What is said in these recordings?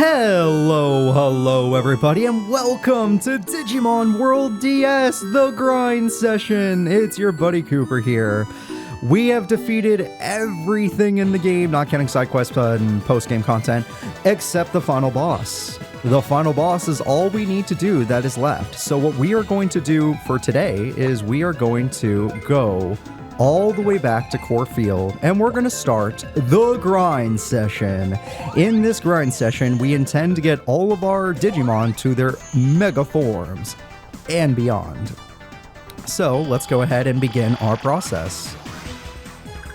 Hello everybody, and welcome to Digimon World DS, the grind session. It's your buddy Cooper here. We have defeated everything in the game, not counting side quests and post-game content, except the final boss. The final boss is all we need to do that is left. So what we are going to do for today is we are going to go all the way back to Core Field, and we're going to start the grind session. In this grind session, we intend to get all of our Digimon to their mega forms and beyond. So let's go ahead and begin our process.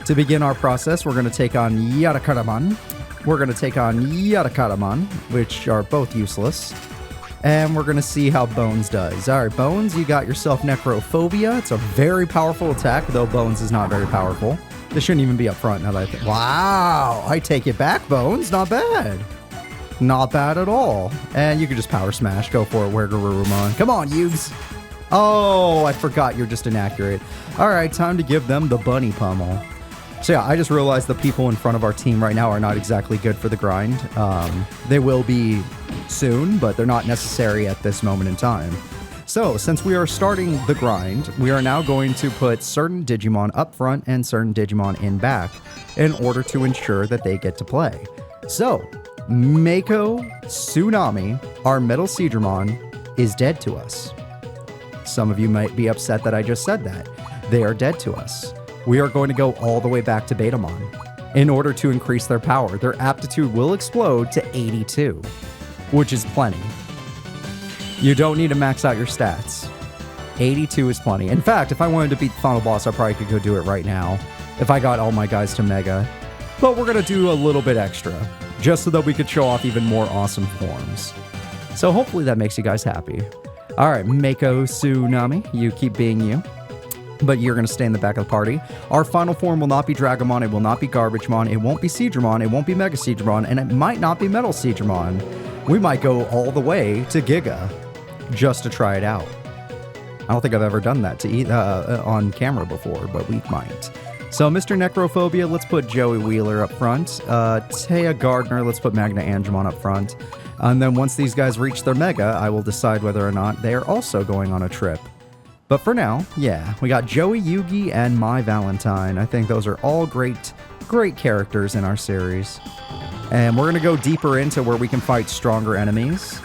To begin our process, we're going to take on Yarakaraman. We're going to take on Yarakaraman, which are both useless. And we're going to see how Bones does. All right, Bones, you got yourself Necrophobia. It's a very powerful attack, though Bones is not very powerful. This shouldn't even be up front now that I think. Wow, I take it back, Bones. Not bad. Not bad at all. And you can just Power Smash. Go for it, Wergarurumon. Come on, Yugs. Oh, I forgot you're just inaccurate. All right, time to give them the bunny pummel. So yeah, I just realized the people in front of our team right now are not exactly good for the grind. They will be soon, but they're not necessary at this moment in time. So since we are starting the grind, we are now going to put certain Digimon up front and certain Digimon in back in order to ensure that they get to play. So Mako Tsunami, our Metal Seadramon, is dead to us. Some of you might be upset that I just said that. They are dead to us. We are going to go all the way back to Betamon in order to increase their power. Their aptitude will explode to 82, which is plenty. You don't need to max out your stats. 82 is plenty. In fact, if I wanted to beat the final boss, I probably could go do it right now if I got all my guys to Mega. But we're going to do a little bit extra just so that we could show off even more awesome forms. So hopefully that makes you guys happy. All right, Mako Tsunami, you keep being you. But you're going to stay in the back of the party. Our final form will not be Dragamon, it will not be Garbagemon, it won't be Seadramon, it won't be Mega Seadramon, and it might not be Metal Seadramon. We might go all the way to Giga just to try it out. I don't think I've ever done that to on camera before, but we might. So Mr. Necrophobia, let's put Joey Wheeler up front. Taya Gardner, let's put Magna Angemon up front. And then once these guys reach their Mega, I will decide whether or not they are also going on a trip. But for now, yeah, we got Joey, Yugi, and My Valentine. I think those are all great characters in our series. And we're going to go deeper into where we can fight stronger enemies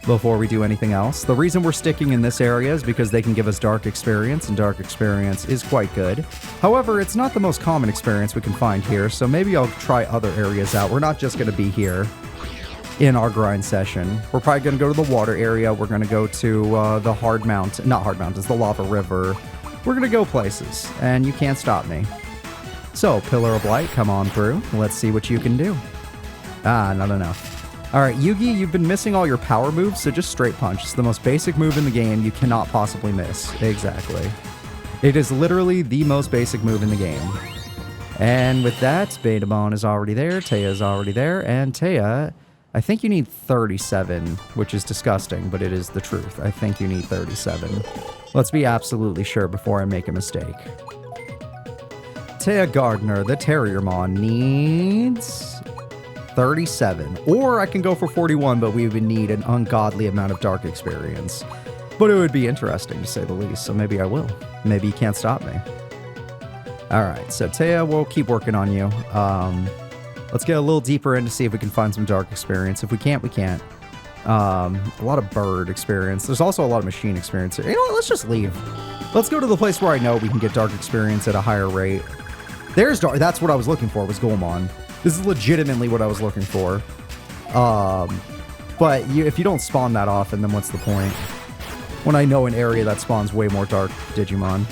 before we do anything else. The reason we're sticking in this area is because they can give us Dark Experience, and Dark Experience is quite good. However, it's not the most common experience we can find here, so maybe I'll try other areas out. We're not just going to be here in our grind session. We're probably going to go to the water area. We're going to go to the not hard mountains, the lava river. We're going to go places, and you can't stop me. So, Pillar of Light, come on through. Let's see what you can do. Ah, not enough. All right, Yugi, you've been missing all your power moves, so just Straight Punch. It's the most basic move in the game. You cannot possibly miss. Exactly. It is literally the most basic move in the game. And with that, Betamon is already there, Taya is already there, and Taya, I think you need 37, which is disgusting, but it is the truth. I think you need 37. Let's be absolutely sure before I make a mistake. Taya Gardner, the Terriermon, needs 37. Or I can go for 41, but we would need an ungodly amount of Dark Experience. But it would be interesting, to say the least, so maybe I will. Maybe you can't stop me. Alright, so Taya, we'll keep working on you. Let's get a little deeper in to see if we can find some Dark Experience. If we can't, we can't. A lot of bird experience. There's also a lot of machine experience. You know what? Let's just leave. Let's go to the place where I know we can get Dark Experience at a higher rate. There's Dark. That's what I was looking for, was Goemon. This is legitimately what I was looking for. But if you don't spawn that often, then what's the point? When I know an area that spawns way more Dark Digimon.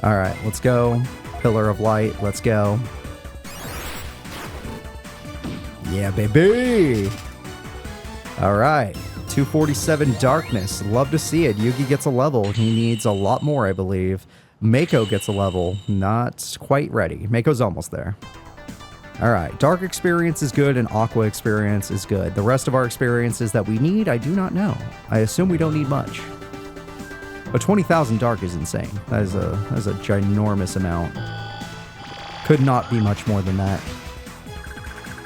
Alright, let's go. Pillar of Light, let's go. Yeah, baby! Alright, 247 Darkness. Love to see it. Yugi gets a level. He needs a lot more, I believe. Mako gets a level. Not quite ready. Mako's almost there. Alright, Dark Experience is good and Aqua Experience is good. The rest of our experiences that we need, I do not know. I assume we don't need much. But 20,000 Dark is insane. That is a ginormous amount. Could not be much more than that.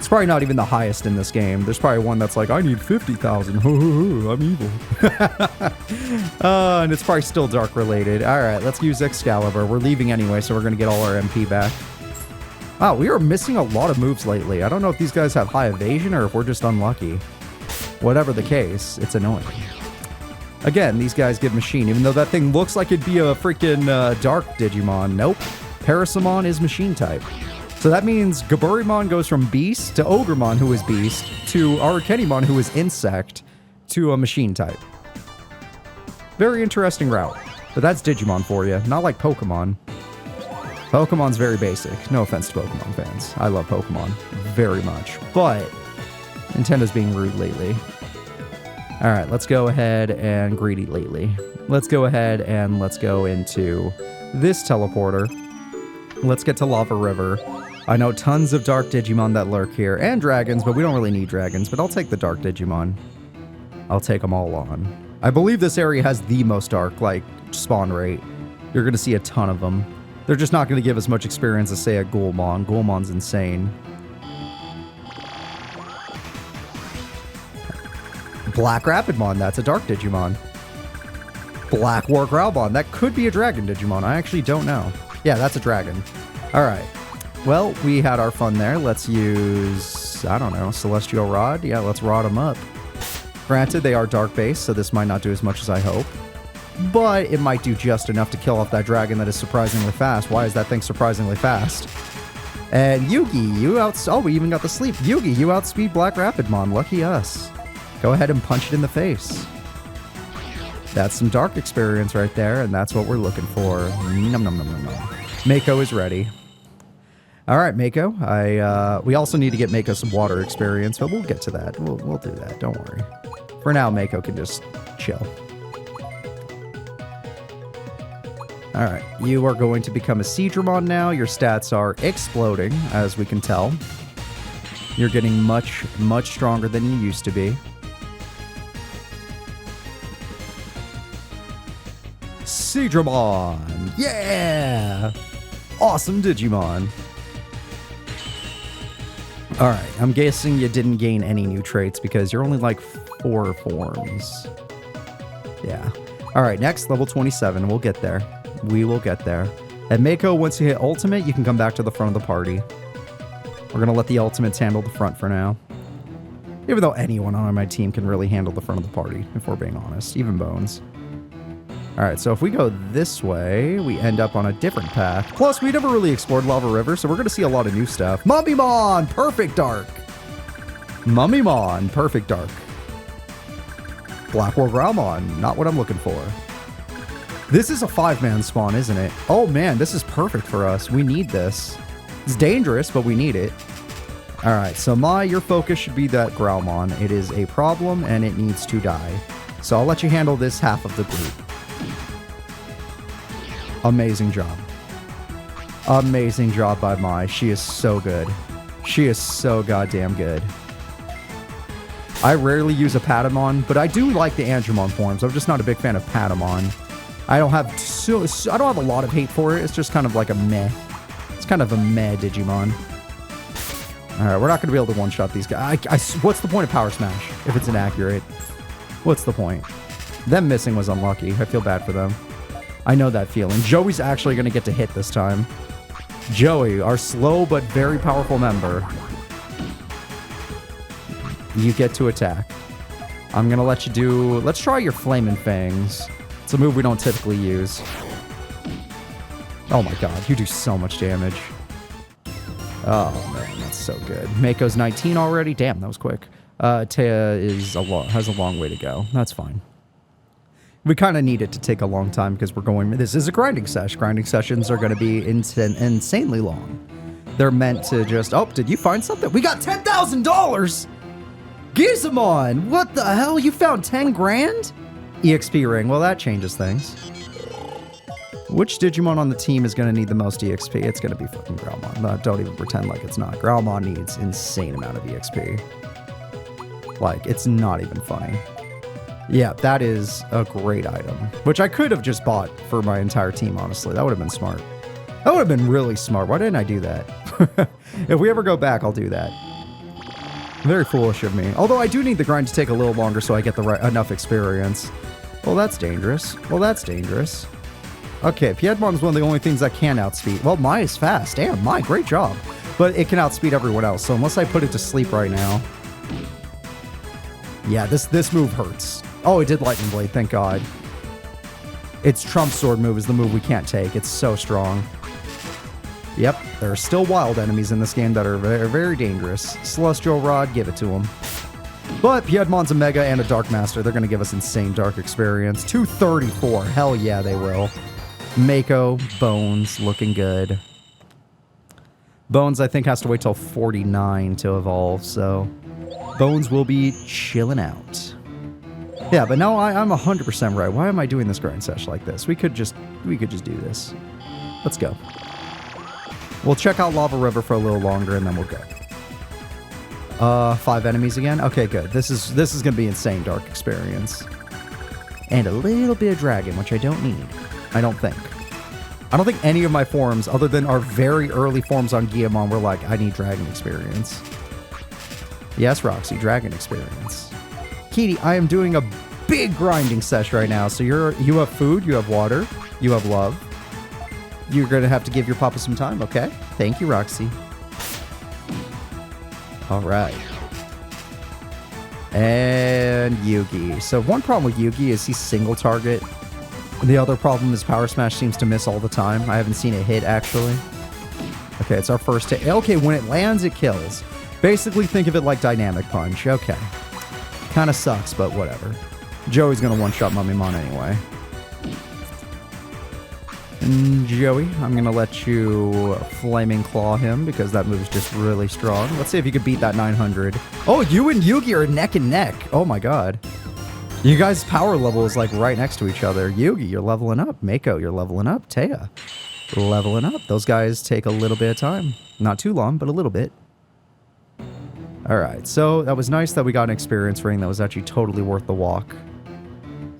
It's probably not even the highest in this game. There's probably one that's like, I need 50,000. I'm evil. And it's probably still dark related. All right, let's use Excalibur. We're leaving anyway, so we're going to get all our MP back. Wow, we are missing a lot of moves lately. I don't know if these guys have high evasion or if we're just unlucky. Whatever the case, it's annoying. Again, these guys give machine, even though that thing looks like it'd be a freaking dark Digimon. Nope. Parasamon is machine type. So that means Gaburimon goes from beast to Ogremon, who is beast, to Arakenimon, who is insect, to a machine type. Very interesting route. But that's Digimon for you, not like Pokemon. Pokemon's very basic. No offense to Pokemon fans. I love Pokemon very much. But Nintendo's being rude lately. All right, let's go ahead and greedy lately. Let's go ahead and let's go into this teleporter. Let's get to Lava River. I know tons of dark Digimon that lurk here, and dragons, but we don't really need dragons, but I'll take the dark Digimon. I'll take them all on. I believe this area has the most dark, like, spawn rate. You're going to see a ton of them. They're just not going to give as much experience as, say, a Ghoulmon. Ghoulmon's insane. Black Rapidmon, that's a dark Digimon. Black War Growlmon, that could be a dragon Digimon. I actually don't know. Yeah, that's a dragon. All right. Well, we had our fun there. Let's use, I don't know, Celestial Rod. Yeah, let's rod them up. Granted, they are dark base, so this might not do as much as I hope. But it might do just enough to kill off that dragon that is surprisingly fast. Why is that thing surprisingly fast? And Yugi, you oh, we even got the sleep. Yugi, you outspeed Black Rapidmon. Lucky us. Go ahead and punch it in the face. That's some dark experience right there, and that's what we're looking for. Nom nom nom nom nom. Mako is ready. All right, Mako. We also need to get Mako some water experience, but we'll get to that. We'll do that. Don't worry. For now, Mako can just chill. All right, you are going to become a Seadramon now. Your stats are exploding, as we can tell. You're getting much, much stronger than you used to be. Seadramon! Yeah! Awesome Digimon. Alright, I'm guessing you didn't gain any new traits because you're only like 4 forms. Yeah. Alright, next, level 27. We'll get there. We will get there. And Mako, once you hit ultimate, you can come back to the front of the party. We're going to let the ultimates handle the front for now. Even though anyone on my team can really handle the front of the party, if we're being honest. Even Bones. Alright, so if we go this way, we end up on a different path. Plus, we never really explored Lava River, so we're going to see a lot of new stuff. Mummymon! Perfect Dark! Mummymon! Perfect Dark. Black War Growlmon. Not what I'm looking for. This is a 5-man spawn, isn't it? Oh man, this is perfect for us. We need this. It's dangerous, but we need it. Alright, so your focus should be that Growlmon. It is a problem, and it needs to die. So I'll let you handle this half of the group. Amazing job. Amazing job by Mai. She is so good. She is so goddamn good. I rarely use a Patamon, but I do like the Angemon forms. I'm just not a big fan of Patamon. I don't have a lot of hate for it. It's just kind of like a meh. It's kind of a meh Digimon. Alright, we're not going to be able to one-shot these guys. What's the point of Power Smash if it's inaccurate? What's the point? Them missing was unlucky. I feel bad for them. I know that feeling. Joey's actually going to get to hit this time. Joey, our slow but very powerful member. You get to attack. I'm going to let you do... Let's try your Flamin' Fangs. It's a move we don't typically use. Oh my god, you do so much damage. Oh man, that's so good. Mako's 19 already? Damn, that was quick. Taya has a long way to go. That's fine. We kind of need it to take a long time because we're going... This is a grinding sesh. Grinding sessions are going to be insanely long. They're meant to just... Oh, did you find something? We got $10,000! Gizamon! What the hell? You found 10 grand? EXP ring. Well, that changes things. Which Digimon on the team is going to need the most EXP? It's going to be fucking Growlmon. Don't even pretend like it's not. Growlmon needs insane amount of EXP. Like, it's not even funny. Yeah, that is a great item. Which I could have just bought for my entire team, honestly. That would have been smart. That would have been really smart. Why didn't I do that? If we ever go back, I'll do that. Very foolish of me. Although I do need the grind to take a little longer so I get the enough experience. Well, that's dangerous. Well, that's dangerous. Okay, Piedmon's one of the only things that can outspeed. Well, Mai is fast. Damn, Mai, great job. But it can outspeed everyone else, so unless I put it to sleep right now. Yeah, this move hurts. Oh, it did Lightning Blade, thank God. Its Trump Sword move is the move we can't take. It's so strong. Yep, there are still wild enemies in this game that are very, very dangerous. Celestial Rod, give it to them. But Piedmon's a Mega and a Dark Master. They're going to give us insane Dark experience. 234. Hell yeah, they will. Mako, Bones, looking good. Bones, I think, has to wait till 49 to evolve, so... Bones will be chilling out. Yeah, but now I'm 100% right. Why am I doing this grind sesh like this? We could just do this. Let's go. We'll check out Lava River for a little longer, and then we'll go. 5 enemies again? Okay, good. This is going to be insane Dark experience. And a little bit of Dragon, which I don't need. I don't think. I don't think any of my forms, other than our very early forms on Guillemon, were like, I need Dragon experience. Yes, Roxy, Dragon experience. Kitty, I am doing a big grinding sesh right now. So you have food, you have water, you have love. You're going to have to give your papa some time, okay? Thank you, Roxy. All right. And Yugi. So one problem with Yugi is he's single target. The other problem is Power Smash seems to miss all the time. I haven't seen it hit, actually. Okay, it's our first hit. Okay, when it lands, it kills. Basically, think of it like Dynamic Punch. Okay. Kind of sucks, but whatever. Joey's going to one-shot Mummymon anyway. And Joey, I'm going to let you Flaming Claw him because that move's just really strong. Let's see if you could beat that 900. Oh, you and Yugi are neck and neck. Oh my god. You guys' power level is like right next to each other. Yugi, you're leveling up. Mako, you're leveling up. Taya, leveling up. Those guys take a little bit of time. Not too long, but a little bit. Alright, so that was nice that we got an experience ring that was actually totally worth the walk.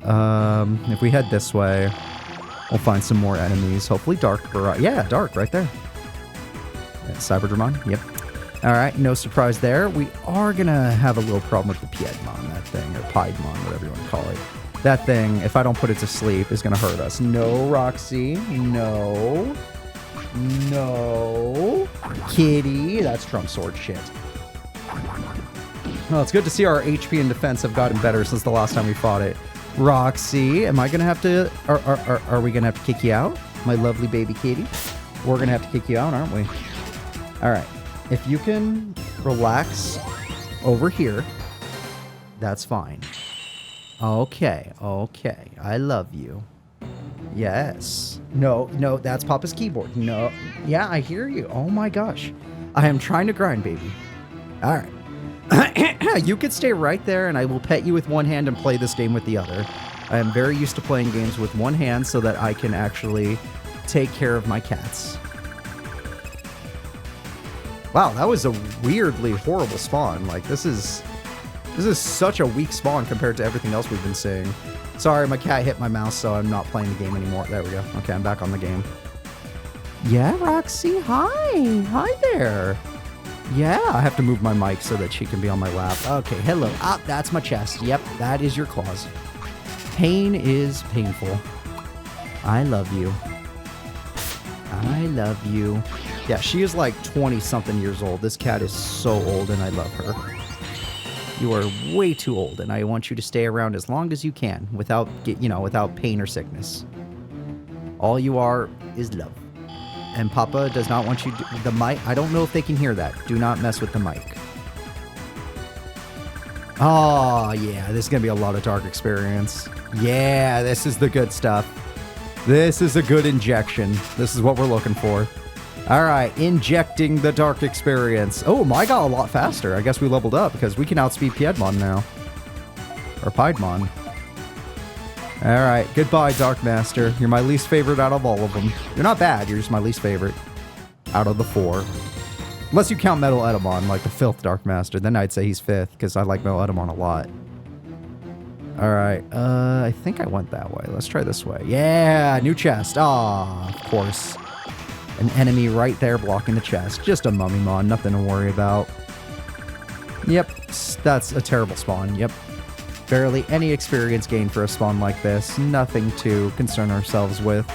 If we head this way... We'll find some more enemies. Hopefully Dark. Yeah, Dark right there. Yeah, Cyberdramon. Yep. All right. No surprise there. We are going to have a little problem with the Piedmon, that thing. Or Piedmon, whatever you want to call it. That thing, if I don't put it to sleep, is going to hurt us. No, Roxy. No. No. Kitty. That's Trump Sword shit. Well, it's good to see our HP and defense have gotten better since the last time we fought it. Roxy, am I gonna have to... Are we gonna have to kick you out? My lovely baby Katie? We're gonna have to kick you out, aren't we? Alright. If you can relax over here, that's fine. Okay, okay. I love you. Yes. No, no, that's Papa's keyboard. No. Yeah, I hear you. Oh my gosh. I am trying to grind, baby. Alright. You could stay right there and I will pet you with one hand and play this game with the other. I am very used to playing games with one hand so that I can actually take care of my cats. Wow, that was a weirdly horrible spawn. Like, this is such a weak spawn compared to everything else we've been seeing. Sorry, my cat hit my mouse, so I'm not playing the game anymore. There we go. Okay, I'm back on the game. Yeah, Roxy, hi. Hi there. Yeah, I have to move my mic so that she can be on my lap. Okay, hello. Ah, that's my chest. Yep, that is your claws. Pain is painful. I love you. I love you. Yeah, she is like 20-something years old. This cat is so old, and I love her. You are way too old, and I want you to stay around as long as you can without, without pain or sickness. All you are is love. And Papa does not want you to... The mic... I don't know if they can hear that. Do not mess with the mic. Oh, yeah. This is going to be a lot of Dark experience. Yeah, this is the good stuff. This is a good injection. This is what we're looking for. All right, injecting the Dark experience. Oh, my got a lot faster. I guess we leveled up because we can outspeed Piedmon now. Or Piedmon. All right, goodbye, Dark Master. You're my least favorite out of all of them. You're not bad, you're just my least favorite out of the 4. Unless you count Metal Edamon, like the 5th Dark Master, then I'd say he's 5th, because I like Metal Edamon a lot. All right, I think I went that way. Let's try this way. Yeah, new chest. Ah, of course. An enemy right there blocking the chest. Just a Mummymon, nothing to worry about. Yep, that's a terrible spawn. Yep. Barely any experience gained for a spawn like this. Nothing to concern ourselves with.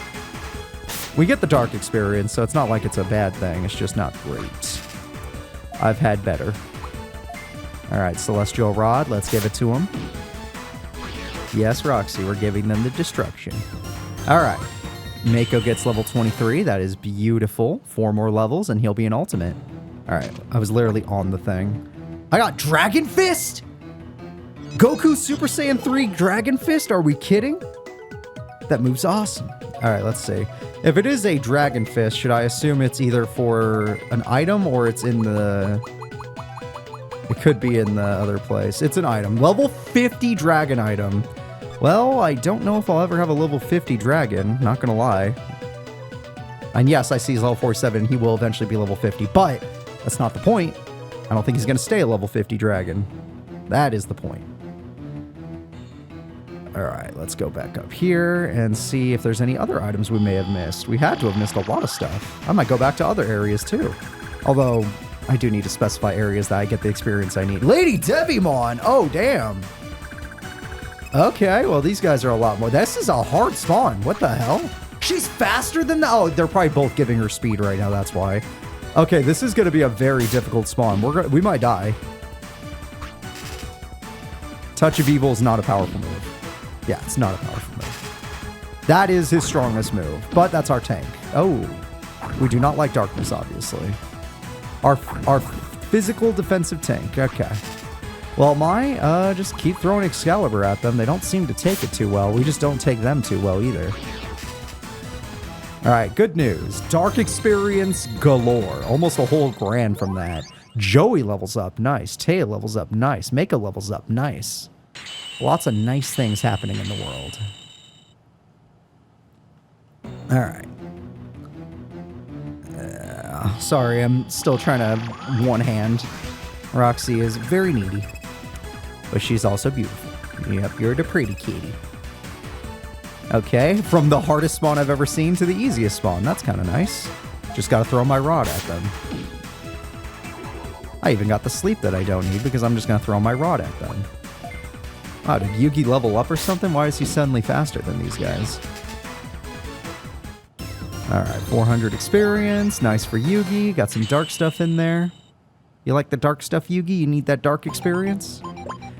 We get the dark experience, so it's not like it's a bad thing. It's just not great. I've had better. Alright, Celestial Rod. Let's give it to him. Yes, Roxy, we're giving them the destruction. Alright. Mako gets level 23. That is beautiful. 4 more levels, and he'll be an ultimate. Alright, I was literally on the thing. I got Dragon Fist? Goku Super Saiyan 3 Dragon Fist? Are we kidding? That move's awesome. Alright, let's see. If it is a Dragon Fist, should I assume it's either for an item or it's in the... It could be in the other place. It's an item. Level 50 dragon item. Well, I don't know if I'll ever have a level 50 dragon. Not gonna lie. And yes, I see he's level 47. He will eventually be level 50. But that's not the point. I don't think he's gonna stay a level 50 dragon. That is the point. Alright, let's go back up here and see if there's any other items we may have missed. We had to have missed a lot of stuff. I might go back to other areas too. Although... I do need to specify areas that I get the experience I need. Lady Devimon! Oh, damn. Okay, well, these guys are a lot more. This is a hard spawn. What the hell? She's faster than the... Oh, they're probably both giving her speed right now. That's why. Okay, this is going to be a very difficult spawn. We might die. Touch of Evil is not a powerful move. Yeah, it's not a powerful move. That is his strongest move, but that's our tank. Oh, we do not like darkness, obviously. Our physical defensive tank. Okay. Well, just keep throwing Excalibur at them. They don't seem to take it too well. We just don't take them too well either. All right, good news. Dark experience galore. Almost a whole grand from that. Joey levels up. Nice. Taya levels up. Nice. Mako levels up. Nice. Lots of nice things happening in the world. All right. Sorry, I'm still trying to one hand. Roxy is very needy, but she's also beautiful. Yep, you're the pretty kitty. Okay, from the hardest spawn I've ever seen to the easiest spawn. That's kind of nice. Just gotta throw my rod at them. I even got the sleep that I don't need because I'm just gonna throw my rod at them. Oh, did Yugi level up or something? Why is he suddenly faster than these guys? Alright, 400 experience. Nice for Yugi. Got some dark stuff in there. You like the dark stuff, Yugi? You need that dark experience?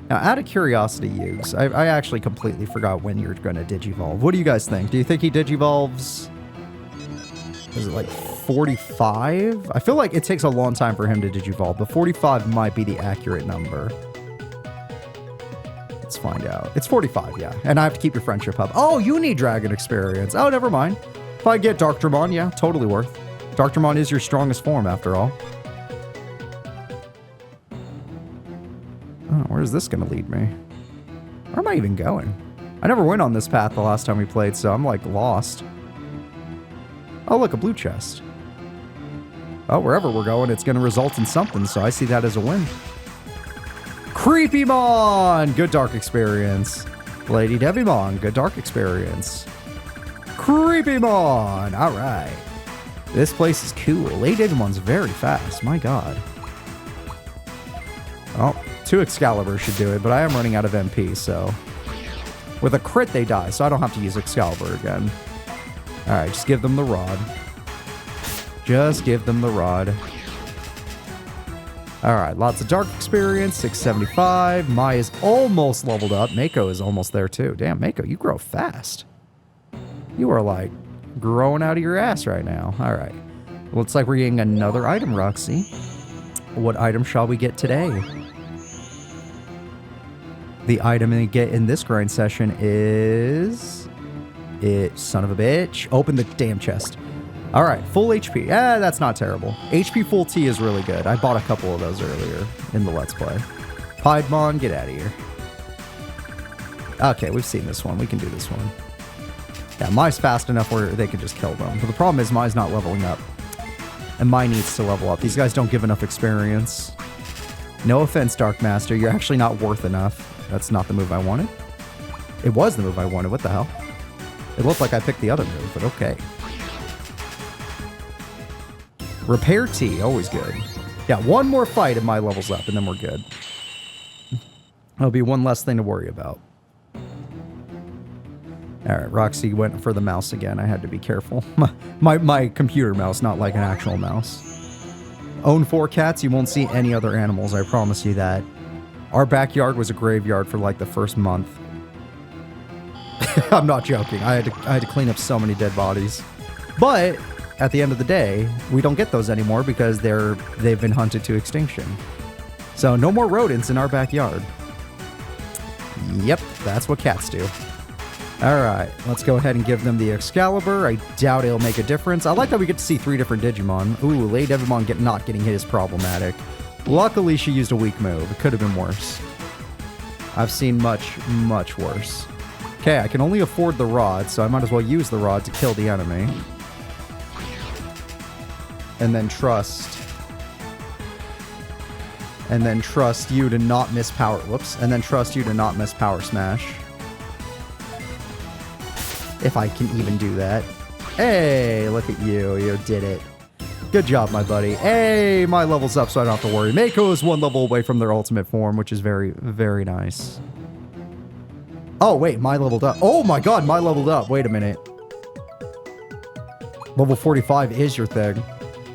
Now, out of curiosity, Yugs, I actually completely forgot when you're going to Digivolve. What do you guys think? Do you think he Digivolves... Is it like 45? I feel like it takes a long time for him to Digivolve, but 45 might be the accurate number. Let's find out. It's 45, yeah. And I have to keep your friendship up. Oh, you need dragon experience. Oh, never mind. If I get Darkdramon, yeah, totally worth. Darkdramon is your strongest form, after all. Oh, where's this going to lead me? Where am I even going? I never went on this path the last time we played, so I'm, like, lost. Oh, look, a blue chest. Oh, wherever we're going, it's going to result in something, so I see that as a win. Creepymon! Good dark experience. Lady Devimon, good dark experience. Creepymon! Alright. This place is cool. Lady Devimon's very fast. My god. Oh, 2 Excalibur should do it, but I am running out of MP, so... With a crit, they die, so I don't have to use Excalibur again. Alright, just give them the rod. Just give them the rod. Alright, lots of dark experience, 675. Maya's almost leveled up. Mako is almost there, too. Damn, Mako, you grow fast. You are, like, growing out of your ass right now. Alright. Looks like we're getting another item, Roxy. What item shall we get today? The item we get in this grind session is... Son of a bitch. Open the damn chest. Alright, full HP. That's not terrible. HP full T is really good. I bought a couple of those earlier in the Let's Play. Piedmon, get out of here. Okay, we've seen this one. We can do this one. Yeah, Mai's fast enough where they can just kill them. But the problem is Mai's not leveling up. And Mai needs to level up. These guys don't give enough experience. No offense, Dark Master. You're actually not worth enough. That's not the move I wanted. It was the move I wanted. What the hell? It looked like I picked the other move, but okay. Repair T, always good. Yeah, one more fight and my level's up, and then we're good. That'll be one less thing to worry about. Alright, Roxy went for the mouse again. I had to be careful. My computer mouse, not like an actual mouse. Own 4 cats, you won't see any other animals, I promise you that. Our backyard was a graveyard for like the first month. I'm not joking. I had to clean up so many dead bodies. But at the end of the day, we don't get those anymore because they've been hunted to extinction. So no more rodents in our backyard. Yep, that's what cats do. Alright, let's go ahead and give them the Excalibur. I doubt it'll make a difference. I like that we get to see 3 different Digimon. Ooh, Lady Devimon not getting hit is problematic. Luckily, she used a weak move. It could have been worse. I've seen much, much worse. Okay, I can only afford the rod, so I might as well use the rod to kill the enemy. And then trust you to not miss power. Whoops. And then trust you to not miss Power Smash. If I can even do that. Hey, look at you. You did it. Good job, my buddy. Hey, my level's up, so I don't have to worry. Mako is 1 level away from their ultimate form, which is very, very nice. Oh, wait, my leveled up. Oh, my God, my leveled up. Wait a minute. Level 45 is your thing.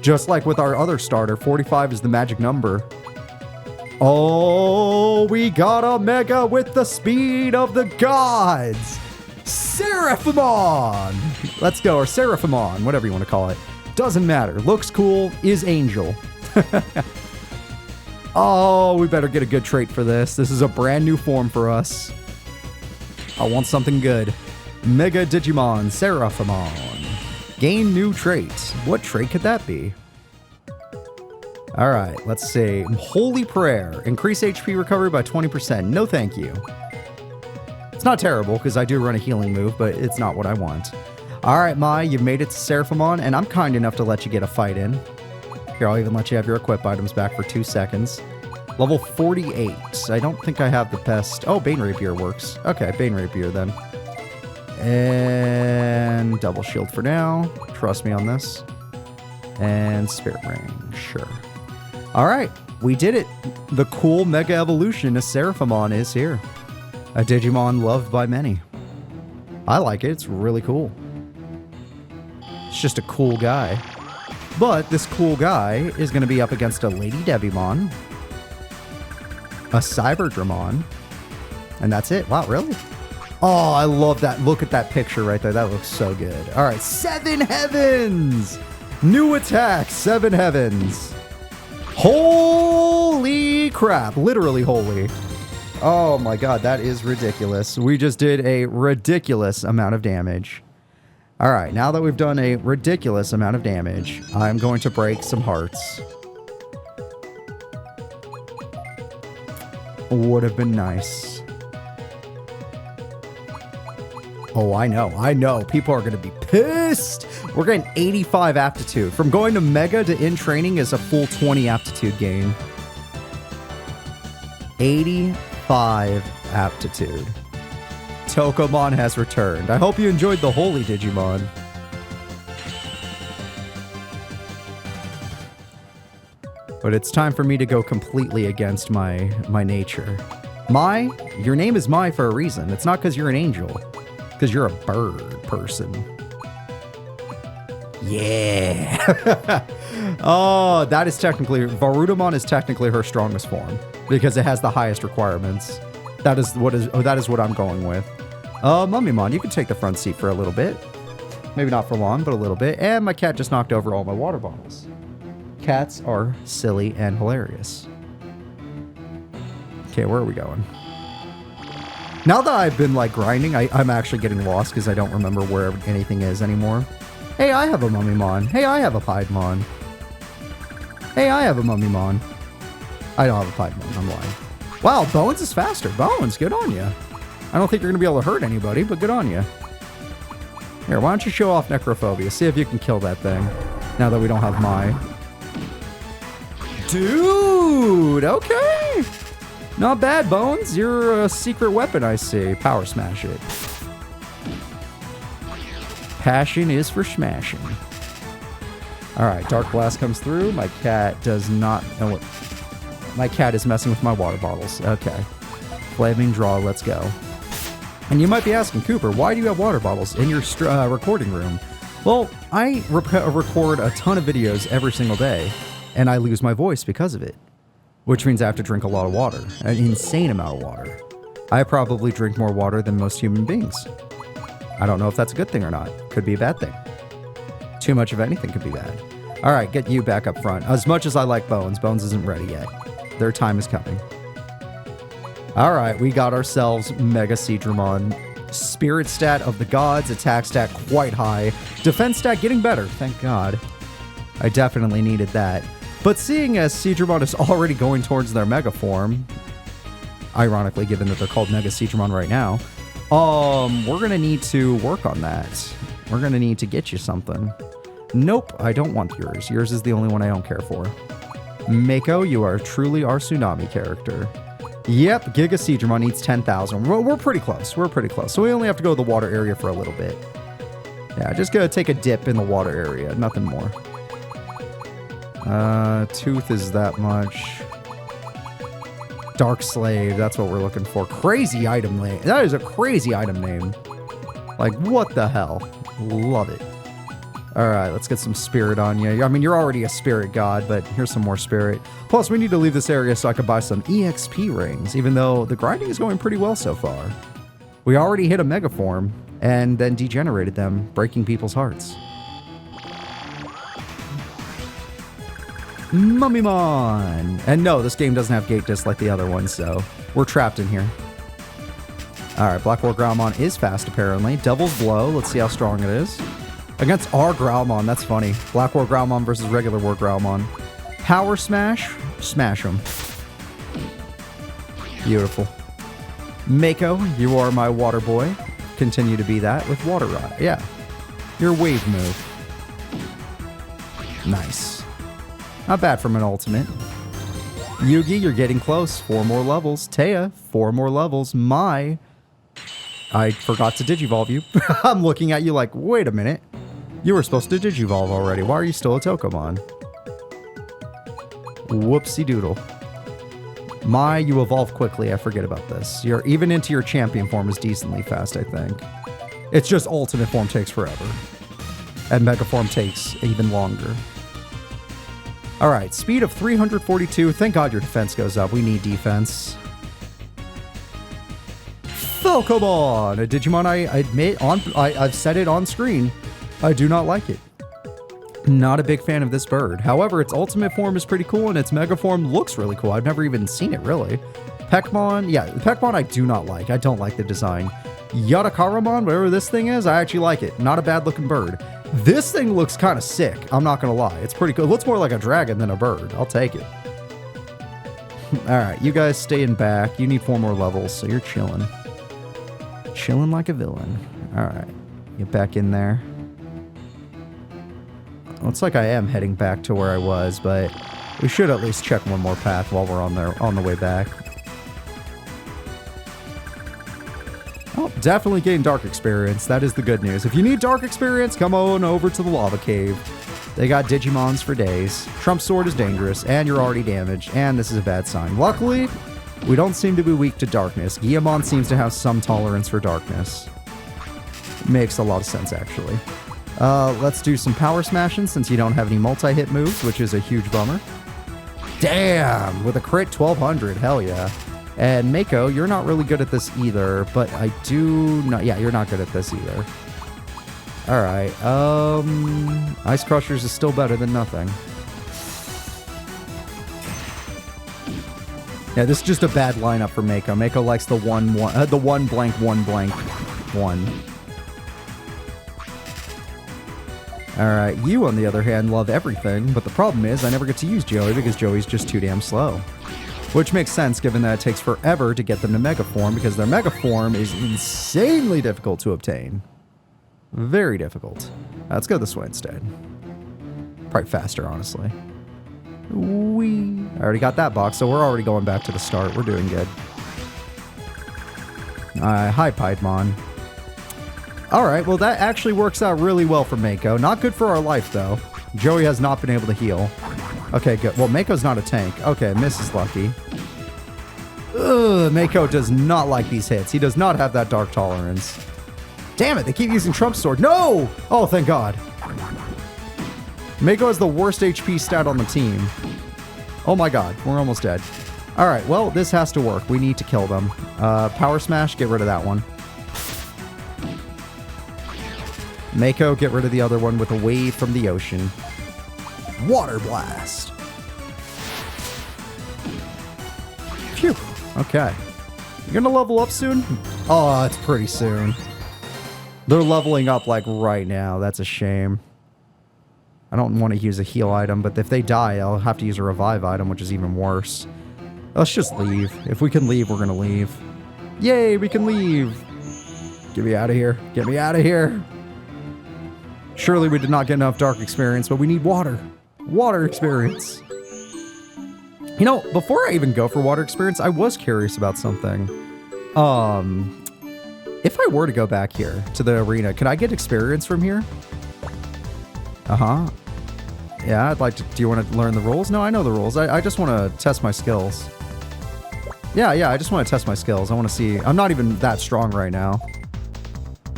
Just like with our other starter, 45 is the magic number. Oh, we got a Mega with the speed of the gods. Seraphimon! Let's go, or Seraphimon, whatever you want to call it. Doesn't matter. Looks cool, is angel. Oh, we better get a good trait for this. This is a brand new form for us. I want something good. Mega Digimon Seraphimon. Gain new traits. What trait could that be? Alright, let's see. Holy Prayer. Increase HP recovery by 20%. No thank you. It's not terrible, because I do run a healing move, but it's not what I want. Alright, Mai, you've made it to Seraphimon, and I'm kind enough to let you get a fight in. Here, I'll even let you have your equip items back for 2 seconds. Level 48. I don't think I have the best... Oh, Bane Rapier works. Okay, Bane Rapier then. And double shield for now. Trust me on this. And Spirit Ring. Sure. Alright, we did it. The cool Mega Evolution of Seraphimon is here. A Digimon loved by many. I like it. It's really cool. It's just a cool guy. But this cool guy is going to be up against a Lady Devimon, a Cyberdramon, and that's it. Wow, really? Oh, I love that. Look at that picture right there. That looks so good. All right, 7 Heavens! New attack, 7 Heavens. Holy crap. Literally holy. Oh my God, that is ridiculous. We just did a ridiculous amount of damage. All right, now that we've done a ridiculous amount of damage, I'm going to break some hearts. Would have been nice. Oh, I know. People are going to be pissed. We're getting 85 aptitude. From going to Mega to in training is a full 20 aptitude gain. 85 aptitude. Tokomon has returned. I hope you enjoyed the Holy Digimon. But it's time for me to go completely against my nature. Mai, your name is Mai for a reason. It's not because you're an angel. Because you're a bird person. Yeah. Oh, that is technically... Varudamon is technically her strongest form. Because it has the highest requirements. That is what I'm going with. Mummymon, you can take the front seat for a little bit. Maybe not for long, but a little bit. And my cat just knocked over all my water bottles. Cats are silly and hilarious. Okay, where are we going? Now that I've been, like, grinding, I'm actually getting lost because I don't remember where anything is anymore. Hey, I have a Mummymon. Hey, I have a Piedmon. Hey, I have a Mummymon. I don't have a Piedmon, I'm lying. Wow, Bones is faster. Bones, good on you. I don't think you're going to be able to hurt anybody, but good on you. Here, why don't you show off Necrophobia? See if you can kill that thing. Now that we don't have Mai. Dude, okay. Not bad, Bones. You're a secret weapon, I see. Power smash it. Passion is for smashing. All right, Dark Blast comes through. My cat does not know what... My cat is messing with my water bottles. Okay. Flaming Draw, let's go. And you might be asking, Cooper, why do you have water bottles in your recording room? Well, I record a ton of videos every single day, and I lose my voice because of it. Which means I have to drink a lot of water. An insane amount of water. I probably drink more water than most human beings. I don't know if that's a good thing or not. Could be a bad thing. Too much of anything could be bad. All right, get you back up front. As much as I like Bones, Bones isn't ready yet. Their time is coming. All right, we got ourselves Mega Seadramon. Spirit stat of the gods, attack stat quite high. Defense stat getting better, thank God. I definitely needed that. But seeing as Seadramon is already going towards their Mega form, ironically given that they're called Mega Seadramon right now, we're going to need to work on that. We're going to need to get you something. Nope, I don't want yours. Yours is the only one I don't care for. Mako, you are truly our Tsunami character. Yep, Giga Seadramon needs 10,000. We're pretty close. We're pretty close. So we only have to go to the water area for a little bit. Yeah, just gonna take a dip in the water area. Nothing more. Tooth is that much. Dark Slave, that's what we're looking for. Crazy item name. That is a crazy item name. Like, what the hell? Love it. All right, let's get some spirit on you. I mean, you're already a spirit god, but here's some more spirit. Plus, we need to leave this area so I can buy some EXP rings, even though the grinding is going pretty well so far. We already hit a mega form and then degenerated them, breaking people's hearts. Mummymon! And no, this game doesn't have gate disc like the other ones, so we're trapped in here. All right, Black War Growlmon is fast, apparently. Devil's Blow, let's see how strong it is. Against our Growlmon, that's funny. Black War Growlmon versus regular War Growlmon. Power Smash, smash him. Beautiful. Mako, you are my water boy. Continue to be that with Water Rod. Yeah. Your wave move. Nice. Not bad from an ultimate. Yugi, you're getting close. 4 more levels. Taya, 4 more levels. Mai, I forgot to Digivolve you. I'm looking at you like, wait a minute. You were supposed to Digivolve already. Why are you still a Tokomon? Whoopsie doodle. Mai, you evolve quickly. I forget about this. You're even into your champion form is decently fast, I think. It's just ultimate form takes forever. And mega form takes even longer. All right, speed of 342. Thank God your defense goes up. We need defense. Falcomon, a Digimon I admit, I've said it on screen. I do not like it. Not a big fan of this bird. However, its ultimate form is pretty cool, and its mega form looks really cool. I've never even seen it, really. Peckmon, yeah, Peckmon I do not like. I don't like the design. Yatakaramon, whatever this thing is, I actually like it. Not a bad-looking bird. This thing looks kind of sick. I'm not going to lie. It's pretty cool. It looks more like a dragon than a bird. I'll take it. All right, you guys stay in back. You need 4 more levels, so you're chilling. Chilling like a villain. All right, get back in there. Looks like I am heading back to where I was, but we should at least check one more path while we're on the way back. Oh, definitely gain dark experience. That is the good news. If you need dark experience, come on over to the lava cave. They got Digimons for days. Trump Sword is dangerous, and you're already damaged, and this is a bad sign. Luckily, we don't seem to be weak to darkness. Guillemon seems to have some tolerance for darkness. Makes a lot of sense, actually. Let's do some power smashing since you don't have any multi-hit moves, which is a huge bummer. Damn! With a crit 1200, hell yeah. And Mako, you're not really good at this either, but I do not... Yeah, you're not good at this either. Alright, Ice Crushers is still better than nothing. Yeah, this is just a bad lineup for Mako. Mako likes the one blank. Alright, you on the other hand love everything, but the problem is I never get to use Joey because Joey's just too damn slow. Which makes sense given that it takes forever to get them to Mega Form because their Mega Form is insanely difficult to obtain. Very difficult. Let's go this way instead. Probably faster, honestly. Whee! I already got that box, so we're already going back to the start. We're doing good. Hi, Piedmon. Alright, well that actually works out really well for Mako. Not good for our life, though. Joey has not been able to heal. Okay, good. Well, Mako's not a tank. Okay, Miss is lucky. Ugh, Mako does not like these hits. He does not have that dark tolerance. Damn it, they keep using Trump Sword. No! Oh, thank God. Mako has the worst HP stat on the team. Oh my God, we're almost dead. All right, well, this has to work. We need to kill them. Power Smash, get rid of that one. Mako, get rid of the other one with a wave from the ocean. Water Blast. Phew. Okay. You gonna level up soon? Oh, it's pretty soon. They're leveling up like right now. That's a shame. I don't want to use a heal item, but if they die, I'll have to use a revive item, which is even worse. Let's just leave. If we can leave, we're gonna leave. Yay, we can leave. Get me out of here. Get me out of here. Surely we did not get enough dark experience, but we need water. Water experience. You know, before I even go for water experience, I was curious about something. If I were to go back here to the arena, can I get experience from here? Uh-huh. Yeah, I'd like to... Do you want to learn the rules? No, I know the rules. I just want to test my skills. Yeah, I just want to test my skills. I want to see... I'm not even that strong right now.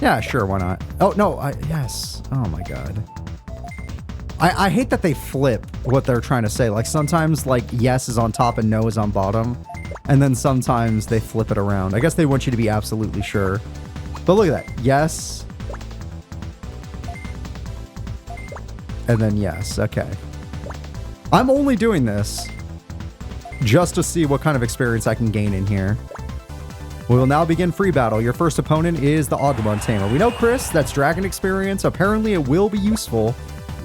Yeah, sure, why not? Oh, no, yes. Oh, my God. I hate that they flip what they're trying to say. Like, sometimes, like, yes is on top and no is on bottom. And then sometimes they flip it around. I guess they want you to be absolutely sure. But look at that. Yes. And then yes. Okay. I'm only doing this just to see what kind of experience I can gain in here. We will now begin free battle. Your first opponent is the Agumon Tamer. We know Chris, that's dragon experience. Apparently it will be useful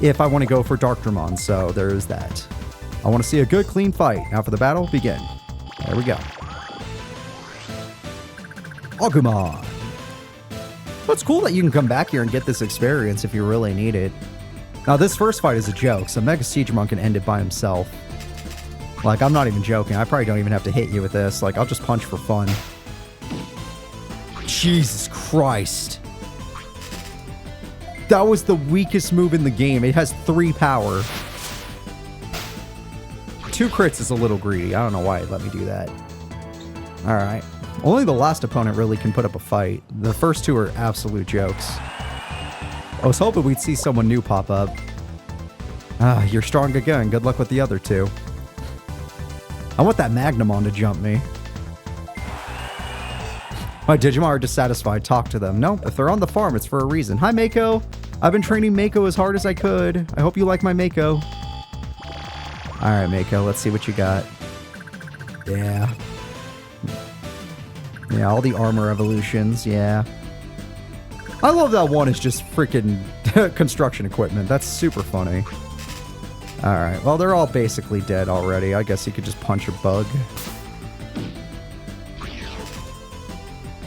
if I want to go for Dark Dramon, so there is that. I want to see a good, clean fight. Now for the battle, begin. There we go. Agumon. Well, it's cool that you can come back here and get this experience if you really need it. Now, this first fight is a joke, so Mega Siegemon can end it by himself. Like, I'm not even joking. I probably don't even have to hit you with this. Like, I'll just punch for fun. Jesus Christ. That was the weakest move in the game. It has 3 power. 2 crits is a little greedy. I don't know why it let me do that. Alright. Only the last opponent really can put up a fight. The first 2 are absolute jokes. I was hoping we'd see someone new pop up. Ah, you're strong again. Good luck with the other 2. I want that Magnamon to jump me. My Digimon are dissatisfied. Talk to them. Nope, if they're on the farm, it's for a reason. Hi, Mako. I've been training Mako as hard as I could. I hope you like my Mako. Alright, Mako, let's see what you got. Yeah. Yeah, all the armor evolutions, yeah. I love that one is just freaking construction equipment. That's super funny. Alright, well, they're all basically dead already. I guess you could just punch a bug.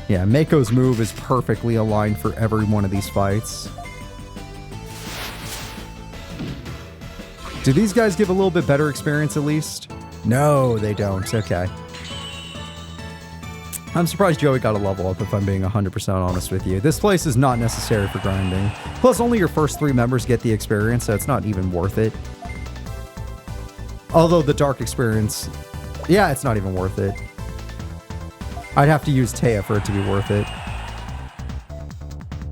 Yeah, Mako's move is perfectly aligned for every one of these fights. Do these guys give a little bit better experience at least? No, they don't. Okay. I'm surprised Joey got a level up if I'm being 100% honest with you. This place is not necessary for grinding. Plus, only your first 3 members get the experience, so it's not even worth it. Although the dark experience... Yeah, it's not even worth it. I'd have to use Taya for it to be worth it.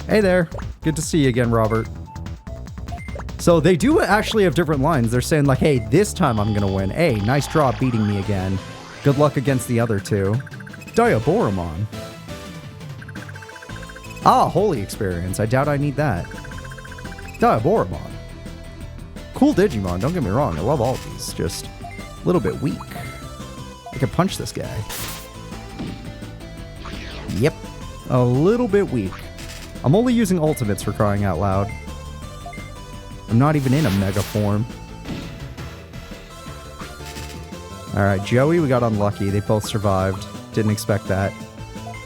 Hey there. Good to see you again, Robert. So they do actually have different lines. They're saying like, hey, this time I'm going to win. Hey, nice draw beating me again. Good luck against the other 2. Diaboromon. Ah, holy experience. I doubt I need that. Diaboromon. Cool Digimon, don't get me wrong. I love all of these. Just a little bit weak. I can punch this guy. Yep. A little bit weak. I'm only using ultimates for crying out loud. I'm not even in a mega form. Alright, Joey, we got unlucky. They both survived. Didn't expect that.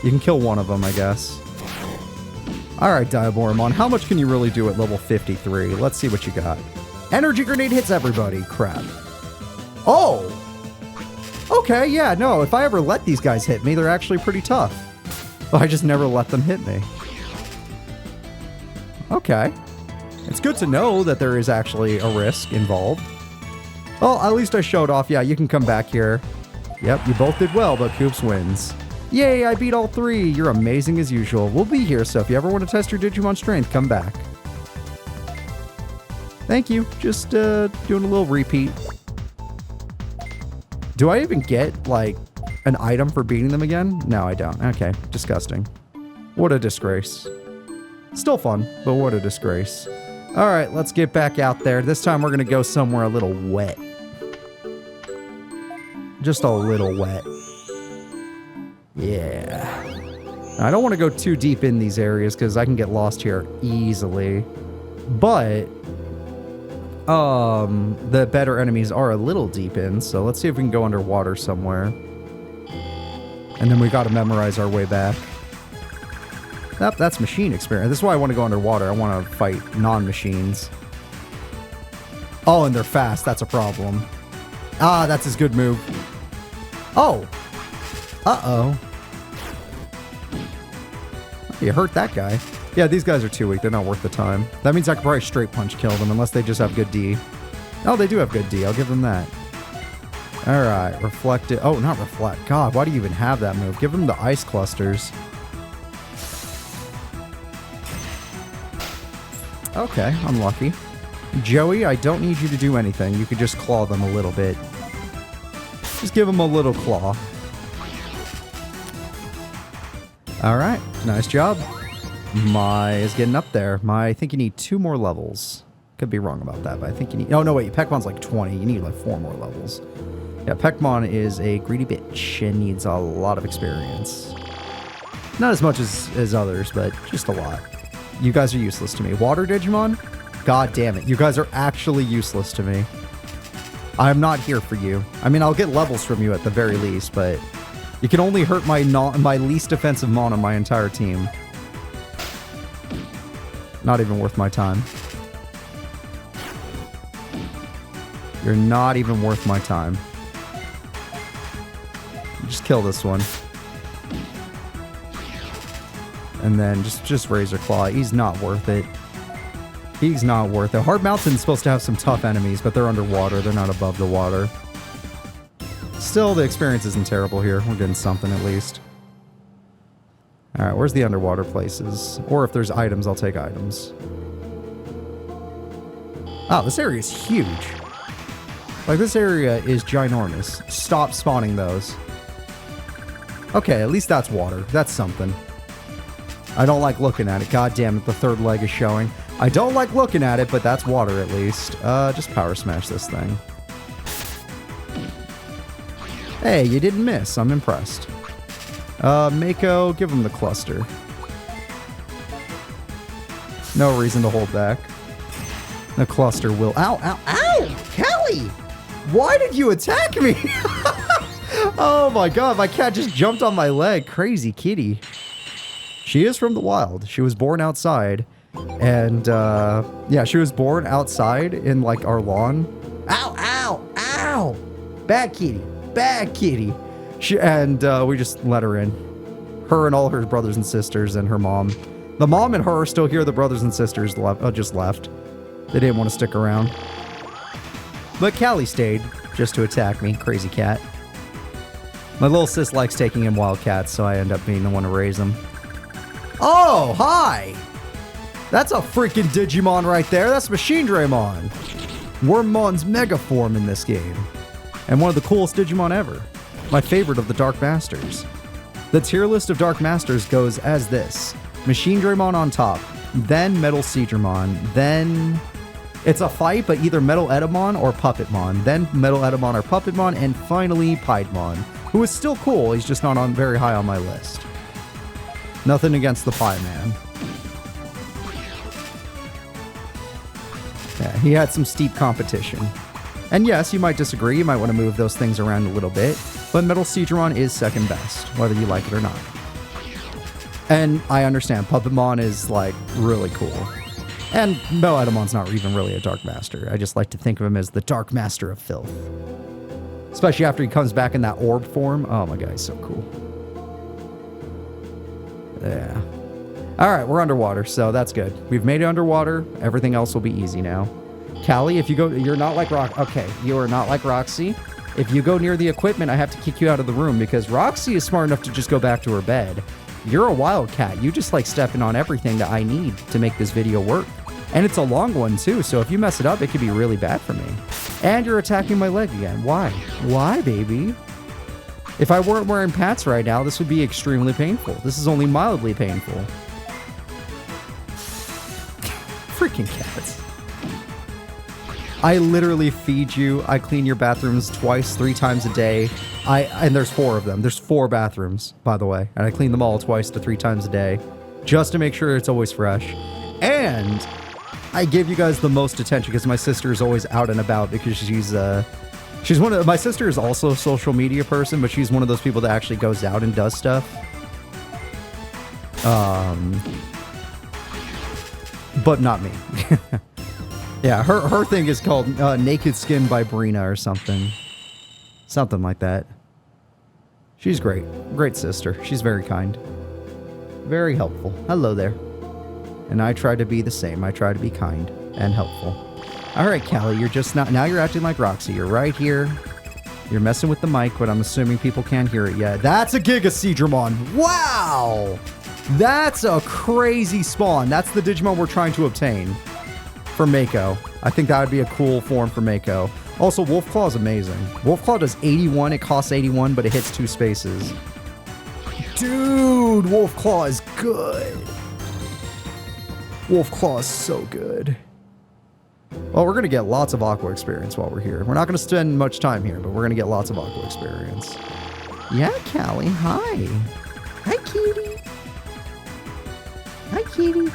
You can kill one of them, I guess. Alright, Diaboromon, how much can you really do at level 53? Let's see what you got. Energy Grenade hits everybody. Crap. Oh! Okay, yeah, no, if I ever let these guys hit me, they're actually pretty tough. But I just never let them hit me. Okay. It's good to know that there is actually a risk involved. Well, at least I showed off. Yeah, you can come back here. Yep, you both did well, but Koops wins. Yay, I beat all 3. You're amazing as usual. We'll be here, so if you ever want to test your Digimon strength, come back. Thank you. Just doing a little repeat. Do I even get, like, an item for beating them again? No, I don't. Okay, disgusting. What a disgrace. Still fun, but what a disgrace. All right, let's get back out there. This time we're going to go somewhere a little wet. Just a little wet. Yeah. I don't want to go too deep in these areas because I can get lost here easily. But the better enemies are a little deep in, so let's see if we can go underwater somewhere. And then we got to memorize our way back. That's machine experience. This is why I want to go underwater. I want to fight non-machines. Oh, and they're fast. That's a problem. Ah, that's his good move. Oh. Uh-oh. You hurt that guy. Yeah, these guys are too weak. They're not worth the time. That means I could probably straight punch kill them unless they just have good D. Oh, they do have good D. I'll give them that. All right. Reflect it. Oh, not reflect. God, why do you even have that move? Give them the ice clusters. Okay, unlucky. Joey, I don't need you to do anything. You could just claw them a little bit. Just give them a little claw. All right, nice job. Mai is getting up there. Mai, I think you need 2 more levels. Could be wrong about that, but I think you need... Oh, no, wait. Pekmon's like 20. You need like 4 more levels. Yeah, Pekmon is a greedy bitch and needs a lot of experience. Not as much as others, but just a lot. You guys are useless to me. Water Digimon? God damn it. You guys are actually useless to me. I'm not here for you. I mean, I'll get levels from you at the very least, but you can only hurt my least defensive Mon on my entire team. Not even worth my time. You're not even worth my time. Just kill this one. And then just Razor Claw. He's not worth it. He's not worth it. Hard Mountain's supposed to have some tough enemies, but they're underwater. They're not above the water. Still, the experience isn't terrible here. We're getting something at least. Alright, where's the underwater places? Or if there's items, I'll take items. Oh, this area is huge. Like, this area is ginormous. Stop spawning those. Okay, at least that's water. That's something. I don't like looking at it. God damn it, the third leg is showing. I don't like looking at it, but that's water at least. Just power smash this thing. Hey, you didn't miss. I'm impressed. Mako, give him the cluster. No reason to hold back. The cluster will... Ow, ow, ow! Kelly! Why did you attack me? Oh my god, my cat just jumped on my leg. Crazy kitty. She is from the wild. She was born outside. And, yeah, she was born outside in, like, our lawn. Ow, ow, ow! Bad kitty. Bad kitty. We just let her in. Her and all her brothers and sisters and her mom. The mom and her are still here. The brothers and sisters just left. They didn't want to stick around. But Callie stayed just to attack me. Crazy cat. My little sis likes taking in wild cats, so I end up being the one to raise them. Oh, hi! That's a freaking Digimon right there. That's Machine Draymon. Wormmon's mega form in this game. And one of the coolest Digimon ever. My favorite of the Dark Masters. The tier list of Dark Masters goes as this. Machine Draymon on top. Then Metal Seedramon. Then... It's a fight, but either Metal Edamon or Puppetmon. Then Metal Edamon or Puppetmon. And finally, Piedmon. Who is still cool. He's just not very high on my list. Nothing against the Pie Man. Yeah, he had some steep competition. And yes, you might disagree. You might want to move those things around a little bit. But Metal Seedramon is second best, whether you like it or not. And I understand. Puppetmon is, like, really cool. And Metal Edamon's not even really a Dark Master. I just like to think of him as the Dark Master of Filth. Especially after he comes back in that orb form. Oh my god, he's so cool. Yeah. All right, we're underwater, so that's good. We've made it underwater. Everything else will be easy now. Callie, if you go, you're not like Okay, you are not like Roxy. If you go near the equipment, I have to kick you out of the room because Roxy is smart enough to just go back to her bed. You're a wildcat. You just like stepping on everything that I need to make this video work. And it's a long one too, so if you mess it up, it could be really bad for me. And you're attacking my leg again. Why? Why, baby? If I weren't wearing pants right now, this would be extremely painful. This is only mildly painful. Freaking cats. I literally feed you. I clean your bathrooms twice, 3 times a day. And there's 4 of them. There's 4 bathrooms, by the way. And I clean them all twice to 3 times a day just to make sure it's always fresh. And I give you guys the most attention because my sister is always out and about because she's one of my sister is also a social media person, but she's one of those people that actually goes out and does stuff. But not me. Yeah, her thing is called Naked Skin by Brina or something. Something like that. She's great. Great sister. She's very kind. Very helpful. Hello there. And I try to be the same. I try to be kind and helpful. All right, Callie, you're just not... Now you're acting like Roxy. You're right here. You're messing with the mic, but I'm assuming people can't hear it yet. That's a Gigaseedramon. Wow! That's a crazy spawn. That's the Digimon we're trying to obtain for Mako. I think that would be a cool form for Mako. Also, Wolfclaw is amazing. Wolfclaw does 81. It costs 81, but it hits 2 spaces. Dude, Wolfclaw is good. Wolfclaw is so good. Well, we're going to get lots of Aqua experience while we're here. We're not going to spend much time here, but we're going to get lots of Aqua experience. Yeah, Callie. Hi. Hi, kitty. Hi, kitty.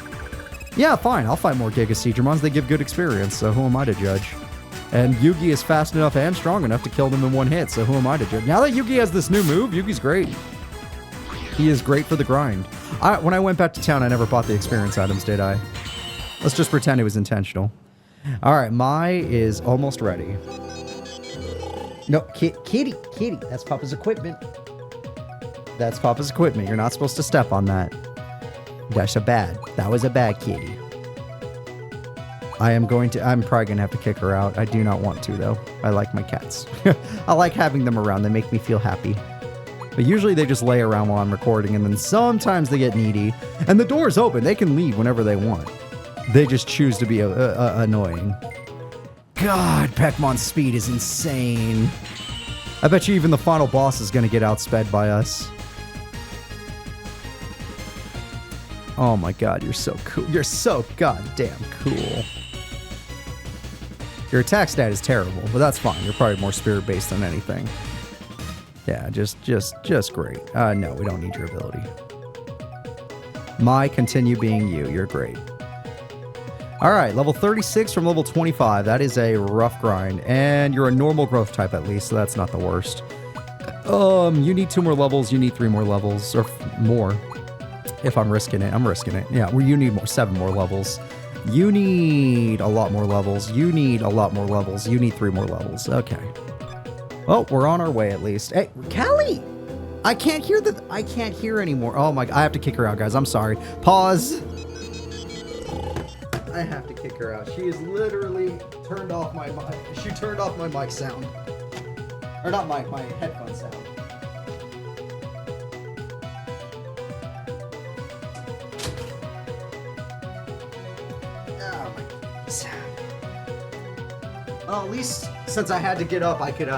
Yeah, fine. I'll fight more Gigaseedramons. They give good experience, so who am I to judge? And Yugi is fast enough and strong enough to kill them in 1 hit, so who am I to judge? Now that Yugi has this new move, Yugi's great. He is great for the grind. When I went back to town, I never bought the experience items, did I? Let's just pretend it was intentional. All right, Mai is almost ready. No, kitty. That's Papa's equipment. That's Papa's equipment. You're not supposed to step on that. That was a bad kitty. I'm probably gonna have to kick her out. I do not want to, though. I like my cats. I like having them around. They make me feel happy. But usually they just lay around while I'm recording, and then sometimes they get needy. And the door's open. They can leave whenever they want. They just choose to be annoying. God, Peckmon's speed is insane. I bet you even the final boss is going to get outsped by us. Oh my god, you're so cool. You're so goddamn cool. Your attack stat is terrible, but that's fine. You're probably more spirit-based than anything. Yeah, just great. No, we don't need your ability. Mai, continue being you. You're great. All right, level 36 from level 25. That is a rough grind. And you're a normal growth type at least, so that's not the worst. You need 2 more levels. You need 3 more levels, or more. If I'm risking it, I'm risking it. Yeah, well, you need 7 more levels. You need a lot more levels. You need a lot more levels. You need 3 more levels. Okay. Well, we're on our way at least. Hey, Callie! I can't hear anymore. Oh my, I have to kick her out, guys. I'm sorry. Pause. I have to kick her out. She has literally turned off my mic. She turned off my mic sound. Or not mic, my headphone sound. Oh my goodness. Well, at least since I had to get up, I could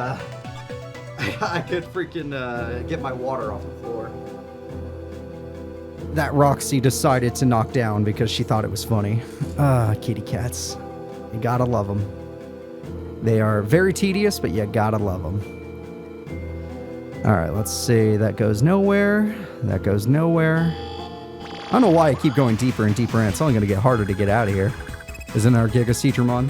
freaking get my water off the floor. That Roxy decided to knock down because she thought it was funny. Kitty cats. You gotta love them. They are very tedious, but you gotta love them. Alright, let's see. That goes nowhere. That goes nowhere. I don't know why I keep going deeper and deeper in. It's only gonna get harder to get out of here. Isn't our Gigaseedramon?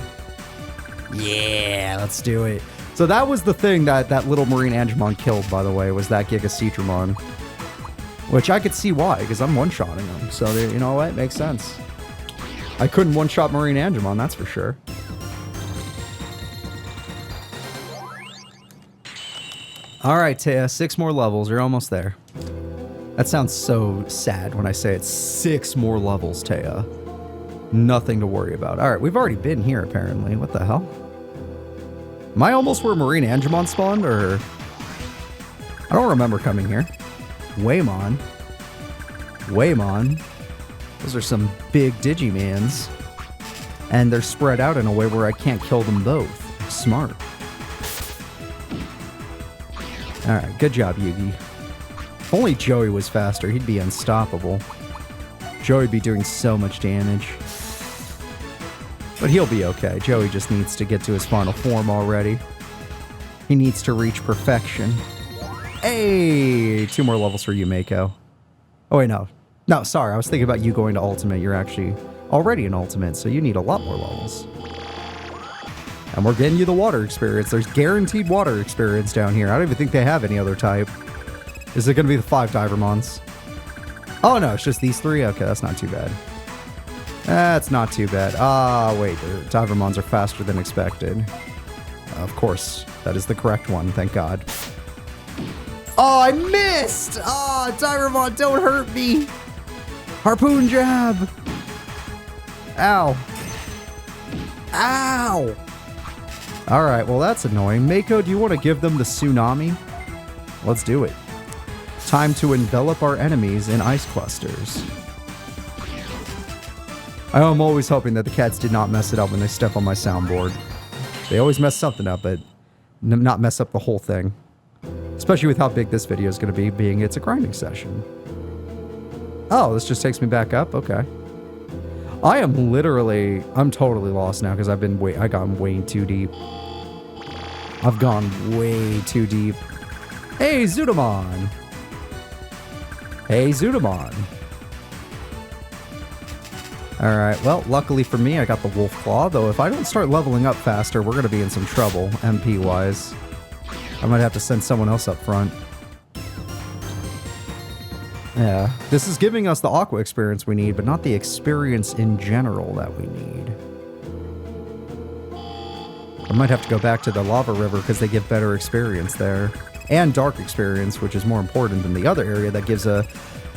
Yeah, let's do it. So that was the thing that little Marine Angemon killed, by the way, was that Gigaseedramon. Which I could see why, because I'm one-shotting them. So, you know what? Makes sense. I couldn't one-shot Marine Angemon, that's for sure. Alright, Taya, 6 more levels. You're almost there. That sounds so sad when I say it's 6 more levels, Taya. Nothing to worry about. All right, we've already been here, apparently. What the hell? Am I almost where Marine Angemon spawned, or... I don't remember coming here. Waymon. Waymon. Those are some big Digimans. And they're spread out in a way where I can't kill them both. Smart. Alright, good job, Yugi. If only Joey was faster, he'd be unstoppable. Joey'd be doing so much damage. But he'll be okay. Joey just needs to get to his final form already. He needs to reach perfection. Hey! 2 more levels for you, Mako. Oh, wait, no. No, sorry. I was thinking about you going to Ultimate. You're actually already in Ultimate, so you need a lot more levels. And we're getting you the water experience. There's guaranteed water experience down here. I don't even think they have any other type. Is it going to be the 5 Divermons? Oh, no. It's just these 3? Okay, that's not too bad. That's not too bad. Ah, wait. The Divermons are faster than expected. Of course. That is the correct one. Thank God. Oh, I missed! Oh, Divermon, don't hurt me! Harpoon jab! Ow. Ow! Alright, well that's annoying. Mako, do you want to give them the tsunami? Let's do it. Time to envelop our enemies in ice clusters. I'm always hoping that the cats did not mess it up when they step on my soundboard. They always mess something up, but not mess up the whole thing. Especially with how big this video is going to be, being it's a grinding session. Oh, this just takes me back up? Okay. I'm totally lost now because I've gone way too deep. I've gone way too deep. Hey, Zudomon! Hey, Zudomon! Alright, well, luckily for me, I got the Wolf Claw, though if I don't start leveling up faster, we're going to be in some trouble, MP-wise. I might have to send someone else up front. Yeah, this is giving us the Aqua experience we need, but not the experience in general that we need. I might have to go back to the Lava River because they give better experience there. And Dark experience, which is more important than the other area that gives a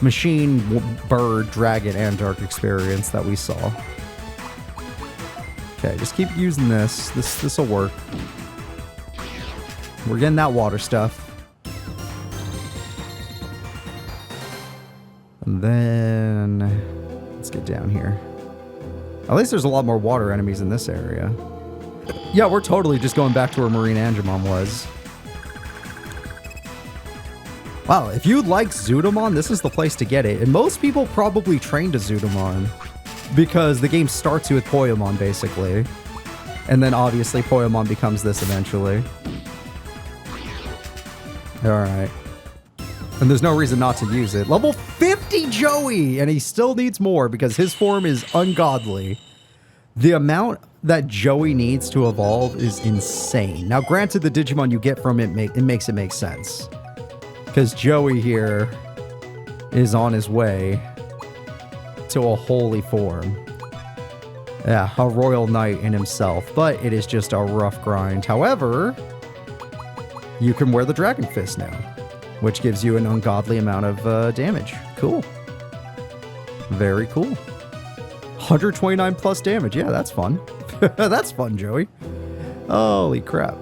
machine, bird, dragon, and Dark experience that we saw. Okay, just keep using this. This'll work. We're getting that water stuff. And then... let's get down here. At least there's a lot more water enemies in this area. Yeah, we're totally just going back to where Marine Angemon was. Wow, if you like Zudomon, this is the place to get it. And most people probably train to Zudomon. Because the game starts you with Poyomon, basically. And then obviously Poyomon becomes this eventually. Alright. And there's no reason not to use it. Level 50 Joey! And he still needs more because his form is ungodly. The amount that Joey needs to evolve is insane. Now, granted, the Digimon you get from it, makes it make sense. Because Joey here is on his way to a holy form. Yeah, a royal knight in himself. But it is just a rough grind. However... you can wear the Dragon Fist now, which gives you an ungodly amount of damage. Cool. Very cool. 129 plus damage. Yeah, that's fun. That's fun, Joey. Holy crap.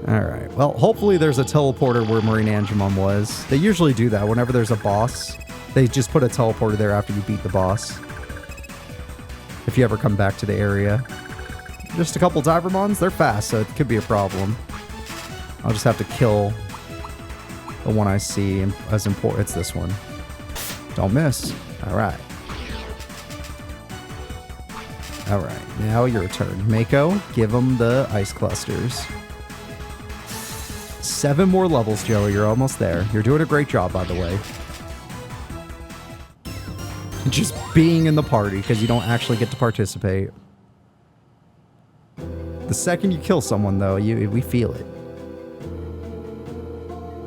Alright, well, hopefully there's a teleporter where Marine Angemon was. They usually do that whenever there's a boss. They just put a teleporter there after you beat the boss. If you ever come back to the area. Just a couple Divermons, they're fast, so it could be a problem. I'll just have to kill the one I see as important. It's this one. Don't miss. Alright. Alright, now your turn. Mako, give them the ice clusters. 7 more levels, Joey. You're almost there. You're doing a great job, by the way. Just being in the party, because you don't actually get to participate. The second you kill someone, though, we feel it.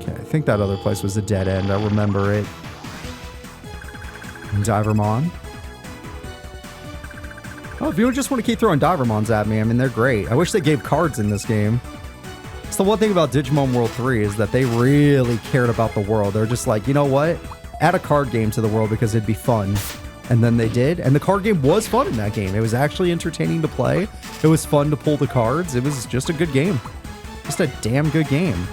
Okay, I think that other place was a dead end. I remember it. Divermon. Oh, if you just want to keep throwing Divermons at me, I mean, they're great. I wish they gave cards in this game. It's the one thing about Digimon World 3 is that they really cared about the world. They're just like, you know what? Add a card game to the world because it'd be fun. And then they did. And the card game was fun in that game. It was actually entertaining to play. It was fun to pull the cards. It was just a good game. Just a damn good game.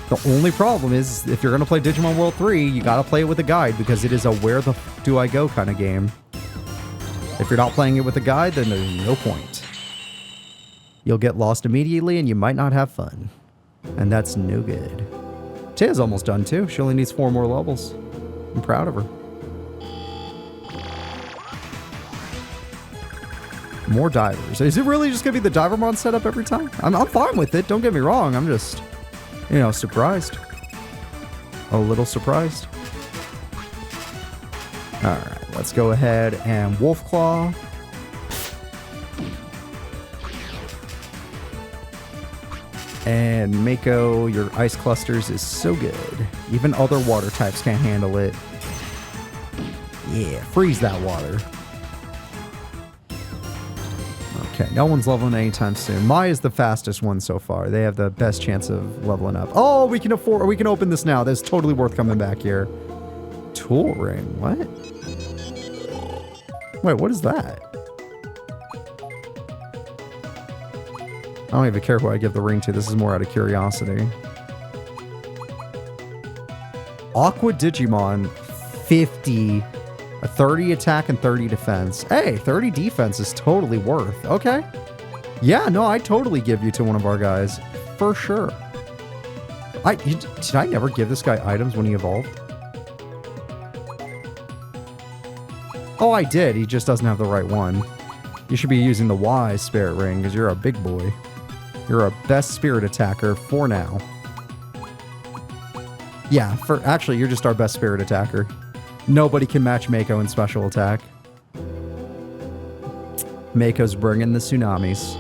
The only problem is if you're going to play Digimon World 3, you got to play it with a guide because it is a where the f do I go kind of game. If you're not playing it with a guide, then there's no point. You'll get lost immediately and you might not have fun. And that's no good. Taya's almost done too. She only needs 4 more levels. I'm proud of her. More divers. Is it really just going to be the Divermon setup every time? I'm fine with it. Don't get me wrong. I'm just, you know, surprised. A little surprised. Alright, let's go ahead and Wolfclaw. And Mako, your ice clusters is so good. Even other water types can't handle it. Yeah, freeze that water. Okay, no one's leveling anytime soon. Maya's the fastest one so far. They have the best chance of leveling up. Oh, we can open this now. That's totally worth coming back here. Tool ring, what? Wait, what is that? I don't even care who I give the ring to. This is more out of curiosity. Aqua Digimon, 50, a 30 attack and 30 defense. Hey, 30 defense is totally worth. Okay. Yeah, no, I'd totally give you to one of our guys. For sure. Did I never give this guy items when he evolved? Oh, I did. He just doesn't have the right one. You should be using the Y spirit ring because you're a big boy. You're a best spirit attacker for now. Yeah, actually, you're just our best spirit attacker. Nobody can match Mako in special attack. Mako's bringing the tsunamis.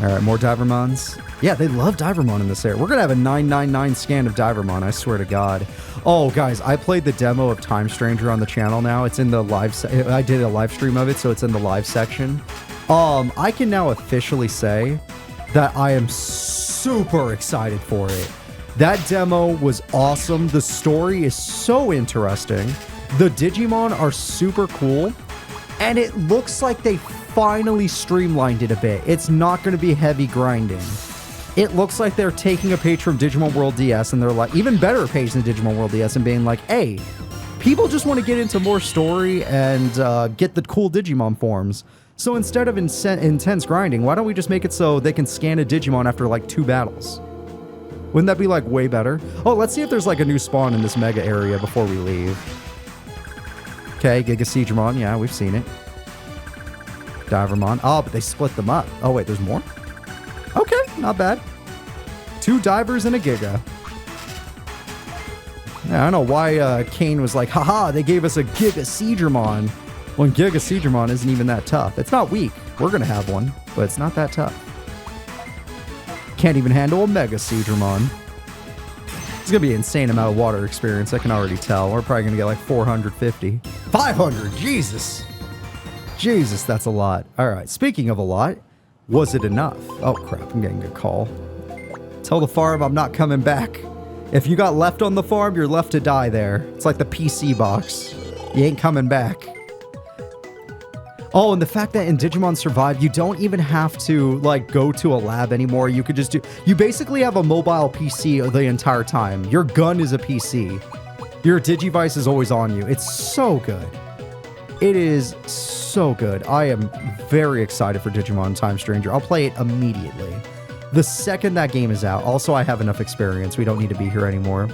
Alright, more Divermons. Yeah, they love Divermon in this area. We're going to have a 999 scan of Divermon, I swear to God. Oh, guys, I played the demo of Time Stranger on the channel now. It's in the live... I did a live stream of it, so it's in the live section. I can now officially say that I am super excited for it. That demo was awesome. The story is so interesting. The Digimon are super cool. And it looks like they finally streamlined it a bit. It's not going to be heavy grinding. It looks like they're taking a page from Digimon World DS and they're like, even better page than Digimon World DS and being like, hey, people just want to get into more story and get the cool Digimon forms. So instead of intense grinding, why don't we just make it so they can scan a Digimon after like 2 battles? Wouldn't that be like way better? Oh, let's see if there's like a new spawn in this mega area before we leave. Okay, Giga yeah, we've seen it. Divermon. Oh, but they split them up. Oh, wait, there's more? Okay, not bad. 2 divers and a Giga. Yeah, I don't know why Kane was like, haha, they gave us a Giga Seedramon. When Giga Seedramon isn't even that tough. It's not weak. We're going to have one, but it's not that tough. Can't even handle a Mega Seedramon. It's going to be an insane amount of water experience. I can already tell. We're probably going to get like 450. 500! Jesus! Jesus, that's a lot. All right, speaking of a lot, was it enough? Oh, crap, I'm getting a call. Tell the farm I'm not coming back. If you got left on the farm, you're left to die there. It's like the PC box. You ain't coming back. Oh, and the fact that in Digimon Survive, you don't even have to, like, go to a lab anymore. You could just do... You basically have a mobile PC the entire time. Your gun is a PC. Your Digivice is always on you. It's so good. It is so good. I am very excited for Digimon Time Stranger. I'll play it immediately. The second that game is out. Also, I have enough experience. We don't need to be here anymore.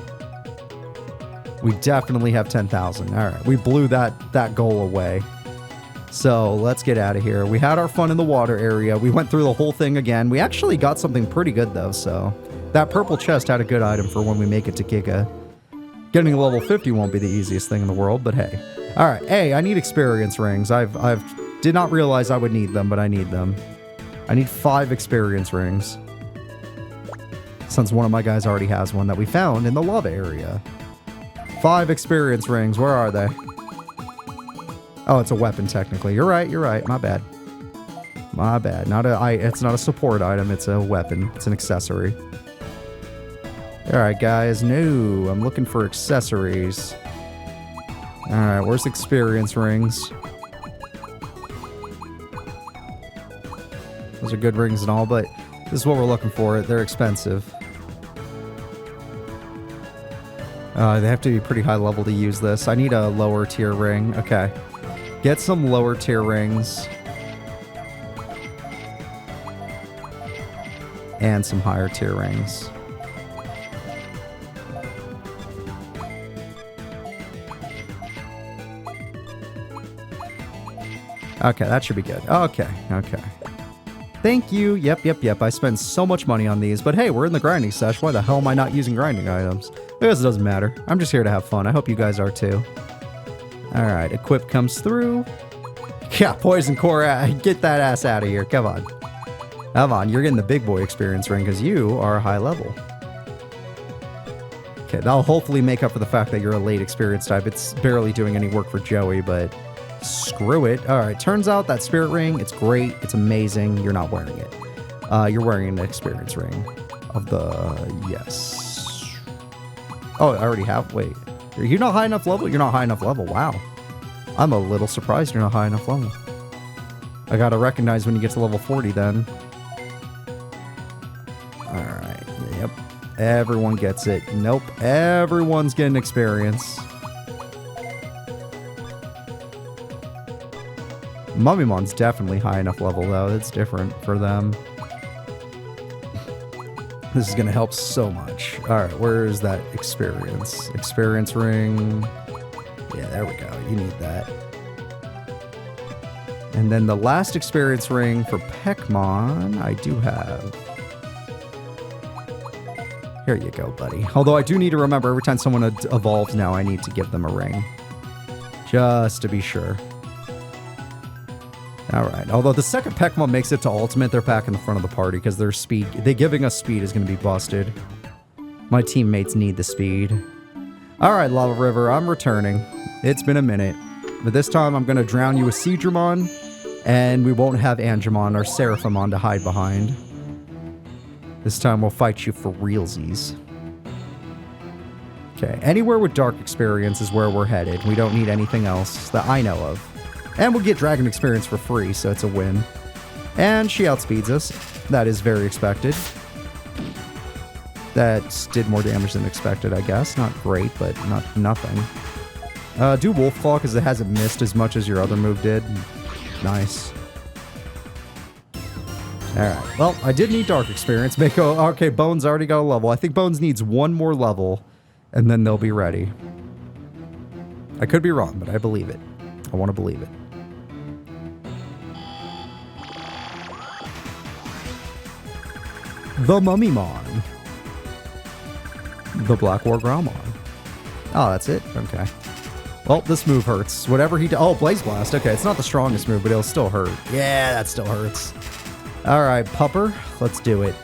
We definitely have 10,000. All right, we blew that goal away. So let's get out of here. We had our fun in the water area. We went through the whole thing again. We actually got something pretty good though, so that purple chest had a good item for when we make it to Giga. Getting a level 50 won't be the easiest thing in the world, but hey. All right, hey, I need experience rings. I've did not realize I would need them, but I need them. I need 5 experience rings. Since one of my guys already has one that we found in the lava area. 5 experience rings, where are they? Oh, it's a weapon technically. You're right, my bad. My bad. It's not a support item. It's a weapon. It's an accessory. All right, guys. No, I'm looking for accessories. All right, where's experience rings? Those are good rings and all, but this is what we're looking for. They're expensive. They have to be pretty high level to use this. I need a lower tier ring. Okay. Get some lower tier rings. And some higher tier rings. Okay, that should be good. Okay. Thank you. Yep. I spend so much money on these, but hey, we're in the grinding sesh. Why the hell am I not using grinding items? I guess it doesn't matter. I'm just here to have fun. I hope you guys are too. All right, equip comes through. Yeah, poison core, get that ass out of here. Come on, you're getting the big boy experience ring because you are a high level. Okay, that'll hopefully make up for the fact that you're a late experience type. It's barely doing any work for Joey, but screw it. All right, turns out that spirit ring, it's great. It's amazing. You're not wearing it. You're wearing an experience ring of the... Yes. Oh, I already have... Wait. You're not high enough level? You're not high enough level. Wow. I'm a little surprised you're not high enough level. I gotta recognize when you get to level 40 then. Alright. Yep. Everyone gets it. Nope. Everyone's getting experience. Mummymon's definitely high enough level though. It's different for them. This is going to help so much. All right, where is that experience? Experience ring. Yeah, there we go. You need that. And then the last experience ring for Pekmon, I do have. Here you go, buddy. Although I do need to remember every time someone evolves now, I need to give them a ring. Just to be sure. Alright, although the second Pekmon makes it to Ultimate, they're back in the front of the party because their speed, giving us speed is going to be busted. My teammates need the speed. Alright, Lava River, I'm returning. It's been a minute. But this time I'm going to drown you with Seadramon, and we won't have Angemon or Seraphimon to hide behind. This time we'll fight you for realsies. Okay, anywhere with dark experience is where we're headed. We don't need anything else that I know of. And we'll get Dragon Experience for free, so it's a win. And she outspeeds us. That is very expected. That did more damage than expected, I guess. Not great, but not nothing. Do Wolf Claw, because it hasn't missed as much as your other move did. Nice. Alright, well, I did need Dark Experience. Okay, Bones already got a level. I think Bones needs one more level, and then they'll be ready. I could be wrong, but I believe it. I want to believe it. The Mummymon. The Black War Gromon. Oh, that's it? Okay. Well, this move hurts. Whatever he does. Oh, Blaze Blast. Okay, it's not the strongest move, but it'll still hurt. Yeah, that still hurts. Alright, Pupper. Let's do it.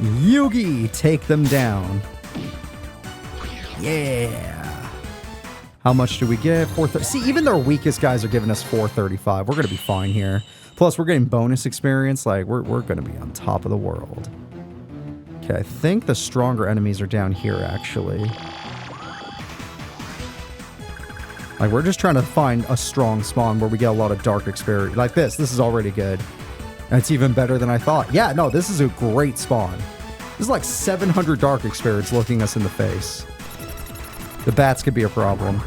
Yugi, take them down. Yeah. How much do we get? 430. See, even their weakest guys are giving us 435. We're going to be fine here. Plus, we're getting bonus experience. Like, we're going to be on top of the world. Okay, I think the stronger enemies are down here, actually. Like, we're just trying to find a strong spawn where we get a lot of dark experience. Like this. This is already good. And it's even better than I thought. Yeah, no, this is a great spawn. This is like 700 dark experience looking us in the face. The bats could be a problem.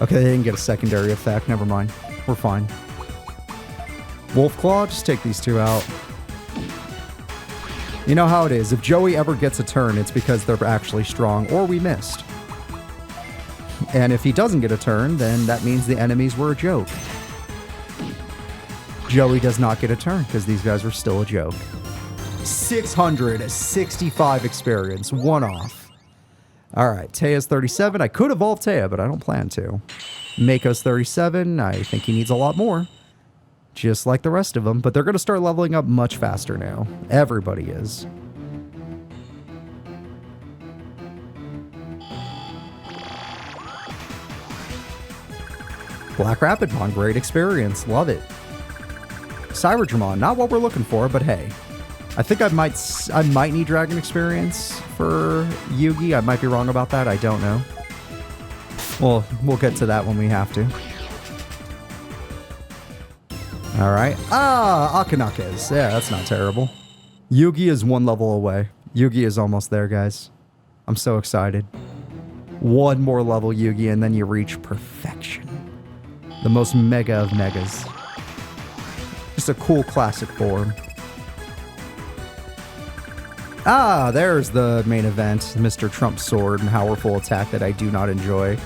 Okay, they didn't get a secondary effect. Never mind. We're fine. Wolf Claw, just take these two out. You know how it is. If Joey ever gets a turn, it's because they're actually strong, or we missed. And if he doesn't get a turn, then that means the enemies were a joke. Joey does not get a turn, because these guys are still a joke. 665 experience. One off. Alright, Tea's 37. I could evolve Tea, but I don't plan to. Mako's 37. I think he needs a lot more. Just like the rest of them. But they're going to start leveling up much faster now. Everybody is. Black Rapidmon, great experience. Love it. Cyberdramon, not what we're looking for, but hey. I think I might need Dragon experience for Yugi. I might be wrong about that. I don't know. Well, we'll get to that when we have to. Alright. Ah, Akanakes. Yeah, that's not terrible. Yugi is 1 level away. Yugi is almost there, guys. I'm so excited. 1 more level, Yugi, and then you reach perfection. The most mega of megas. Just a cool classic form. Ah, there's the main event. Mr. Trump's sword and powerful attack that I do not enjoy.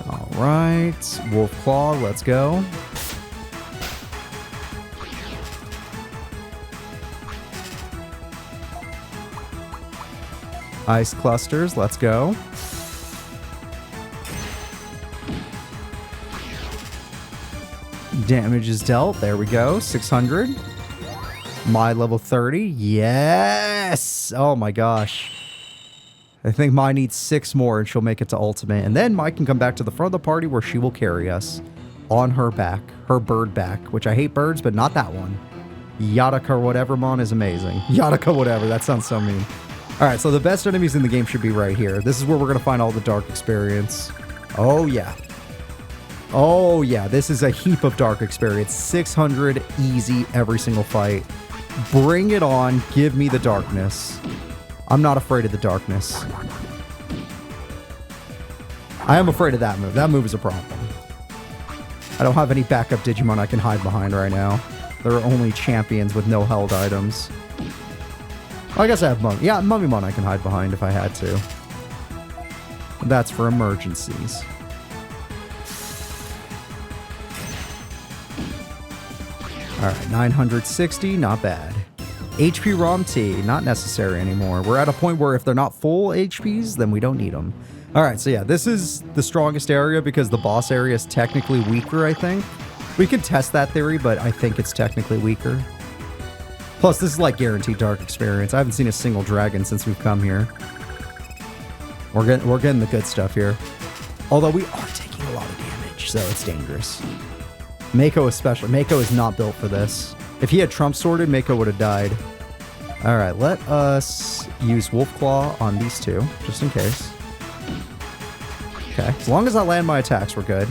Alright, Wolf Claw, let's go. Ice Clusters, let's go. Damage is dealt. There we go. 600. My level 30. Yes! Oh my gosh. I think Mai needs 6 more and she'll make it to ultimate. And then Mai can come back to the front of the party where she will carry us on her back. Her bird back. Which I hate birds, but not that one. Yadaka whatever mon is amazing. Yadaka whatever. That sounds so mean. Alright, so the best enemies in the game should be right here. This is where we're going to find all the dark experience. Oh yeah. Oh yeah, this is a heap of dark experience. 600 easy every single fight. Bring it on. Give me the darkness. I'm not afraid of the darkness. I am afraid of that move. That move is a problem. I don't have any backup Digimon I can hide behind right now. There are only champions with no held items. Well, I guess I have Mummy. Yeah, Mummymon I can hide behind if I had to. That's for emergencies. Alright, 960, not bad. HP ROM T, not necessary anymore. We're at a point where if they're not full HPs, then we don't need them. Alright, so yeah, this is the strongest area because the boss area is technically weaker, I think. We could test that theory, but I think it's technically weaker. Plus, this is like guaranteed dark experience. I haven't seen a single dragon since we've come here. We're getting the good stuff here. Although we are taking a lot of damage, so it's dangerous. Mako especially. Mako is not built for this. If he had Trump sworded, Mako would have died. Alright, let us use Wolf Claw on these two, just in case. Okay, as long as I land my attacks, we're good.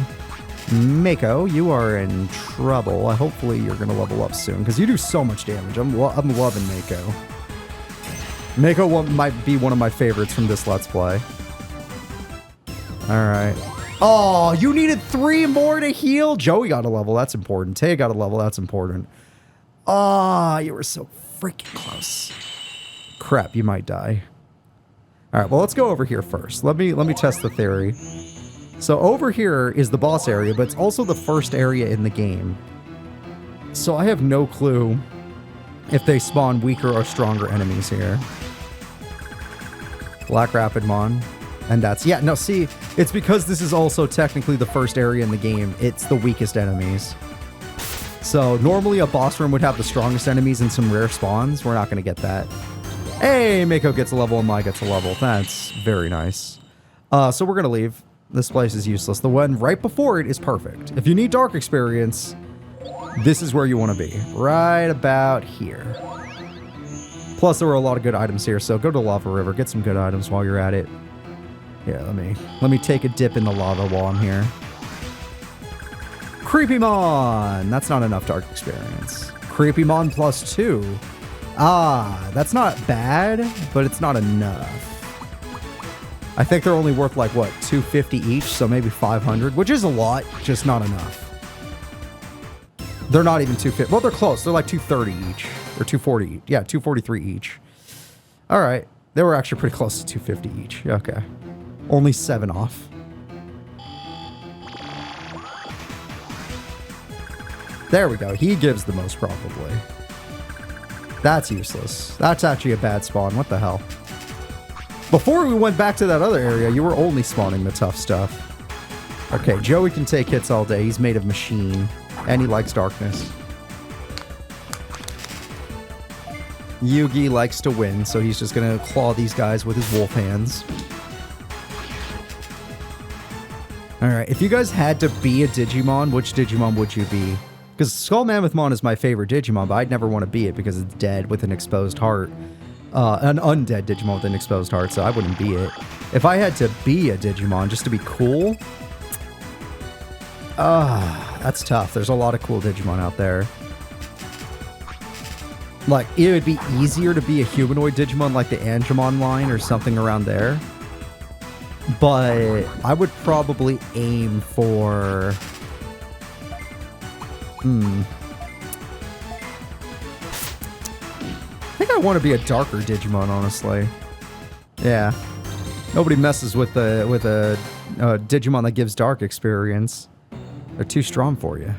Mako, you are in trouble. Hopefully you're going to level up soon, because you do so much damage. I'm loving Mako. Mako might be one of my favorites from this Let's Play. Alright. Oh, you needed 3 more to heal? Joey got a level. That's important. Taya got a level. That's important. Ah, you were so freaking close. Crap, you might die. All right, well, let's go over here first. Let me test the theory. So over here is the boss area, but it's also the first area in the game. So I have no clue if they spawn weaker or stronger enemies here. Black Rapidmon. And that's, yeah, no, see, it's because this is also technically the first area in the game. It's the weakest enemies. So normally a boss room would have the strongest enemies and some rare spawns. We're not going to get that. Hey, Mako gets a level and Mai gets a level. That's very nice. So we're going to leave. This place is useless. The one right before it is perfect. If you need dark experience, this is where you want to be. Right about here. Plus, there were a lot of good items here, so go to Lava River. Get some good items while you're at it. Yeah, let me take a dip in the lava while I'm here. Creepymon! That's not enough dark experience. Creepymon plus 2. Ah, that's not bad, but it's not enough. I think they're only worth like, what, 250 each, so maybe 500, which is a lot, just not enough. They're not even 250. Well, they're close. They're like 230 each, or 240. Yeah, 243 each. All right. They were actually pretty close to 250 each. Okay. Only 7 off. There we go. He gives the most, probably. That's useless. That's actually a bad spawn. What the hell? Before we went back to that other area, you were only spawning the tough stuff. Okay, Joey can take hits all day. He's made of machine. And he likes darkness. Yugi likes to win, so he's just gonna claw these guys with his wolf hands. Alright, if you guys had to be a Digimon, which Digimon would you be? Because Skull Mammothmon is my favorite Digimon, but I'd never want to be it because it's dead with an exposed heart. An undead Digimon with an exposed heart, so I wouldn't be it. If I had to be a Digimon just to be cool... that's tough. There's a lot of cool Digimon out there. Like, it would be easier to be a humanoid Digimon like the Angemon line or something around there. But I would probably aim for... I think I want to be a darker Digimon, honestly. Yeah. Nobody messes with a Digimon that gives dark experience. They're too strong for you.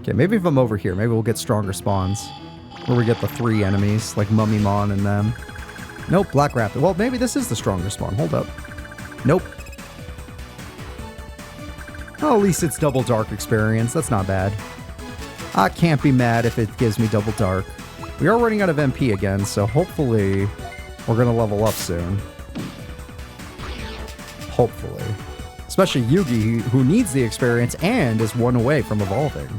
Okay, maybe if I'm over here, maybe we'll get stronger spawns. Where we get the 3 enemies, like Mummymon and them. Nope, Black Rapid. Well, maybe this is the stronger spawn. Hold up. Nope. Oh, at least it's double dark experience. That's not bad. I can't be mad if it gives me double dark. We are running out of MP again, so hopefully we're going to level up soon. Hopefully. Especially Yugi, who needs the experience and is 1 away from evolving.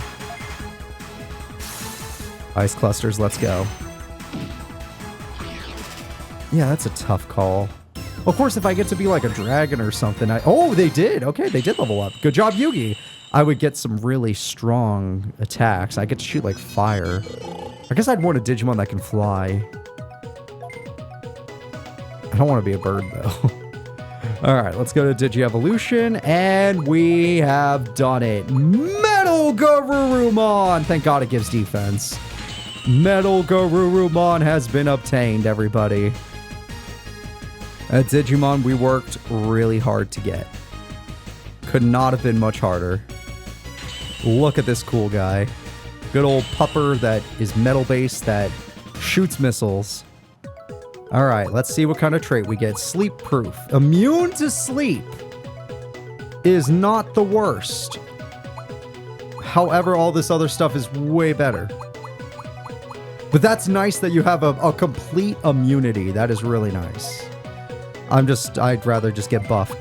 Ice clusters, let's go. Yeah, that's a tough call. Of course, if I get to be like a dragon or something, oh, they did. Okay, they did level up. Good job, Yugi. I would get some really strong attacks. I get to shoot like fire. I guess I'd want a Digimon that can fly. I don't want to be a bird, though. All right, let's go to Digievolution, and we have done it. Metal Garurumon! Thank God it gives defense. Metal Garurumon has been obtained, everybody. A Digimon we worked really hard to get. Could not have been much harder. Look at this cool guy. Good old pupper that is metal-based that shoots missiles. Alright, let's see what kind of trait we get. Sleep proof. Immune to sleep is not the worst. However, all this other stuff is way better. But that's nice that you have a complete immunity. That is really nice. I'd rather just get buffed,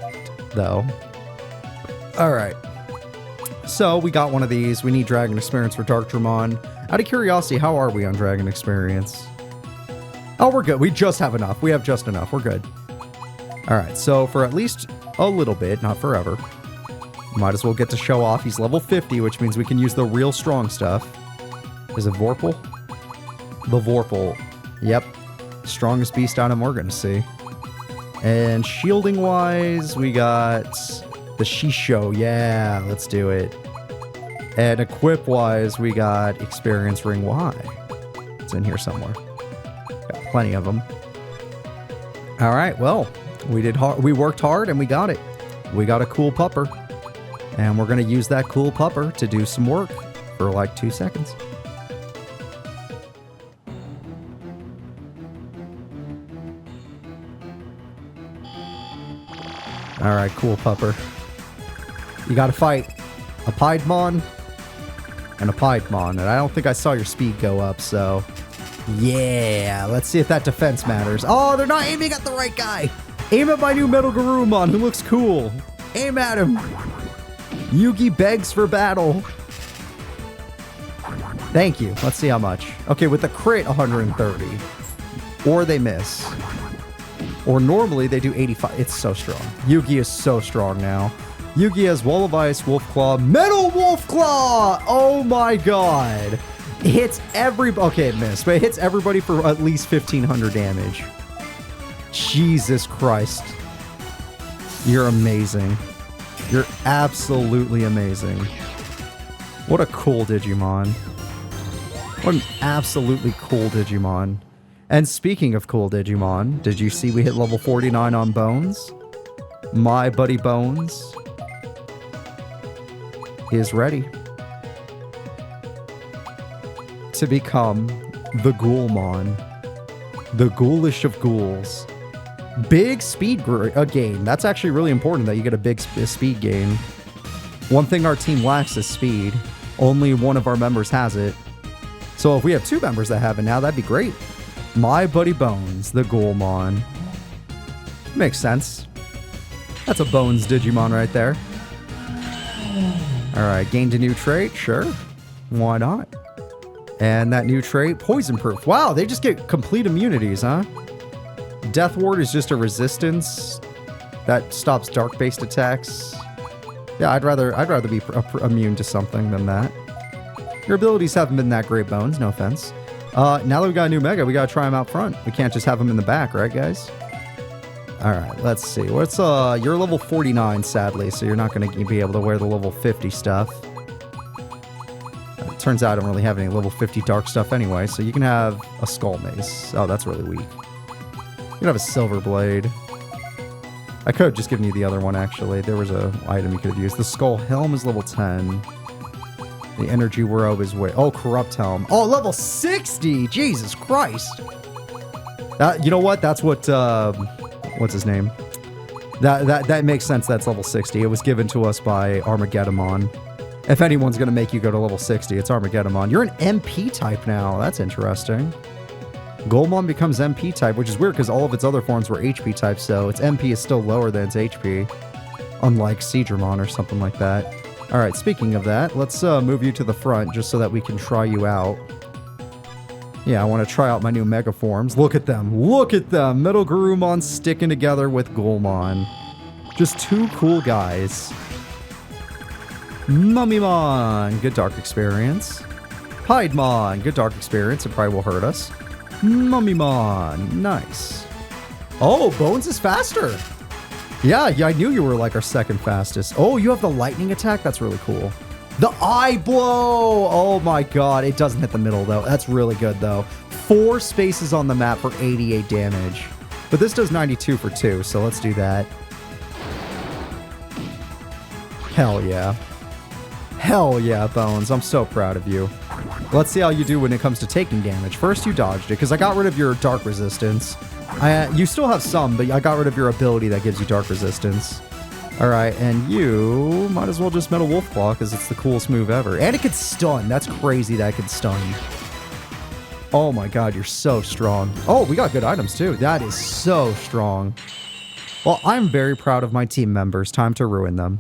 though. Alright. So, we got one of these. We need Dragon Experience for Darkdramon. Out of curiosity, how are we on Dragon Experience? Oh, we're good. We just have enough. We have just enough. We're good. Alright, so for at least a little bit, not forever, might as well get to show off. He's level 50, which means we can use the real strong stuff. Is it Vorpal? The Vorpal. Yep. Strongest beast item we're going to see. And shielding-wise, we got the Shisho. Yeah, let's do it. And equip-wise, we got Experience Ring Y. It's in here somewhere. Got plenty of them. All right, well, we worked hard and we got it. We got a cool pupper. And we're going to use that cool pupper to do some work for like 2 seconds. All right, cool pupper. You got to fight a Piedmon and a Piedmon, and I don't think I saw your speed go up, so yeah, let's see if that defense matters. Oh, they're not aiming at the right guy. Aim at my new Metal Garurumon, who looks cool. Aim at him. Yugi begs for battle. Thank you. Let's see how much. Okay, with the crit, 130. Or they miss. Or normally they do 85. It's so strong. Yugi is so strong now. Yugi has Wall of Ice, Wolf Claw, Metal Wolf Claw! Oh my god. It hits okay, it missed, but it hits everybody for at least 1,500 damage. Jesus Christ. You're amazing. You're absolutely amazing. What a cool Digimon. What an absolutely cool Digimon. And speaking of cool Digimon, did you see we hit level 49 on Bones? My buddy Bones is ready to become the Ghoulmon. The ghoulish of ghouls. Big speed gain. That's actually really important that you get a big speed gain. One thing our team lacks is speed. Only one of our members has it. So if we have 2 members that have it now, that'd be great. My buddy Bones, the Ghoulmon. Makes sense. That's a Bones Digimon right there. Alright, gained a new trait, sure. Why not? And that new trait, Poison Proof. Wow, they just get complete immunities, huh? Death Ward is just a resistance that stops dark-based attacks. Yeah, I'd rather be immune to something than that. Your abilities haven't been that great, Bones, no offense. Now that we got a new Mega, we gotta try him out front. We can't just have him in the back, right, guys? Alright, let's see. What's, you're level 49, sadly, so you're not gonna be able to wear the level 50 stuff. It turns out I don't really have any level 50 dark stuff anyway, so you can have a Skull Mace. Oh, that's really weak. You can have a Silver Blade. I could have just given you the other one, actually. There was an item you could have used. The Skull Helm is level 10. The Energy Robe is way... Oh, Corrupt Helm. Oh, level 60! Jesus Christ! You know what? That's what... what's his name? That makes sense. That's level 60. It was given to us by Armageddon. If anyone's going to make you go to level 60, it's Armageddon. You're an MP type now. That's interesting. Ghoulmon becomes MP type, which is weird because all of its other forms were HP type, so its MP is still lower than its HP. Unlike Seedramon or something like that. Alright, speaking of that, let's move you to the front just so that we can try you out. Yeah, I want to try out my new Mega Forms. Look at them. Look at them! Metal Garurumon sticking together with Ghoulmon. Just two cool guys. Mummymon! Good dark experience. Piedmon! Good dark experience. It probably will hurt us. Mummymon! Nice. Oh, Bones is faster! Yeah, I knew you were like our second fastest. Oh, you have the lightning attack? That's really cool. The eye blow! Oh my god, it doesn't hit the middle though. That's really good though. 4 spaces on the map for 88 damage. But this does 92 for 2, so let's do that. Hell yeah. Hell yeah, Bones. I'm so proud of you. Let's see how you do when it comes to taking damage. First, you dodged it, because I got rid of your dark resistance. You still have some, but I got rid of your ability that gives you dark resistance. Alright, and you might as well just Metal Wolf Claw, because it's the coolest move ever. And it can stun. That's crazy that it can stun. Oh my god, you're so strong. Oh, we got good items, too. That is so strong. Well, I'm very proud of my team members. Time to ruin them.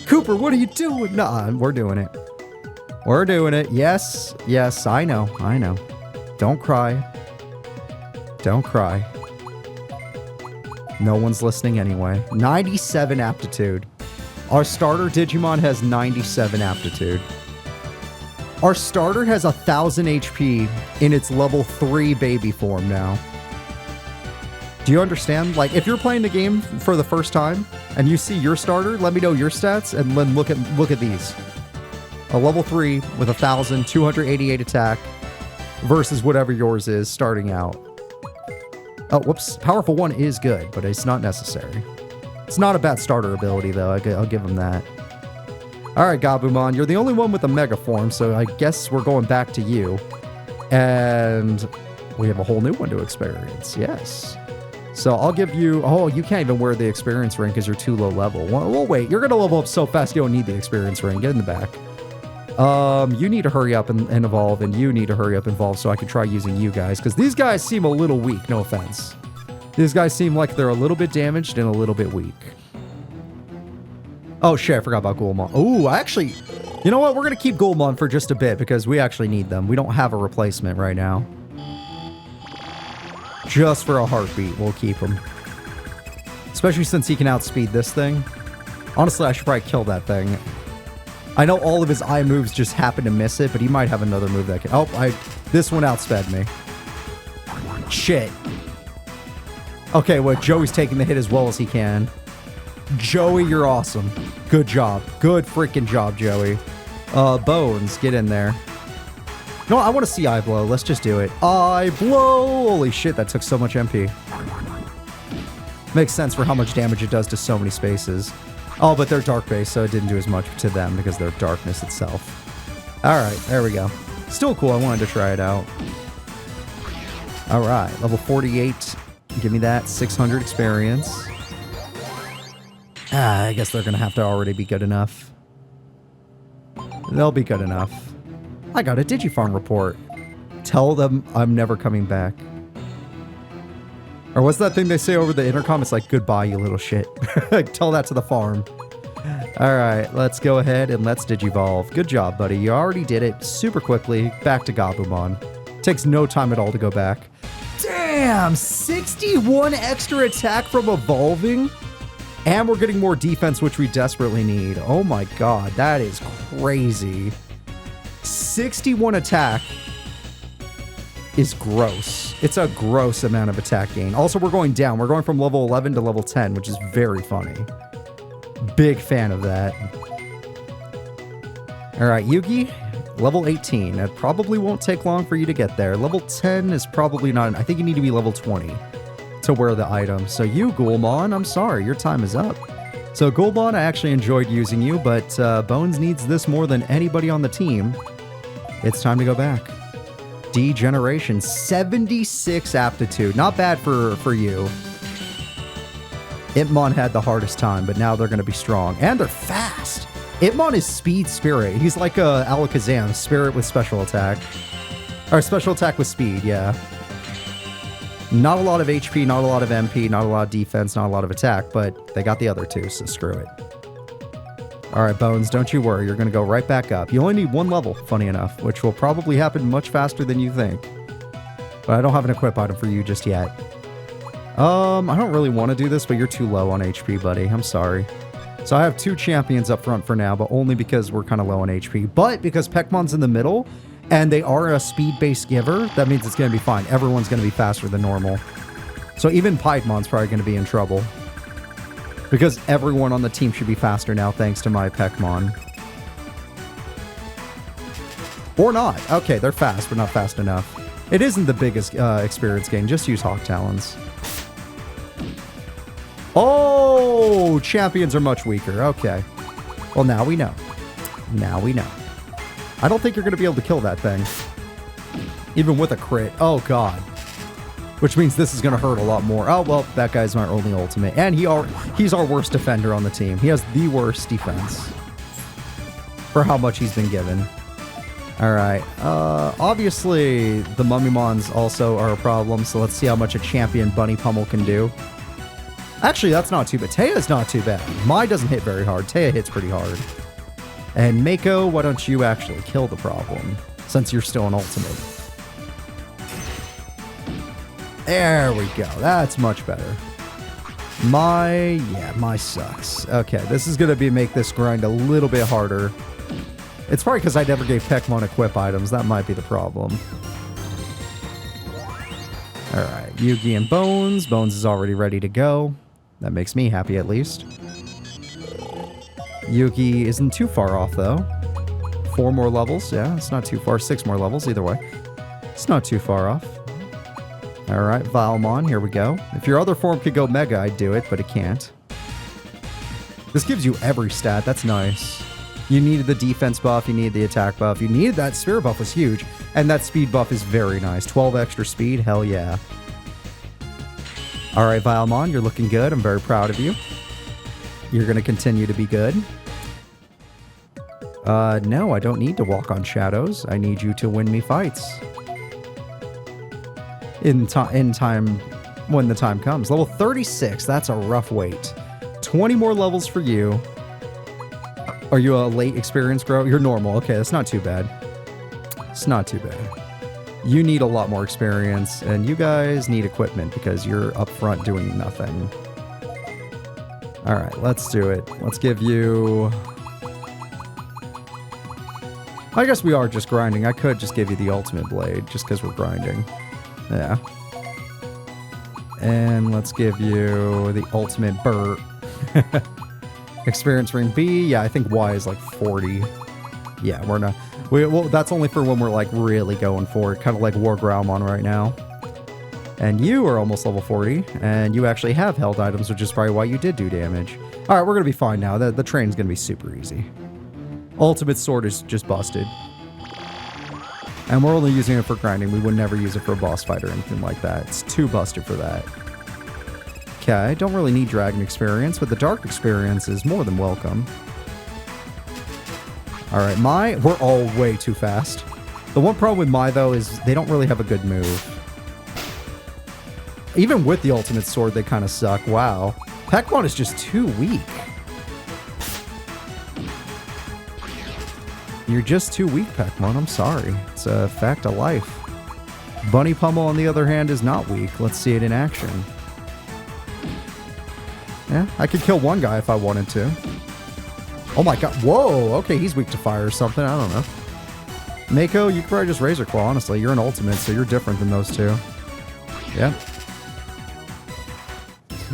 Cooper, what are you doing? Nah, we're doing it. We're doing it. Yes, yes, I know. Don't cry. Don't cry. No one's listening anyway. 97 aptitude. Our starter Digimon has 97 aptitude. Our starter has 1000 HP in its level 3 baby form now. Do you understand? Like, if you're playing the game for the first time and you see your starter, let me know your stats and then look at these. A level 3 with 1000, 288 attack versus whatever yours is starting out. Oh, whoops. Powerful 1 is good, but it's not necessary. It's not a bad starter ability, though. I'll give him that. Alright, Gabumon, you're the only one with a Mega Form, so I guess we're going back to you. And we have a whole new one to experience. Yes. So I'll give you... Oh, you can't even wear the experience ring because you're too low level. Well, wait. You're going to level up so fast you don't need the experience ring. Get in the back. You need to hurry up and evolve, and you need to hurry up and evolve so I can try using you guys, because these guys seem a little weak, no offense. These guys seem like they're a little bit damaged and a little bit weak. Oh shit, I forgot about Ghoulmon. Ooh, actually, you know what? We're going to keep Ghoulmon for just a bit, because we actually need them. We don't have a replacement right now. Just for a heartbeat, we'll keep him. Especially since he can outspeed this thing. Honestly, I should probably kill that thing. I know all of his eye moves just happen to miss it, but he might have another move that can... Oh, this one outsped me. Shit. Okay, well, Joey's taking the hit as well as he can. Joey, you're awesome. Good job. Good freaking job, Joey. Bones, get in there. No, I want to see Eye Blow. Let's just do it. Eye Blow! Holy shit, that took so much MP. Makes sense for how much damage it does to so many spaces. Oh, but they're dark based, so it didn't do as much to them because they're darkness itself. Alright, there we go. Still cool, I wanted to try it out. Alright, level 48. Give me that. 600 experience. I guess they're going to have to already be good enough. They'll be good enough. I got a Digifarm report. Tell them I'm never coming back. Or what's that thing they say over the intercom? It's like, goodbye, you little shit. Tell that to the farm. All right, let's go ahead and let's Digivolve. Good job, buddy. You already did it super quickly. Back to Gabumon. Takes no time at all to go back. Damn, 61 extra attack from evolving. And we're getting more defense, which we desperately need. Oh my god, that is crazy. 61 attack is gross. It's a gross amount of attack gain. Also, we're going down. We're going from level 11 to level 10, which is very funny. Big fan of that. All right, Yugi, level 18. It probably won't take long for you to get there. Level 10 is probably not... I think you need to be level 20 to wear the item. So you, Ghoulmon, I'm sorry. Your time is up. So Ghoulmon, I actually enjoyed using you, but Bones needs this more than anybody on the team. It's time to go back. Degeneration, 76 aptitude. Not bad for you. Itmon had the hardest time, but now they're going to be strong. And they're fast. Itmon is speed spirit. He's like a Alakazam, spirit with special attack. Or special attack with speed, yeah. Not a lot of HP, not a lot of MP, not a lot of defense, not a lot of attack, but they got the other two, so screw it. All right, Bones, don't you worry. You're going to go right back up. You only need one level, funny enough, which will probably happen much faster than you think. But I don't have an equip item for you just yet. I don't really want to do this, but you're too low on HP, buddy. I'm sorry. So I have two champions up front for now, but only because we're kind of low on HP. But because Peckmon's in the middle, and they are a speed-based giver, that means it's going to be fine. Everyone's going to be faster than normal. So even Piedmon's probably going to be in trouble. Because everyone on the team should be faster now, thanks to my Peckmon. Or not. Okay, they're fast, but not fast enough. It isn't the biggest experience gain. Just use Hawk Talons. Oh, champions are much weaker. Okay. Well, now we know. Now we know. I don't think you're going to be able to kill that thing. Even with a crit. Oh, God. Which means this is going to hurt a lot more. Oh, well, that guy's my only ultimate. And he's our worst defender on the team. He has the worst defense. For how much he's been given. Alright. Obviously, the Mummymons also are a problem. So let's see how much a champion Bunny Pummel can do. Actually, that's not too bad. Teia's not too bad. Mai doesn't hit very hard. Teia hits pretty hard. And Mako, why don't you actually kill the problem? Since you're still an ultimate. There we go. That's much better. Mai sucks. Okay, this is going to make this grind a little bit harder. It's probably because I never gave Peckmon equip items. That might be the problem. Alright, Yugi and Bones. Bones is already ready to go. That makes me happy, at least. Yugi isn't too far off, though. 4 more levels. Yeah, it's not too far. 6 more levels, either way. It's not too far off. Alright, Valmon, here we go. If your other form could go Mega, I'd do it, but it can't. This gives you every stat. That's nice. You needed the defense buff. You needed the attack buff. You needed that spirit buff was huge. And that speed buff is very nice. 12 extra speed. Hell yeah. Alright, Valmon, you're looking good. I'm very proud of you. You're going to continue to be good. No, I don't need to walk on shadows. I need you to win me fights. In time, when the time comes. Level 36, that's a rough wait. 20 more levels for you. Are you a late experience grow? You're normal. Okay, that's not too bad. It's not too bad. You need a lot more experience, and you guys need equipment because you're up front doing nothing. Alright, let's do it. Let's give you... I guess we are just grinding. I could just give you the ultimate blade, just because we're grinding. Yeah. And let's give you the ultimate Burt. Experience ring B. Yeah, I think Y is like 40. Yeah, we're not... well, that's only for when we're like really going for it. Kind of like War Growlmon right now. And you are almost level 40. And you actually have held items, which is probably why you did do damage. Alright, we're going to be fine now. The train's going to be super easy. Ultimate Sword is just busted. And we're only using it for grinding. We would never use it for a boss fight or anything like that. It's too busted for that. Okay, don't really need Dragon Experience, but the Dark Experience is more than welcome. Alright, we're all way too fast. The one problem with Mai, though, is they don't really have a good move. Even with the ultimate sword, they kind of suck. Wow. Pekmon is just too weak. You're just too weak, Pekmon. I'm sorry. It's a fact of life. Bunny Pummel, on the other hand, is not weak. Let's see it in action. Yeah, I could kill one guy if I wanted to. Oh my god. Whoa. Okay, he's weak to fire or something. I don't know. Mako, you could probably just Razor Claw, honestly. You're an ultimate, so you're different than those two. Yeah.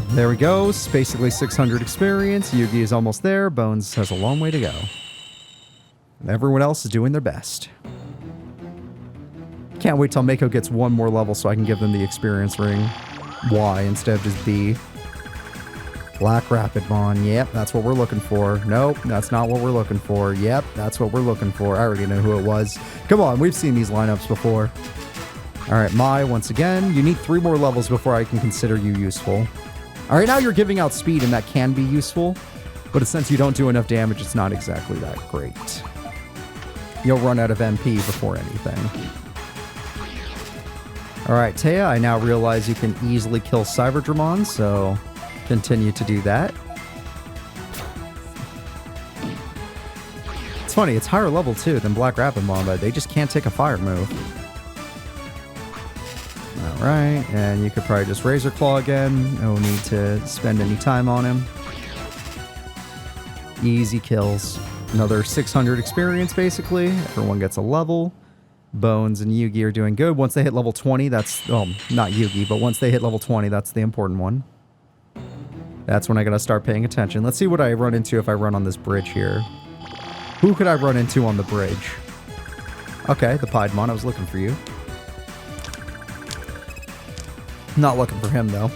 There we go. It's basically 600 experience. Yugi is almost there. Bones has a long way to go. Everyone else is doing their best. Can't wait till Mako gets one more level so I can give them the experience ring. Y instead of just B. Black Rapidmon. Yep, that's what we're looking for. Nope, that's not what we're looking for. Yep, that's what we're looking for. I already know who it was. Come on, we've seen these lineups before. All right, Mai, once again. You need 3 more levels before I can consider you useful. All right, now you're giving out speed, and that can be useful. But since you don't do enough damage, it's not exactly that great. You'll run out of MP before anything. All right, Taya, I now realize you can easily kill Cyberdramon, so continue to do that. It's funny, it's higher level too than Black Rapidmon, but they just can't take a fire move. Alright, and you could probably just Razor Claw again. No need to spend any time on him. Easy kills. Another 600 experience, basically. Everyone gets a level. Bones and Yugi are doing good. Once they hit level 20, that's... well, not Yugi, but once they hit level 20, that's the important one. That's when I gotta start paying attention. Let's see what I run into if I run on this bridge here. Who could I run into on the bridge? Okay, the Piedmon. I was looking for you. Not looking for him, though.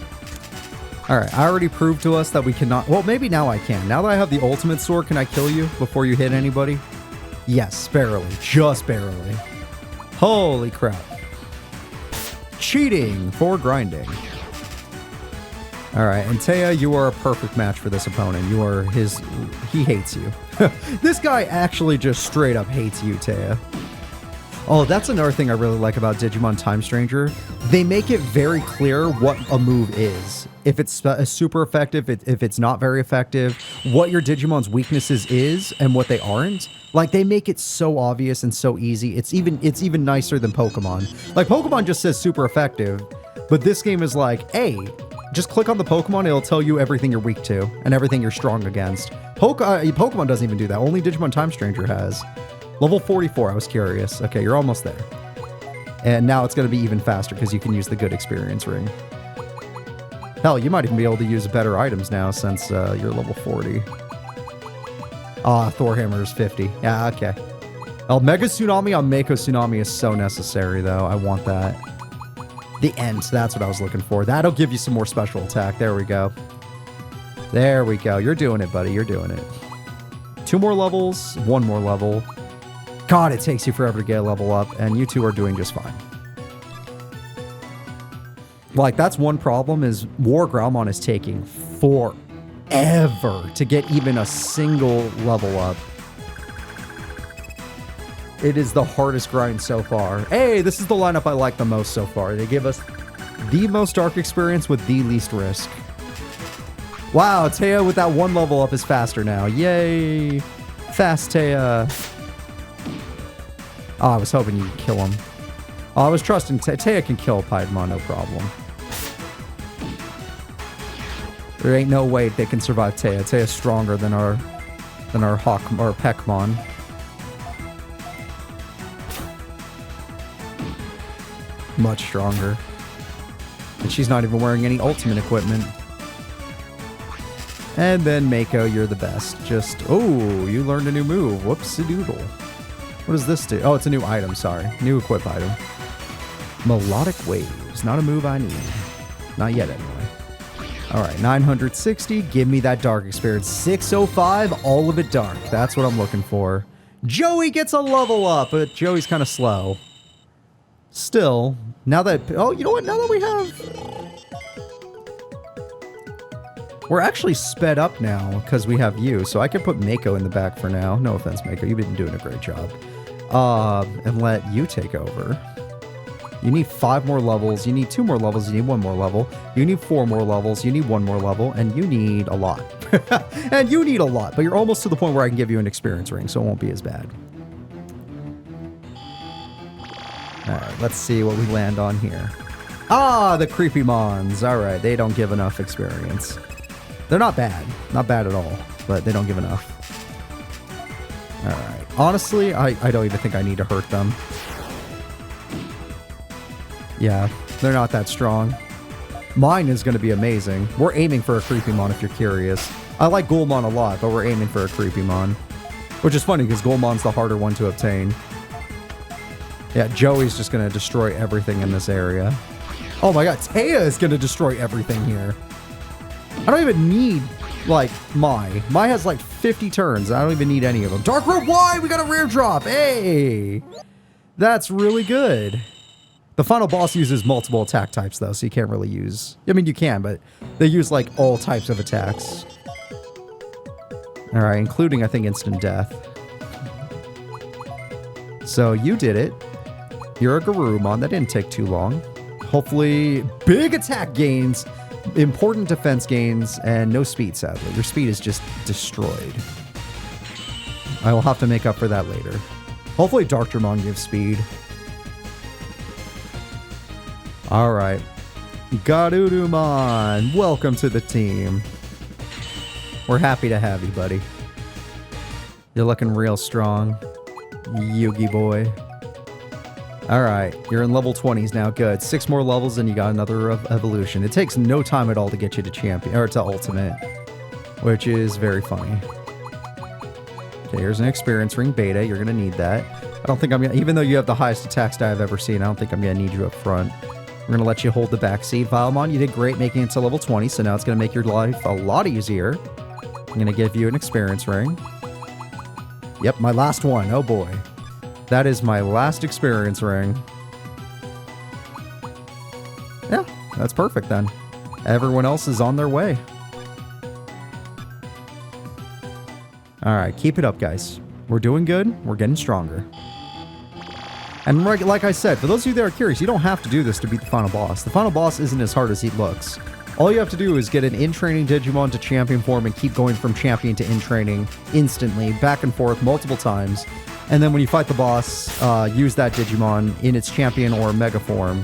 Alright, I already proved to us that we cannot... well, maybe now I can. Now that I have the ultimate sword, can I kill you before you hit anybody? Yes, barely. Just barely. Holy crap. Cheating for grinding. Alright, and Taya, you are a perfect match for this opponent. You are his... he hates you. This guy actually just straight up hates you, Taya. Oh, that's another thing I really like about Digimon Time Stranger. They make it very clear what a move is. If it's super effective, if it's not very effective, what your Digimon's weaknesses is and what they aren't. Like, they make it so obvious and so easy. It's even nicer than Pokemon. Like, Pokemon just says super effective, but this game is like, hey, just click on the Pokemon, it'll tell you everything you're weak to and everything you're strong against. Pokemon doesn't even do that. Only Digimon Time Stranger has. Level 44, I was curious. Okay, you're almost there. And now it's going to be even faster because you can use the good experience ring. Hell, you might even be able to use better items now since you're level 40. Thor Hammer is 50. Yeah, okay. Oh, Mega Tsunami on Mako Tsunami is so necessary, though. I want that. The Ent, that's what I was looking for. That'll give you some more special attack. There we go. There we go. You're doing it, buddy. You're doing it. 2 more levels. 1 more level. God, it takes you forever to get a level up, and you two are doing just fine. Like, that's one problem, is War Growlmon is taking forever to get even a single level up. It is the hardest grind so far. Hey, this is the lineup I like the most so far. They give us the most dark experience with the least risk. Wow, Taya with that 1 level up is faster now. Yay! Fast Taya. Oh, I was hoping you could kill him. Oh, I was trusting Taya can kill Piedmon, no problem. There ain't no way they can survive Taya. Taya's stronger than our Hawk or Pekmon. Much stronger. And she's not even wearing any ultimate equipment. And then Mako, you're the best. Just, oh, you learned a new move. Whoops-a-doodle. What does this do? Oh, it's a new item, sorry. New equip item. Melodic Waves. Not a move I need. Not yet, anyway. Alright, 960. Give me that dark experience. 605, all of it dark. That's what I'm looking for. Joey gets a level up, but Joey's kind of slow. Still, now that... oh, you know what? Now that we have... we're actually sped up now because we have you, so I can put Mako in the back for now. No offense, Mako. You've been doing a great job. and let you take over. You need 5 more levels. You need 2 more levels. You need 1 more level. You need 4 more levels. You need 1 more level. And you need a lot. And you need a lot. But you're almost to the point where I can give you an experience ring, so it won't be as bad. Alright, let's see what we land on here. Ah, the creepy mons. Alright, they don't give enough experience. They're not bad. Not bad at all. But they don't give enough. Alright. Honestly, I don't even think I need to hurt them. Yeah, they're not that strong. Mine is going to be amazing. We're aiming for a Creepymon if you're curious. I like Ghoulmon a lot, but we're aiming for a Creepymon. Which is funny because Ghoulmon's the harder one to obtain. Yeah, Joey's just going to destroy everything in this area. Oh my god, Taya is going to destroy everything here. I don't even need, like, Mai. Mai has like 50 turns. I don't even need any of them. Dark Robe Y! We got a rare drop! Hey! That's really good. The final boss uses multiple attack types, though, so you can't really use... I mean, you can, but they use, like, all types of attacks. Alright, including, I think, instant death. So, you did it. You're a Garurumon. That didn't take too long. Hopefully, big attack gains, important defense gains, and no speed, sadly. Your speed is just destroyed. I will have to make up for that later. Hopefully, Darkdramon gives speed. Alright. Garurumon, welcome to the team. We're happy to have you, buddy. You're looking real strong, Yugi boy. Alright, you're in level 20s now, good. 6 more levels and you got another evolution. It takes no time at all to get you to champion, or to ultimate, which is very funny. Okay, here's an experience ring beta, you're gonna need that. I don't think I'm gonna, even though you have the highest attack stat I've ever seen, I don't think I'm gonna need you up front. We're going to let you hold the backseat. Vilemon, you did great making it to level 20, so now it's going to make your life a lot easier. I'm going to give you an experience ring. Yep, my last one. Oh boy. That is my last experience ring. Yeah, that's perfect then. Everyone else is on their way. Alright, keep it up, guys. We're doing good. We're getting stronger. And like I said, for those of you that are curious, you don't have to do this to beat the final boss. The final boss isn't as hard as he looks. All you have to do is get an in-training Digimon to champion form and keep going from champion to in-training instantly, back and forth multiple times. And then when you fight the boss, use that Digimon in its champion or mega form.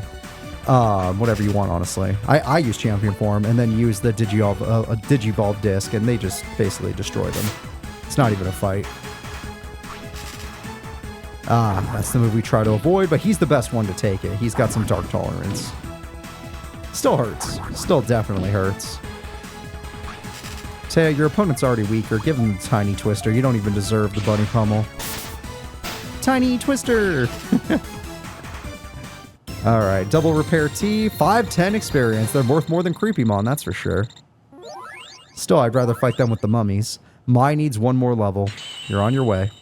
Whatever you want, honestly. I use champion form and then use the Digivolve disc, and they just basically destroy them. It's not even a fight. That's the move we try to avoid, but he's the best one to take it. He's got some dark tolerance. Still hurts. Still definitely hurts. Taya, your opponent's already weaker. Give him the Tiny Twister. You don't even deserve the Bunny Pummel. Tiny Twister! Alright, double repair T. 5-10 experience. They're worth more than Creepymon, that's for sure. Still, I'd rather fight them with the mummies. Mai needs 1 more level. You're on your way.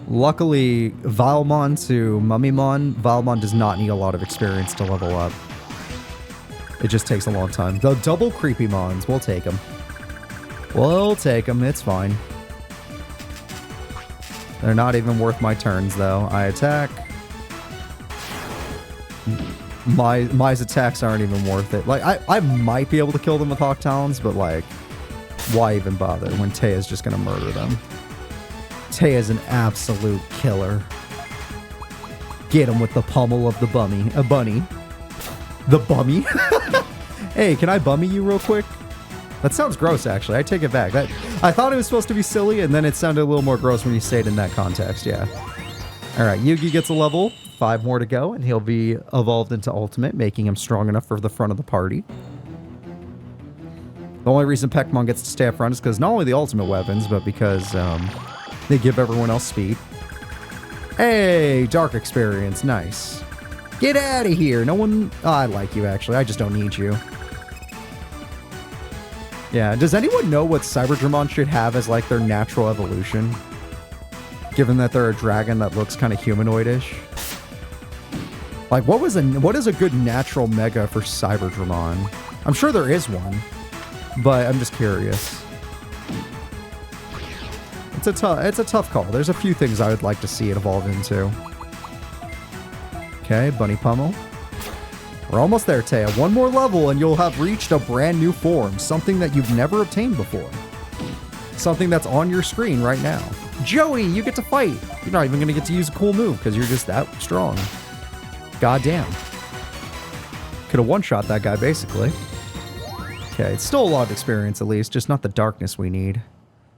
Luckily, Vilemon to Mummymon, Vilemon does not need a lot of experience to level up. It just takes a long time. The double Creepymons, we'll take them. We'll take them, it's fine. They're not even worth my turns, though. I attack. Mai's attacks aren't even worth it. Like, I might be able to kill them with Hawk Talons, but, like, why even bother when Taya's just gonna murder them? Taya's an absolute killer. Get him with the pummel of the bunny. A bunny. The bummy? Hey, can I bummy you real quick? That sounds gross, actually. I take it back. I thought it was supposed to be silly, and then it sounded a little more gross when you say it in that context, yeah. Alright, Yugi gets a level. 5 more to go, and he'll be evolved into Ultimate, making him strong enough for the front of the party. The only reason Peckmon gets to stay up front is because not only the ultimate weapons, but because they give everyone else speed. Hey, Dark Experience, nice. Get out of here. No one... Oh, I like you, actually. I just don't need you. Yeah, does anyone know what Cyberdramon should have as, like, their natural evolution? Given that they're a dragon that looks kind of humanoid-ish. Like, what is a good natural mega for Cyberdramon? I'm sure there is one, but I'm just curious. It's a tough call. There's a few things I would like to see it evolve into. Okay, Bunny Pummel. We're almost there, Taya. One more level and you'll have reached a brand new form. Something that you've never obtained before. Something that's on your screen right now. Joey, you get to fight. You're not even going to get to use a cool move because you're just that strong. Goddamn. Could have one-shot that guy, basically. Okay, it's still a lot of experience, at least. Just not the darkness we need.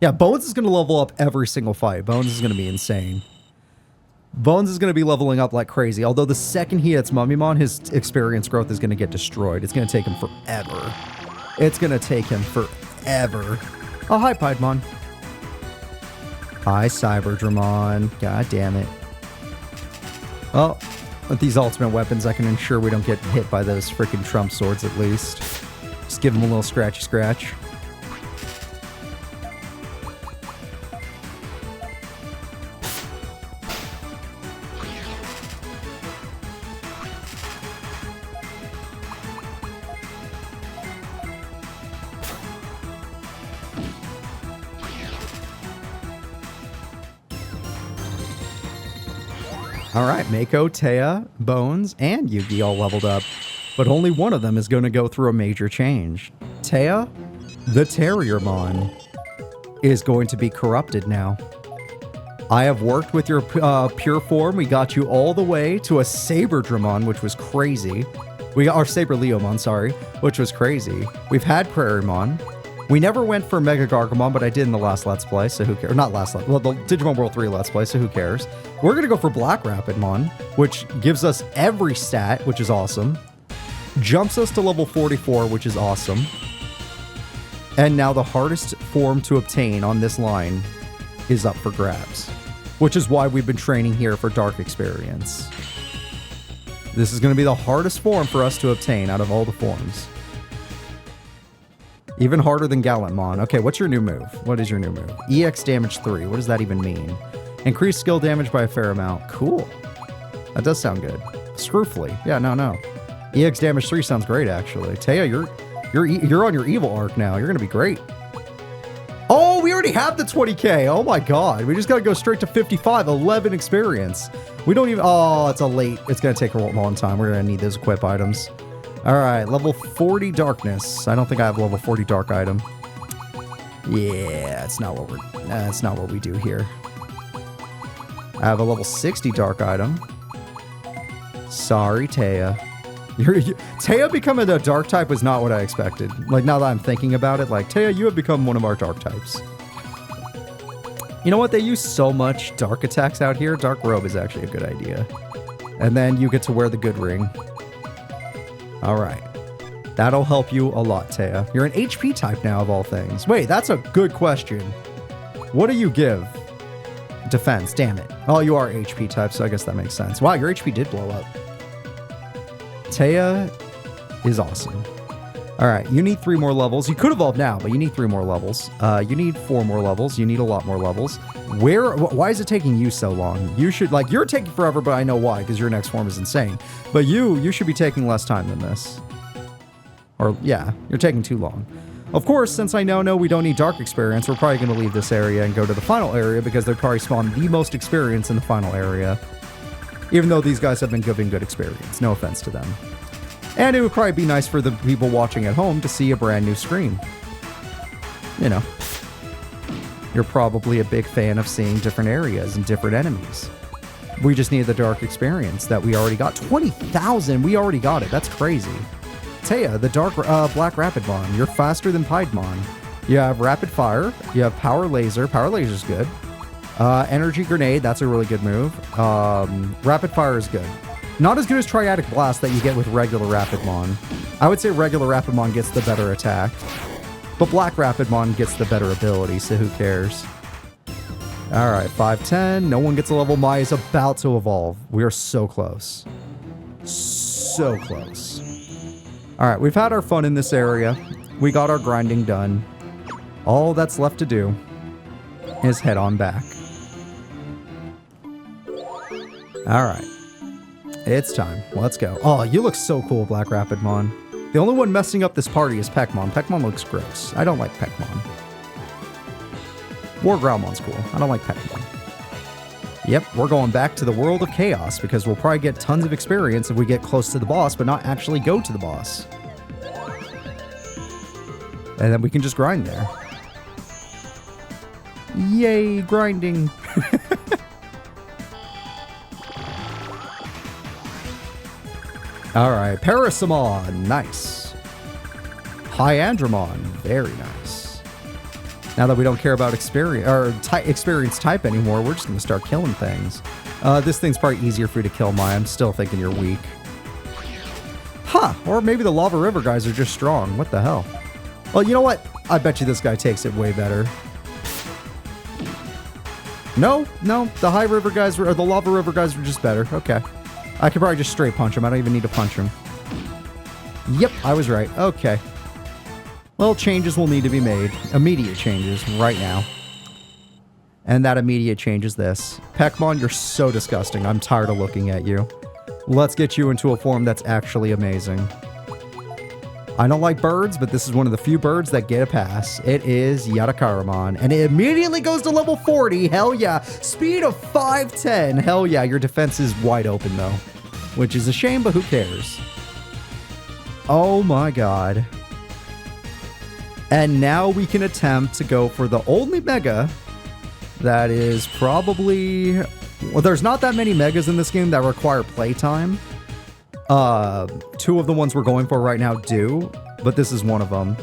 Yeah, Bones is going to level up every single fight. Bones is going to be insane. Bones is going to be leveling up like crazy. Although the second he hits Mummymon, his experience growth is going to get destroyed. It's going to take him forever. It's going to take him forever. Oh, hi, Piedmon. Hi, Cyberdramon. God damn it. Well, with these ultimate weapons, I can ensure we don't get hit by those freaking Trump swords at least. Just give them a little scratchy scratch. Alright, Mako, Taya, Bones, and Yugi all leveled up. But only one of them is going to go through a major change. Taya, the Terriermon, is going to be corrupted now. I have worked with your pure form. We got you all the way to a Saberdramon, which was crazy. We got our Saber Leomon, sorry, which was crazy. We've had Prairiemon. We never went for Mega Gargamon, but I did in the last Let's Play, so who cares? Or not last, well, the Digimon World 3 Let's Play, so who cares? We're going to go for Black Rapidmon, which gives us every stat, which is awesome. Jumps us to level 44, which is awesome. And now the hardest form to obtain on this line is up for grabs, which is why we've been training here for Dark Experience. This is going to be the hardest form for us to obtain out of all the forms. Even harder than Gallantmon. Okay, what's your new move? What is your new move? EX damage 3. What does that even mean? Increase skill damage by a fair amount. Cool. That does sound good. Screwfully. Yeah, no. EX damage 3 sounds great, actually. Taya, you're on your evil arc now. You're going to be great. Oh, we already have the 20k. Oh my god. We just got to go straight to 55. 11 experience. We don't even... Oh, it's a late... It's going to take a long time. We're going to need those equip items. Alright, level 40 darkness. I don't think I have a level 40 dark item. Yeah, that's not what we do here. I have a level 60 dark item. Sorry, Taya. Taya becoming a dark type was not what I expected. Like, now that I'm thinking about it, like, Taya, you have become one of our dark types. You know what? They use so much dark attacks out here. Dark robe is actually a good idea. And then you get to wear the good ring. Alright. That'll help you a lot, Taya. You're an HP type now, of all things. Wait, that's a good question. What do you give? Defense, damn it. Oh, you are HP type, so I guess that makes sense. Wow, your HP did blow up. Taya is awesome. Alright, you need 3 more levels. You could evolve now, but you need 3 more levels. You need 4 more levels. You need a lot more levels. Why is it taking you so long? You should, like, you're taking forever, but I know why, because your next form is insane. But you should be taking less time than this. Or, yeah, you're taking too long. Of course, since I now know we don't need dark experience, we're probably going to leave this area and go to the final area, because they probably spawn the most experience in the final area. Even though these guys have been giving good experience. No offense to them. And it would probably be nice for the people watching at home to see a brand new screen. You know. You're probably a big fan of seeing different areas and different enemies. We just need the dark experience that we already got. 20,000! We already got it. That's crazy. Taya, the dark Black Rapidmon. You're faster than Piedmon. You have Rapid Fire. You have Power Laser. Power Laser's good. Energy Grenade. That's a really good move. Rapid Fire is good. Not as good as Triadic Blast that you get with regular Rapidmon. I would say regular Rapidmon gets the better attack. But Black Rapidmon gets the better ability, so who cares? Alright, 510. No one gets a level. Maya's about to evolve. We are so close. So close. Alright, we've had our fun in this area. We got our grinding done. All that's left to do is head on back. Alright. It's time. Let's go. Oh, you look so cool, Black Rapidmon. The only one messing up this party is Peckmon. Peckmon looks gross. I don't like Peckmon. War Growlmon's cool. I don't like Peckmon. Yep, we're going back to the world of chaos because we'll probably get tons of experience if we get close to the boss, but not actually go to the boss. And then we can just grind there. Yay, grinding. Alright, Parasamon, nice. Hyandramon, very nice. Now that we don't care about experience type anymore, we're just going to start killing things. This thing's probably easier for you to kill, Maya. I'm still thinking you're weak. Huh, or maybe the Lava River guys are just strong. What the hell? Well, you know what? I bet you this guy takes it way better. No, the High River guys or the Lava River guys were just better. Okay. I could probably just straight punch him. I don't even need to punch him. Yep, I was right. Okay. Well, changes will need to be made. Immediate changes right now. And that immediate change is this. Peckmon, you're so disgusting. I'm tired of looking at you. Let's get you into a form that's actually amazing. I don't like birds, but this is one of the few birds that get a pass. It is Yatakaramon, and it immediately goes to level 40. Hell yeah. Speed of 510. Hell yeah. Your defense is wide open, though, which is a shame, but who cares? Oh my god. And now we can attempt to go for the only mega that is probably... Well, there's not that many megas in this game that require playtime. Two of the ones we're going for right now do, but this is one of them.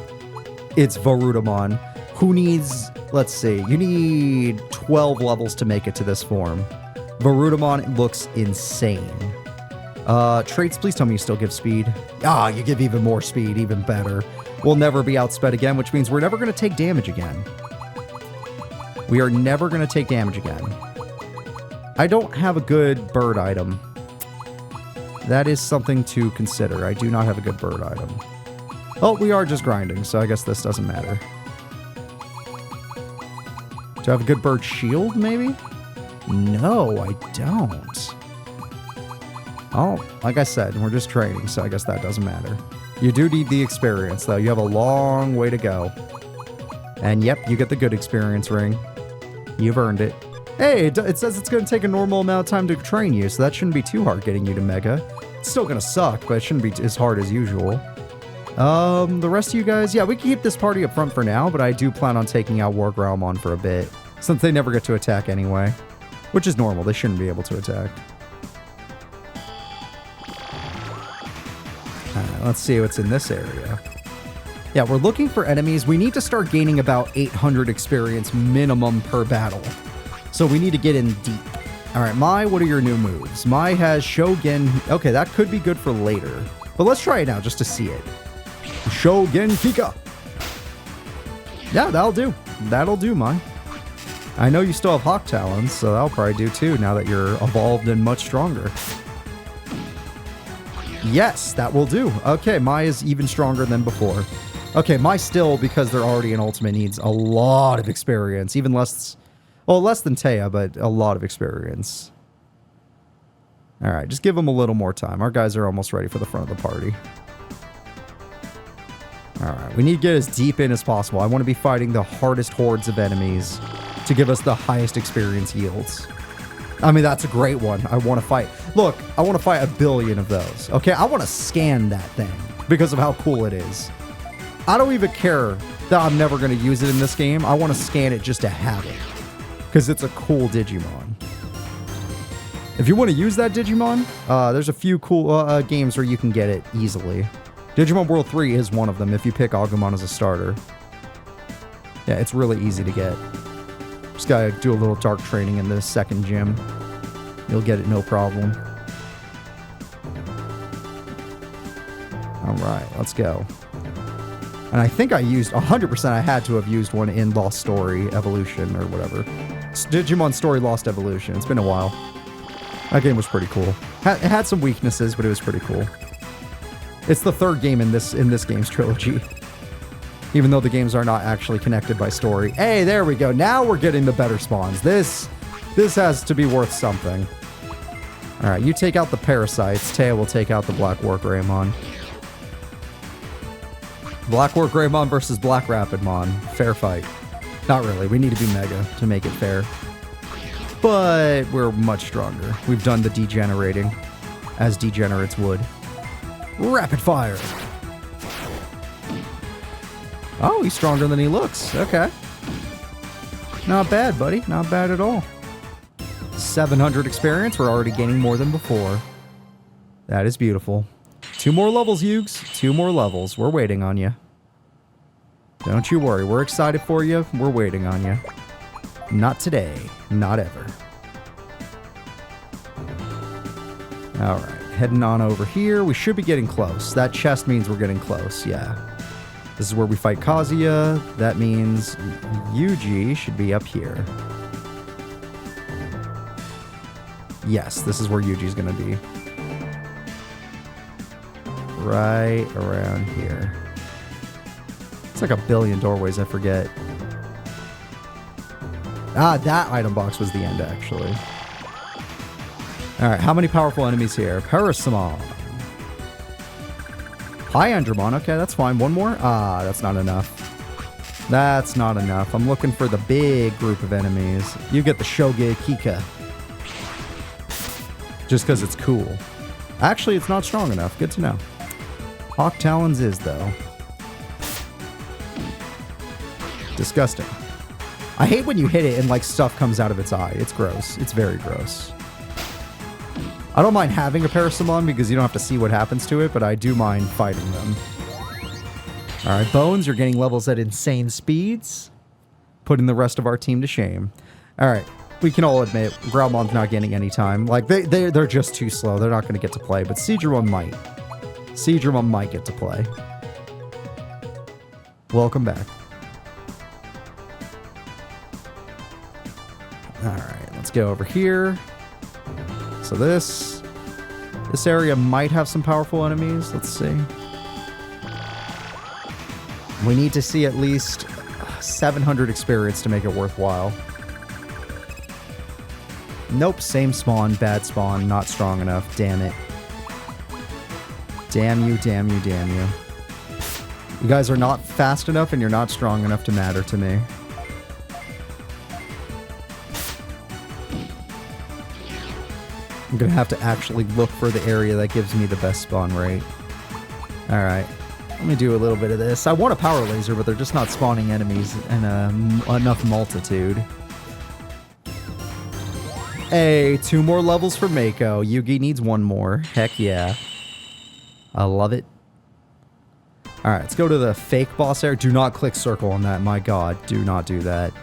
It's Varudamon, who needs, let's see, you need 12 levels to make it to this form. Varudamon looks insane. Traits, please tell me you still give speed. Ah, you give even more speed, even better. We'll never be outsped again, which means we're never going to take damage again. We are never going to take damage again. I don't have a good bird item. That is something to consider. I do not have a good bird item. Oh, we are just grinding, so I guess this doesn't matter. Do I have a good bird shield, maybe? No, I don't. Oh, like I said, we're just training, so I guess that doesn't matter. You do need the experience, though. You have a long way to go. And yep, you get the good experience ring. You've earned it. Hey, it says it's going to take a normal amount of time to train you, so that shouldn't be too hard getting you to Mega. It's still going to suck, but it shouldn't be as hard as usual. The rest of you guys, yeah, we can keep this party up front for now, but I do plan on taking out War Growlmon for a bit, since they never get to attack anyway. Which is normal, they shouldn't be able to attack. Alright, let's see what's in this area. Yeah, we're looking for enemies. We need to start gaining about 800 experience minimum per battle. So we need to get in deep. All right, Mai, what are your new moves? Mai has Shogun. Okay, that could be good for later. But let's try it now just to see it. Shogun Kika. Yeah, that'll do. That'll do, Mai. I know you still have Hawk Talons, so that'll probably do too now that you're evolved and much stronger. Yes, that will do. Okay, Mai is even stronger than before. Okay, Mai still, because they're already in Ultimate, needs a lot of experience. Even less... Well, less than Taya, but a lot of experience. Alright, just give them a little more time. Our guys are almost ready for the front of the party. Alright, we need to get as deep in as possible. I want to be fighting the hardest hordes of enemies to give us the highest experience yields. I mean, that's a great one. I want to fight... Look, I want to fight 1 billion of those. Okay, I want to scan that thing because of how cool it is. I don't even care that I'm never going to use it in this game. I want to scan it just to have it. Because it's a cool Digimon. If you want to use that Digimon, there's a few cool games where you can get it easily. Digimon World 3 is one of them if you pick Agumon as a starter. Yeah, it's really easy to get. Just gotta do a little dark training in the second gym. You'll get it no problem. Alright, let's go. And I think I used 100%. I had to have used one in Lost Story Evolution or whatever. Digimon Story Lost Evolution. It's been a while. That game was pretty cool. It had some weaknesses, but it was pretty cool. It's the third game in this game's trilogy. Even though the games are not actually connected by story. Hey, there we go. Now we're getting the better spawns. This has to be worth something. All right, you take out the parasites. Taya will take out the Black War Greymon. Black War Greymon versus Black Rapidmon. Fair fight. Not really. We need to be Mega to make it fair. But we're much stronger. We've done the degenerating, as degenerates would. Rapid fire. Oh, he's stronger than he looks. Okay. Not bad, buddy. Not bad at all. 700 experience. We're already gaining more than before. That is beautiful. 2 more levels, Yugs. 2 more levels. We're waiting on you. Don't you worry. We're excited for you. We're waiting on you. Not today. Not ever. Alright. Heading on over here. We should be getting close. That chest means we're getting close. Yeah. This is where we fight Kazuya. That means Yuji should be up here. Yes, this is where Yuji's gonna be. Right around here. It's like a billion doorways, I forget. Ah, that item box was the end, actually. Alright, how many powerful enemies here? Parasamon. Hi, Andromon. Okay, that's fine. One more? Ah, that's not enough. That's not enough. I'm looking for the big group of enemies. You get the Shoge Kika. Just because it's cool. Actually, it's not strong enough. Good to know. Hawk Talons is, though. Disgusting. I hate when you hit it and, like, stuff comes out of its eye. It's gross. It's very gross. I don't mind having a Parasamon because you don't have to see what happens to it, but I do mind fighting them. Alright, Bones, you're getting levels at insane speeds. Putting the rest of our team to shame. Alright, we can all admit, Growlmon's not getting any time. Like, they're just too slow. They're not going to get to play, but Seadramon might. Seadramon might get to play. Welcome back. Alright, let's go over here. So this area might have some powerful enemies. Let's see. We need to see at least 700 experience to make it worthwhile. Nope, same spawn, bad spawn, not strong enough. Damn it. Damn you, damn you, damn you. You guys are not fast enough and you're not strong enough to matter to me. I'm gonna have to actually look for the area that gives me the best spawn rate. Alright. Let me do a little bit of this. I want a power laser, but they're just not spawning enemies in enough multitude. Hey, 2 more levels for Mako. Yugi needs 1 more. Heck yeah. I love it. Alright, let's go to the fake boss area. Do not click circle on that. My god, do not do that.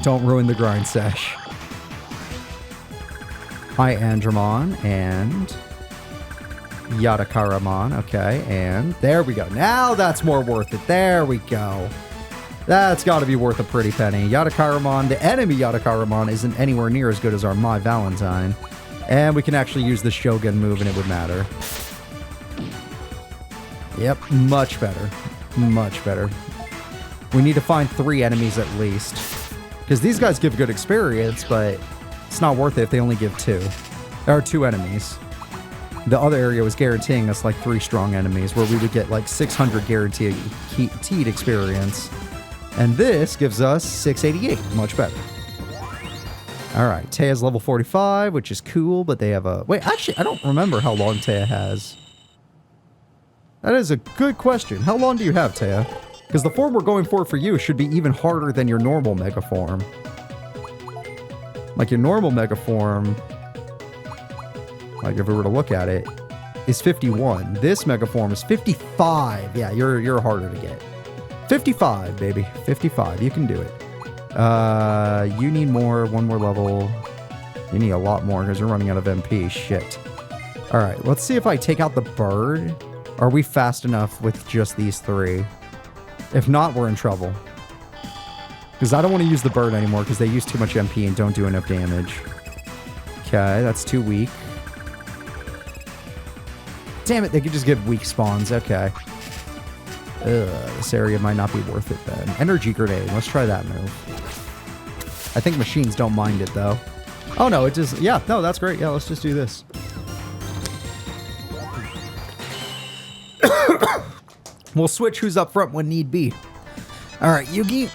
Don't ruin the grind sesh. Hi, Andromon, and Yatakaramon. Okay, and there we go. Now that's more worth it. There we go. That's got to be worth a pretty penny. Yatakaramon, the enemy Yatakaramon, isn't anywhere near as good as our My Valentine. And we can actually use the Shogun move and it would matter. Yep, much better. Much better. We need to find 3 enemies at least. Because these guys give good experience, but it's not worth it if they only give 2. There are 2 enemies. The other area was guaranteeing us like 3 strong enemies, where we would get like 600 guaranteed experience. And this gives us 688. Much better. Alright, Tea's level 45, which is cool, but they have a... Wait, actually, I don't remember how long Tea has. That is a good question. How long do you have, Tea? Because the form we're going for you should be even harder than your normal Mega form. Like your normal Mega form, like if we were to look at it, is 51. This Mega form is 55. Yeah, you're harder to get. 55, baby. 55. You can do it. You need more. 1 more level. You need a lot more because you're running out of MP. Shit. Alright, let's see if I take out the bird. Are we fast enough with just these 3? If not, we're in trouble. Because I don't want to use the bird anymore because they use too much MP and don't do enough damage. Okay, that's too weak. Damn it, they could just give weak spawns. Okay. Ugh, this area might not be worth it then. Energy grenade. Let's try that move. I think machines don't mind it though. Oh no, it just... Yeah, no, that's great. Yeah, let's just do this. We'll switch who's up front when need be. All right, Yugi,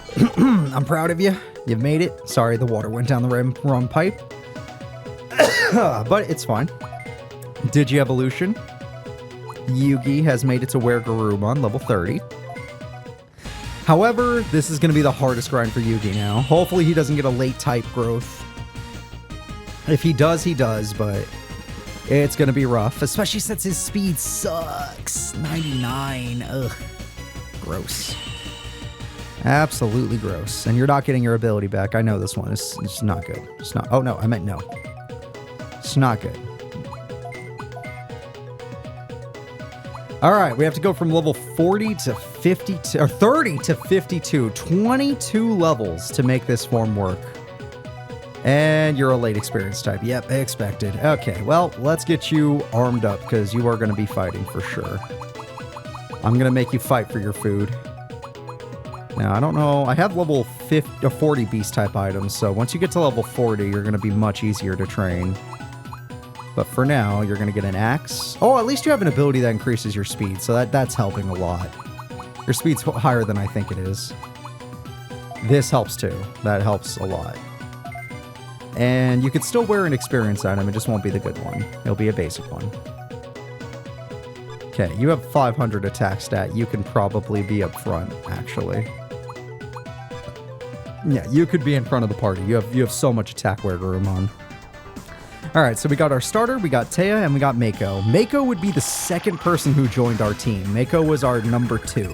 I'm proud of you. You've made it. Sorry, the water went down the wrong pipe. But it's fine. Digi-evolution. Yugi has made it to where Garurumon, level 30. However, this is going to be the hardest grind for Yugi now. Hopefully he doesn't get a late type growth. If he does, he does, but it's going to be rough, especially since his speed sucks. 99. Ugh. Gross. Absolutely gross. And you're not getting your ability back. I know this one. It's not good. It's not. Oh, no. I meant no. It's not good. All right. We have to go from level 40 to 52, or 30 to 52. 22 levels to make this form work. And you're a late experience type. Yep, I expected. Okay, well, let's get you armed up because you are going to be fighting for sure. I'm going to make you fight for your food. Now, I don't know. I have level 50 or 40 beast type items, so once you get to level 40, you're going to be much easier to train. But for now, you're going to get an axe. Oh, at least you have an ability that increases your speed, so that's helping a lot. Your speed's higher than I think it is. This helps too. That helps a lot. And you could still wear an experience item, it just won't be the good one. It'll be a basic one. Okay, you have 500 attack stat. You can probably be up front, actually. Yeah, you could be in front of the party. You have so much attack where Garurumon. Alright, so we got our starter, we got Taya, and we got Mako. Mako would be the second person who joined our team. Mako was our number 2.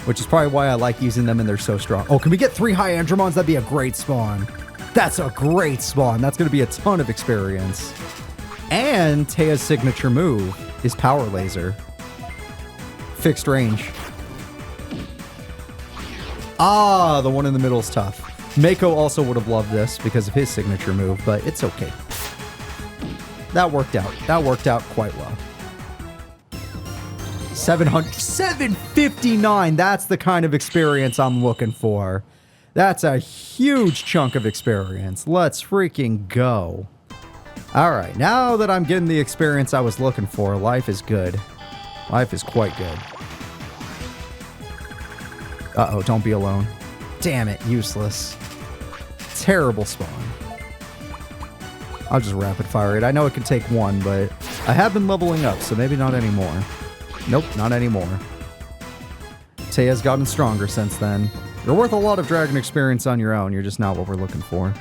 Which is probably why I like using them and they're so strong. Oh, can we get 3 high Andromons? That'd be a great spawn. That's a great spawn. That's going to be a ton of experience. And Taya's signature move is Power Laser. Fixed range. Ah, the one in the middle is tough. Mako also would have loved this because of his signature move, but it's okay. That worked out. That worked out quite well. 759. That's the kind of experience I'm looking for. That's a huge chunk of experience. Let's freaking go. All right, now that I'm getting the experience I was looking for, life is good. Life is quite good. Uh-oh, don't be alone. Damn it, useless. Terrible spawn. I'll just rapid fire it. I know it can take one, but I have been leveling up, so maybe not anymore. Nope, not anymore. Taya's gotten stronger since then. You're worth a lot of dragon experience on your own. You're just not what we're looking for.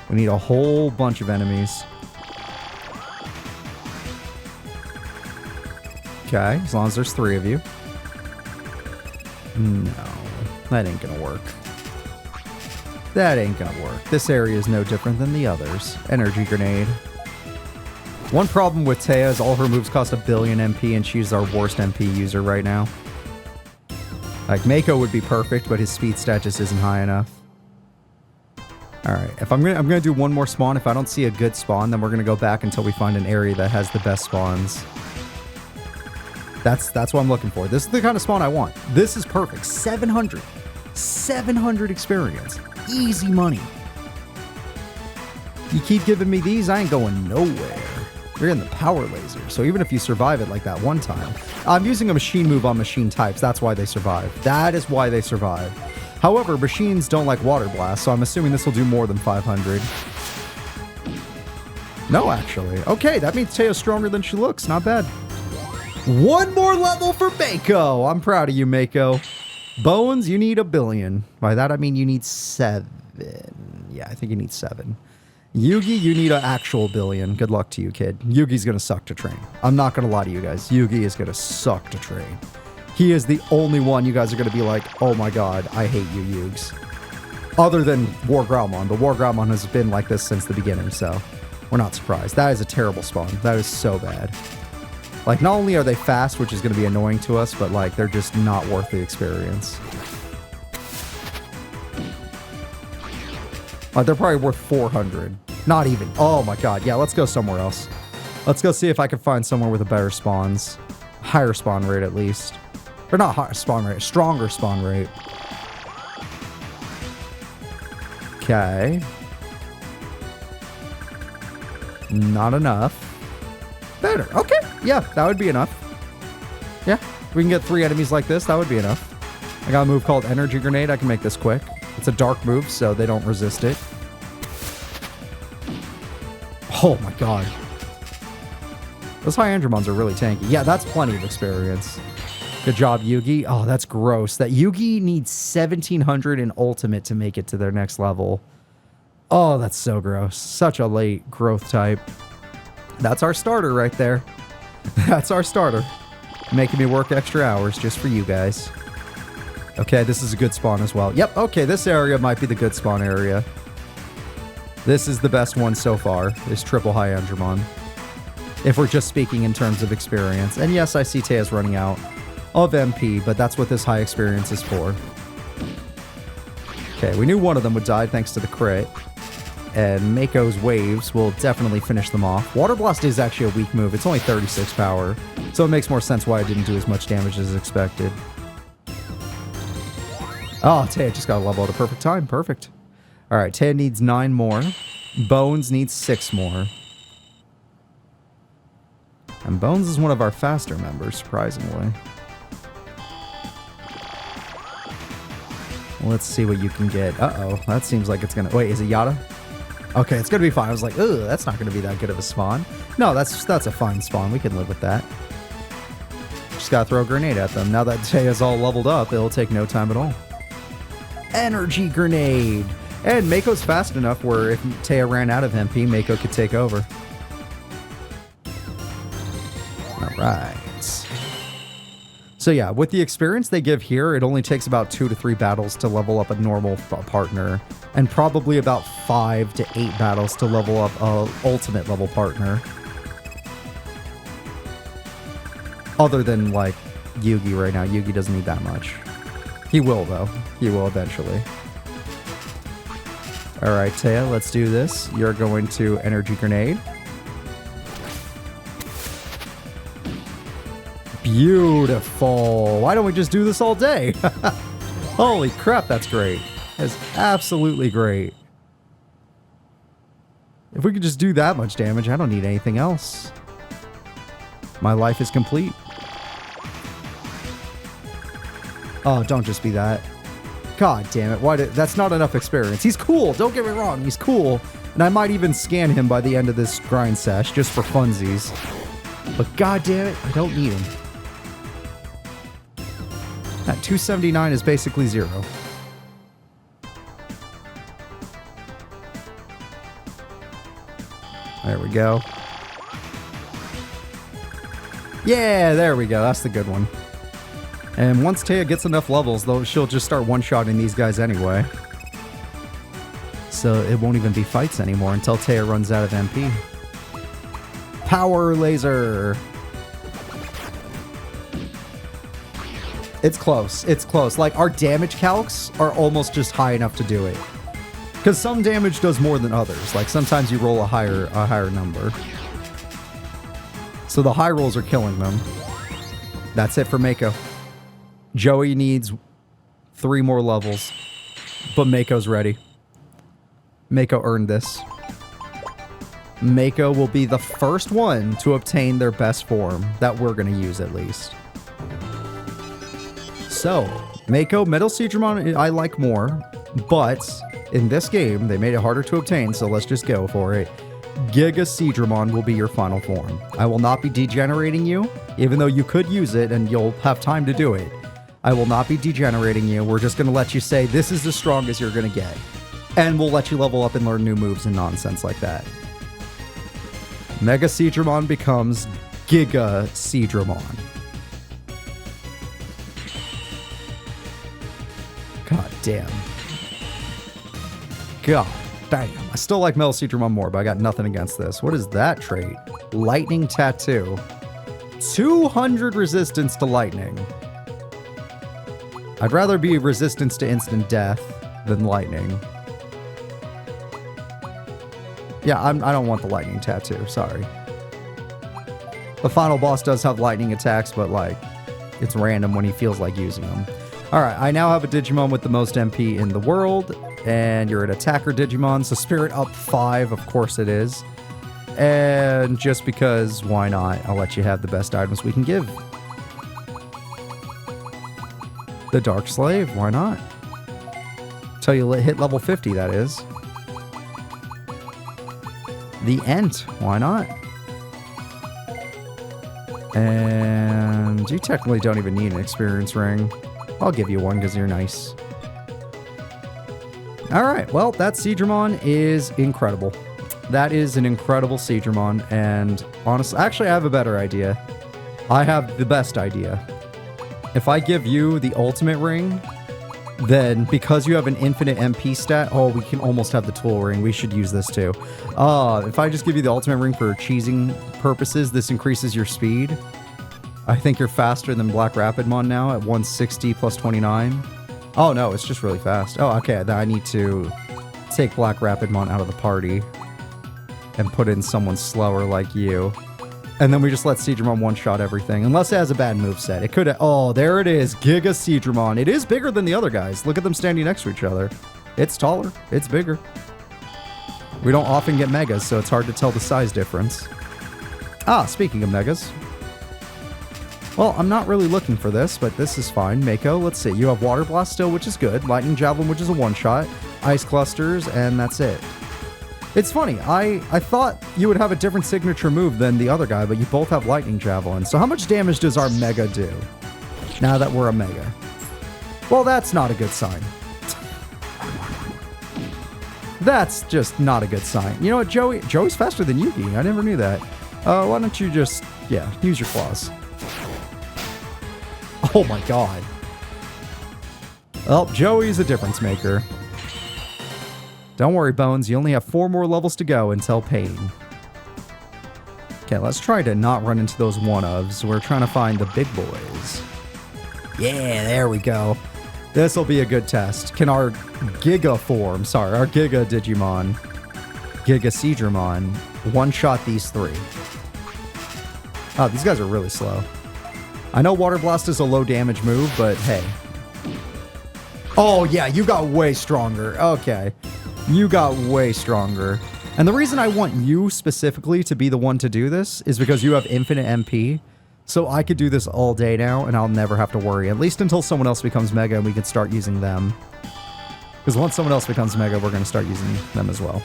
We need a whole bunch of enemies. Okay, as long as there's 3 of you. No, that ain't gonna work. That ain't gonna work. This area is no different than the others. Energy grenade. One problem with Taya is all her moves cost 1 billion MP and she's our worst MP user right now. Like, Mako would be perfect, but his speed stat just isn't high enough. Alright, if I'm gonna do one more spawn. If I don't see a good spawn, then we're gonna go back until we find an area that has the best spawns. That's what I'm looking for. This is the kind of spawn I want. This is perfect. 700. 700 experience. Easy money. You keep giving me these, I ain't going nowhere. You're in the power laser, so even if you survive it like that one time. I'm using a machine move on machine types, that's why they survive. That is why they survive. However, machines don't like water blast, so I'm assuming this will do more than 500. No, actually. Okay, that means Taya's stronger than she looks. Not bad. One more level for Mako. I'm proud of you, Mako. Bones, you need 1 billion. By that, I mean you need 7. Yeah, I think you need 7. Yugi, you need an actual 1 billion. Good luck to you, kid. Yugi's gonna suck to train. I'm not gonna lie to you guys. Yugi is gonna suck to train. He is the only one you guys are gonna be like, oh my god, I hate you, Yugs. Other than War Growlmon. But War Growlmon has been like this since the beginning, so we're not surprised. That is a terrible spawn. That is so bad. Like, not only are they fast, which is gonna be annoying to us, but like, they're just not worth the experience. They're probably worth 400. Not even. Oh my god. Yeah, let's go somewhere else. Let's go see if I can find somewhere with a better spawns. Higher spawn rate, at least. Or not higher spawn rate. Stronger spawn rate. Okay. Not enough. Better. Okay. Yeah, that would be enough. Yeah. We can get 3 enemies like this. That would be enough. I got a move called Energy Grenade. I can make this quick. It's a dark move, so they don't resist it. Oh my god. Those Hyandromons are really tanky. Yeah, that's plenty of experience. Good job, Yugi. Oh, that's gross. That Yugi needs 1700 in Ultimate to make it to their next level. Oh, that's so gross. Such a late growth type. That's our starter right there. That's our starter. Making me work extra hours just for you guys. Okay, this is a good spawn as well. Yep, okay, this area might be the good spawn area. This is the best one so far, is Triple Hyandromon. If we're just speaking in terms of experience. And yes, I see Teia's running out of MP, but that's what this high experience is for. Okay, we knew one of them would die thanks to the crit. And Mako's waves will definitely finish them off. Water Blast is actually a weak move. It's only 36 power. So it makes more sense why it didn't do as much damage as expected. Oh, Teia just got a level at a perfect time. Perfect. Alright, Teia needs 9 more. Bones needs 6 more. And Bones is one of our faster members, surprisingly. Let's see what you can get. Uh-oh, that seems like it's gonna... Wait, is it Yada? Okay, it's gonna be fine. I was like, ugh, that's not gonna be that good of a spawn. No, that's a fine spawn. We can live with that. Just gotta throw a grenade at them. Now that Teia's all leveled up, it'll take no time at all. Energy Grenade! And Mako's fast enough where if Teia ran out of MP, Mako could take over. Alright. So yeah, with the experience they give here, it only takes about 2 to 3 battles to level up a normal partner. And probably about 5 to 8 battles to level up a ultimate level partner. Other than, like, Yugi right now. Yugi doesn't need that much. He will, though. He will eventually. Alright, Teia, let's do this. You're going to Energy Grenade. Beautiful. Why don't we just do this all day? Holy crap, that's great. That's absolutely great. If we could just do that much damage, I don't need anything else. My life is complete. Oh, don't just be that. God damn it. That's not enough experience. He's cool. Don't get me wrong. He's cool. And I might even scan him by the end of this grind sesh just for funsies. But god damn it, I don't need him. That 279 is basically 0. There we go. Yeah, there we go. That's the good one. And once Teia gets enough levels, though, she'll just start one-shotting these guys anyway. So it won't even be fights anymore until Teia runs out of MP. Power Laser! It's close. It's close. Like, our damage calcs are almost just high enough to do it. Because some damage does more than others. Like, sometimes you roll a higher number. So the high rolls are killing them. That's it for Mako. Joey needs 3 more levels. But Mako's ready. Mako earned this. Mako will be the first one to obtain their best form that we're going to use at least. So, Mako, Metal Seedramon, I like more, but in this game, they made it harder to obtain, so let's just go for it. Giga Seedramon will be your final form. I will not be degenerating you, even though you could use it and you'll have time to do it. I will not be degenerating you. We're just going to let you say, this is the strongest you're going to get. And we'll let you level up and learn new moves and nonsense like that. Mega Seedramon becomes Giga Seedramon. God damn. God damn. I still like Metal Seedramon more, but I got nothing against this. What is that trait? Lightning Tattoo. 200 resistance to lightning. I'd rather be resistance to instant death than lightning. Yeah, I don't want the lightning tattoo. Sorry. The final boss does have lightning attacks, but like, it's random when he feels like using them. Alright, I now have a Digimon with the most MP in the world, and you're an attacker Digimon, so Spirit up 5, of course it is. And just because, why not? I'll let you have the best items we can give. The Dark Slave, why not? Till you hit level 50, that is. The Ent, why not? And you technically don't even need an experience ring. I'll give you one because you're nice. Alright, well, that Seadramon is incredible. That is an incredible Seadramon, and honestly, actually I have a better idea. I have the best idea. If I give you the ultimate ring, then because you have an infinite MP stat, oh, we can almost have the tool ring. We should use this too. If I just give you the ultimate ring for cheesing purposes, this increases your speed. I think you're faster than Black Rapidmon now at 160 plus 29. Oh no, it's just really fast. Oh, okay, then I need to take Black Rapidmon out of the party and put in someone slower like you. And then we just let Seadramon one-shot everything. Unless it has a bad moveset. It could. Oh, there it is. Giga Seadramon. It is bigger than the other guys. Look at them standing next to each other. It's taller. It's bigger. We don't often get megas, so it's hard to tell the size difference. Ah, speaking of megas. Well, I'm not really looking for this, but this is fine. Mako, let's see. You have Water Blast still, which is good. Lightning Javelin, which is a one-shot. Ice Clusters, and that's it. It's funny, I thought you would have a different signature move than the other guy, but you both have Lightning Javelin. So how much damage does our Mega do now that we're a Mega? Well, that's not a good sign. That's just not a good sign. You know what, Joey's faster than Yugi. I never knew that. Why don't you just, yeah, use your claws. Oh my god. Well, Joey's a difference maker. Don't worry, Bones. You only have 4 more levels to go until Pain. Okay, let's try to not run into those one-ofs. We're trying to find the big boys. Yeah, there we go. This will be a good test. Can our Giga Digimon, Giga Seadramon, one-shot these 3? Oh, these guys are really slow. I know Water Blast is a low damage move, but hey. Oh, yeah, you got way stronger. Okay. You got way stronger. And the reason I want you specifically to be the one to do this is because you have infinite MP. So I could do this all day now, and I'll never have to worry. At least until someone else becomes Mega and we can start using them. Because once someone else becomes Mega, we're going to start using them as well.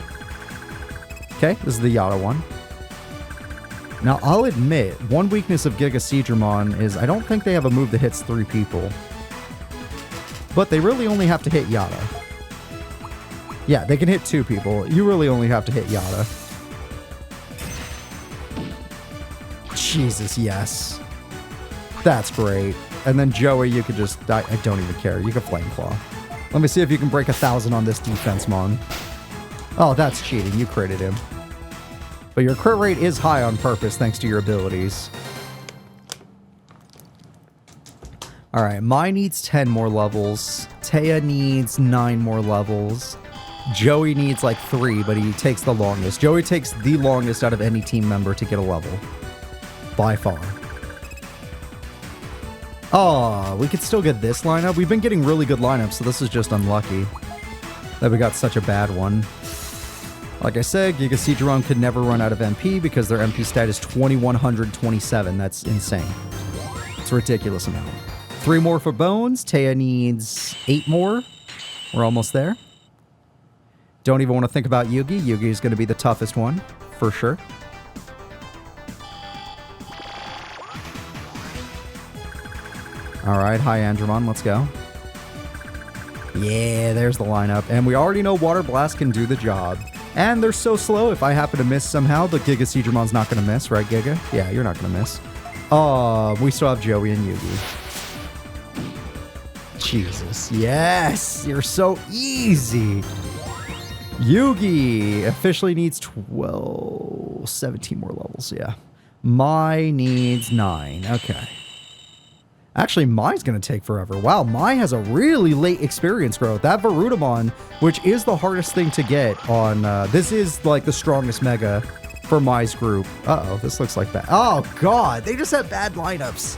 Okay, this is the Yada one. Now, I'll admit, one weakness of Giga Seadramon is I don't think they have a move that hits 3 people. But they really only have to hit Yada. Yeah, they can hit 2 people. You really only have to hit Yada. Jesus, yes. That's great. And then Joey, you could just... I don't even care. You can Flame Claw. Let me see if you can break 1,000 on this defense, Mon. Oh, that's cheating. You critted him. But your crit rate is high on purpose thanks to your abilities. Alright, Mai needs 10 more levels. Taya needs 9 more levels. Joey needs like 3, but he takes the longest. Joey takes the longest out of any team member to get a level. By far. Oh, we could still get this lineup. We've been getting really good lineups, so this is just unlucky that we got such a bad one. Like I said, Giga Seadramon could never run out of MP because their MP stat is 2127. That's insane. It's a ridiculous amount. 3 more for Bones. Taya needs 8 more. We're almost there. Don't even want to think about Yugi. Yugi is going to be the toughest one, for sure. Alright, hi Andromon, let's go. Yeah, there's the lineup. And we already know Water Blast can do the job. And they're so slow, if I happen to miss somehow, the Giga Seadramon's not going to miss, right, Giga? Yeah, you're not going to miss. We still have Joey and Yugi. Jesus, yes! You're so easy! Yugi officially needs 17 more levels, yeah. Mai needs 9, okay. Actually, Mai's going to take forever. Wow, Mai has a really late experience growth. That Varudamon, which is the hardest thing to get on... this is, like, the strongest Mega for Mai's group. Uh-oh, this looks like that. Oh, God, they just have bad lineups.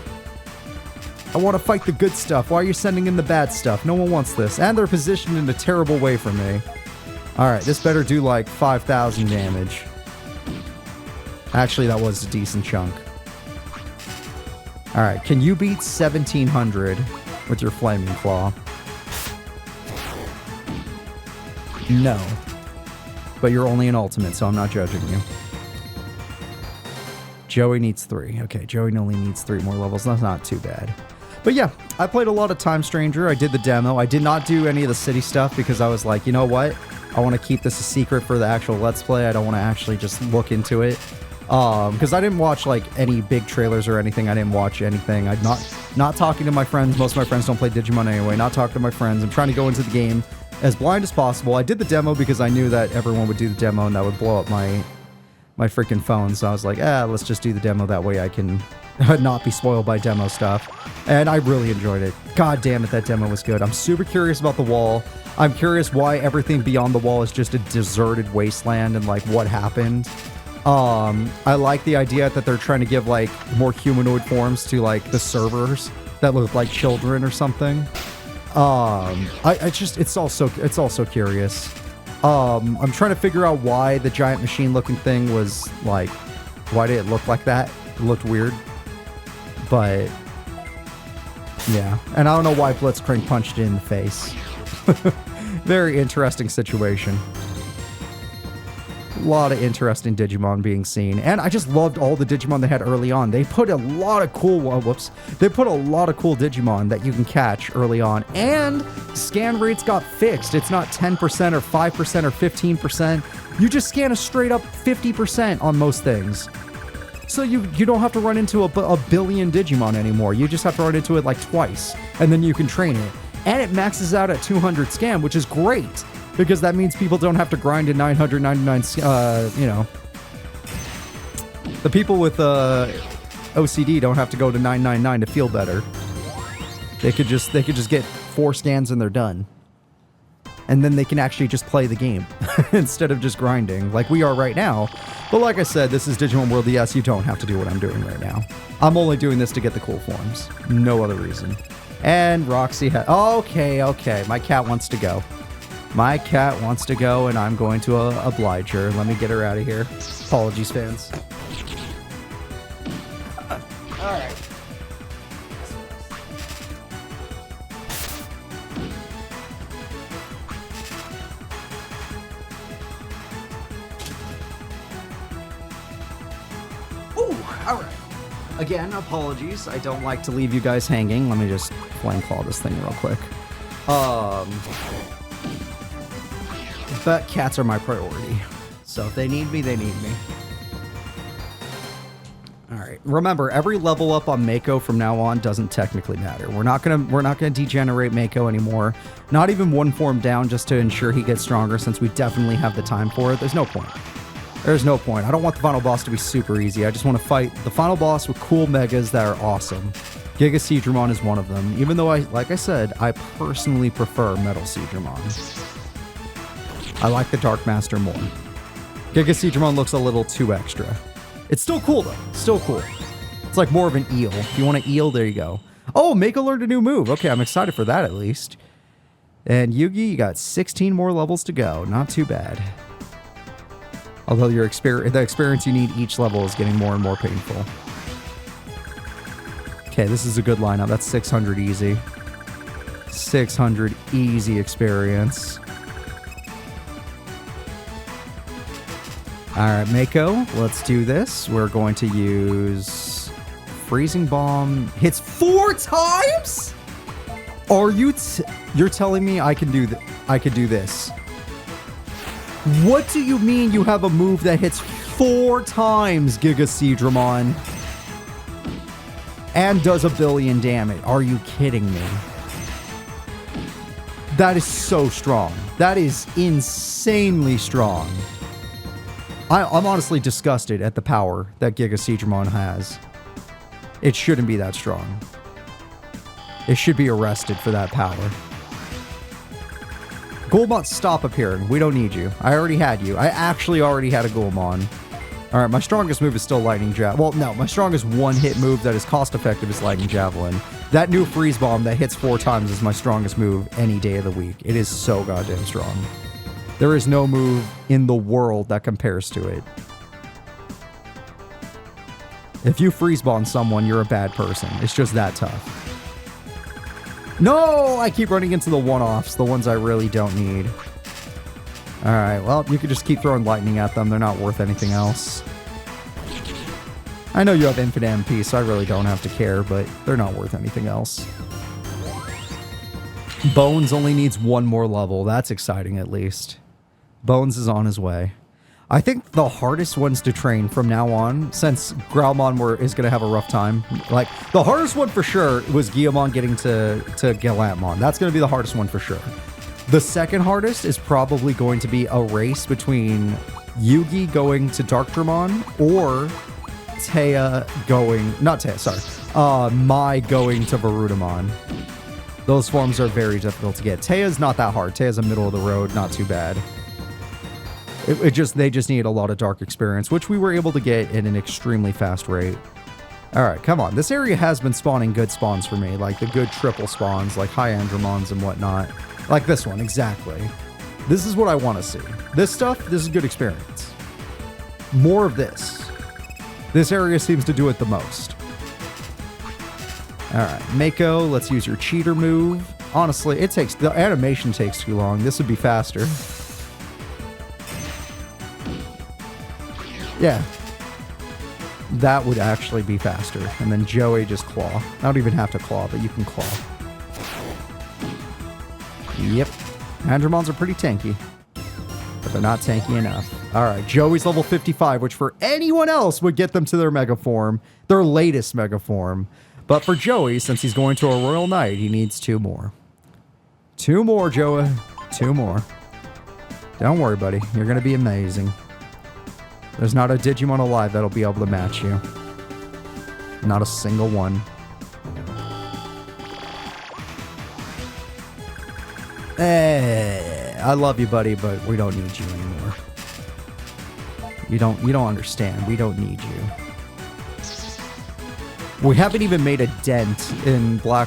I want to fight the good stuff. Why are you sending in the bad stuff? No one wants this. And they're positioned in a terrible way for me. Alright, this better do, like, 5,000 damage. Actually, that was a decent chunk. Alright, can you beat 1,700? with your flaming claw. No. But you're only an ultimate, so I'm not judging you. Joey needs 3. Okay, Joey only needs 3 more levels. That's not too bad. But yeah, I played a lot of Time Stranger. I did the demo. I did not do any of the city stuff because I was like, you know what? I want to keep this a secret for the actual Let's Play. I don't want to actually just look into it. Because I didn't watch like any big trailers or anything. I didn't watch anything. I'm not talking to my friends. Most of my friends don't play Digimon anyway. Not talking to my friends. I'm trying to go into the game as blind as possible. I did the demo because I knew that everyone would do the demo and that would blow up my freaking phone. So I was like, let's just do the demo. That way I can not be spoiled by demo stuff. And I really enjoyed it. God damn it, that demo was good. I'm super curious about the wall. I'm curious why everything beyond the wall is just a deserted wasteland and like what happened. I like the idea that they're trying to give like more humanoid forms to like the servers that look like children or something. It's also curious. I'm trying to figure out why the giant machine looking thing was like, why did it look like that? It looked weird. But yeah, and I don't know why Blitzcrank punched it in the face. Very interesting situation. A lot of interesting Digimon being seen, and I just loved all the Digimon they had early on. They put a lot of cool, they put a lot of cool Digimon that you can catch early on, and scan rates got fixed. It's not 10% or 5% or 15%. You just scan a straight up 50% on most things. So you don't have to run into a billion Digimon anymore. You just have to run into it like twice, and then you can train it. And it maxes out at 200 scan, which is great. Because that means people don't have to grind in 999, you know. The people with OCD don't have to go to 999 to feel better. They could just get 4 scans and they're done. And then they can actually just play the game instead of just grinding like we are right now. But like I said, this is Digimon World DS. You don't have to do what I'm doing right now. I'm only doing this to get the cool forms. No other reason. And Roxy okay. My cat wants to go. My cat wants to go, and I'm going to oblige her. Let me get her out of here. Apologies, fans. Alright. Ooh, alright. Again, apologies. I don't like to leave you guys hanging. Let me just flame claw this thing real quick. But cats are my priority. So if they need me, they need me. Alright. Remember, every level up on Mako from now on doesn't technically matter. We're not gonna degenerate Mako anymore. Not even one form down just to ensure he gets stronger, since we definitely have the time for it. There's no point. There's no point. I don't want the final boss to be super easy. I just want to fight the final boss with cool megas that are awesome. Giga Seedramon is one of them, even though like I said, I personally prefer Metal Seedramon. I like the Dark Master more. Giga Seedramon looks a little too extra. It's still cool though. Still cool. It's like more of an eel. If you want an eel, there you go. Oh, Mako learned a new move. Okay, I'm excited for that at least. And Yugi, you got 16 more levels to go. Not too bad. Although the experience you need each level is getting more and more painful. Okay, this is a good lineup. That's 600 easy. 600 easy experience. Alright, Mako, let's do this. We're going to use Freezing Bomb. Hits 4 times?! Are you you're telling me I can do this? What do you mean you have a move that hits 4 times, Giga Seedramon? And does a billion damage? Are you kidding me? That is so strong. That is insanely strong. I'm honestly disgusted at the power that Giga Seedramon has. It shouldn't be that strong. It should be arrested for that power. Ghoulmon, stop appearing. We don't need you. I already had you. I actually already had a Ghoulmon. Alright, my strongest move is still Lightning Javelin. Well, no, my strongest one-hit move that is cost-effective is Lightning Javelin. That new Freeze Bomb that hits 4 times is my strongest move any day of the week. It is so goddamn strong. There is no move in the world that compares to it. If you Freeze Bomb someone, you're a bad person. It's just that tough. No, I keep running into the one-offs, the ones I really don't need. All right, well, you could just keep throwing lightning at them. They're not worth anything else. I know you have infinite MP, so I really don't have to care, but they're not worth anything else. Bones only needs one more level. That's exciting, at least. Bones is on his way. I think the hardest ones to train from now on, since Growlmon is going to have a rough time. Like, the hardest one for sure was Guillamon getting to Galantmon. That's going to be the hardest one for sure. The second hardest is probably going to be a race between Yugi going to Darkdramon or Taya going... Not Taya, sorry. Mai going to Varudamon. Those forms are very difficult to get. Taya's not that hard. Taya's a middle of the road, not too bad. They just need a lot of dark experience, which we were able to get at an extremely fast rate. All right, come on. This area has been spawning good spawns for me, like the good triple spawns, like high Andromons and whatnot. Like this one, exactly. This is what I want to see. This stuff, this is good experience. More of this. This area seems to do it the most. All right, Mako, let's use your cheater move. Honestly, the animation takes too long. This would be faster. Yeah. That would actually be faster. And then Joey just claw. I don't even have to claw, but you can claw. Yep. Andromons are pretty tanky. But they're not tanky enough. Alright, Joey's level 55, which for anyone else would get them to their Mega Form. Their latest Mega Form. But for Joey, since he's going to a Royal Knight, he needs 2 more. 2 more, Joey. 2 more. Don't worry, buddy. You're going to be amazing. There's not a Digimon alive that'll be able to match you. Not a single one. I love you, buddy, but we don't need you anymore. You don't understand. We don't need you. We haven't even made a dent in our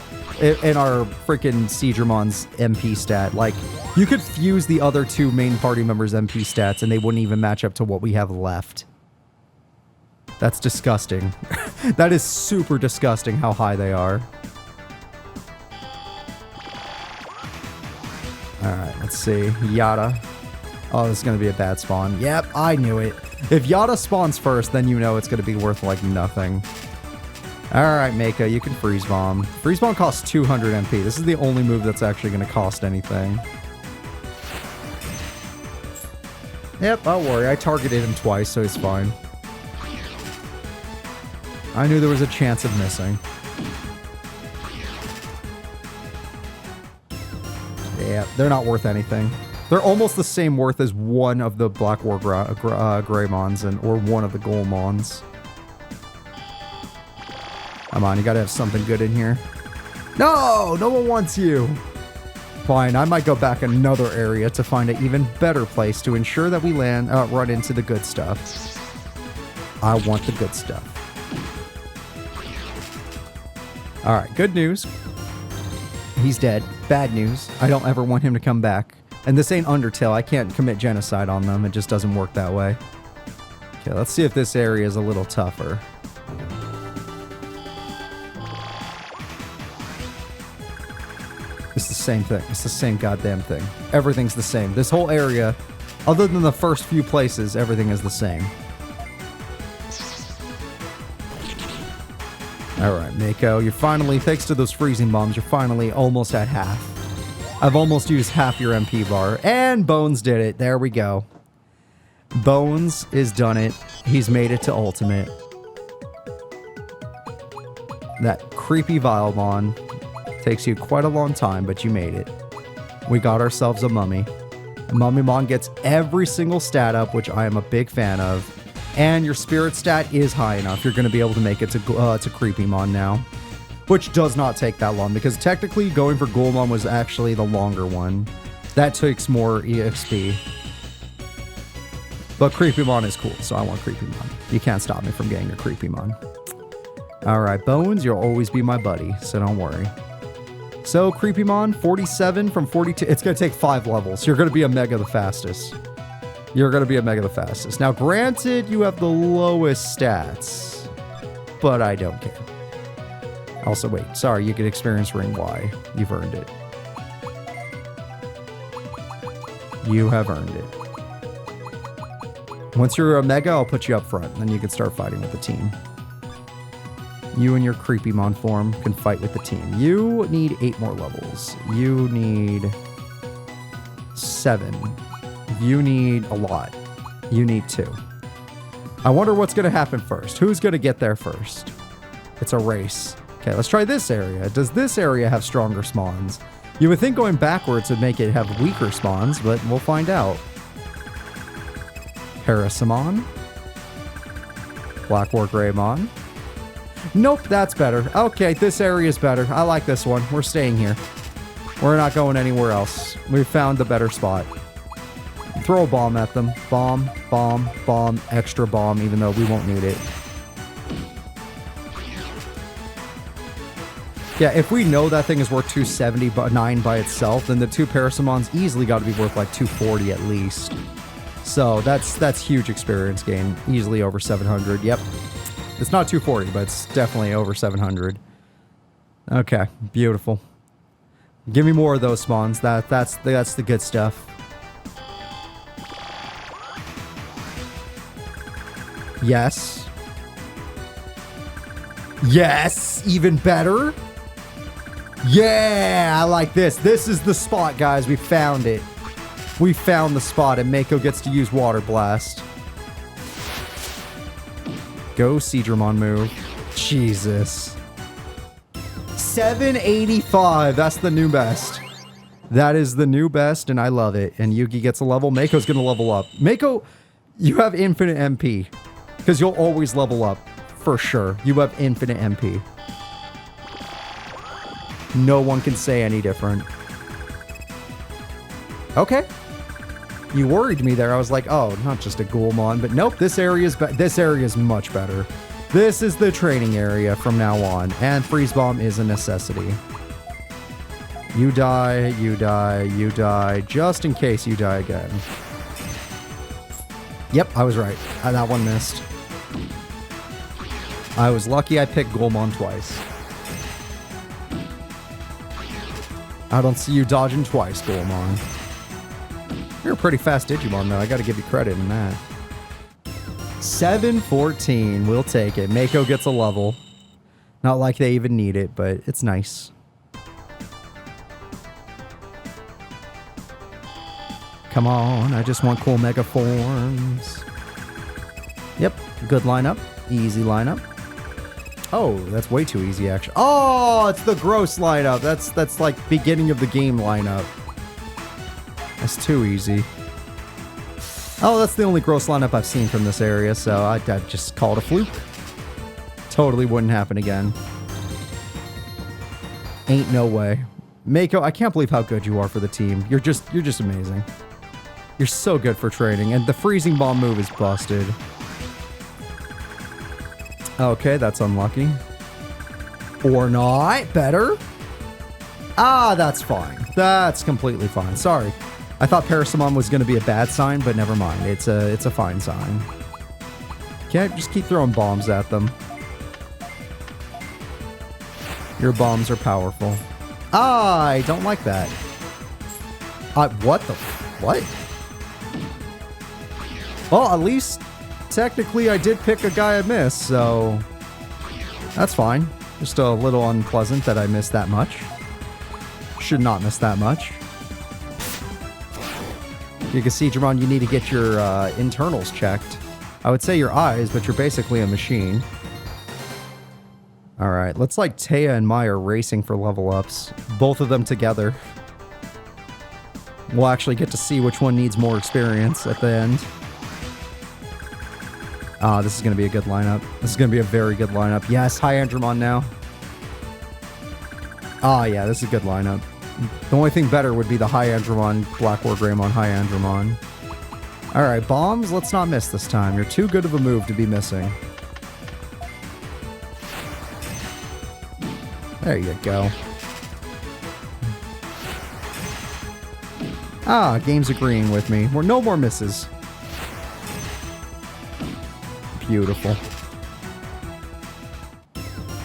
freaking Seadramon's MP stat. Like, you could fuse the other 2 main party members' MP stats and they wouldn't even match up to what we have left. That's disgusting. That is super disgusting how high they are. Alright, let's see. Yada. Oh, this is going to be a bad spawn. Yep, I knew it. If Yada spawns first, then you know it's going to be worth, like, nothing. Alright, Mako, you can Freeze Bomb. Freeze Bomb costs 200 MP. This is the only move that's actually going to cost anything. Yep, don't worry. I targeted him twice, so he's fine. I knew there was a chance of missing. Yeah, they're not worth anything. They're almost the same worth as one of the Black War Greymons or one of the Golemons. Come on, you gotta have something good in here. No! No one wants you! Fine, I might go back another area to find an even better place to ensure that we run into the good stuff. I want the good stuff. Alright, good news. He's dead. Bad news. I don't ever want him to come back. And this ain't Undertale. I can't commit genocide on them. It just doesn't work that way. Okay, let's see if this area is a little tougher. It's the same thing. It's the same goddamn thing. Everything's the same. This whole area, other than the first few places, everything is the same. Alright, Mako, you're finally, thanks to those freezing bombs, you're finally almost at half. I've almost used half your MP bar. And Bones did it. There we go. Bones is done it. He's made it to Ultimate. That creepy Vilemon takes you quite a long time, but you made it. We got ourselves a Mummy. Mummymon gets every single stat up, which I am a big fan of. And your spirit stat is high enough. You're going to be able to make it to Creepymon now. Which does not take that long, because technically going for Golemon was actually the longer one. That takes more EXP. But Creepymon is cool, so I want Creepymon. You can't stop me from getting your Creepymon. Alright, Bones, you'll always be my buddy, so don't worry. So, Creepymon, 47 from 42. It's going to take 5 levels. You're going to be a Mega the fastest. You're going to be a Mega the fastest. Now, granted, you have the lowest stats, but I don't care. Also, wait, sorry, you get experience ring Y. You've earned it. You have earned it. Once you're a Mega, I'll put you up front, and then you can start fighting with the team. You and your Creepymon form can fight with the team. You need 8 more levels. You need 7. You need a lot. You need 2. I wonder what's going to happen first. Who's going to get there first? It's a race. Okay, let's try this area. Does this area have stronger spawns? You would think going backwards would make it have weaker spawns, but we'll find out. Parasamon. Black War Greymon. Nope, that's better. Okay, this area is better. I like this one. We're staying here. We're not going anywhere else. We've found the better spot. Throw a bomb at them. Bomb, bomb, bomb, extra bomb, even though we won't need it. Yeah, if we know that thing is worth 279 by itself, then the 2 Parasamons easily got to be worth like 240 at least. So that's huge experience gain. Easily over 700. Yep. It's not 240, but it's definitely over 700. Okay, beautiful. Give me more of those spawns. That's the good stuff. Yes. Yes, even better. Yeah, I like this. This is the spot, guys. We found it. We found the spot, and Mako gets to use Water Blast. Go, Seedramon move. Jesus. 785. That's the new best. That is the new best, and I love it. And Yugi gets a level. Mako's going to level up. Mako, you have infinite MP. Because you'll always level up. For sure. You have infinite MP. No one can say any different. Okay. You worried me there. I was like, oh, not just a Ghoulmon, but nope, this area is much better. This is the training area from now on, and Freeze Bomb is a necessity. You die, you die, you die, just in case you die again. Yep, I was right. That one missed. I was lucky I picked Ghoulmon twice. I don't see you dodging twice, Ghoulmon. You're a pretty fast Digimon, though. I gotta give you credit in that. 714. We'll take it. Mako gets a level. Not like they even need it, but it's nice. Come on. I just want cool Mega forms. Yep. Good lineup. Easy lineup. Oh, that's way too easy, actually. Oh, it's the gross lineup. That's like beginning of the game lineup. That's too easy. Oh, that's the only gross lineup I've seen from this area, so I just call it a fluke. Totally wouldn't happen again. Ain't no way. Mako, I can't believe how good you are for the team. You're just amazing. You're so good for training, and the freezing bomb move is busted. Okay, that's unlucky. Or not. Better. Ah, that's fine. That's completely fine. Sorry. I thought Parasamon was going to be a bad sign, but never mind. It's a fine sign. Can't just keep throwing bombs at them. Your bombs are powerful. Ah, I don't like that. What the... What? Well, at least... Technically, I did pick a guy I missed, so... That's fine. Just a little unpleasant that I missed that much. Should not miss that much. You can see, Digimon, you need to get your internals checked. I would say your eyes, but you're basically a machine. Alright, looks like Taya and Mai are racing for level ups. Both of them together. We'll actually get to see which one needs more experience at the end. Ah, this is going to be a good lineup. This is going to be a very good lineup. Yes, High Andromon now. Ah, yeah, this is a good lineup. The only thing better would be the High Andromon, Black War Greymon, High Andromon. Alright, bombs, let's not miss this time. You're too good of a move to be missing. There you go. Ah, game's agreeing with me. We're no more misses. Beautiful.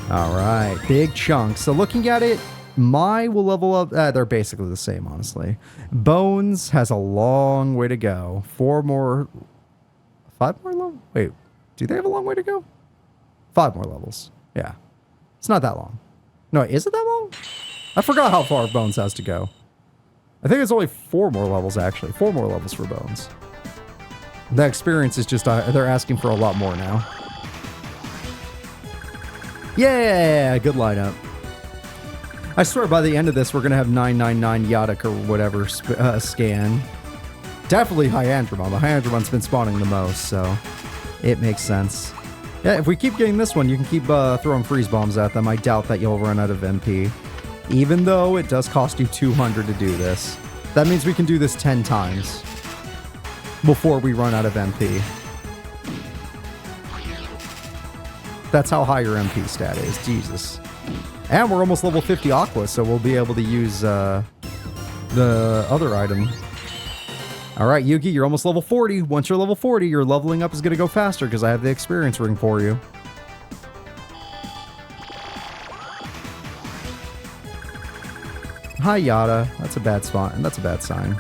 All right, big chunks. So looking at it, my will level up. They're basically the same, honestly. Bones has a long way to go. 5 more levels? Wait, do they have a long way to go? 5 more levels. Yeah. It's not that long. No, is it that long? I forgot how far Bones has to go. I think it's only 4 more levels, actually. 4 more levels for Bones. The experience is just, they're asking for a lot more now. Yeah, good lineup. I swear by the end of this, we're going to have 999 Yadak or whatever scan. Definitely Hyandramon. The Hyandramon's been spawning the most, so it makes sense. Yeah, if we keep getting this one, you can keep throwing freeze bombs at them. I doubt that you'll run out of MP. Even though it does cost you 200 to do this. That means we can do this 10 times before we run out of MP. That's how high your MP stat is. Jesus. And we're almost level 50 Aqua, so we'll be able to use the other item. All right, Yugi, you're almost level 40. Once you're level 40, your leveling up is going to go faster because I have the experience ring for you. Hi, Yada. That's a bad spot, and that's a bad sign.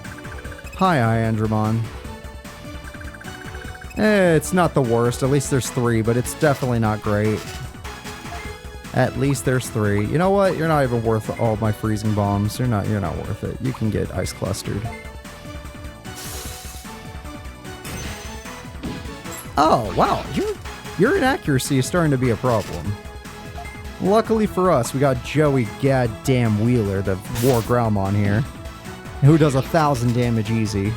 Hi, Hyandramon. It's not the worst. At least there's 3, but it's definitely not great. At least there's 3. You know what? You're not even worth all my freezing bombs. You're not worth it. You can get ice clustered. Oh, wow. Your inaccuracy is starting to be a problem. Luckily for us, we got Joey goddamn Wheeler, the War Growlmon here, who does 1,000 damage easy.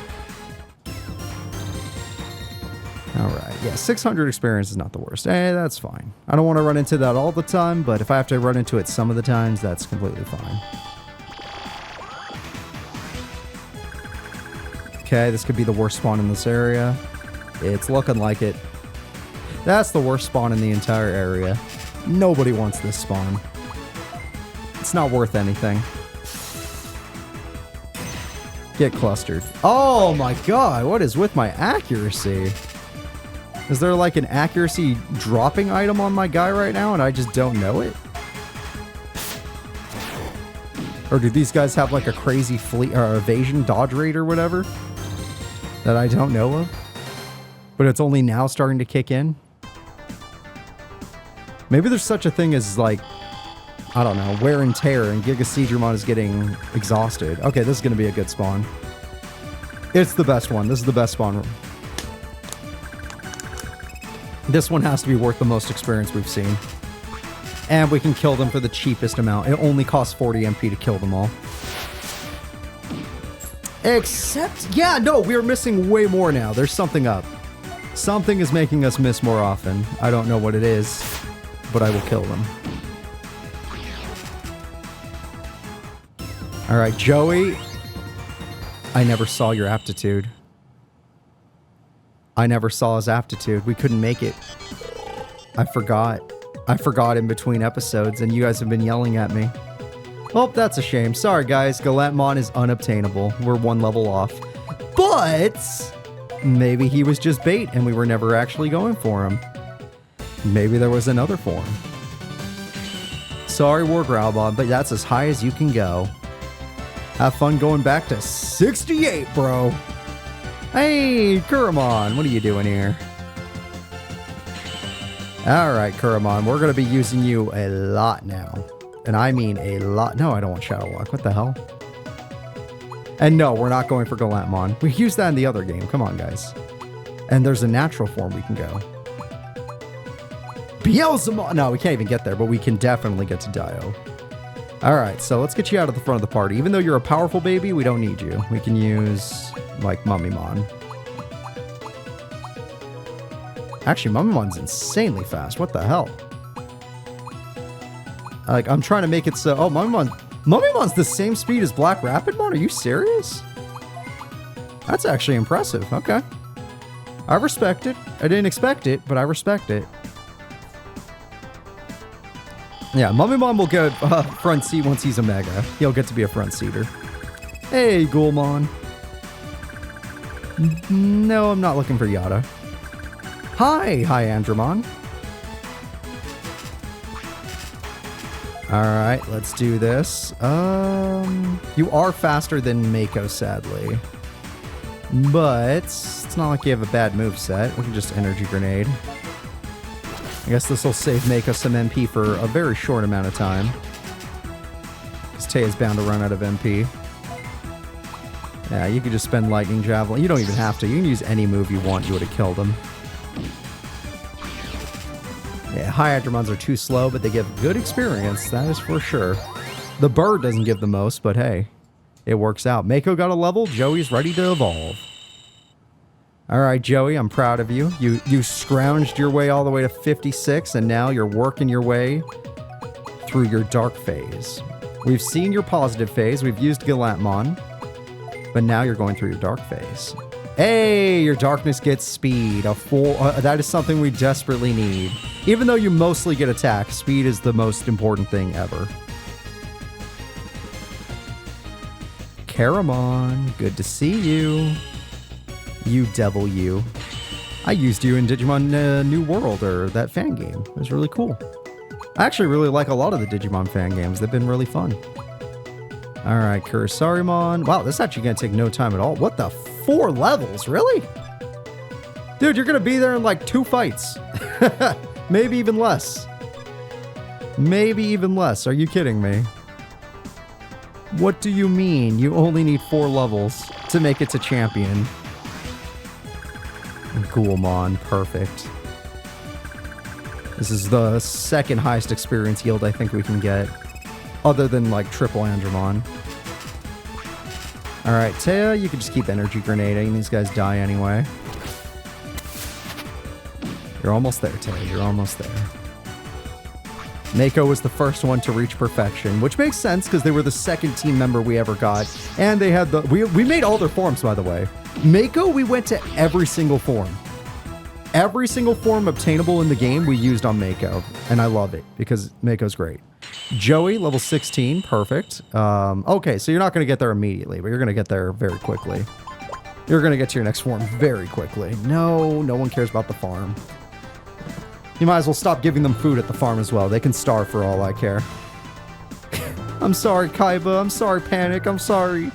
Alright, yeah, 600 experience is not the worst. That's fine. I don't want to run into that all the time, but if I have to run into it some of the times, that's completely fine. Okay, this could be the worst spawn in this area. It's looking like it. That's the worst spawn in the entire area. Nobody wants this spawn. It's not worth anything. Get clustered. Oh my god, what is with my accuracy? Is there like an accuracy dropping item on my guy right now and I just don't know it? Or do these guys have like a crazy fleet or evasion dodge rate or whatever that I don't know of? But it's only now starting to kick in? Maybe there's such a thing as like, I don't know, wear and tear and Gigaseedramon is getting exhausted. Okay, this is going to be a good spawn. It's the best one. This is the best spawn. This one has to be worth the most experience we've seen. And we can kill them for the cheapest amount. It only costs 40 MP to kill them all. Except, yeah, no, we're missing way more now. There's something up. Something is making us miss more often. I don't know what it is, but I will kill them. All right, Joey. I never saw your aptitude. I never saw his aptitude. We couldn't make it. I forgot. I forgot in between episodes, and you guys have been yelling at me. Well, that's a shame. Sorry, guys. Galatmon is unobtainable. We're 1 level off. But maybe he was just bait, and we were never actually going for him. Maybe there was another form. Sorry, War Growlmon, but that's as high as you can go. Have fun going back to 68, bro. Hey, Kuramon, what are you doing here? Alright, Kuramon, we're going to be using you a lot now. And I mean a lot. No, I don't want Shadow Walk. What the hell? And no, we're not going for Galatmon. We used that in the other game. Come on, guys. And there's a natural form we can go. Beelzemon! No, we can't even get there, but we can definitely get to Dio. Alright, so let's get you out of the front of the party. Even though you're a powerful baby, we don't need you. We can use, like, Mummymon. Actually, Mummimon's insanely fast. What the hell? Like, I'm trying to make it so... Oh, Mummimon's the same speed as Black Rapidmon? Are you serious? That's actually impressive. Okay. I respect it. I didn't expect it, but I respect it. Yeah, Mummymon will get front seat once he's a Mega. He'll get to be a front seater. Hey, Ghoulmon. No, I'm not looking for Yada. Hi, Hyandramon. Alright, let's do this. You are faster than Mako, sadly. But it's not like you have a bad moveset. We can just energy grenade. I guess this will save Mako some MP for a very short amount of time. Because Teia's bound to run out of MP. Yeah, you could just spend Lightning Javelin. You don't even have to. You can use any move you want. You would have killed him. Yeah, Hydramons are too slow, but they give good experience. That is for sure. The bird doesn't give the most, but hey, it works out. Mako got a level. Joey's ready to evolve. All right, Joey, I'm proud of you. You scrounged your way all the way to 56, and now you're working your way through your dark phase. We've seen your positive phase. We've used Galantmon, but now you're going through your dark phase. Hey, your darkness gets speed. That is something we desperately need. Even though you mostly get attack, speed is the most important thing ever. Caramon, good to see you. You devil you. I used you in Digimon New World, or that fan game. It was really cool. I actually really like a lot of the Digimon fan games. They've been really fun. Alright, Kurisarimon. Wow, this is actually going to take no time at all. What the? 4 levels? Really? Dude, you're going to be there in like 2 fights. Maybe even less. Maybe even less. Are you kidding me? What do you mean? You only need 4 levels to make it to champion. Ghoulmon, perfect. This is the second highest experience yield I think we can get. Other than like triple Andromon. Alright, Teia, you can just keep energy grenading. These guys die anyway. You're almost there, Teia. You're almost there. Mako was the first one to reach perfection, which makes sense because they were the second team member we ever got. And they had the... We made all their forms, by the way. Mako, we went to every single form. Every single form obtainable in the game we used on Mako. And I love it because Mako's great. Joey, level 16. Perfect. Okay, so you're not going to get there immediately, but you're going to get there very quickly. You're going to get to your next form very quickly. No one cares about the farm. You might as well stop giving them food at the farm as well. They can starve for all I care. I'm sorry, Kaiba. I'm sorry, Panic. I'm sorry.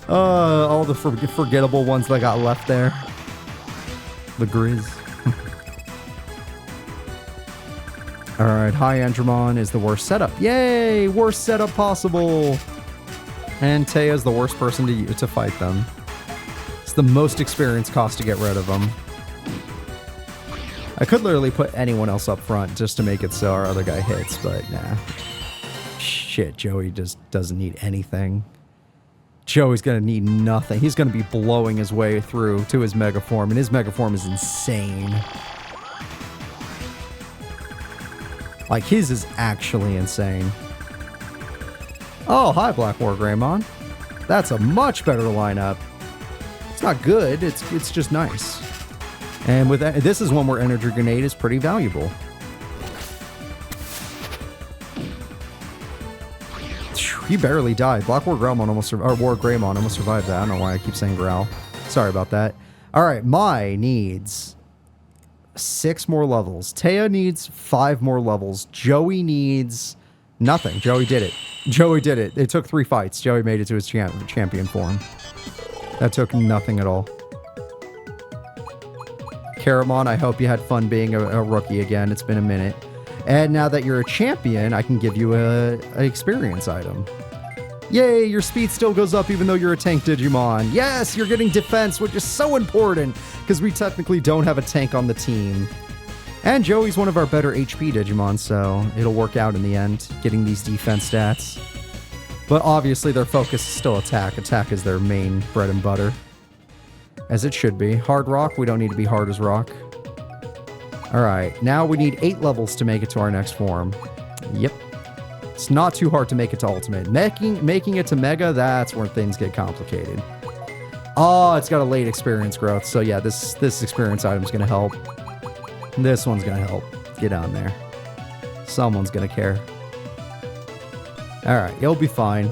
All the forgettable ones that I got left there. The Grizz. Alright, High Andromon is the worst setup. Yay! Worst setup possible! And Teia's the worst person to fight them. It's the most experience cost to get rid of them. I could literally put anyone else up front just to make it so our other guy hits, but nah. Shit, Joey just doesn't need anything. Joey's gonna need nothing. He's gonna be blowing his way through to his Mega Form, and his Mega Form is insane. Like, his is actually insane. Oh, hi, Black War Greymon. That's a much better lineup. It's not good, it's just nice. And with that, this is one where Energy Grenade is pretty valuable. He barely died. Black War Greymon almost survived that. I don't know why I keep saying Growl. Sorry about that. Alright, Mai needs 6 more levels. Teia needs 5 more levels. Joey needs nothing. Joey did it. Joey did it. It took 3 fights. Joey made it to his champion form. That took nothing at all. Caramon, I hope you had fun being a rookie again. It's been a minute. And now that you're a champion, I can give you an experience item. Yay, your speed still goes up even though you're a tank Digimon. Yes, you're getting defense, which is so important because we technically don't have a tank on the team. And Joey's one of our better HP Digimon, so it'll work out in the end, getting these defense stats. But obviously their focus is still attack. Attack is their main bread and butter. As it should be. Hard rock, we don't need to be hard as rock. Alright, now we need 8 levels to make it to our next form. Yep. It's not too hard to make it to Ultimate. Making it to Mega, that's where things get complicated. Oh, it's got a late experience growth. So yeah, this experience item's going to help. This one's going to help. Get on there. Someone's going to care. Alright, you'll be fine.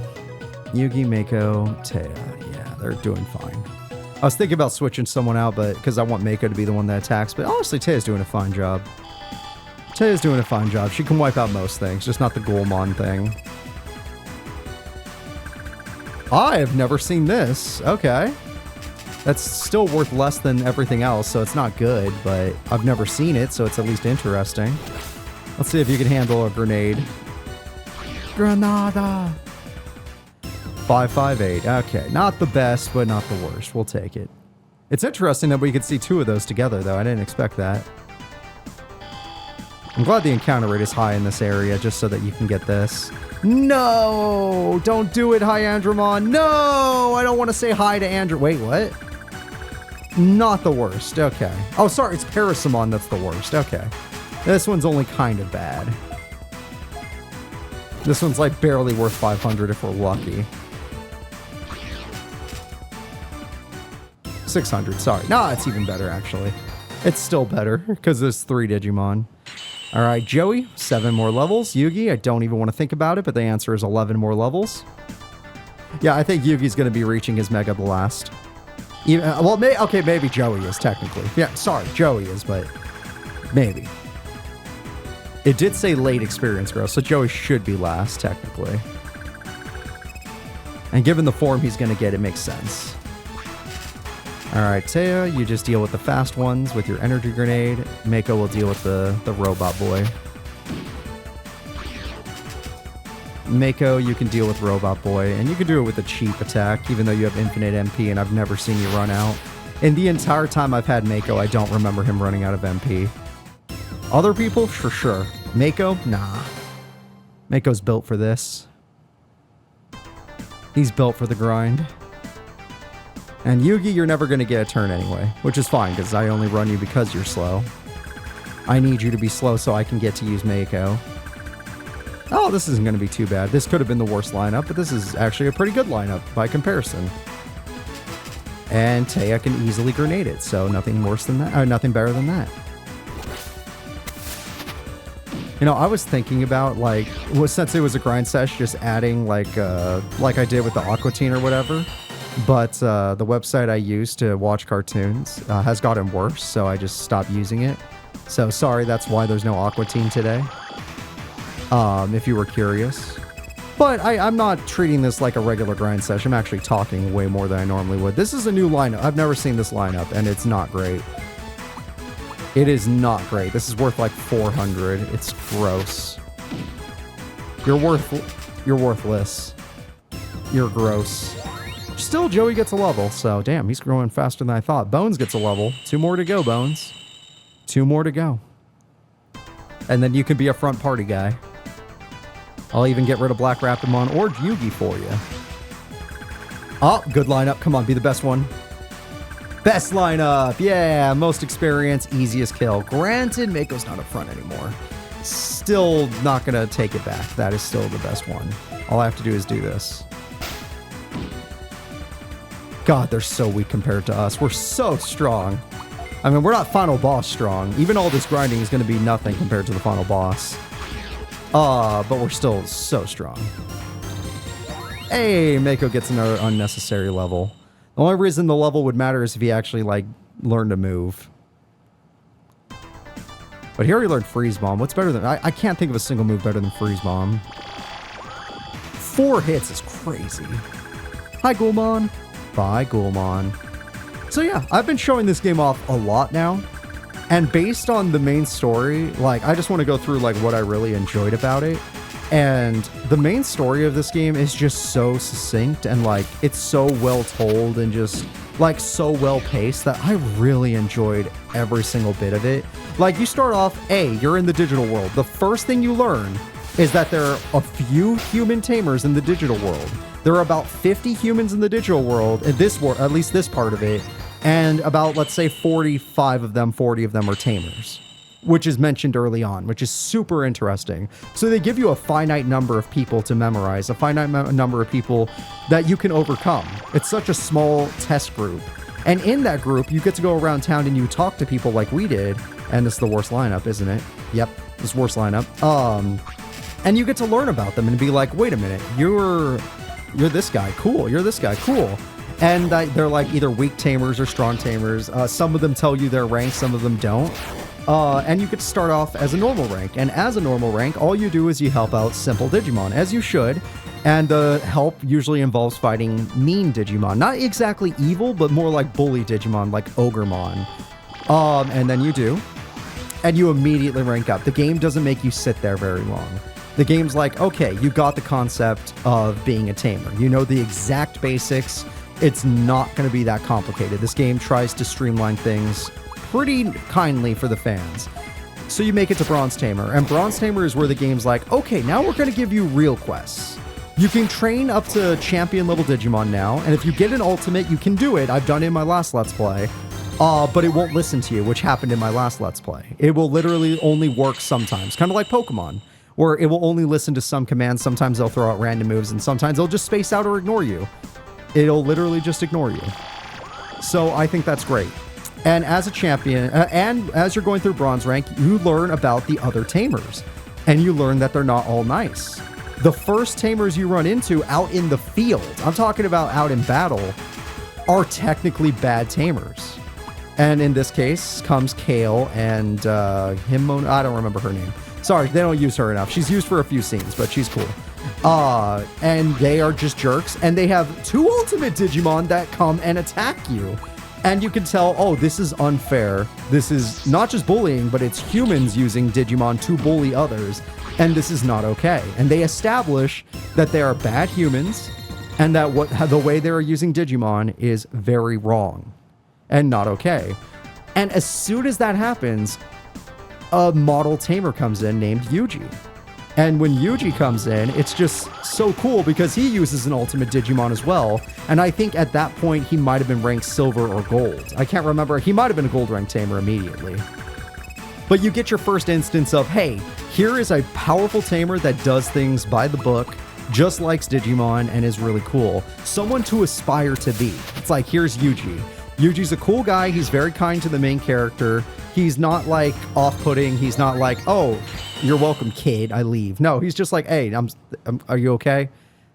Yugi, Mako, Teia. Yeah, they're doing fine. I was thinking about switching someone out, but because I want Mako to be the one that attacks. But honestly, Teia's doing a fine job. Taya's doing a fine job. She can wipe out most things, just not the Ghoulmon thing. I have never seen this. Okay. That's still worth less than everything else, so it's not good, but I've never seen it, so it's at least interesting. Let's see if you can handle a grenade. Granada! 558. Okay, not the best, but not the worst. We'll take it. It's interesting that we could see two of those together, though. I didn't expect that. I'm glad the encounter rate is high in this area, just so that you can get this. No! Don't do it, hi, Andromon. No! I don't want to say hi to Andrew. Wait, what? Not the worst. Okay. Oh, sorry. It's Parasamon that's the worst. Okay. This one's only kind of bad. This one's like barely worth 500 if we're lucky. 600. Sorry. No, it's even better, actually. It's still better because there's 3 Digimon. All right, Joey, 7 more levels. Yugi, I don't even want to think about it, but the answer is 11 more levels. Yeah, I think Yugi's going to be reaching his Mega Blast. Even, well, maybe Joey is technically. Yeah, sorry, Joey is, but maybe. It did say late experience growth, so Joey should be last, technically. And given the form he's going to get, it makes sense. All right, Taya, you just deal with the fast ones with your energy grenade. Mako will deal with the robot boy. Mako, you can deal with Robot Boy, and you can do it with a cheap attack, even though you have infinite MP, and I've never seen you run out. In the entire time I've had Mako, I don't remember him running out of MP. Other people, for sure. Mako, nah. Mako's built for this. He's built for the grind. And Yugi, you're never going to get a turn anyway, which is fine, because I only run you because you're slow. I need you to be slow so I can get to use Mako. Oh, this isn't going to be too bad. This could have been the worst lineup, but this is actually a pretty good lineup by comparison. And Taya can easily grenade it, so nothing worse than that, or nothing better than that. You know, I was thinking about, like, since it was a grind sesh, just adding, like I did with the Aqua Teen or whatever. But the website I use to watch cartoons has gotten worse, so I just stopped using it. So sorry, that's why there's no Aqua Teen today. If you were curious. But I'm not treating this like a regular grind session. I'm actually talking way more than I normally would. This is a new lineup. I've never seen this lineup, and it's not great. It is not great. This is worth like 400. It's gross. You're worthless. You're gross. Still, Joey gets a level, so damn, he's growing faster than I thought. Bones gets a level. 2 more to go, Bones. 2 more to go. And then you can be a front party guy. I'll even get rid of Black Rapidmon or Yugi for you. Oh, good lineup. Come on, be the best one. Best lineup. Yeah, most experience, easiest kill. Granted, Mako's not up front anymore. Still not going to take it back. That is still the best one. All I have to do is do this. God, they're so weak compared to us. We're so strong. I mean, we're not final boss strong. Even all this grinding is going to be nothing compared to the final boss. But we're still so strong. Hey, Mako gets another unnecessary level. The only reason the level would matter is if he actually, like, learned to move. But he already learned Freeze Bomb. What's better than... I can't think of a single move better than Freeze Bomb. 4 hits is crazy. Hi, Ghoulmon. Bye, Ghoulmon. So yeah, I've been showing this game off a lot now. And based on the main story, like, I just want to go through, like, what I really enjoyed about it. And the main story of this game is just so succinct and, like, it's so well told and just, like, so well paced that I really enjoyed every single bit of it. Like, you start off, you're in the digital world. The first thing you learn is that there are a few human tamers in the digital world. There are about 50 humans in the digital world, in this world, at least this part of it, and about, let's say, 40 of them are tamers, which is mentioned early on, which is super interesting. So they give you a finite number of people to memorize, a finite number of people that you can overcome. It's such a small test group. And in that group, you get to go around town and you talk to people like we did. And this is the worst lineup, isn't it? Yep, this worst lineup. And you get to learn about them and be like, wait a minute, you're this guy, cool. You're this guy, cool. And they're like either weak tamers or strong tamers. Some of them tell you their rank, some of them don't. And you get to start off as a normal rank. And as a normal rank, all you do is you help out simple Digimon, as you should. And the help usually involves fighting mean Digimon. Not exactly evil, but more like bully Digimon, like Ogremon. And then you do. And you immediately rank up. The game doesn't make you sit there very long. The game's like, okay, you got the concept of being a tamer. You know the exact basics. It's not going to be that complicated. This game tries to streamline things pretty kindly for the fans. So you make it to Bronze Tamer, and Bronze Tamer is where the game's like, okay, now we're going to give you real quests. You can train up to champion level Digimon now, and if you get an ultimate, you can do it. I've done it in my last Let's Play, but it won't listen to you, which happened in my last Let's Play. It will literally only work sometimes, kind of like Pokemon, where it will only listen to some commands. Sometimes they'll throw out random moves, and sometimes they'll just space out or ignore you. It'll literally just ignore you. So I think that's great. And as a champion, and as you're going through bronze rank, you learn about the other tamers. And you learn that they're not all nice. The first tamers you run into out in the field, I'm talking about out in battle, are technically bad tamers. And in this case comes Kale and Himon, I don't remember her name. Sorry, they don't use her enough. She's used for a few scenes, but she's cool. And they are just jerks. And they have 2 ultimate Digimon that come and attack you. And you can tell, oh, this is unfair. This is not just bullying, but it's humans using Digimon to bully others. And this is not okay. And they establish that they are bad humans and that the way they are using Digimon is very wrong and not okay. And as soon as that happens, a model tamer comes in named Yuji. And when Yuji comes in, it's just so cool because he uses an ultimate Digimon as well. And I think at that point, he might have been ranked silver or gold. I can't remember. He might have been a gold rank tamer immediately. But you get your first instance of, hey, here is a powerful tamer that does things by the book, just likes Digimon, and is really cool. Someone to aspire to be. It's like, here's Yuji. Yuji's a cool guy. He's very kind to the main character. He's not like off-putting. He's not like, oh, you're welcome, kid. I leave. No, he's just like, hey, are you okay?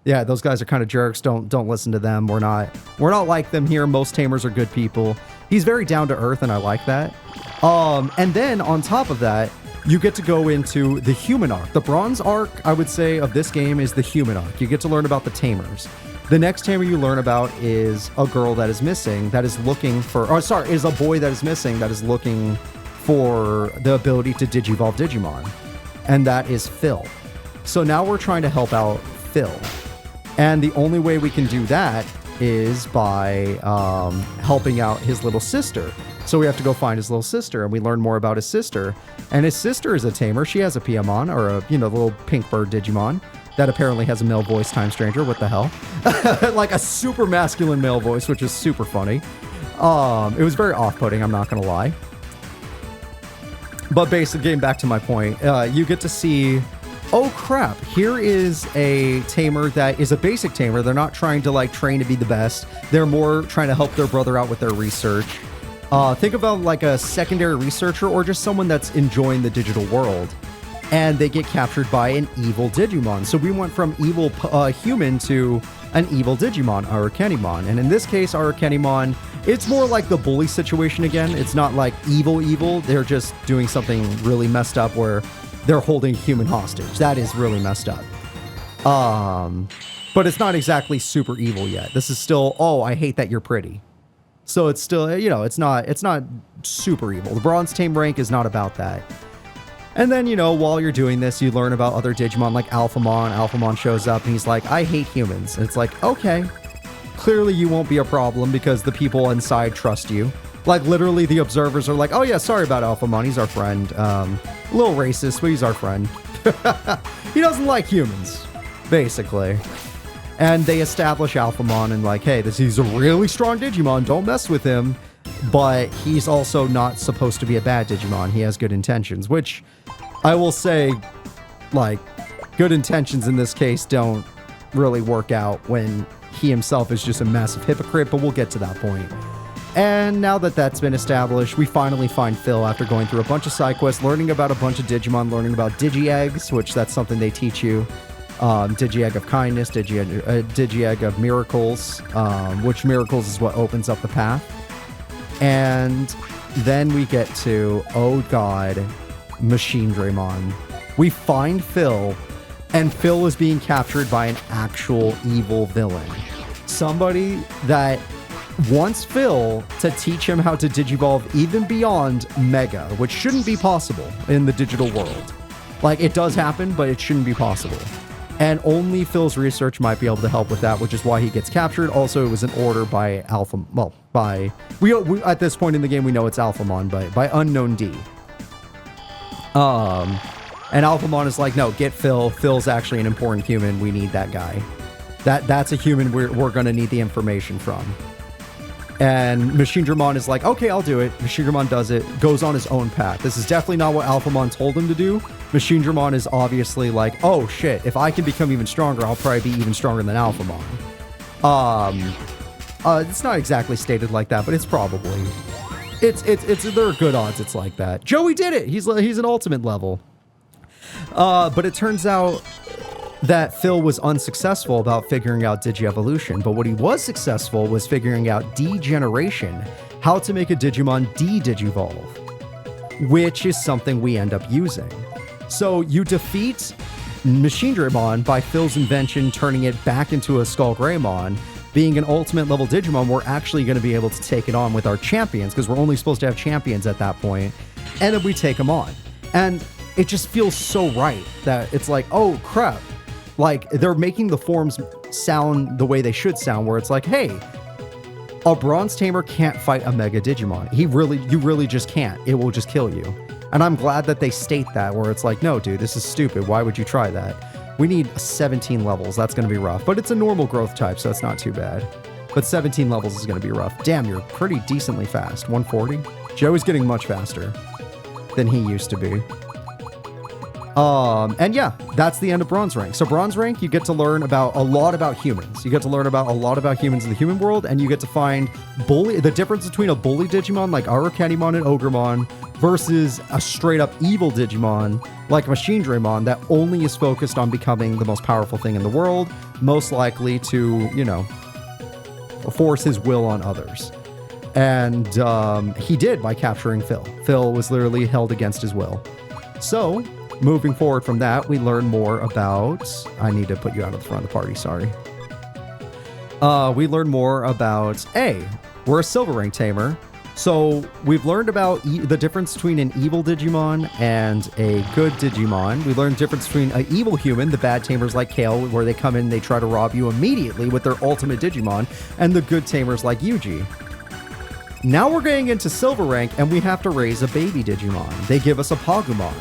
Yeah, those guys are kind of jerks. Don't listen to them. We're not like them here. Most tamers are good people. He's very down to earth, and I like that. And then on top of that, you get to go into the human arc. The bronze arc, I would say, of this game is the human arc. You get to learn about the tamers. The next tamer you learn about is a girl that is missing, that is looking for, is a boy that is missing, that is looking for the ability to digivolve Digimon. And that is Phil. So now we're trying to help out Phil. And the only way we can do that is by helping out his little sister. So we have to go find his little sister, and we learn more about his sister. And his sister is a tamer. She has a Piamon, or a, the little pink bird Digimon that apparently has a male voice, Time Stranger. What the hell? Like a super masculine male voice, which is super funny. It was very off-putting, I'm not gonna lie. But basically, getting back to my point, you get to see, oh crap, here is a tamer that is a basic tamer. They're not trying to like train to be the best. They're more trying to help their brother out with their research. Think about like a secondary researcher or just someone that's enjoying the digital world. And they get captured by an evil Digimon. So we went from evil human to an evil Digimon, Arukenimon. And in this case, Arukenimon, it's more like the bully situation again. It's not like evil. They're just doing something really messed up where they're holding human hostage. That is really messed up. But it's not exactly super evil yet. This is still, oh, I hate that you're pretty. So it's still, it's not super evil. The bronze tame rank is not about that. And then, while you're doing this, you learn about other Digimon like Alphamon. Alphamon shows up and he's like, I hate humans. And it's like, okay, clearly you won't be a problem because the people inside trust you. Like literally the observers are like, oh yeah, sorry about Alphamon. He's our friend. A little racist, but he's our friend. He doesn't like humans, basically. And they establish Alphamon and like, hey, he's a really strong Digimon. Don't mess with him. But he's also not supposed to be a bad Digimon. He has good intentions, which I will say, like, good intentions in this case don't really work out when he himself is just a massive hypocrite, but we'll get to that point. And now that that's been established, we finally find Phil after going through a bunch of side quests, learning about a bunch of Digimon, learning about Digi-Eggs, which that's something they teach you. Digi-Egg of Kindness, Digi-Egg of Miracles, which Miracles is what opens up the path. And then we get to, oh god, Machine Draymon. We find Phil, and Phil is being captured by an actual evil villain. Somebody that wants Phil to teach him how to digivolve even beyond Mega, which shouldn't be possible in the digital world. Like, it does happen, but it shouldn't be possible. And only Phil's research might be able to help with that, which is why he gets captured. Also, it was an order by Alpha... Well, by... We at this point in the game, we know it's Alphamon, by Unknown D. And Alphamon is like, no, get Phil. Phil's actually an important human. We need that guy. That's a human we're going to need the information from. And Machine Dramon is like, okay, I'll do it. Machine Dramon does it, goes on his own path. This is definitely not what Alphamon told him to do. Machine Dramon is obviously like, oh shit, if I can become even stronger, I'll probably be even stronger than Alphamon. It's not exactly stated like that, but it's probably. There are good odds it's like that. Joey did it! He's an ultimate level. But it turns out that Phil was unsuccessful about figuring out Digievolution, but what he was successful was figuring out Degeneration, how to make a Digimon de-digivolve, which is something we end up using. So you defeat Machine Draymon by Phil's invention, turning it back into a Skull Greymon. Being an ultimate level Digimon, we're actually going to be able to take it on with our champions, because we're only supposed to have champions at that point, and then we take them on. And it just feels so right that it's like, oh crap, like they're making the forms sound the way they should sound, where it's like, hey, a Bronze Tamer can't fight a Mega Digimon. You really just can't. It will just kill you. And I'm glad that they state that, where it's like, no, dude, this is stupid. Why would you try that? We need 17 levels. That's going to be rough. But it's a normal growth type, so it's not too bad. But 17 levels is going to be rough. Damn, you're pretty decently fast. 140? Joey's getting much faster than he used to be. And yeah, that's the end of Bronze Rank. So Bronze Rank, you get to learn about a lot about humans. You get to learn about a lot about humans in the human world, and you get to find the difference between a bully Digimon like Arukenimon and Ogremon versus a straight up evil Digimon like Machine Draymon that only is focused on becoming the most powerful thing in the world, most likely to, you know, force his will on others. And he did by capturing Phil. Phil was literally held against his will. So moving forward from that, we learn more about... I need to put you out of the front of the party, sorry. We learn more about... we're a Silver Rank Tamer. So we've learned about the difference between an evil Digimon and a good Digimon. We learned the difference between an evil human, the bad tamers like Kale, where they come in and they try to rob you immediately with their ultimate Digimon, and the good tamers like Yuji. Now we're getting into Silver Rank, and we have to raise a baby Digimon. They give us a Pagumon.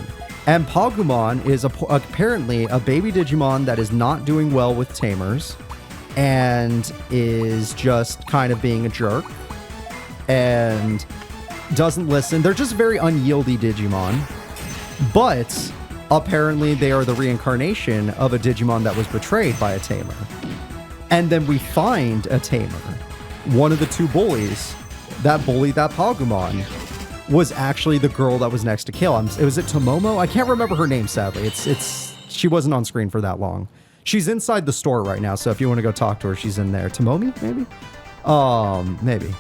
And Pagumon is apparently a baby Digimon that is not doing well with tamers and is just kind of being a jerk and doesn't listen. They're just very unyieldy Digimon, but apparently they are the reincarnation of a Digimon that was betrayed by a tamer. And then we find a tamer, one of the two bullies that bullied that Pagumon was actually the girl that was next to Kale. Was it Tomomo? I can't remember her name, sadly. She wasn't on screen for that long. She's inside the store right now, so if you want to go talk to her, she's in there. Tomomi, maybe? Maybe.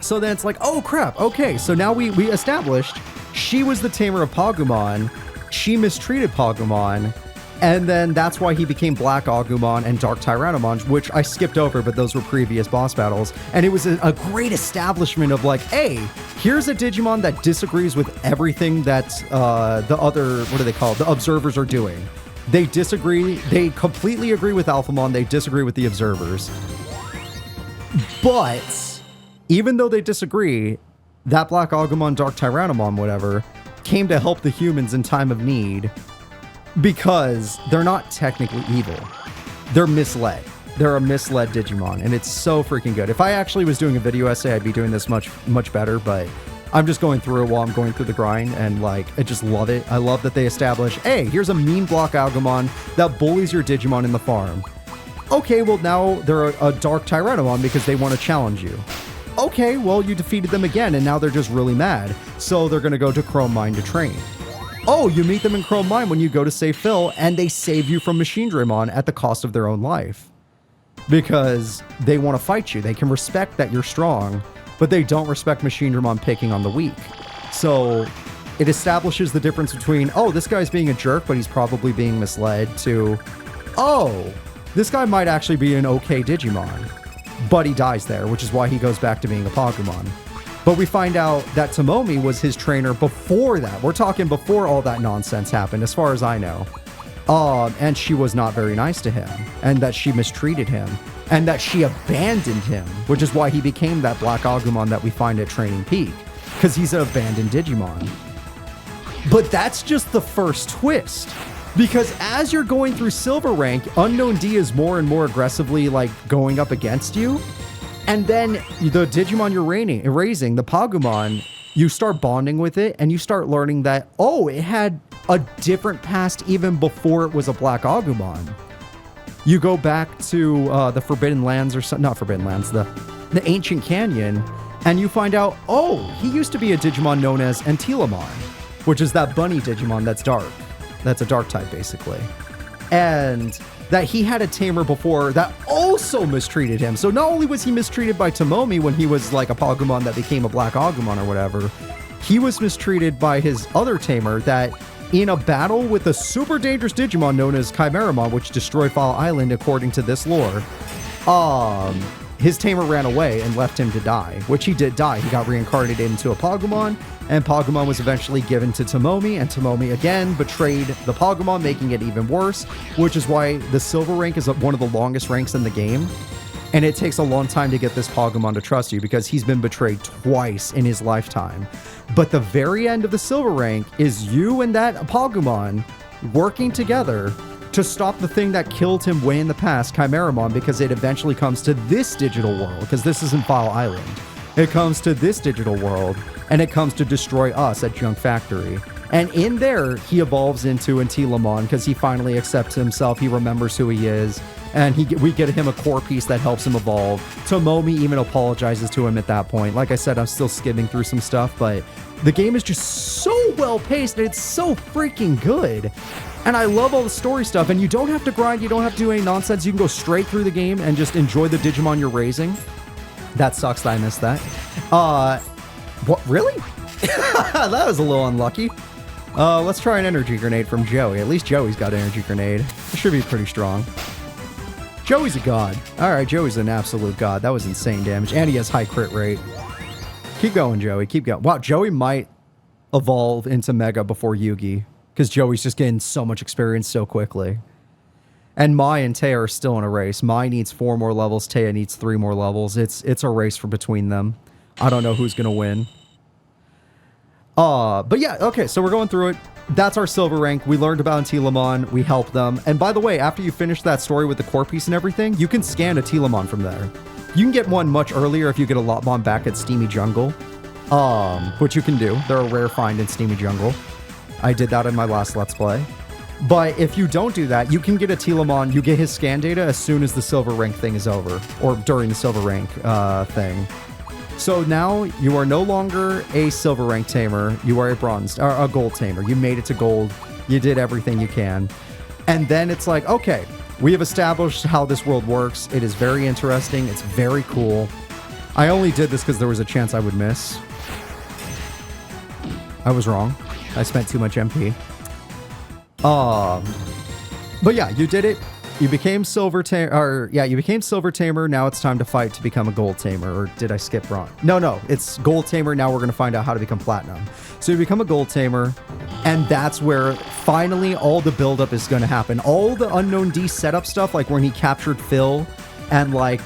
So then it's like, oh crap, okay, so now we established she was the tamer of Pagumon, she mistreated Pagumon, and then that's why he became Black Agumon and Dark Tyrannomon, which I skipped over, but those were previous boss battles. And it was a great establishment of like, hey, here's a Digimon that disagrees with everything that the other, what do they call it, the observers are doing. They disagree, they completely agree with Alphamon, they disagree with the observers. But even though they disagree, that Black Agumon, Dark Tyrannomon, whatever, came to help the humans in time of need. Because they're not technically evil. They're misled. They're a misled Digimon, and it's so freaking good. If I actually was doing a video essay, I'd be doing this much better, but I'm just going through it while I'm going through the grind, and like, I just love it. I love that they establish, hey, here's a mean Block Agumon that bullies your Digimon in the farm. Okay, well now they're a Dark Tyrannomon because they want to challenge you. Okay, well you defeated them again, and now they're just really mad. So they're gonna go to Chrome Mine to train. Oh, you meet them in Chrome Mine when you go to save Phil, and they save you from Machine Draymon at the cost of their own life. Because they want to fight you. They can respect that you're strong, but they don't respect Machinedramon picking on the weak. So it establishes the difference between, oh, this guy's being a jerk, but he's probably being misled, to, oh, this guy might actually be an okay Digimon, but he dies there, which is why he goes back to being a Pagumon. But we find out that Tomomi was his trainer before that. We're talking before all that nonsense happened, as far as I know. And she was not very nice to him, and that she mistreated him, and that she abandoned him, which is why he became that Black Agumon that we find at Training Peak, because he's an abandoned Digimon. But that's just the first twist, because as you're going through Silver Rank, Unknown D is more and more aggressively like going up against you, and then the Digimon you're raising, the Pagumon, you start bonding with it, and you start learning that, oh, it had a different past even before it was a Black Agumon. You go back to the Forbidden Lands, or not Forbidden Lands, the Ancient Canyon, and you find out, oh, he used to be a Digimon known as Antilamon, which is that bunny Digimon that's dark. That's a dark type, basically. And that he had a tamer before that also mistreated him. So not only was he mistreated by Tomomi when he was like a Pagumon that became a Black Agumon or whatever, he was mistreated by his other tamer that in a battle with a super dangerous Digimon known as Chimeramon, which destroyed File Island according to this lore, his tamer ran away and left him to die, which he did die. He got reincarnated into a Pagumon, and Pagumon was eventually given to Tomomi, and Tomomi again betrayed the Pagumon, making it even worse, which is why the Silver Rank is one of the longest ranks in the game. And it takes a long time to get this Pagumon to trust you because he's been betrayed twice in his lifetime. But the very end of the Silver Rank is you and that Pagumon working together to stop the thing that killed him way in the past, Chimeramon, because it eventually comes to this digital world, because this isn't File Island. It comes to this digital world, and it comes to destroy us at Junk Factory. And in there, he evolves into Antilamon, because he finally accepts himself, he remembers who he is, and we get him a core piece that helps him evolve. Tomomi even apologizes to him at that point. Like I said, I'm still skimming through some stuff, but the game is just so well-paced, and it's so freaking good. And I love all the story stuff, and you don't have to grind, you don't have to do any nonsense, you can go straight through the game and just enjoy the Digimon you're raising. That sucks that I missed that. What, really? That was a little unlucky. Let's try an energy grenade from Joey. At least Joey's got an energy grenade. It should be pretty strong. Joey's a god. Alright, Joey's an absolute god. That was insane damage, and he has high crit rate. Keep going, Joey, keep going. Wow, Joey might evolve into Mega before Yugi, because Joey's just getting so much experience so quickly. And Mai and Taya are still in a race. Mai needs 4 more levels, Taya needs 3 more levels. It's a race for between them. I don't know who's gonna win. But yeah, okay, so we're going through it. That's our Silver Rank. We learned about Antilamon, we helped them. And by the way, after you finish that story with the core piece and everything, you can scan a Telamon from there. You can get one much earlier if you get a Lotmon back at Steamy Jungle. Which you can do. They're a rare find in Steamy Jungle. I did that in my last Let's Play. But if you don't do that, you can get a Telamon, you get his scan data as soon as the Silver Rank thing is over. Or during the Silver Rank thing. So now you are no longer a Silver Rank tamer, you are a Gold tamer. You made it to Gold, you did everything you can. And then it's like, okay, we have established how this world works. It is very interesting, it's very cool. I only did this because there was a chance I would miss. I was wrong. I spent too much MP. But yeah, you did it. You became Silver Tamer, you became Silver Tamer. Now it's time to fight to become a Gold Tamer. Or did I skip Bronze? No, it's Gold Tamer. Now we're going to find out how to become Platinum. So you become a Gold Tamer, and that's where finally all the buildup is going to happen. All the Unknown D setup stuff, like when he captured Phil, and like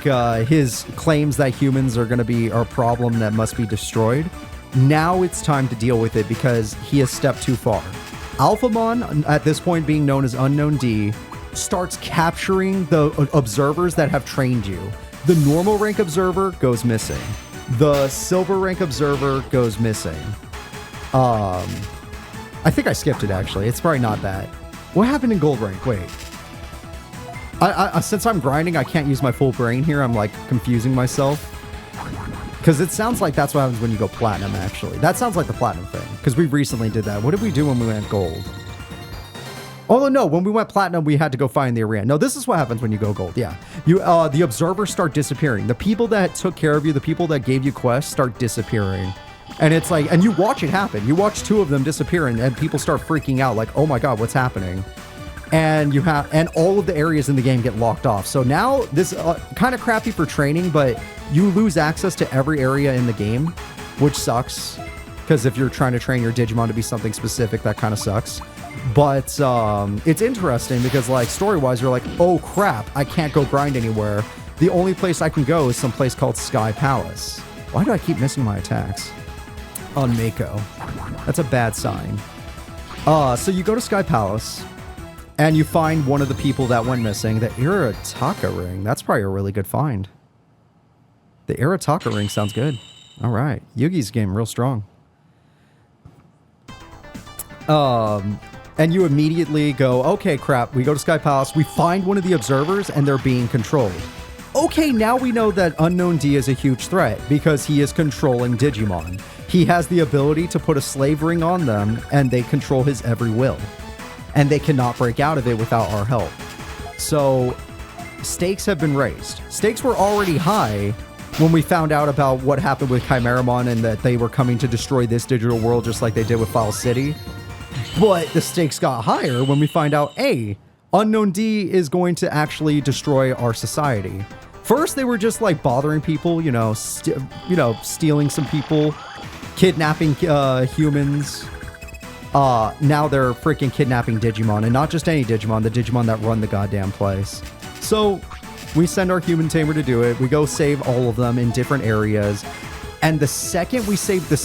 his claims that humans are going to be a problem that must be destroyed. Now it's time to deal with it because he has stepped too far. Alphamon, at this point being known as Unknown D, starts capturing the observers that have trained you. The normal rank observer goes missing. The silver rank observer goes missing. I think I skipped it actually. It's probably not that. What happened in gold rank? Wait. Since I'm grinding, I can't use my full brain here. I'm like confusing myself. Because it sounds like that's what happens when you go platinum, actually. That sounds like the platinum thing. Because we recently did that. What did we do when we went gold? Oh no, when we went platinum, we had to go find the arena. No, this is what happens when you go gold. Yeah, the observers start disappearing. The people that took care of you, the people that gave you quests, start disappearing. And it's like, and you watch it happen. You watch 2 of them disappear, and people start freaking out, like, oh my god, what's happening? And and all of the areas in the game get locked off. So now this kind of crappy for training, but you lose access to every area in the game, which sucks. Because if you're trying to train your Digimon to be something specific, that kind of sucks. But it's interesting because, like, story-wise, you're like, oh crap, I can't go grind anywhere. The only place I can go is some place called Sky Palace. Why do I keep missing my attacks on Mako? That's a bad sign. So you go to Sky Palace, and you find one of the people that went missing, the Irataka ring. That's probably a really good find. The Irataka ring sounds good. All right, Yugi's game real strong. And you immediately go, okay, crap, we go to Sky Palace, we find one of the observers, and they're being controlled. Okay, now we know that Unknown D is a huge threat, because he is controlling Digimon. He has the ability to put a slave ring on them, and they control his every will. And they cannot break out of it without our help. So, stakes have been raised. Stakes were already high when we found out about what happened with Chimeramon, and that they were coming to destroy this digital world just like they did with Foul City. But the stakes got higher when we find out, hey, Unknown D is going to actually destroy our society. First, they were just like bothering people, stealing some people, kidnapping humans. Now they're freaking kidnapping Digimon, and not just any Digimon, the Digimon that run the goddamn place. So we send our human tamer to do it. We go save all of them in different areas. And the second we save the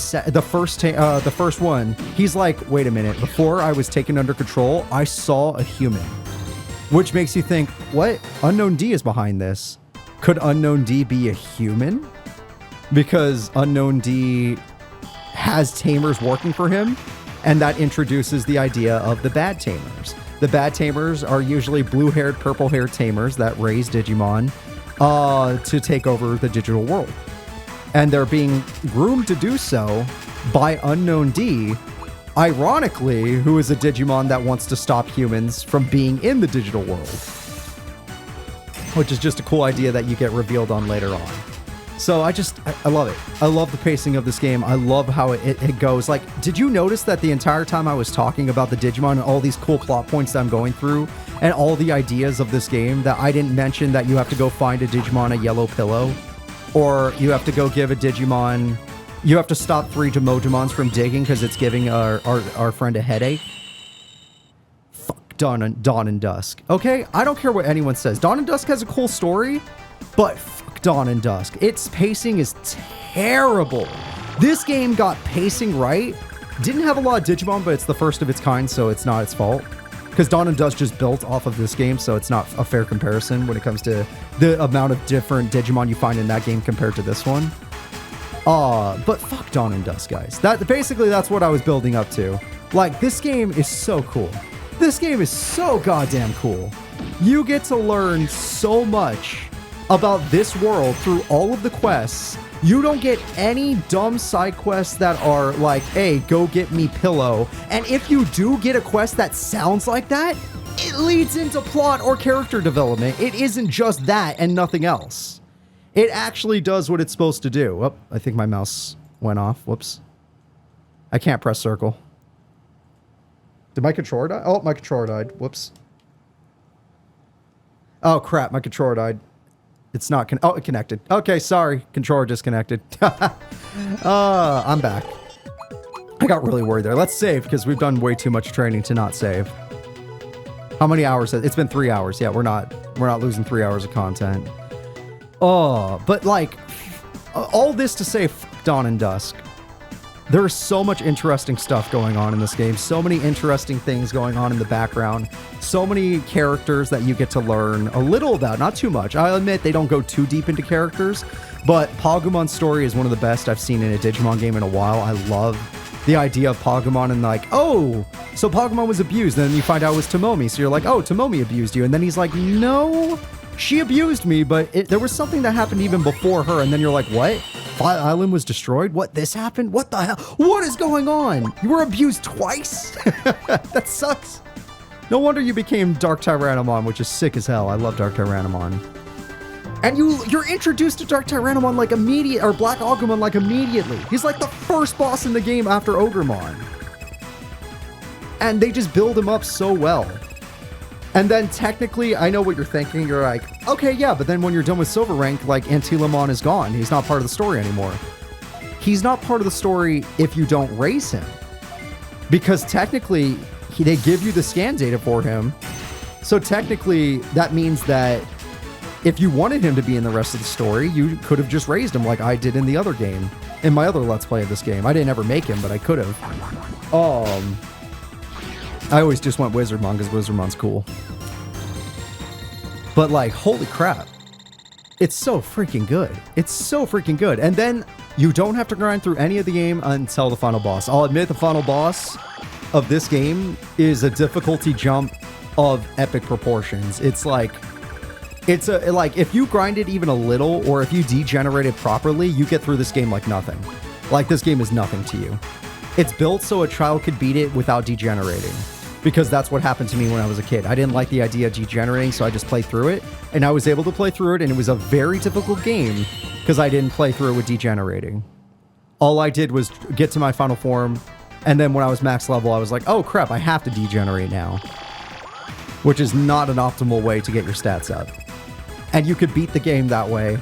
first one, he's like, wait a minute, before I was taken under control, I saw a human. Which makes you think, what? Unknown D is behind this. Could Unknown D be a human? Because Unknown D has tamers working for him, and that introduces the idea of the bad tamers. The bad tamers are usually blue-haired, purple-haired tamers that raise Digimon to take over the digital world. And they're being groomed to do so by Unknown D, ironically, who is a Digimon that wants to stop humans from being in the digital world. Which is just a cool idea that you get revealed on later on. So I love it. I love the pacing of this game. I love how it goes. Like, did you notice that the entire time I was talking about the Digimon and all these cool plot points that I'm going through and all the ideas of this game, that I didn't mention that you have to go find a Digimon a yellow pillow? Or you have to go give a Digimon... You have to stop 3 Demodimons from digging because it's giving our friend a headache? Fuck Dawn and Dusk. Okay? I don't care what anyone says. Dawn and Dusk has a cool story, but fuck Dawn and Dusk. Its pacing is terrible. This game got pacing right. Didn't have a lot of Digimon, but it's the first of its kind, so it's not its fault. Because Dawn and Dusk just built off of this game, so it's not a fair comparison when it comes to the amount of different Digimon you find in that game compared to this one. But fuck Dawn and Dusk, guys. Basically, that's what I was building up to. Like, this game is so cool. This game is so goddamn cool. You get to learn so much about this world through all of the quests. You don't get any dumb side quests that are like, hey, go get me pillow. And if you do get a quest that sounds like that, it leads into plot or character development. It isn't just that and nothing else. It actually does what it's supposed to do. Oh, I think my mouse went off. Whoops. I can't press circle. Did my controller die? Oh, my controller died. Whoops. Oh, crap. My controller died. It's not it connected. Okay, sorry. Controller disconnected. I'm back. I got really worried there. Let's save because we've done way too much training to not save. How many hours? It's been 3 hours. Yeah, we're not losing 3 hours of content. Oh, but like all this to say, Dawn and Dusk. There's so much interesting stuff going on in this game. So many interesting things going on in the background. So many characters that you get to learn a little about, not too much. I'll admit they don't go too deep into characters, but Pagumon's story is one of the best I've seen in a Digimon game in a while. I love the idea of Pagumon and like, oh, so Pagumon was abused. And then you find out it was Tomomi. So you're like, oh, Tomomi abused you. And then he's like, no, she abused me, but there was something that happened even before her. And then you're like, what? Fire Island was destroyed? What? This happened? What the hell? What is going on? You were abused twice? That sucks. No wonder you became Dark Tyrannomon, which is sick as hell. I love Dark Tyrannomon. And you're introduced to Dark Tyrannomon like or Black Agumon like immediately. He's like the first boss in the game after Ogremon. And they just build him up so well. And then technically, I know what you're thinking. You're like, okay, yeah, but then when you're done with Silver Rank, like, Antilamon is gone. He's not part of the story anymore. He's not part of the story if you don't raise him. Because technically, they give you the scan data for him. So technically, that means that if you wanted him to be in the rest of the story, you could have just raised him like I did in the other game. In my other Let's Play of this game. I didn't ever make him, but I could have. I always just went Wizardmon because Wizardmon's cool. But like, holy crap. It's so freaking good. It's so freaking good. And then you don't have to grind through any of the game until the final boss. I'll admit the final boss of this game is a difficulty jump of epic proportions. It's like, if you grind it even a little, or if you degenerate it properly, you get through this game like nothing. Like, this game is nothing to you. It's built so a child could beat it without degenerating. Because that's what happened to me when I was a kid. I didn't like the idea of degenerating, so I just played through it. And I was able to play through it, and it was a very difficult game because I didn't play through it with degenerating. All I did was get to my final form, and then when I was max level, I was like, oh crap, I have to degenerate now. Which is not an optimal way to get your stats up. And you could beat the game that way.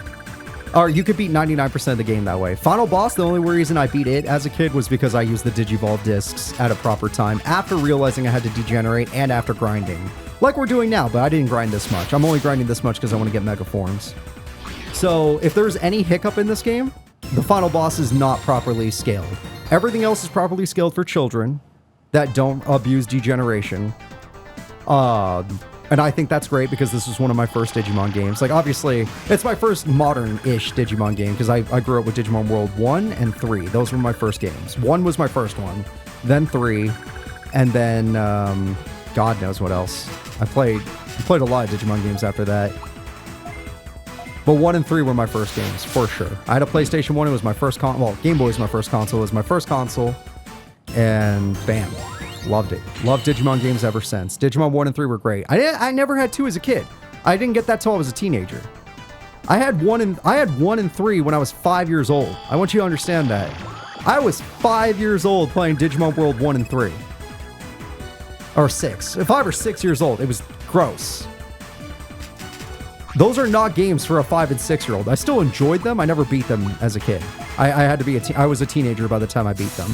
Or you could beat 99% of the game that way. Final boss, the only reason I beat it as a kid was because I used the Digivolve discs at a proper time after realizing I had to degenerate and after grinding. Like we're doing now, but I didn't grind this much. I'm only grinding this much because I want to get Mega Forms. So if there's any hiccup in this game, the final boss is not properly scaled. Everything else is properly scaled for children that don't abuse degeneration. And I think that's great because this was one of my first Digimon games. Like, obviously, it's my first modern-ish Digimon game because I grew up with Digimon World 1 and 3. Those were my first games. 1 was my first one, then 3, and then God knows what else. I played a lot of Digimon games after that. But 1 and 3 were my first games, for sure. I had a PlayStation 1. It was my first well, Game Boy was my first console. It was my first console. And bam. Loved it. Loved Digimon games ever since. Digimon 1 and 3 were great. I never had 2 as a kid. I didn't get that till I was a teenager. I had 1 and 3 when I was 5 years old. I want you to understand that. I was 5 years old playing Digimon World 1 and 3. Or 6. 5 or 6 years old. It was gross. Those are not games for a 5 and 6 year old. I still enjoyed them. I never beat them as a kid. I had to be I was a teenager by the time I beat them.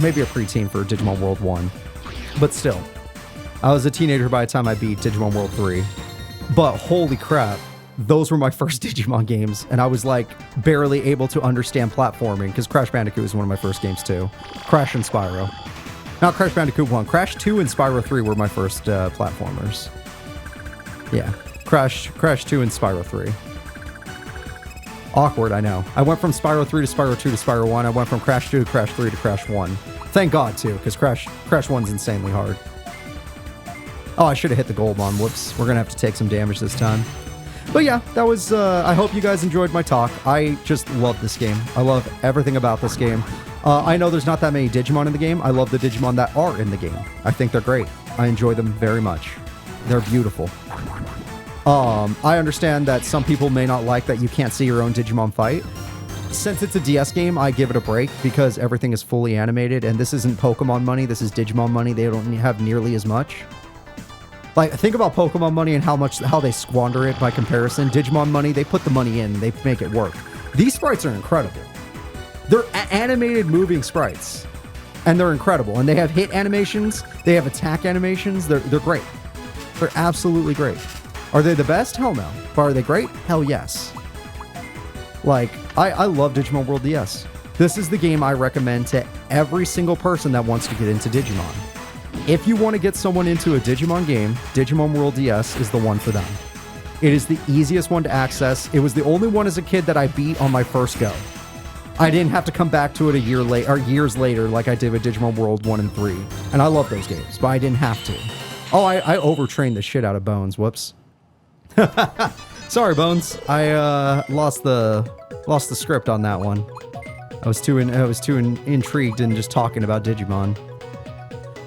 Maybe a preteen for Digimon World 1. But still. I was a teenager by the time I beat Digimon World 3. But holy crap, those were my first Digimon games, and I was like barely able to understand platforming, because Crash Bandicoot was one of my first games too. Crash and Spyro. Not Crash Bandicoot 1. Crash 2 and Spyro 3 were my first platformers. Yeah. Crash 2 and Spyro 3. Awkward, I know. I went from Spyro 3 to Spyro 2 to Spyro 1. I went from Crash 2 to Crash 3 to Crash 1. Thank God, too, because Crash 1's insanely hard. Oh, I should have hit the gold one. Whoops. We're going to have to take some damage this time. But yeah, that was... I hope you guys enjoyed my talk. I just love this game. I love everything about this game. I know there's not that many Digimon in the game. I love the Digimon that are in the game. I think they're great. I enjoy them very much. They're beautiful. I understand that some people may not like that you can't see your own Digimon fight. Since it's a DS game, I give it a break because everything is fully animated, and this isn't Pokemon money, this is Digimon money. They don't have nearly as much. Like, think about Pokemon money and how they squander it by comparison. Digimon money, they put the money in, they make it work. These sprites are incredible. They're animated moving sprites, and they're incredible. And they have hit animations, they have attack animations, they're great. They're absolutely great. Are they the best? Hell no. But are they great? Hell yes. Like, I love Digimon World DS. This is the game I recommend to every single person that wants to get into Digimon. If you want to get someone into a Digimon game, Digimon World DS is the one for them. It is the easiest one to access. It was the only one as a kid that I beat on my first go. I didn't have to come back to it a year late or years later like I did with Digimon World 1 and 3. And I love those games, but I didn't have to. Oh, I overtrained the shit out of Bones. Whoops. Sorry, Bones. I lost the script on that one. I was too intrigued in just talking about Digimon.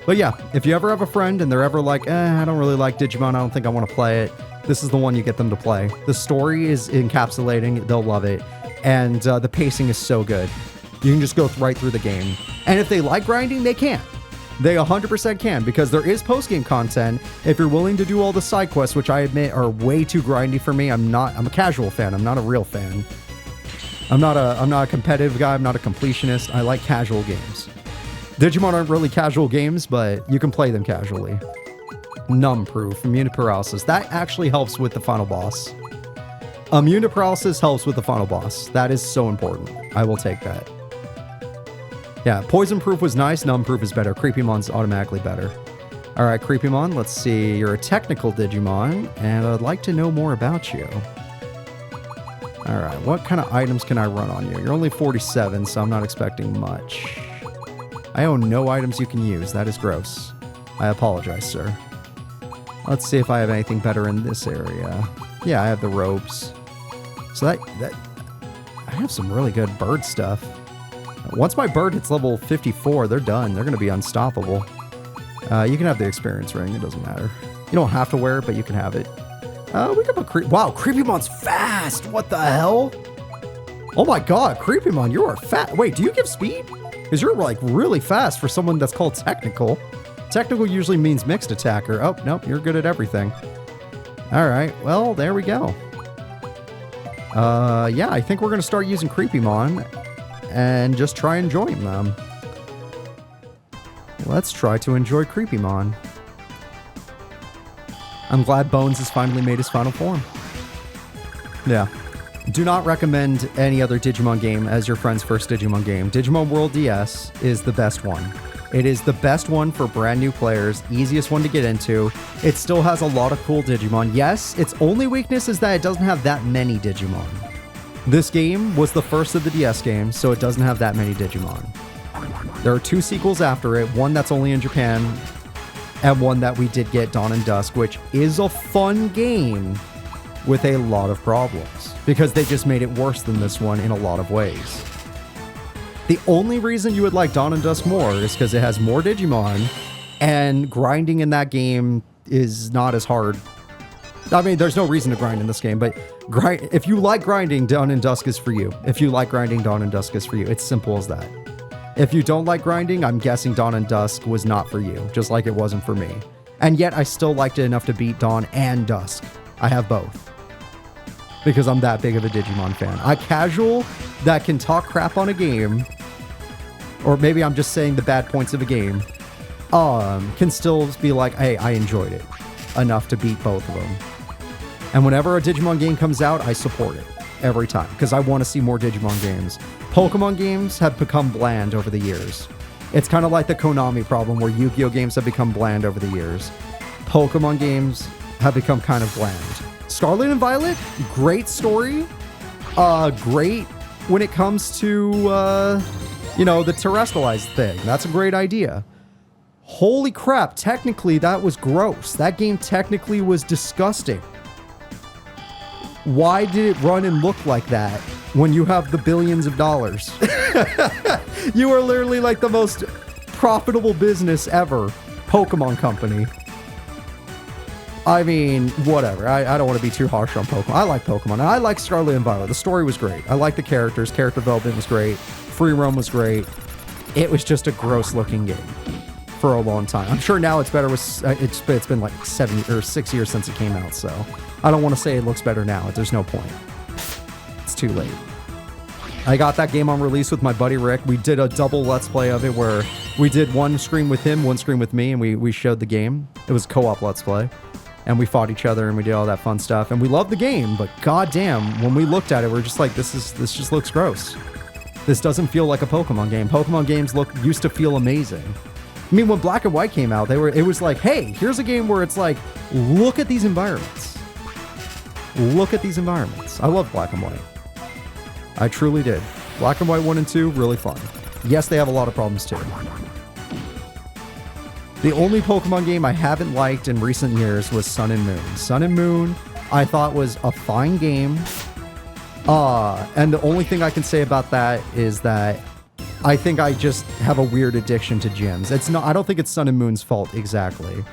But yeah, if you ever have a friend and they're ever like, I don't really like Digimon, I don't think I want to play it, this is the one you get them to play. The story is encapsulating, they'll love it, and the pacing is so good. You can just go right through the game. And if they like grinding, they can. They 100% can, because there is post-game content if you're willing to do all the side quests, which I admit are way too grindy for me. I'm a casual fan, I'm not a real fan. I'm not a competitive guy, I'm not a completionist. I like casual games. Digimon aren't really casual games, but you can play them casually. Numb-proof, immune to paralysis. That actually helps with the final boss. Immune to paralysis helps with the final boss. That is so important. I will take that. Yeah, poison-proof was nice. Numb-proof is better. Creepymon's automatically better. All right, Creepymon, let's see. You're a technical Digimon, and I'd like to know more about you. All right, what kind of items can I run on you? You're only 47, so I'm not expecting much. I own no items you can use. That is gross. I apologize, sir. Let's see if I have anything better in this area. Yeah, I have the robes. So that I have some really good bird stuff. Once my bird hits level 54, they're done. They're going to be unstoppable. You can have the experience ring. It doesn't matter. You don't have to wear it, but you can have it. We can put wow, Creepymon's fast. What the hell? Oh my god, Creepymon, you are fast. Wait, do you give speed? Because you're like really fast for someone that's called technical. Technical usually means mixed attacker. Oh, nope, you're good at everything. All right, well, there we go. Yeah, I think we're going to start using Creepymon and just try enjoying them. Let's try to enjoy Creepymon. I'm glad Bones has finally made his final form. Yeah. Do not recommend any other Digimon game as your friend's first Digimon game. Digimon World DS is the best one. It is the best one for brand new players, easiest one to get into. It still has a lot of cool Digimon. Yes, its only weakness is that it doesn't have that many Digimon. This game was the first of the DS games, so it doesn't have that many Digimon. There are 2 sequels after it, one that's only in Japan, and one that we did get, Dawn and Dusk, which is a fun game with a lot of problems, because they just made it worse than this one in a lot of ways. The only reason you would like Dawn and Dusk more is because it has more Digimon, and grinding in that game is not as hard. I mean, there's no reason to grind in this game, but if you like grinding, Dawn and Dusk is for you. If you like grinding, Dawn and Dusk is for you. It's simple as that. If you don't like grinding, I'm guessing Dawn and Dusk was not for you, just like it wasn't for me. And yet, I still liked it enough to beat Dawn and Dusk. I have both. Because I'm that big of a Digimon fan. A casual that can talk crap on a game, or maybe I'm just saying the bad points of a game, can still be like, hey, I enjoyed it enough to beat both of them. And whenever a Digimon game comes out, I support it every time, because I want to see more Digimon games. Pokemon games have become bland over the years. It's kind of like the Konami problem, where Yu-Gi-Oh games have become bland over the years. Pokemon games have become kind of bland. Scarlet and Violet, great story. Great when it comes to, you know, the terrestrialized thing. That's a great idea. Holy crap, technically that was gross. That game technically was disgusting. Why did it run and look like that when you have the billions of dollars? You are literally like the most profitable business ever. Pokemon Company. I mean, whatever. I don't want to be too harsh on Pokemon. I like Pokemon. And I like Scarlet and Violet. The story was great. I like the characters. Character development was great. Free roam was great. It was just a gross looking game for a long time. I'm sure now it's better. It's been like 7 or 6 years since it came out, so I don't want to say it looks better now. There's no point. It's too late. I got that game on release with my buddy Rick. We did a double Let's Play of it where we did one screen with him, one screen with me, and we showed the game. It was co-op Let's Play. And we fought each other and we did all that fun stuff. And we loved the game, but goddamn, when we looked at it, we're just like, this just looks gross. This doesn't feel like a Pokemon game. Pokemon games used to feel amazing. I mean, when Black and White came out, it was like, hey, here's a game where it's like, look at these environments. Look at these environments. I love Black and White. I truly did. Black and White 1 and 2, really fun. Yes, they have a lot of problems too. The only Pokemon game I haven't liked in recent years was Sun and Moon. Sun and Moon, I thought was a fine game. And the only thing I can say about that is that I think I just have a weird addiction to gyms. It's not. I don't think it's Sun and Moon's fault exactly.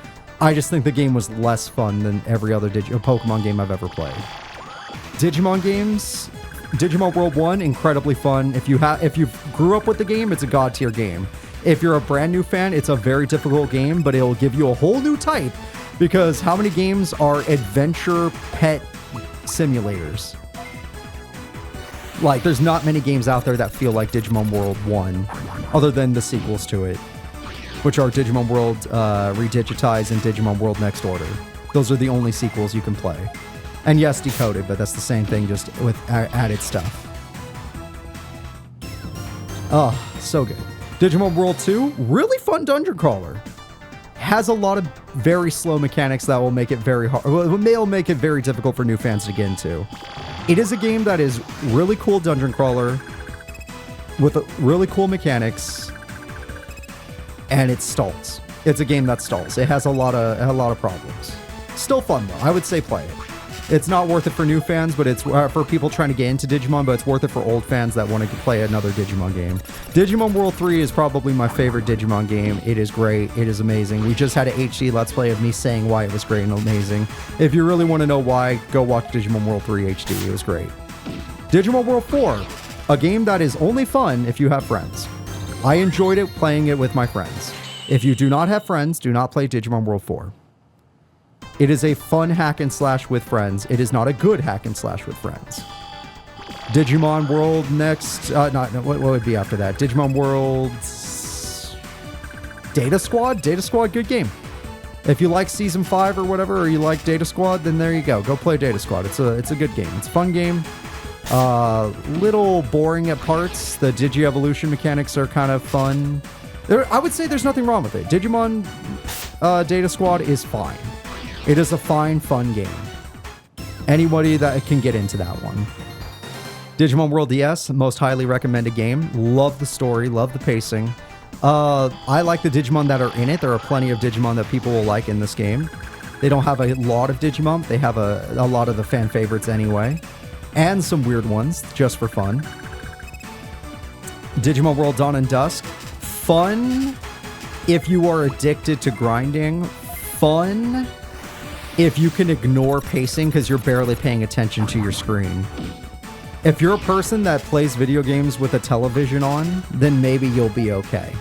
I just think the game was less fun than every other Pokemon game I've ever played. Digimon games, Digimon World 1, incredibly fun. If you grew up with the game, it's a god tier game. If you're a brand new fan, it's a very difficult game, but it'll give you a whole new type, because how many games are adventure pet simulators? Like, there's not many games out there that feel like Digimon World 1, other than the sequels to it, which are Digimon World Redigitized and Digimon World Next Order. Those are the only sequels you can play. And yes, Decoded, but that's the same thing, just with added stuff. Oh, so good. Digimon World 2, really fun dungeon crawler. Has a lot of very slow mechanics that will make it very hard. Well, will make it very difficult for new fans to get into. It is a game that is really cool dungeon crawler with really cool mechanics, and it stalls. It's a game that stalls. It has a lot of problems. Still fun though. I would say play it. It's not worth it for new fans, but it's for people trying to get into Digimon, but it's worth it for old fans that want to play another Digimon game. Digimon World 3 is probably my favorite Digimon game. It is great. It is amazing. We just had an HD Let's Play of me saying why it was great and amazing. If you really want to know why, go watch Digimon World 3 HD. It was great. Digimon World 4, a game that is only fun if you have friends. I enjoyed it playing it with my friends. If you do not have friends, do not play Digimon World 4. It is a fun hack and slash with friends. It is not a good hack and slash with friends. Digimon World next... what would be after that? Digimon World... Data Squad? Data Squad, good game. If you like Season 5 or whatever, or you like Data Squad, then there you go. Go play Data Squad. It's a good game. It's a fun game. Little boring at parts. The Digi-Evolution mechanics are kind of fun. I would say there's nothing wrong with it. Digimon Data Squad is fine. It is a fine, fun game. Anybody that can get into that one. Digimon World DS, most highly recommended game. Love the story, love the pacing. I like the Digimon that are in it. There are plenty of Digimon that people will like in this game. They don't have a lot of Digimon. They have a lot of the fan favorites anyway. And some weird ones, just for fun. Digimon World Dawn and Dusk. Fun if you are addicted to grinding. Fun if you can ignore pacing because you're barely paying attention to your screen. If you're a person that plays video games with a television on, then maybe you'll be okay.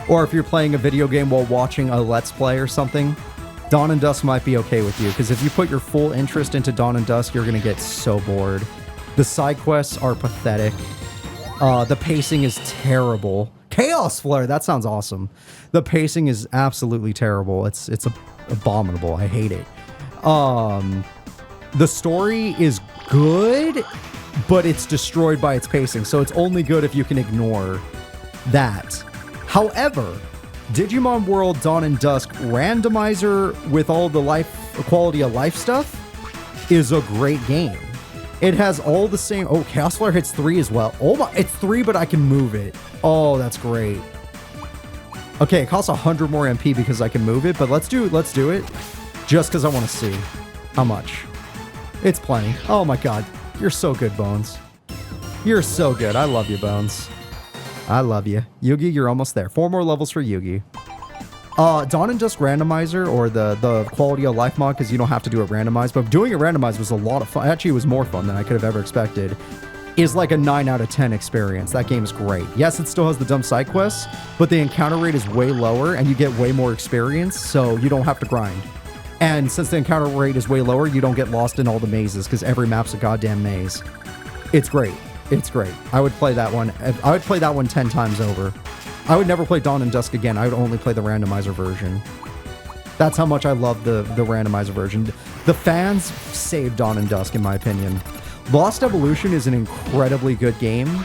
Or if you're playing a video game while watching a Let's Play or something, Dawn and Dusk might be okay with you, because if you put your full interest into Dawn and Dusk, you're going to get so bored. The side quests are pathetic. The pacing is terrible. Chaos Flare, that sounds awesome. The pacing is absolutely terrible. It's abominable. I hate it. The story is good, but it's destroyed by its pacing, so it's only good if you can ignore that. However, Digimon World Dawn and Dusk randomizer with all the quality of life stuff is a great game. It has all the same... Oh, Chaos Flare hits 3 as well. Oh my... It's 3, but I can move it. Oh, that's great. Okay, it costs 100 more MP because I can move it, but let's do it. Just because I want to see how much. It's plenty. Oh my god. You're so good, Bones. You're so good. I love you, Bones. I love you. Yugi, you're almost there. 4 more levels for Yugi. Dawn and Dusk randomizer, or the quality of life mod, because you don't have to do it randomized, but doing it randomized was a lot of fun. Actually, it was more fun than I could have ever expected. Is like a 9 out of 10 experience. That game is great. Yes, it still has the dumb side quests, but the encounter rate is way lower and you get way more experience, so you don't have to grind. And since the encounter rate is way lower, you don't get lost in all the mazes, because every map's a goddamn maze. It's great. It's great. I would play that one. I would play that one 10 times over. I would never play Dawn and Dusk again. I would only play the randomizer version. That's how much I love the randomizer version. The fans saved Dawn and Dusk, in my opinion. Lost Evolution is an incredibly good game,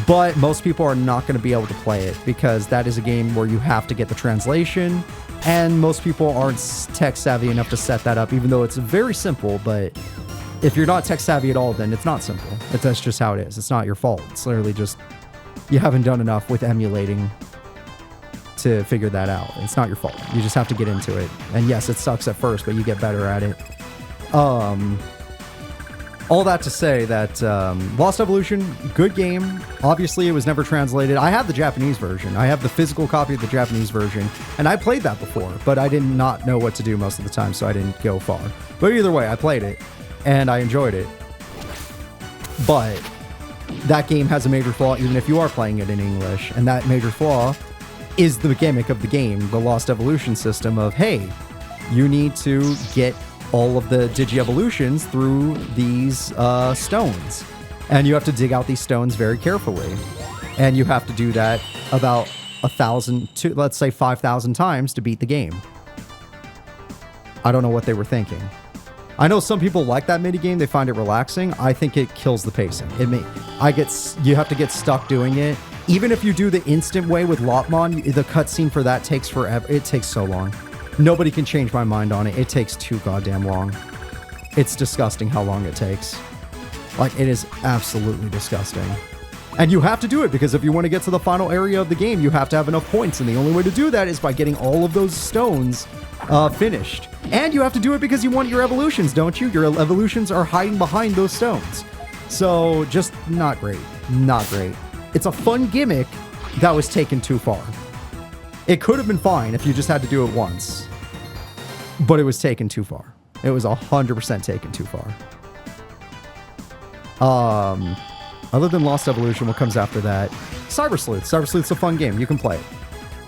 but most people are not going to be able to play it because that is a game where you have to get the translation, and most people aren't tech savvy enough to set that up, even though it's very simple. But if you're not tech savvy at all, then it's not simple. That's just how it is. It's not your fault. It's literally just you haven't done enough with emulating to figure that out. It's not your fault. You just have to get into it. And yes, it sucks at first, but you get better at it. all that to say that Lost Evolution, good game. Obviously, it was never translated. I have the Japanese version. I have the physical copy of the Japanese version, and I played that before, but I did not know what to do most of the time, so I didn't go far. But either way, I played it, and I enjoyed it. But that game has a major flaw, even if you are playing it in English, and that major flaw is the gimmick of the game, the Lost Evolution system of, hey, you need to get all of the Digi-evolutions through these stones. And you have to dig out these stones very carefully. And you have to do that about 1,000 to, let's say, 5,000 times to beat the game. I don't know what they were thinking. I know some people like that minigame, they find it relaxing. I think it kills the pacing. You have to get stuck doing it. Even if you do the instant way with Lopmon, the cutscene for that takes forever. It takes so long. Nobody can change my mind on it. It takes too goddamn long. It's disgusting how long it takes. Like, it is absolutely disgusting. And you have to do it because if you want to get to the final area of the game, you have to have enough points. And the only way to do that is by getting all of those stones finished. And you have to do it because you want your evolutions, don't you? Your evolutions are hiding behind those stones. So, just not great. Not great. It's a fun gimmick that was taken too far. It could have been fine if you just had to do it once. But it was taken too far. It was 100% taken too far. Other than Lost Evolution, what comes after that? Cyber Sleuth. Cyber Sleuth's a fun game. You can play it.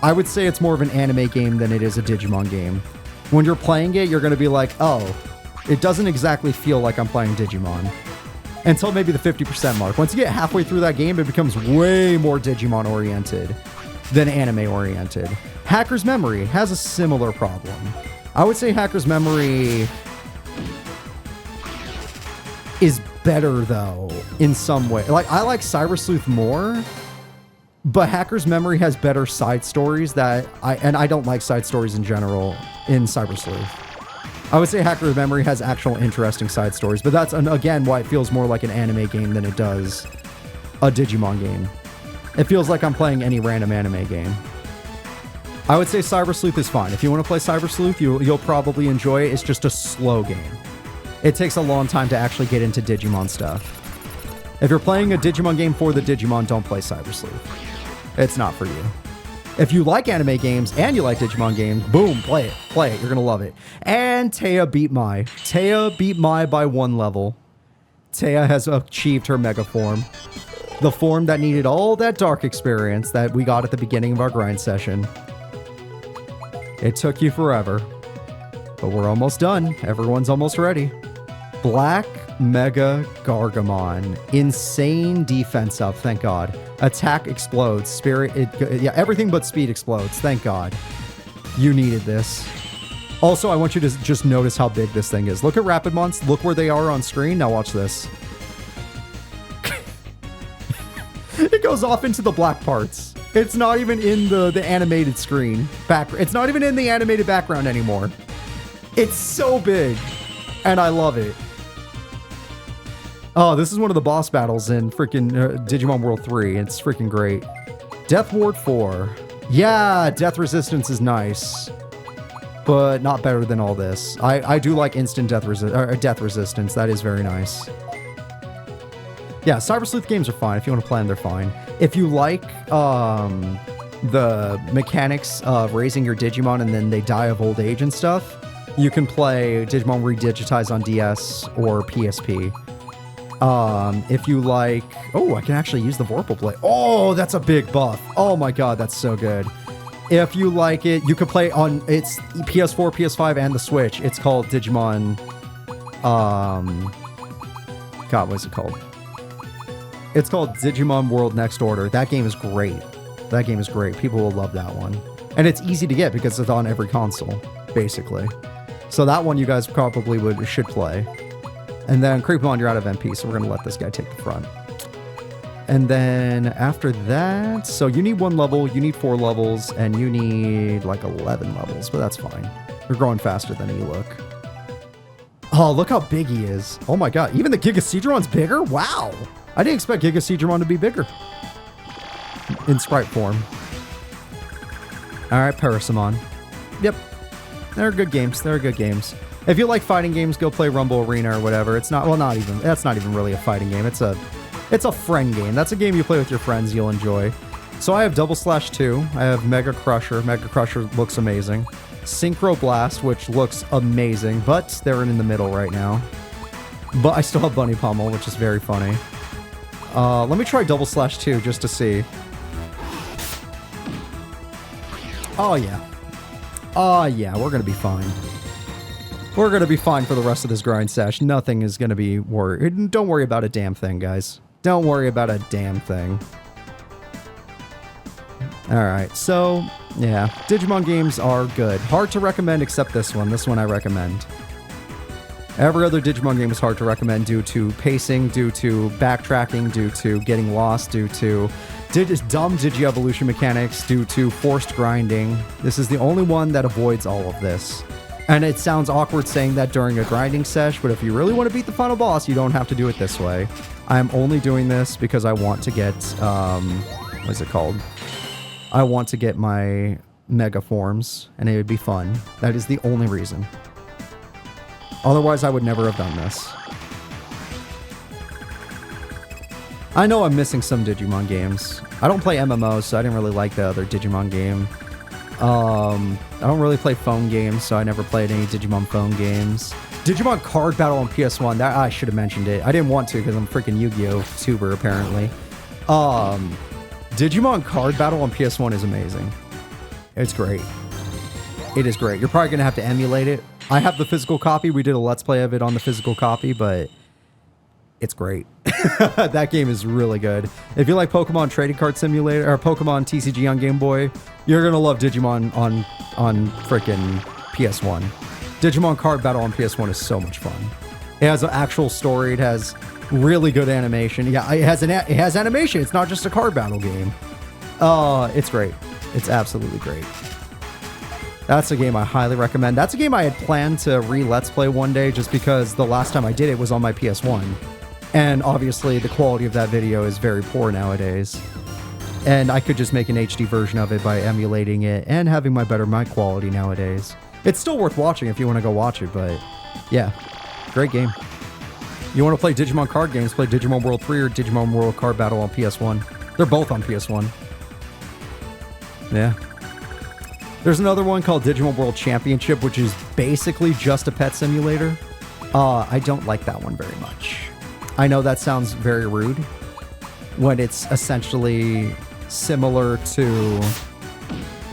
I would say it's more of an anime game than it is a Digimon game. When you're playing it, you're going to be like, oh, it doesn't exactly feel like I'm playing Digimon. Until maybe the 50% mark. Once you get halfway through that game, it becomes way more Digimon-oriented than anime-oriented. Hacker's Memory has a similar problem. I would say Hacker's Memory is better, though, in some way. Like, I like Cyber Sleuth more, but Hacker's Memory has better side stories that I don't like side stories in general in Cyber Sleuth. I would say Hacker's Memory has actual interesting side stories, but that's, again, why it feels more like an anime game than it does a Digimon game. It feels like I'm playing any random anime game. I would say Cyber Sleuth is fine. If you want to play Cyber Sleuth, you'll probably enjoy it. It's just a slow game. It takes a long time to actually get into Digimon stuff. If you're playing a Digimon game for the Digimon, don't play Cyber Sleuth. It's not for you. If you like anime games and you like Digimon games, boom, play it. Play it. You're going to love it. And Taya beat Mai. Taya beat Mai by 1 level. Taya has achieved her Mega Form. The form that needed all that dark experience that we got at the beginning of our grind session. It took you forever. But we're almost done. Everyone's almost ready. Black Mega Gargamon. Insane defense up, thank God. Attack explodes. Spirit, yeah, everything but speed explodes. Thank God. You needed this. Also, I want you to just notice how big this thing is. Look at Rapidmons. Look where they are on screen. Now watch this. It goes off into the black parts. It's not even in the animated screen. It's not even in the animated background anymore. It's so big. And I love it. Oh, this is one of the boss battles in freaking Digimon World 3. It's freaking great. Death Ward 4. Yeah, Death Resistance is nice. But not better than all this. I do like instant death resistance. That is very nice. Yeah, Cyber Sleuth games are fine. If you want to play them, they're fine. If you like the mechanics of raising your Digimon and then they die of old age and stuff, you can play Digimon Redigitize on DS or PSP. If you like... Oh, I can actually use the Vorpal Blade. Oh, that's a big buff. Oh my god, that's so good. If you like it, you can play on... It's PS4, PS5, and the Switch. It's called Digimon... God, what is it called? It's called Digimon World Next Order. That game is great. That game is great. People will love that one. And it's easy to get because it's on every console, basically. So that one you guys probably should play. And then Creepmon, you're out of MP, so we're going to let this guy take the front. And then after that, so you need 1 level, you need 4 levels, and you need like 11 levels, but that's fine. You're growing faster than you look. Oh, look how big he is. Oh my god, even the Gigaseedron's bigger? Wow! I didn't expect Gigaseedron to be bigger. In sprite form. Alright, Parasamon. Yep. They're good games. They're good games. If you like fighting games, go play Rumble Arena or whatever. It's not, well, not even, that's not even really a fighting game. It's a friend game. That's a game you play with your friends, you'll enjoy. So I have Double Slash 2. I have Mega Crusher. Mega Crusher looks amazing. Synchro Blast, which looks amazing, but they're in the middle right now. But I still have Bunny Pummel, which is very funny. Let me try Double Slash 2 just to see. Oh, yeah. Oh, yeah, we're going to be fine. We're going to be fine for the rest of this grind sesh. Nothing is going to be worried. Don't worry about a damn thing, guys. Don't worry about a damn thing. Alright, so, yeah. Digimon games are good. Hard to recommend except this one. This one I recommend. Every other Digimon game is hard to recommend due to pacing, due to backtracking, due to getting lost, due to dumb Digi-Evolution mechanics, due to forced grinding. This is the only one that avoids all of this. And it sounds awkward saying that during a grinding sesh, but if you really want to beat the final boss, you don't have to do it this way. I'm only doing this because I want to get, what is it called? I want to get my Mega Forms, and it would be fun. That is the only reason. Otherwise, I would never have done this. I know I'm missing some Digimon games. I don't play MMOs, so I didn't really like the other Digimon game. I don't really play phone games, so I never played any Digimon phone games. Digimon Card Battle on PS1, that I should have mentioned it. I didn't want to because I'm a freaking Yu-Gi-Oh! Tuber, apparently. Digimon Card Battle on PS1 is amazing. It's great. It is great. You're probably going to have to emulate it. I have the physical copy. We did a Let's Play of it on the physical copy, but it's great. That game is really good. If you like Pokemon Trading Card Simulator or Pokemon TCG on Game Boy, you're gonna love Digimon on frickin' PS1. Digimon Card Battle on PS1 is so much fun. It has an actual story. It has really good animation. Yeah, it has animation. It's not just a card battle game. It's great. It's absolutely great. That's a game I highly recommend. That's a game I had planned to Let's Play one day just because the last time I did it was on my PS1. And obviously the quality of that video is very poor nowadays. And I could just make an HD version of it by emulating it and having my better mic quality nowadays. It's still worth watching if you want to go watch it, but yeah, great game. You want to play Digimon card games, play Digimon World 3 or Digimon World Card Battle on PS1. They're both on PS1. Yeah. There's another one called Digimon World Championship, which is basically just a pet simulator. I don't like that one very much. I know that sounds very rude when it's essentially similar to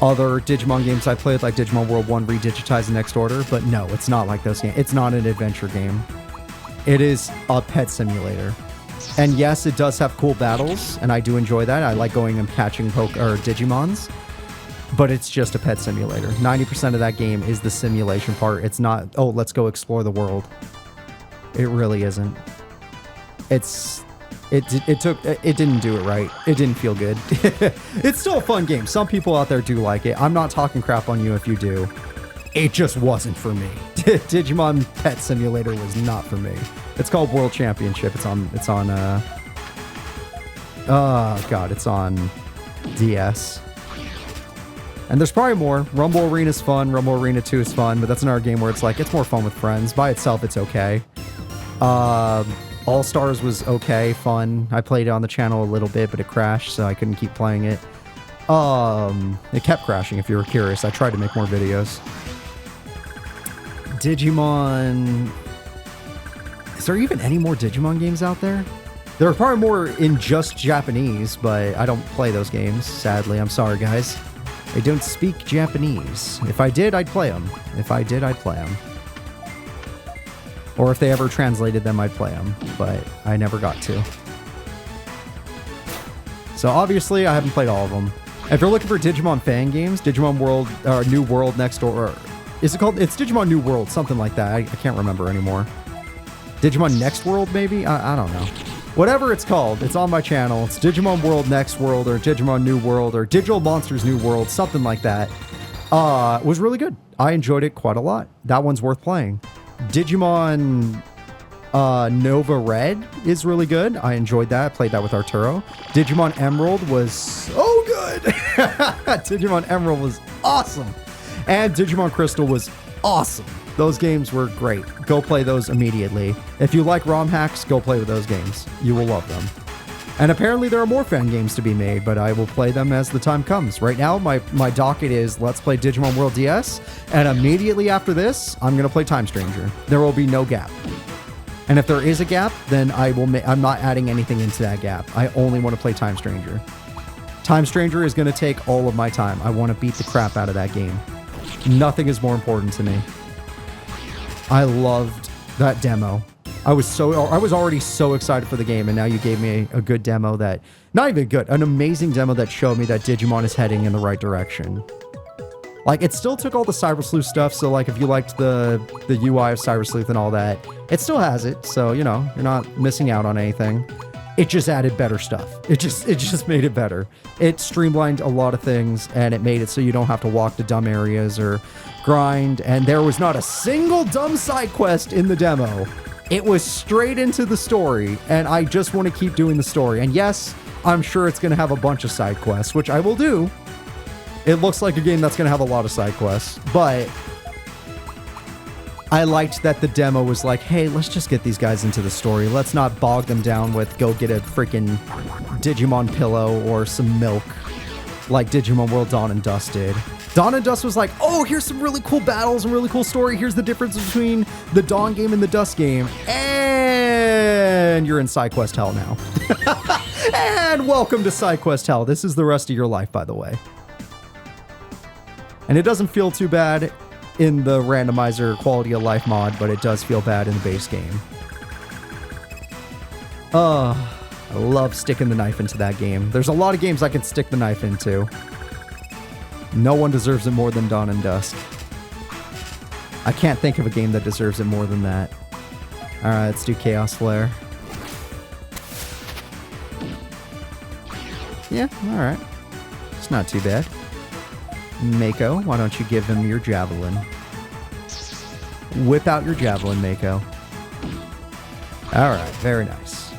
other Digimon games I played, like Digimon World 1 Redigitized Next Order, but no, it's not like those games. It's not an adventure game. It is a pet simulator. And yes, it does have cool battles, and I do enjoy that. I like going and catching Digimons. But it's just a pet simulator. 90% of that game is the simulation part. It's not, oh, let's go explore the world. It really isn't. It didn't do it right. It didn't feel good. It's still a fun game. Some people out there do like it. I'm not talking crap on you if you do. It just wasn't for me. Digimon Pet Simulator was not for me. It's called World Championship. It's on DS. And there's probably more. Rumble Arena is fun. Rumble Arena 2 is fun, but that's another game where it's like, it's more fun with friends. By itself, it's okay. All Stars was okay, fun. I played it on the channel a little bit, but it crashed, so I couldn't keep playing it. It kept crashing, if you were curious. I tried to make more videos. Digimon... Is there even any more Digimon games out there? There are probably more in just Japanese, but I don't play those games, sadly. I'm sorry, guys. I don't speak Japanese. If I did, I'd play them. If I did, I'd play them. Or if they ever translated them, I'd play them. But I never got to. So obviously, I haven't played all of them. If you're looking for Digimon fan games, Digimon World, or New World Next Door, or is it called? It's Digimon New World, something like that. I can't remember anymore. Digimon Next World, maybe? I don't know. Whatever it's called, it's on my channel. It's Digimon World Next World, or Digimon New World, or Digital Monsters New World, something like that. It was really good. I enjoyed it quite a lot. That one's worth playing. Digimon Nova Red is really good. I enjoyed that. I played that with Arturo. Digimon Emerald was so good. Digimon Emerald was awesome. And Digimon Crystal was awesome. Those games were great. Go play those immediately. If you like ROM hacks, go play with those games. You will love them. And apparently there are more fan games to be made, but I will play them as the time comes. Right now, my docket is Let's Play Digimon World DS, and immediately after this, I'm going to play Time Stranger. There will be no gap. And if there is a gap, then I'm not adding anything into that gap. I only want to play Time Stranger. Time Stranger is going to take all of my time. I want to beat the crap out of that game. Nothing is more important to me. I loved that demo. I was already so excited for the game, and now you gave me a good demo that, not even good, an amazing demo that showed me that Digimon is heading in the right direction. Like, it still took all the Cyber Sleuth stuff, so like if you liked the UI of Cyber Sleuth and all that, it still has it, so you know, you're not missing out on anything. It just added better stuff. It just made it better. It streamlined a lot of things, and it made it so you don't have to walk to dumb areas or grind, and there was not a single dumb side quest in the demo. It was straight into the story, and I just want to keep doing the story. And yes, I'm sure it's going to have a bunch of side quests, which I will do. It looks like a game that's going to have a lot of side quests, but I liked that the demo was like, hey, let's just get these guys into the story. Let's not bog them down with go get a freaking Digimon pillow or some milk like Digimon World Dawn and Dust did. Dawn and Dust was like, oh, here's some really cool battles and really cool story. Here's the difference between the Dawn game and the Dust game. And you're in side quest hell now. And welcome to side quest hell. This is the rest of your life, by the way. And it doesn't feel too bad in the randomizer quality of life mod, but it does feel bad in the base game. I love sticking the knife into that game. There's a lot of games I can stick the knife into. No one deserves it more than Dawn and Dusk. I can't think of a game that deserves it more than that. Alright, let's do Chaos Flare. Yeah, alright. It's not too bad. Mako, why don't you give him your javelin? Whip out your javelin, Mako. Alright, very nice.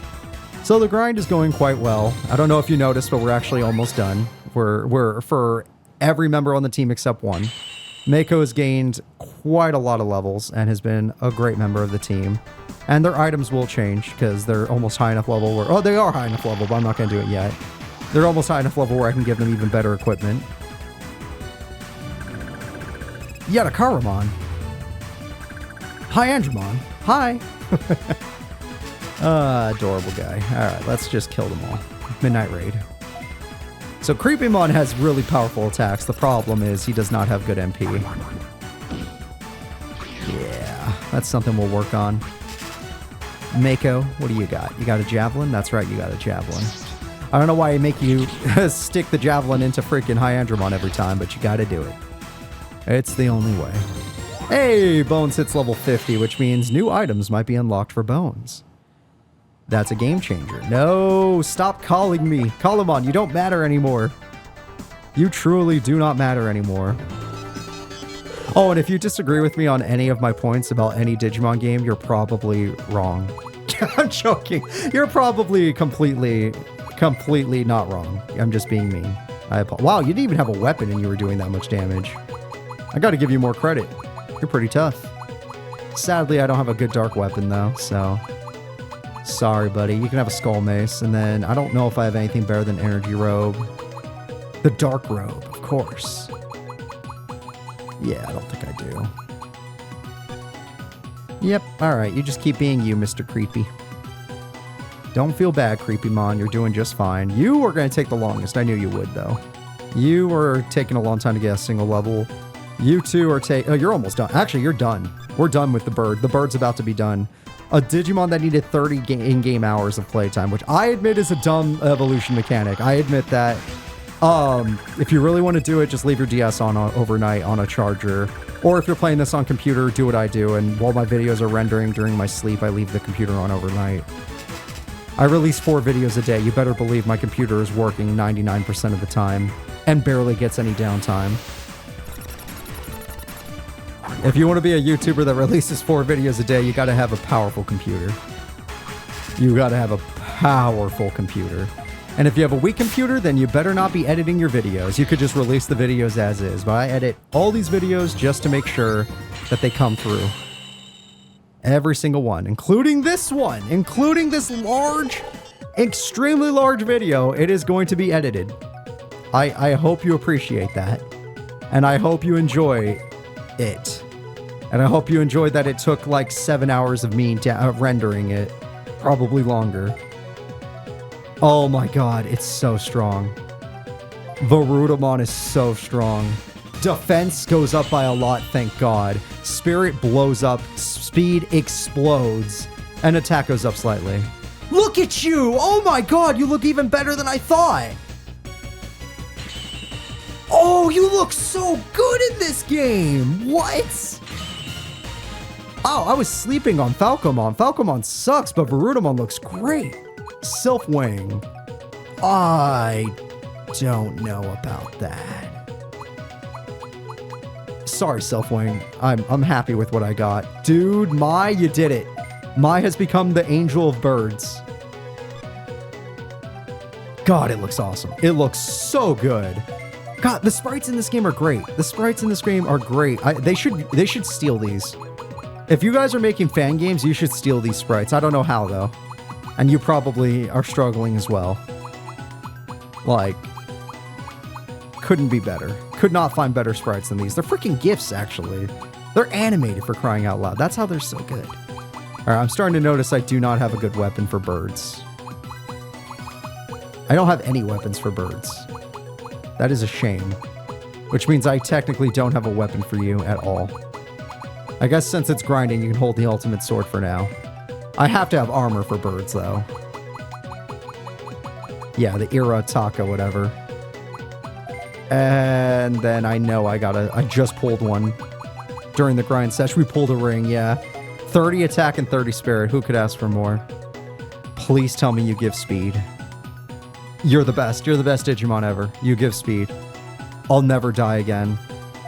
So the grind is going quite well. I don't know if you noticed, but we're actually almost done. We're for every member on the team except one. Mako has gained quite a lot of levels and has been a great member of the team. And their items will change because they're almost high enough level where... Oh, they are high enough level, but I'm not going to do it yet. They're almost high enough level where I can give them even better equipment. Yatakaramon. Hi, Andromon. Hi. Adorable guy. Alright, let's just kill them all. Midnight Raid. So Creepymon has really powerful attacks. The problem is he does not have good MP. Yeah, that's something we'll work on. Mako, what do you got? You got a javelin? That's right, you got a javelin. I don't know why I make you stick the javelin into freaking Hyandramon every time, but you gotta do it. It's the only way. Hey, Bones hits level 50, which means new items might be unlocked for Bones. That's a game changer. No, stop calling me. Kalamon, you don't matter anymore. You truly do not matter anymore. Oh, and if you disagree with me on any of my points about any Digimon game, you're probably wrong. I'm joking. You're probably completely not wrong. I'm just being mean. Wow, you didn't even have a weapon and you were doing that much damage. I gotta give you more credit. You're pretty tough. Sadly, I don't have a good dark weapon though, so... Sorry, buddy. You can have a Skull Mace, and then I don't know if I have anything better than Energy Robe. The Dark Robe, of course. Yeah, I don't think I do. Yep, alright, you just keep being you, Mr. Creepy. Don't feel bad, Creepymon, you're doing just fine. You are going to take the longest, I knew you would, though. You were taking a long time to get a single level. You two are oh, you're almost done. Actually, you're done. We're done with the bird. The bird's about to be done. A Digimon that needed 30 in-game hours of playtime, which I admit is a dumb evolution mechanic. I admit that. If you really want to do it, just leave your DS on overnight on a charger. Or if you're playing this on computer, do what I do. And while my videos are rendering during my sleep, I leave the computer on overnight. I release 4 videos a day. You better believe my computer is working 99% of the time and barely gets any downtime. If you want to be a YouTuber that releases 4 videos a day, you gotta have a powerful computer. You gotta have a powerful computer. And if you have a weak computer, then you better not be editing your videos. You could just release the videos as is. But I edit all these videos just to make sure that they come through. Every single one, including this one, including this large, extremely large video. It is going to be edited. I hope you appreciate that. And I hope you enjoy it. And I hope you enjoyed that it took like 7 hours of me rendering it. Probably longer. Oh my god, it's so strong. Varudamon is so strong. Defense goes up by a lot, thank god. Spirit blows up, speed explodes, and attack goes up slightly. Look at you! Oh my god, you look even better than I thought! Oh, you look so good in this game! What? Oh, I was sleeping on Falcomon. Falcomon sucks, but Varudamon looks great. Silph-Wing. I don't know about that. Sorry, Silph-Wing. I'm happy with what I got. Dude, Mai, you did it. Mai has become the angel of birds. God, it looks awesome. It looks so good. God, the sprites in this game are great. The sprites in this game are great. They should steal these. If you guys are making fan games, you should steal these sprites. I don't know how, though. And you probably are struggling as well. Like, couldn't be better. Could not find better sprites than these. They're freaking GIFs, actually. They're animated, for crying out loud. That's how they're so good. Alright, I'm starting to notice I do not have a good weapon for birds. I don't have any weapons for birds. That is a shame. Which means I technically don't have a weapon for you at all. I guess since it's grinding, you can hold the ultimate sword for now. I have to have armor for birds, though. Yeah, the Irataka, whatever. And then I know I just pulled one. During the grind session, we pulled a ring, yeah. 30 attack and 30 spirit. Who could ask for more? Please tell me you give speed. You're the best. You're the best Digimon ever. You give speed. I'll never die again.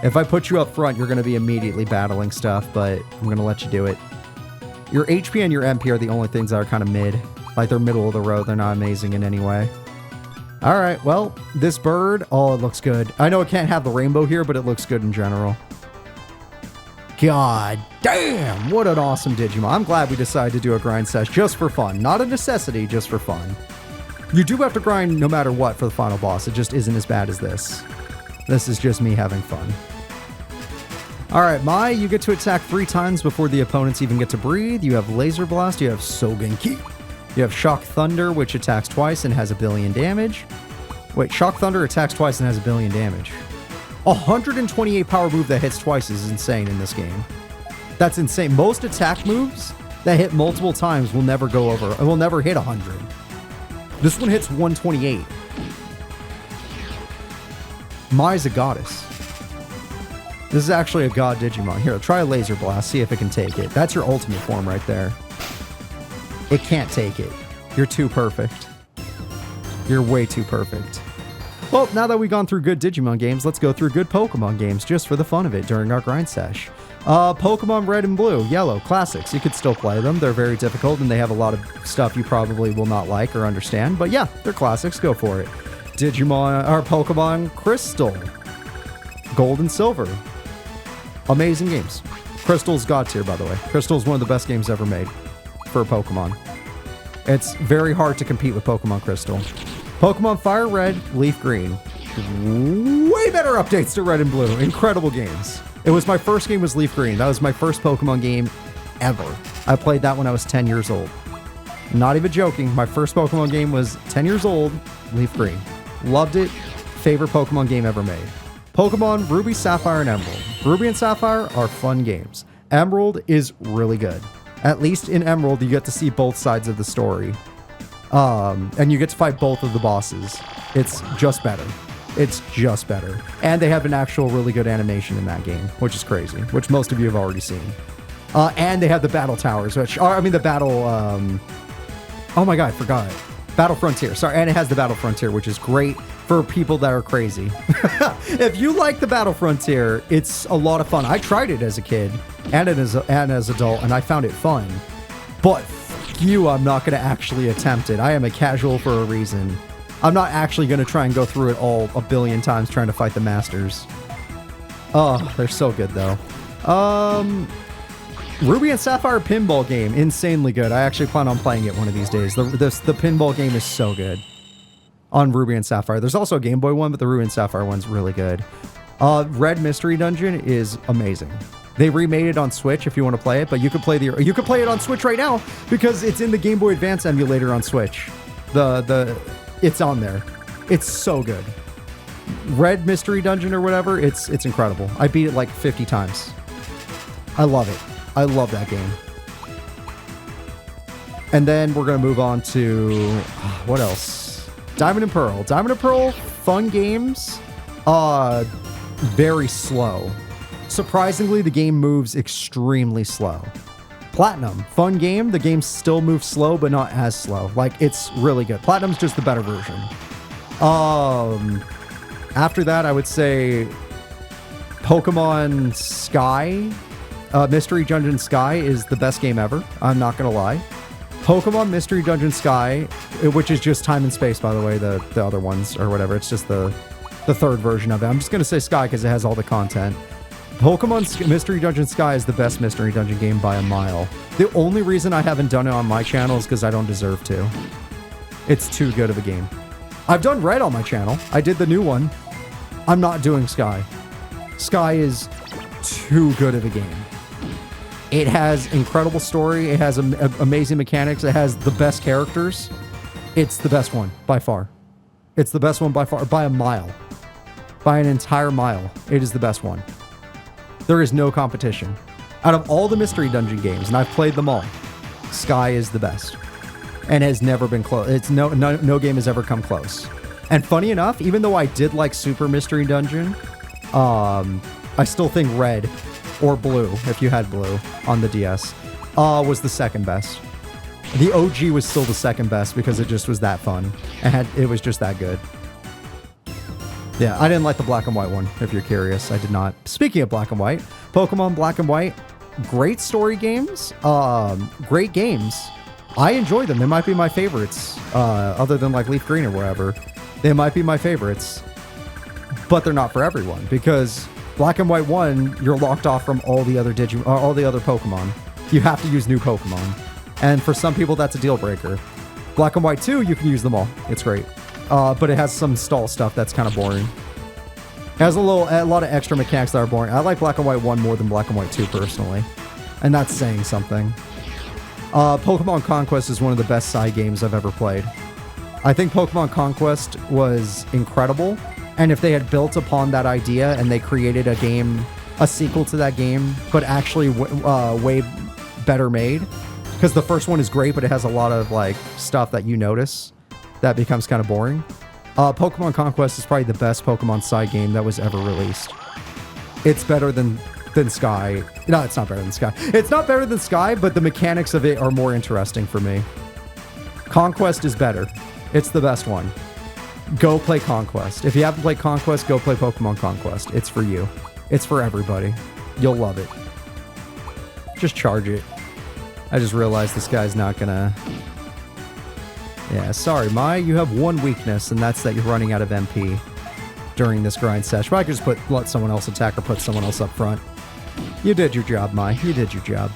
If I put you up front, you're going to be immediately battling stuff, but I'm going to let you do it. Your HP and your MP are the only things that are kind of mid. Like, they're middle of the road. They're not amazing in any way. Alright, well, this bird, oh, it looks good. I know it can't have the rainbow here, but it looks good in general. God damn, what an awesome Digimon. I'm glad we decided to do a grind sesh just for fun. Not a necessity, just for fun. You do have to grind no matter what for the final boss. It just isn't as bad as this. This is just me having fun. Alright, Mai, you get to attack 3 times before the opponents even get to breathe. You have Laser Blast, you have Sogenki. You have Shock Thunder, which attacks twice and has 1 billion damage. Wait, Shock Thunder attacks twice and has 1 billion damage. 128 power move that hits twice is insane in this game. That's insane. Most attack moves that hit multiple times will never go over, will never hit 100. This one hits 128. Mai's a goddess. This is actually a god Digimon. Here, try a Laser Blast, see if it can take it. That's your ultimate form right there. It can't take it. You're too perfect. You're way too perfect. Well, now that we've gone through good Digimon games, let's go through good Pokemon games just for the fun of it during our grind sesh. Pokemon Red and Blue, Yellow, classics. You could still play them. They're very difficult and they have a lot of stuff you probably will not like or understand. But yeah, they're classics. Go for it. Digimon, or Pokemon Crystal, Gold and Silver. Amazing games. Crystal's god tier, by the way. Crystal's one of the best games ever made for Pokemon. It's very hard to compete with Pokemon Crystal. Pokemon Fire Red, Leaf Green. Way better updates to Red and Blue. Incredible games. It was my first game was Leaf Green. That was my first Pokemon game ever. I played that when I was 10 years old. Not even joking. My first Pokemon game was 10 years old, Leaf Green. Loved it. Favorite Pokemon game ever made. Pokemon Ruby, Sapphire, and Emerald. Ruby and Sapphire are fun games. Emerald is really good. At least in Emerald, you get to see both sides of the story. And you get to fight both of the bosses. It's just better. It's just better. And they have an actual really good animation in that game, which is crazy, which most of you have already seen. And they have the battle towers, which are, I mean, the battle, oh my god, I forgot. Battle Frontier, sorry, and it has the Battle Frontier, which is great for people that are crazy. If you like the Battle Frontier, it's a lot of fun. I tried it as a kid and as adult, and I found it fun. But you, I'm not going to actually attempt it. I am a casual for a reason. I'm not actually going to try and go through it all a billion times trying to fight the masters. Oh, they're so good, though. Ruby and Sapphire pinball game, insanely good. I actually plan on playing it one of these days. The pinball game is so good on Ruby and Sapphire. There's also a Game Boy one, but the Ruby and Sapphire one's really good. Red Mystery Dungeon is amazing. They remade it on Switch if you want to play it, but you could play it on Switch right now because it's in the Game Boy Advance emulator on Switch. It's on there. It's so good. Red Mystery Dungeon or whatever, it's incredible. I beat it like 50 times. I love it. I love that game. And then we're going to move on to, what else? Diamond and Pearl. Diamond and Pearl, fun games. Very slow. Surprisingly, the game moves extremely slow. Platinum, fun game. The game still moves slow, but not as slow. Like, it's really good. Platinum's just the better version. After that, I would say Pokemon Sky. Mystery Dungeon Sky is the best game ever. I'm not going to lie. Pokemon Mystery Dungeon Sky, which is just time and space, by the way, the other ones or whatever. It's just the third version of it. I'm just going to say Sky because it has all the content. Pokemon Mystery Dungeon Sky is the best Mystery Dungeon game by a mile. The only reason I haven't done it on my channel is because I don't deserve to. It's too good of a game. I've done Red on my channel. I did the new one. I'm not doing Sky. Sky is too good of a game. It has incredible story. It has amazing mechanics. It has the best characters. It's the best one by far. It's the best one by far, by a mile. By an entire mile. It is the best one. There is no competition. Out of all the Mystery Dungeon games, and I've played them all, Sky is the best. And has never been close. It's no game has ever come close. And funny enough, even though I did like Super Mystery Dungeon, I still think Red, or Blue, if you had Blue on the DS, was the second best. The OG was still the second best because it just was that fun. It was just that good. Yeah, I didn't like the black and white one, if you're curious. I did not. Speaking of black and white, Pokemon Black and White, great story games, great games. I enjoy them. They might be my favorites, other than like Leaf Green or wherever. They might be my favorites, but they're not for everyone because Black and White 1, you're locked off from all the other Pokemon. You have to use new Pokemon. And for some people, that's a deal breaker. Black and White 2, you can use them all. It's great. But it has some stall stuff that's kind of boring. It has a lot of extra mechanics that are boring. I like Black and White 1 more than Black and White 2 personally. And that's saying something. Pokemon Conquest is one of the best side games I've ever played. I think Pokemon Conquest was incredible. And if they had built upon that idea and they created a sequel to that game, but actually way better made, because the first one is great, but it has a lot of like stuff that you notice that becomes kind of boring. Pokemon Conquest is probably the best Pokemon side game that was ever released. It's better than Sky. No, it's not better than Sky. It's not better than Sky, but the mechanics of it are more interesting for me. Conquest is better. It's the best one. Go play Conquest. If you haven't played Conquest, go play Pokemon Conquest. It's for you. It's for everybody. You'll love it. Just charge it. I just realized this guy's not gonna... Yeah, sorry, Mai. You have one weakness, and that's that you're running out of MP during this grind session. But I could just let someone else attack or put someone else up front. You did your job, Mai. You did your job.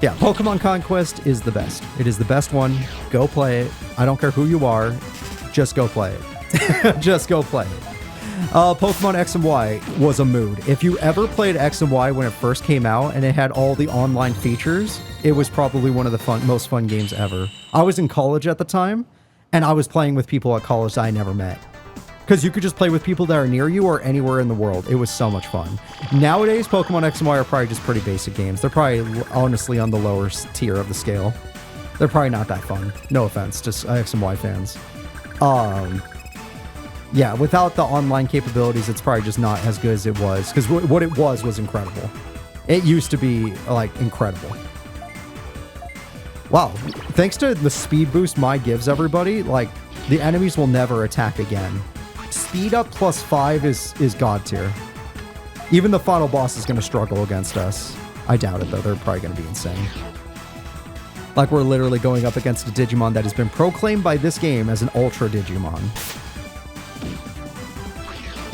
Yeah, Pokemon Conquest is the best. It is the best one. Go play it. I don't care who you are. Just go play it. Just go play it. Pokemon X and Y was a mood. If you ever played X and Y when it first came out and it had all the online features, it was probably one of the most fun games ever. I was in college at the time, and I was playing with people at college that I never met. Because you could just play with people that are near you or anywhere in the world. It was so much fun. Nowadays, Pokemon X and Y are probably just pretty basic games. They're probably, honestly, on the lower tier of the scale. They're probably not that fun. No offense to X and Y fans. Yeah, without the online capabilities, it's probably just not as good as it was. Because what it was incredible. It used to be, like, incredible. Wow. Thanks to the speed boost Mai gives everybody, like, the enemies will never attack again. Speed up +5 is god tier. Even the final boss is going to struggle against us. I doubt it, though. They're probably going to be insane. Like we're literally going up against a Digimon that has been proclaimed by this game as an Ultra Digimon.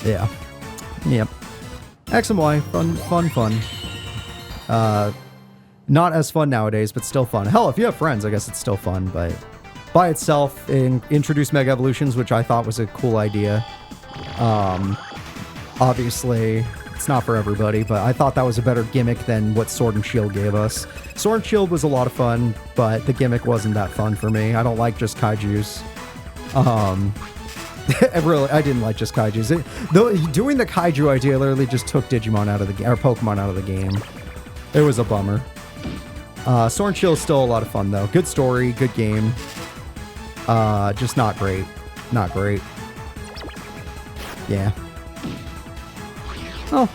Yeah. Yep. X and Y. Fun. Not as fun nowadays, but still fun. Hell, if you have friends, I guess it's still fun, but by itself, introduce Mega Evolutions, which I thought was a cool idea. Obviously, it's not for everybody, but I thought that was a better gimmick than what Sword and Shield gave us. Sword and Shield was a lot of fun, but the gimmick wasn't that fun for me. I don't like just kaijus. I didn't like just kaijus. Doing the kaiju idea literally just took Digimon out of the game, or Pokemon out of the game. It was a bummer. Sword and Shield is still a lot of fun though. Good story, good game. Just not great. Not great. Yeah. Oh,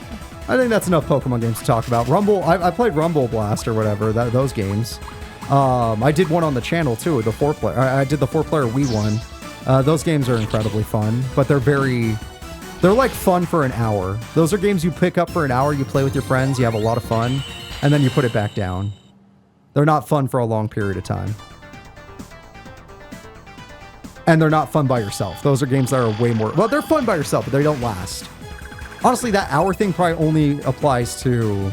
I think that's enough Pokemon games to talk about. Rumble, I played Rumble Blast or whatever, those games. I did one on the channel too, the 4-player. I did the 4-player Wii one. Those games are incredibly fun, but they're like fun for an hour. Those are games you pick up for an hour, you play with your friends, you have a lot of fun, and then you put it back down. They're not fun for a long period of time. And they're not fun by yourself. Those are games that are way more... Well, they're fun by yourself, but they don't last. Honestly, that hour thing probably only applies to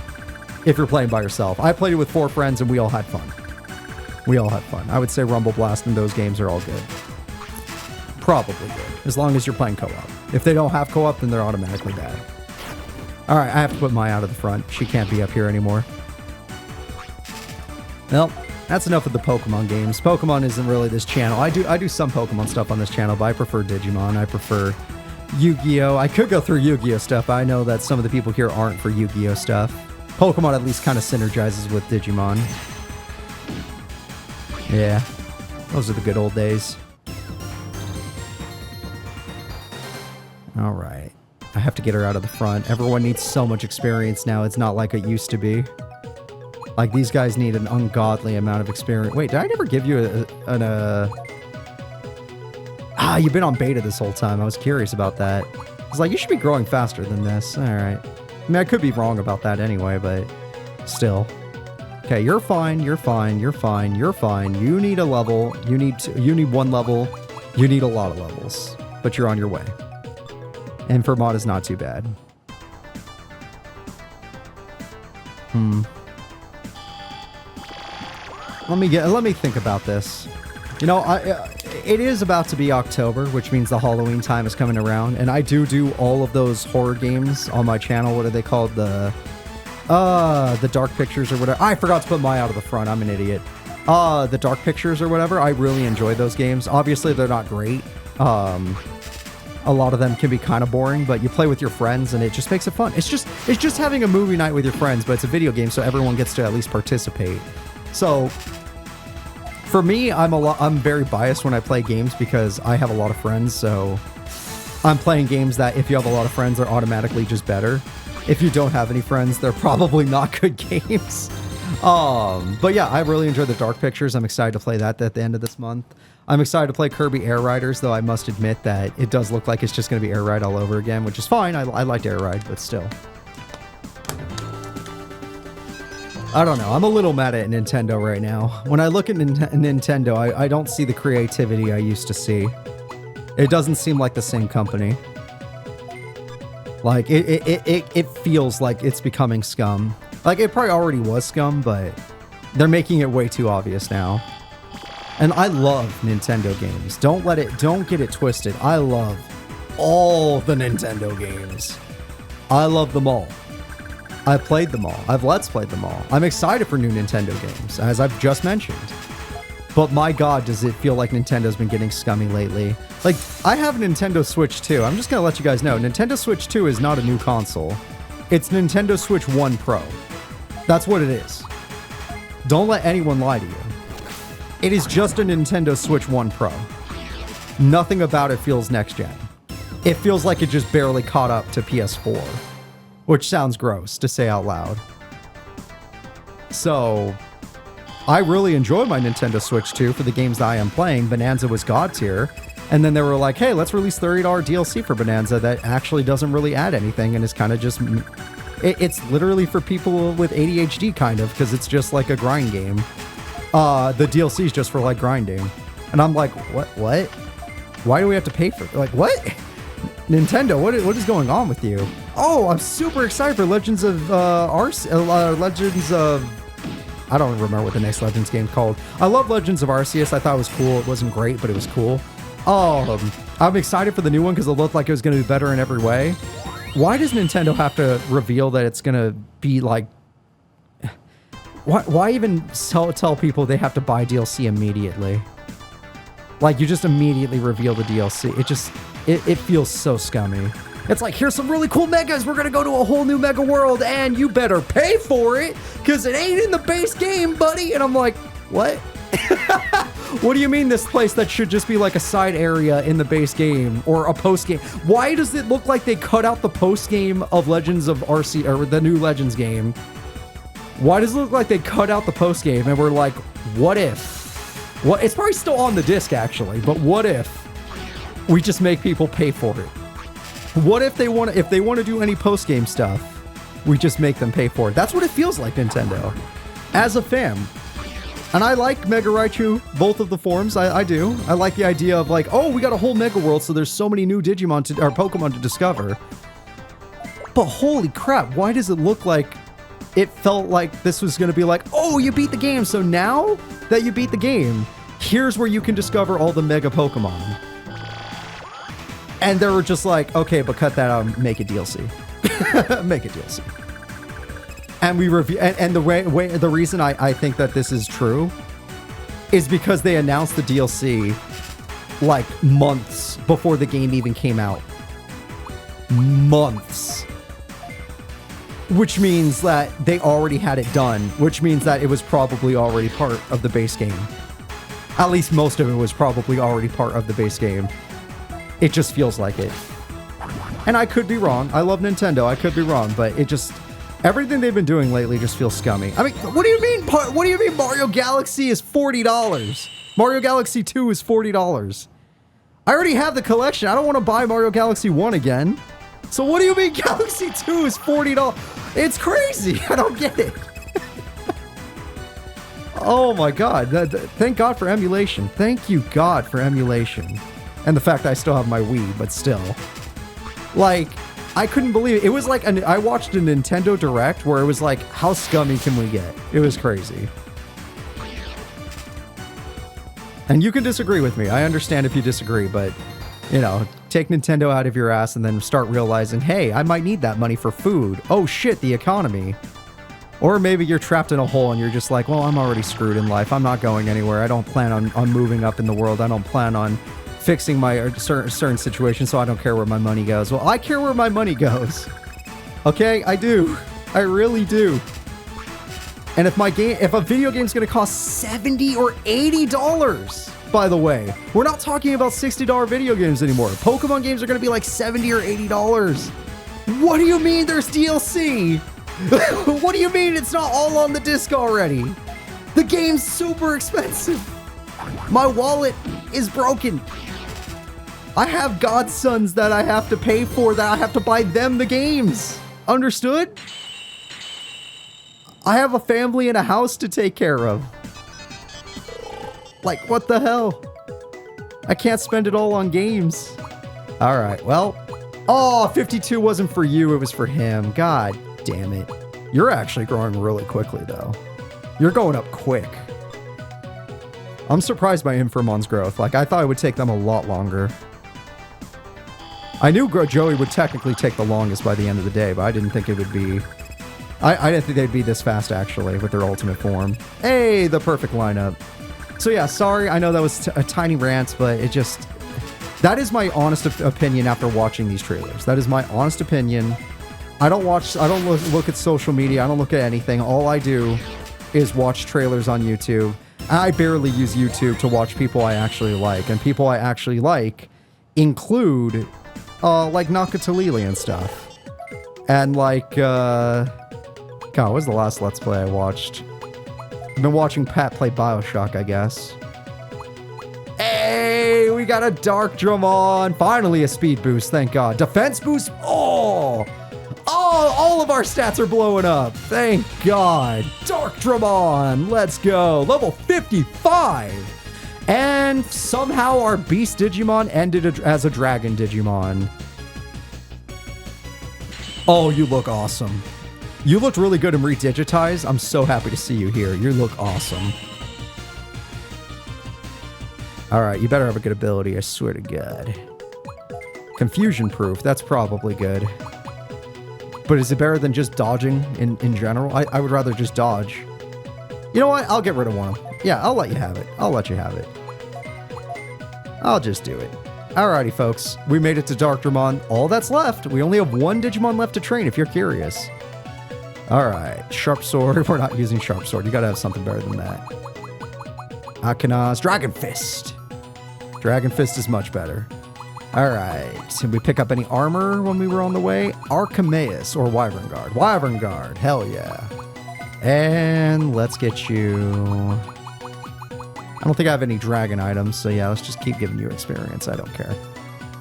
if you're playing by yourself. I played it with 4 friends, and we all had fun. We all had fun. I would say Rumble Blast and those games are all good. Probably good, as long as you're playing co-op. If they don't have co-op, then they're automatically bad. Alright, I have to put Maya out of the front. She can't be up here anymore. Well, that's enough of the Pokemon games. Pokemon isn't really this channel. I do some Pokemon stuff on this channel, but I prefer Digimon. I prefer Yu-Gi-Oh! I could go through Yu-Gi-Oh! Stuff. I know that some of the people here aren't for Yu-Gi-Oh! Stuff. Pokemon at least kind of synergizes with Digimon. Yeah. Those are the good old days. Alright. I have to get her out of the front. Everyone needs so much experience now. It's not like it used to be. Like, these guys need an ungodly amount of experience. Wait, did I never give you you've been on beta this whole time. I was curious about that. I was like, you should be growing faster than this. Alright. I mean, I could be wrong about that anyway, but still. Okay, you're fine, you're fine, you're fine, you're fine. You need a level. You need 1 level. You need a lot of levels. But you're on your way. And Fermat is not too bad. Let me think about this. You know, it is about to be October, which means the Halloween time is coming around, and I do all of those horror games on my channel. What are they called? The Dark Pictures or whatever. I forgot to put Maya out of the front. I'm an idiot. The Dark Pictures or whatever. I really enjoy those games. Obviously, they're not great. A lot of them can be kind of boring, but you play with your friends and it just makes it fun. It's just having a movie night with your friends, but it's a video game, so everyone gets to at least participate. So for me, I'm very biased when I play games because I have a lot of friends, so I'm playing games that if you have a lot of friends, they're automatically just better. If you don't have any friends, they're probably not good games. But yeah, I really enjoy the Dark Pictures. I'm excited to play that at the end of this month. I'm excited to play Kirby Air Riders, though I must admit that it does look like it's just going to be Air Ride all over again, which is fine. I liked Air Ride, but still. I don't know. I'm a little mad at Nintendo right now. When I look at Nintendo, I don't see the creativity I used to see. It doesn't seem like the same company. Like, it feels like it's becoming scum. Like, it probably already was scum, but they're making it way too obvious now. And I love Nintendo games. Don't get it twisted. I love all the Nintendo games. I love them all. I've played them all. I've Let's Played them all. I'm excited for new Nintendo games, as I've just mentioned. But my god, does it feel like Nintendo's been getting scummy lately. Like, I have a Nintendo Switch 2. I'm just gonna let you guys know, Nintendo Switch 2 is not a new console. It's Nintendo Switch 1 Pro. That's what it is. Don't let anyone lie to you. It is just a Nintendo Switch 1 Pro. Nothing about it feels next-gen. It feels like it just barely caught up to PS4. Which sounds gross to say out loud. So, I really enjoyed my Nintendo Switch 2 for the games that I am playing. Bonanza was god tier. And then they were like, hey, let's release $30 DLC for Bonanza that actually doesn't really add anything and is kind of just... It's literally for people with ADHD, kind of, because it's just like a grind game. The DLC is just for like grinding. And I'm like, what? Why do we have to pay for it? Like, what? Nintendo, what is going on with you? Oh, I'm super excited for Legends of Legends of... I don't remember what the next Legends game's called. I love Legends of Arceus. I thought it was cool. It wasn't great, but it was cool. I'm excited for the new one because it looked like it was going to be better in every way. Why does Nintendo have to reveal that it's going to be like... Why even tell people they have to buy DLC immediately? Like, you just immediately reveal the DLC. It feels so scummy. It's like, here's some really cool megas. We're going to go to a whole new mega world, and you better pay for it, because it ain't in the base game, buddy. And I'm like, what? What do you mean this place that should just be like a side area in the base game or a post game? Why does it look like they cut out the post game of Legends of RC, or the new Legends game? Why does it look like they cut out the post game and we're like, what if? Well, it's probably still on the disc actually, but what if we just make people pay for it? What if they want to do any post game stuff, we just make them pay for it? That's what it feels like, Nintendo. As a fan. And I like Mega Raichu, both of the forms. I do. I like the idea of like, oh, we got a whole Mega World, so there's so many new Digimon or Pokemon to discover. But holy crap, why does it look like it felt like this was going to be like, oh, you beat the game, so now that you beat the game, here's where you can discover all the Mega Pokemon. And they were just like, okay, but cut that out and make it DLC. Make it DLC. And we review, and the reason I think that this is true is because they announced the DLC like months before the game even came out. Months. Which means that they already had it done, which means that it was probably already part of the base game. At least most of it was probably already part of the base game. It just feels like it. And I could be wrong. I love Nintendo. I could be wrong, but it just... everything they've been doing lately just feels scummy. I mean, what do you mean? What do you mean Mario Galaxy is $40? Mario Galaxy 2 is $40. I already have the collection. I don't want to buy Mario Galaxy 1 again. So what do you mean Galaxy 2 is $40? It's crazy. I don't get it. Oh my God. Thank God for emulation. Thank you, God, for emulation. And the fact that I still have my Wii, but still. Like... I couldn't believe it. It was like, I watched a Nintendo Direct where it was like, how scummy can we get? It was crazy. And you can disagree with me. I understand if you disagree, but, you know, take Nintendo out of your ass and then start realizing, hey, I might need that money for food. Oh shit, the economy. Or maybe you're trapped in a hole and you're just like, well, I'm already screwed in life. I'm not going anywhere. I don't plan on moving up in the world. I don't plan on fixing my certain situation, so I don't care where my money goes. Well, I care where my money goes. Okay, I do. I really do. And if a video game's gonna cost $70 or $80, by the way, we're not talking about $60 video games anymore. Pokemon games are gonna be like $70 or $80. What do you mean there's DLC? What do you mean it's not all on the disc already? The game's super expensive. My wallet is broken. I have godsons that I have to pay for, that I have to buy them the games. Understood? I have a family and a house to take care of. Like, what the hell? I can't spend it all on games. All right, well. Oh, 52 wasn't for you, it was for him. God damn it. You're actually growing really quickly, though. You're going up quick. I'm surprised by Infermon's growth. Like, I thought it would take them a lot longer. I knew Joey would technically take the longest by the end of the day, but I didn't think it would be... I didn't think they'd be this fast, actually, with their ultimate form. Hey, the perfect lineup. So yeah, sorry, I know that was a tiny rant, but it just... that is my honest opinion after watching these trailers. That is my honest opinion. I don't look at social media, I don't look at anything. All I do is watch trailers on YouTube. I barely use YouTube to watch people I actually like, and people I actually like include... like Nakatalili and stuff. And like, God, what was the last Let's Play I watched? I've been watching Pat play Bioshock, I guess. Hey, we got a Dark Dramon. Finally a speed boost, thank God. Defense boost? Oh! Oh, all of our stats are blowing up. Thank God. Darkdramon, let's go. Level 55. And somehow our Beast Digimon ended as a Dragon Digimon. Oh, you look awesome. You looked really good in Redigitize. I'm so happy to see you here. You look awesome. All right, you better have a good ability, I swear to God. Confusion proof, that's probably good. But is it better than just dodging in general? I would rather just dodge. You know what? I'll get rid of one. Yeah, I'll let you have it. I'll let you have it. I'll just do it. Alrighty, folks. We made it to Darkdramon. All that's left. We only have one Digimon left to train, if you're curious. Alright. Sharp Sword. We're not using Sharp Sword. You gotta have something better than that. Akina's Dragon Fist. Dragon Fist is much better. Alright. Did we pick up any armor when we were on the way? Archimeus or Wyvern Guard. Wyvern Guard. Hell yeah. And let's get you... I don't think I have any dragon items, so yeah, let's just keep giving you experience. I don't care.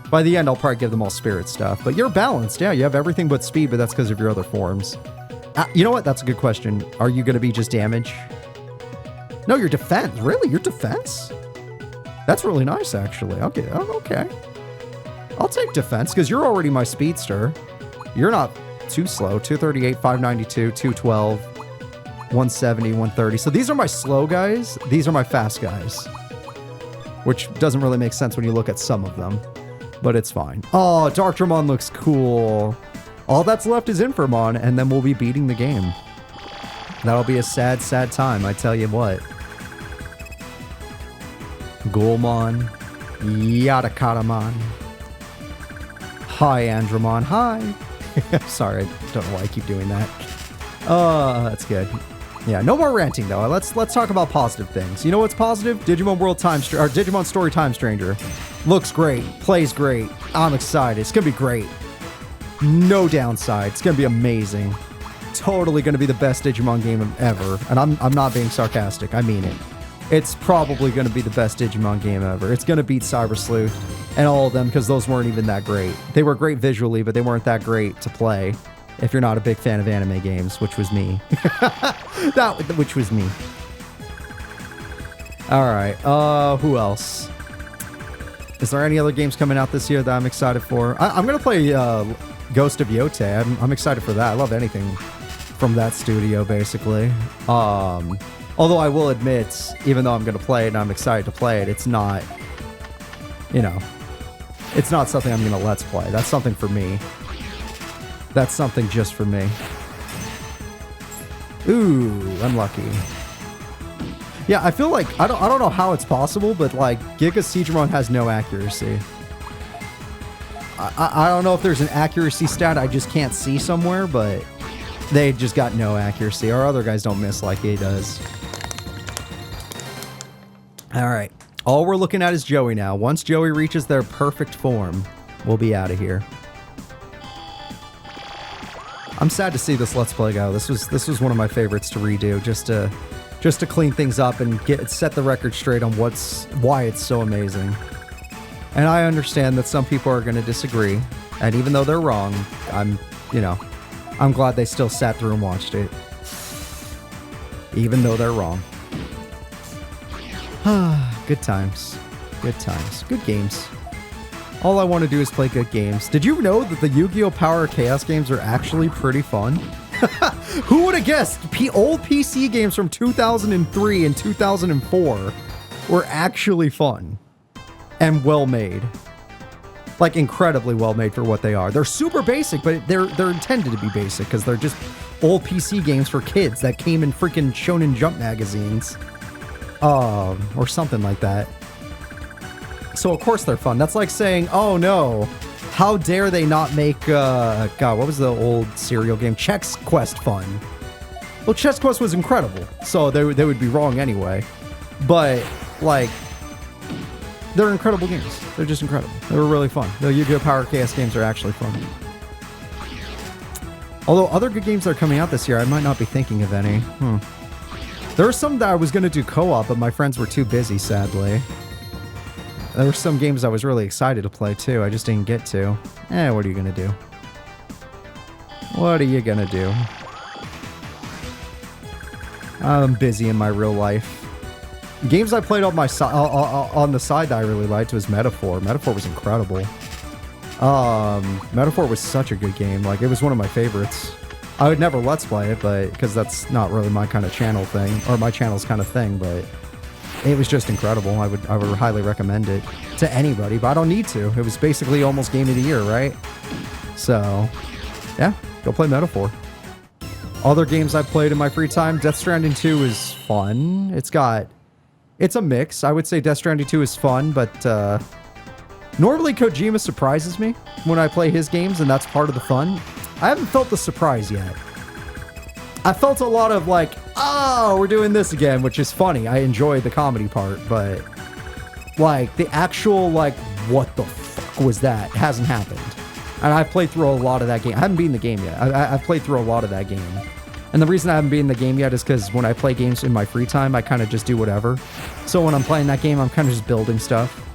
By the end, I'll probably give them all spirit stuff. But you're balanced. Yeah, you have everything but speed, but that's because of your other forms. You know what? That's a good question. Are you going to be just damage? No, your defense. Really? Your defense? That's really nice, actually. Okay. Oh, okay. I'll take defense, because you're already my speedster. You're not too slow. 238, 592, 212, 170, 130. So these are my slow guys. These are my fast guys. Which doesn't really make sense when you look at some of them. But it's fine. Oh, Darkdramon looks cool. All that's left is Infamon, and then we'll be beating the game. That'll be a sad, sad time, I tell you what. Ghoulmon. Yadakatamon. Hi, Andromon. Hi. Sorry, I don't know why I keep doing that. That's good. Yeah, no more ranting though. Let's talk about positive things. You know what's positive? Digimon World Time or Digimon Story Time Stranger. Looks great, plays great. I'm excited. It's gonna be great. No downside. It's gonna be amazing. Totally gonna be the best Digimon game ever. And I'm not being sarcastic. I mean it. It's probably gonna be the best Digimon game ever. It's gonna beat Cyber Sleuth and all of them because those weren't even that great. They were great visually, but they weren't that great to play. If you're not a big fan of anime games, which was me. Which was me. Alright, who else? Is there any other games coming out this year that I'm excited for? I'm gonna play Ghost of Yotei. I'm excited for that. I love anything from that studio, basically. Although I will admit, even though I'm gonna play it and I'm excited to play it, it's not, you know, it's not something I'm gonna let's play. That's something for me. That's something just for me. Ooh, unlucky. Yeah, I feel like, I don't know how it's possible, but like, Giga Seedramon has no accuracy. I don't know if there's an accuracy stat I just can't see somewhere, but they just got no accuracy. Our other guys don't miss like he does. Alright, all we're looking at is Joey now. Once Joey reaches their perfect form, we'll be out of here. I'm sad to see this Let's Play go. This was one of my favorites to redo, just to clean things up and set the record straight on why it's so amazing. And I understand that some people are going to disagree, and even though they're wrong, I'm glad they still sat through and watched it. Even though they're wrong. Good times. Good times. Good games. All I want to do is play good games. Did you know that the Yu-Gi-Oh! Power Chaos games are actually pretty fun? Who would have guessed? Old PC games from 2003 and 2004 were actually fun. And well made. Like, incredibly well made for what they are. They're super basic, but they're intended to be basic because they're just old PC games for kids that came in freaking Shonen Jump magazines. Or something like that. So of course they're fun. That's like saying, oh no, how dare they not make, God, what was the old cereal game? Chex Quest fun. Well, Chex Quest was incredible, so they would be wrong anyway. But, like, they're incredible games. They're just incredible. They were really fun. The Yu-Gi-Oh! Power Chaos games are actually fun. Although other good games that are coming out this year, I might not be thinking of any. There are some that I was going to do co-op, but my friends were too busy, sadly. There were some games I was really excited to play, too. I just didn't get to. What are you going to do? What are you gonna do? I'm busy in my real life. Games I played on my on the side that I really liked was Metaphor. Metaphor was incredible. Metaphor was such a good game. Like, it was one of my favorites. I would never Let's Play it, but because that's not really my kind of channel thing, or my channel's kind of thing, but it was just incredible. I would highly recommend it to anybody, but I don't need to. It was basically almost Game of the Year, right? So, yeah, go play Metaphor. Other games I played in my free time, Death Stranding 2 is fun. It's a mix. I would say Death Stranding 2 is fun, but normally Kojima surprises me when I play his games, and that's part of the fun. I haven't felt the surprise yet. I felt a lot of like, oh, we're doing this again, which is funny. I enjoy the comedy part, but like the actual like, what the fuck was that? Hasn't happened. And I've played through a lot of that game. I haven't beaten the game yet. I've played through a lot of that game. And the reason I haven't beaten the game yet is because when I play games in my free time, I kind of just do whatever. So when I'm playing that game, I'm kind of just building stuff.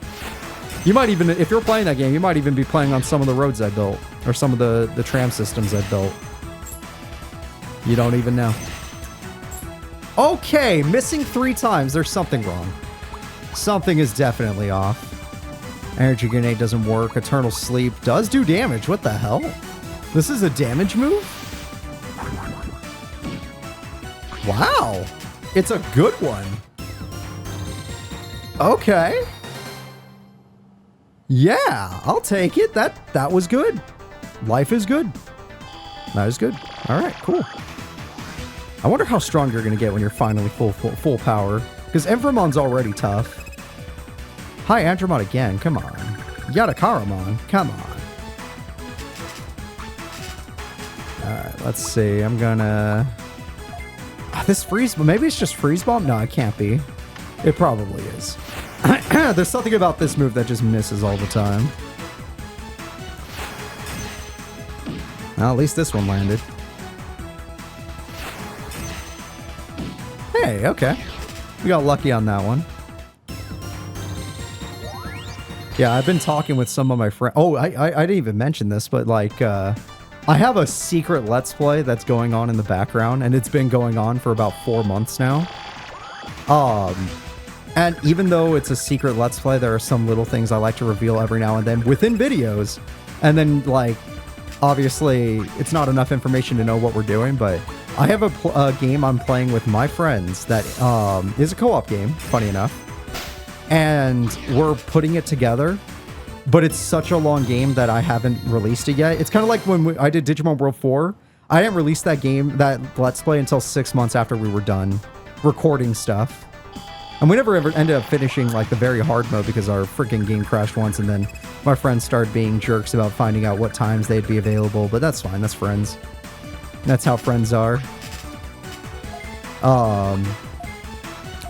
You might even, if you're playing that game, you might even be playing on some of the roads I built, or some of the tram systems I built. You don't even know. Okay, missing 3 times. There's something wrong. Something is definitely off. Energy Grenade doesn't work. Eternal Sleep does do damage. What the hell? This is a damage move? Wow. It's a good one. Okay. Yeah, I'll take it. That was good. Life is good. That is good. All right, cool. I wonder how strong you're going to get when you're finally full power. Because Envermon's already tough. Hi, Andromon again. Come on. Yatakaramon. Come on. Alright, let's see. I'm gonna... this freeze... Maybe it's just freeze bomb? No, it can't be. It probably is. There's something about this move that just misses all the time. Well, at least this one landed. Hey, okay. We got lucky on that one. Yeah, I've been talking with some of my friends. Oh, I didn't even mention this, but like, I have a secret Let's Play that's going on in the background, and it's been going on for about 4 months now. And even though it's a secret Let's Play, there are some little things I like to reveal every now and then within videos. And then, like, obviously, it's not enough information to know what we're doing, but I have a game I'm playing with my friends that is a co-op game, funny enough. And we're putting it together, but it's such a long game that I haven't released it yet. It's kind of like when I did Digimon World 4. I didn't release that game, that Let's Play, until 6 months after we were done recording stuff. And we never ever ended up finishing like the very hard mode because our freaking game crashed once, and then my friends started being jerks about finding out what times they'd be available, but that's fine, that's friends. That's how friends are.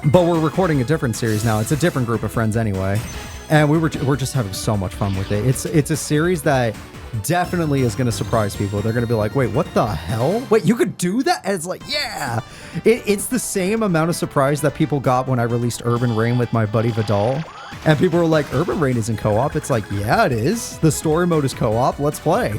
But we're recording a different series now. It's a different group of friends anyway. And we're just having so much fun with it. It's a series that definitely is going to surprise people. They're going to be like, wait, what the hell? Wait, you could do that? And it's like, yeah. It's the same amount of surprise that people got when I released Urban Reign with my buddy Vidal. And people were like, Urban Reign isn't co-op. It's like, yeah, it is. The story mode is co-op. Let's play.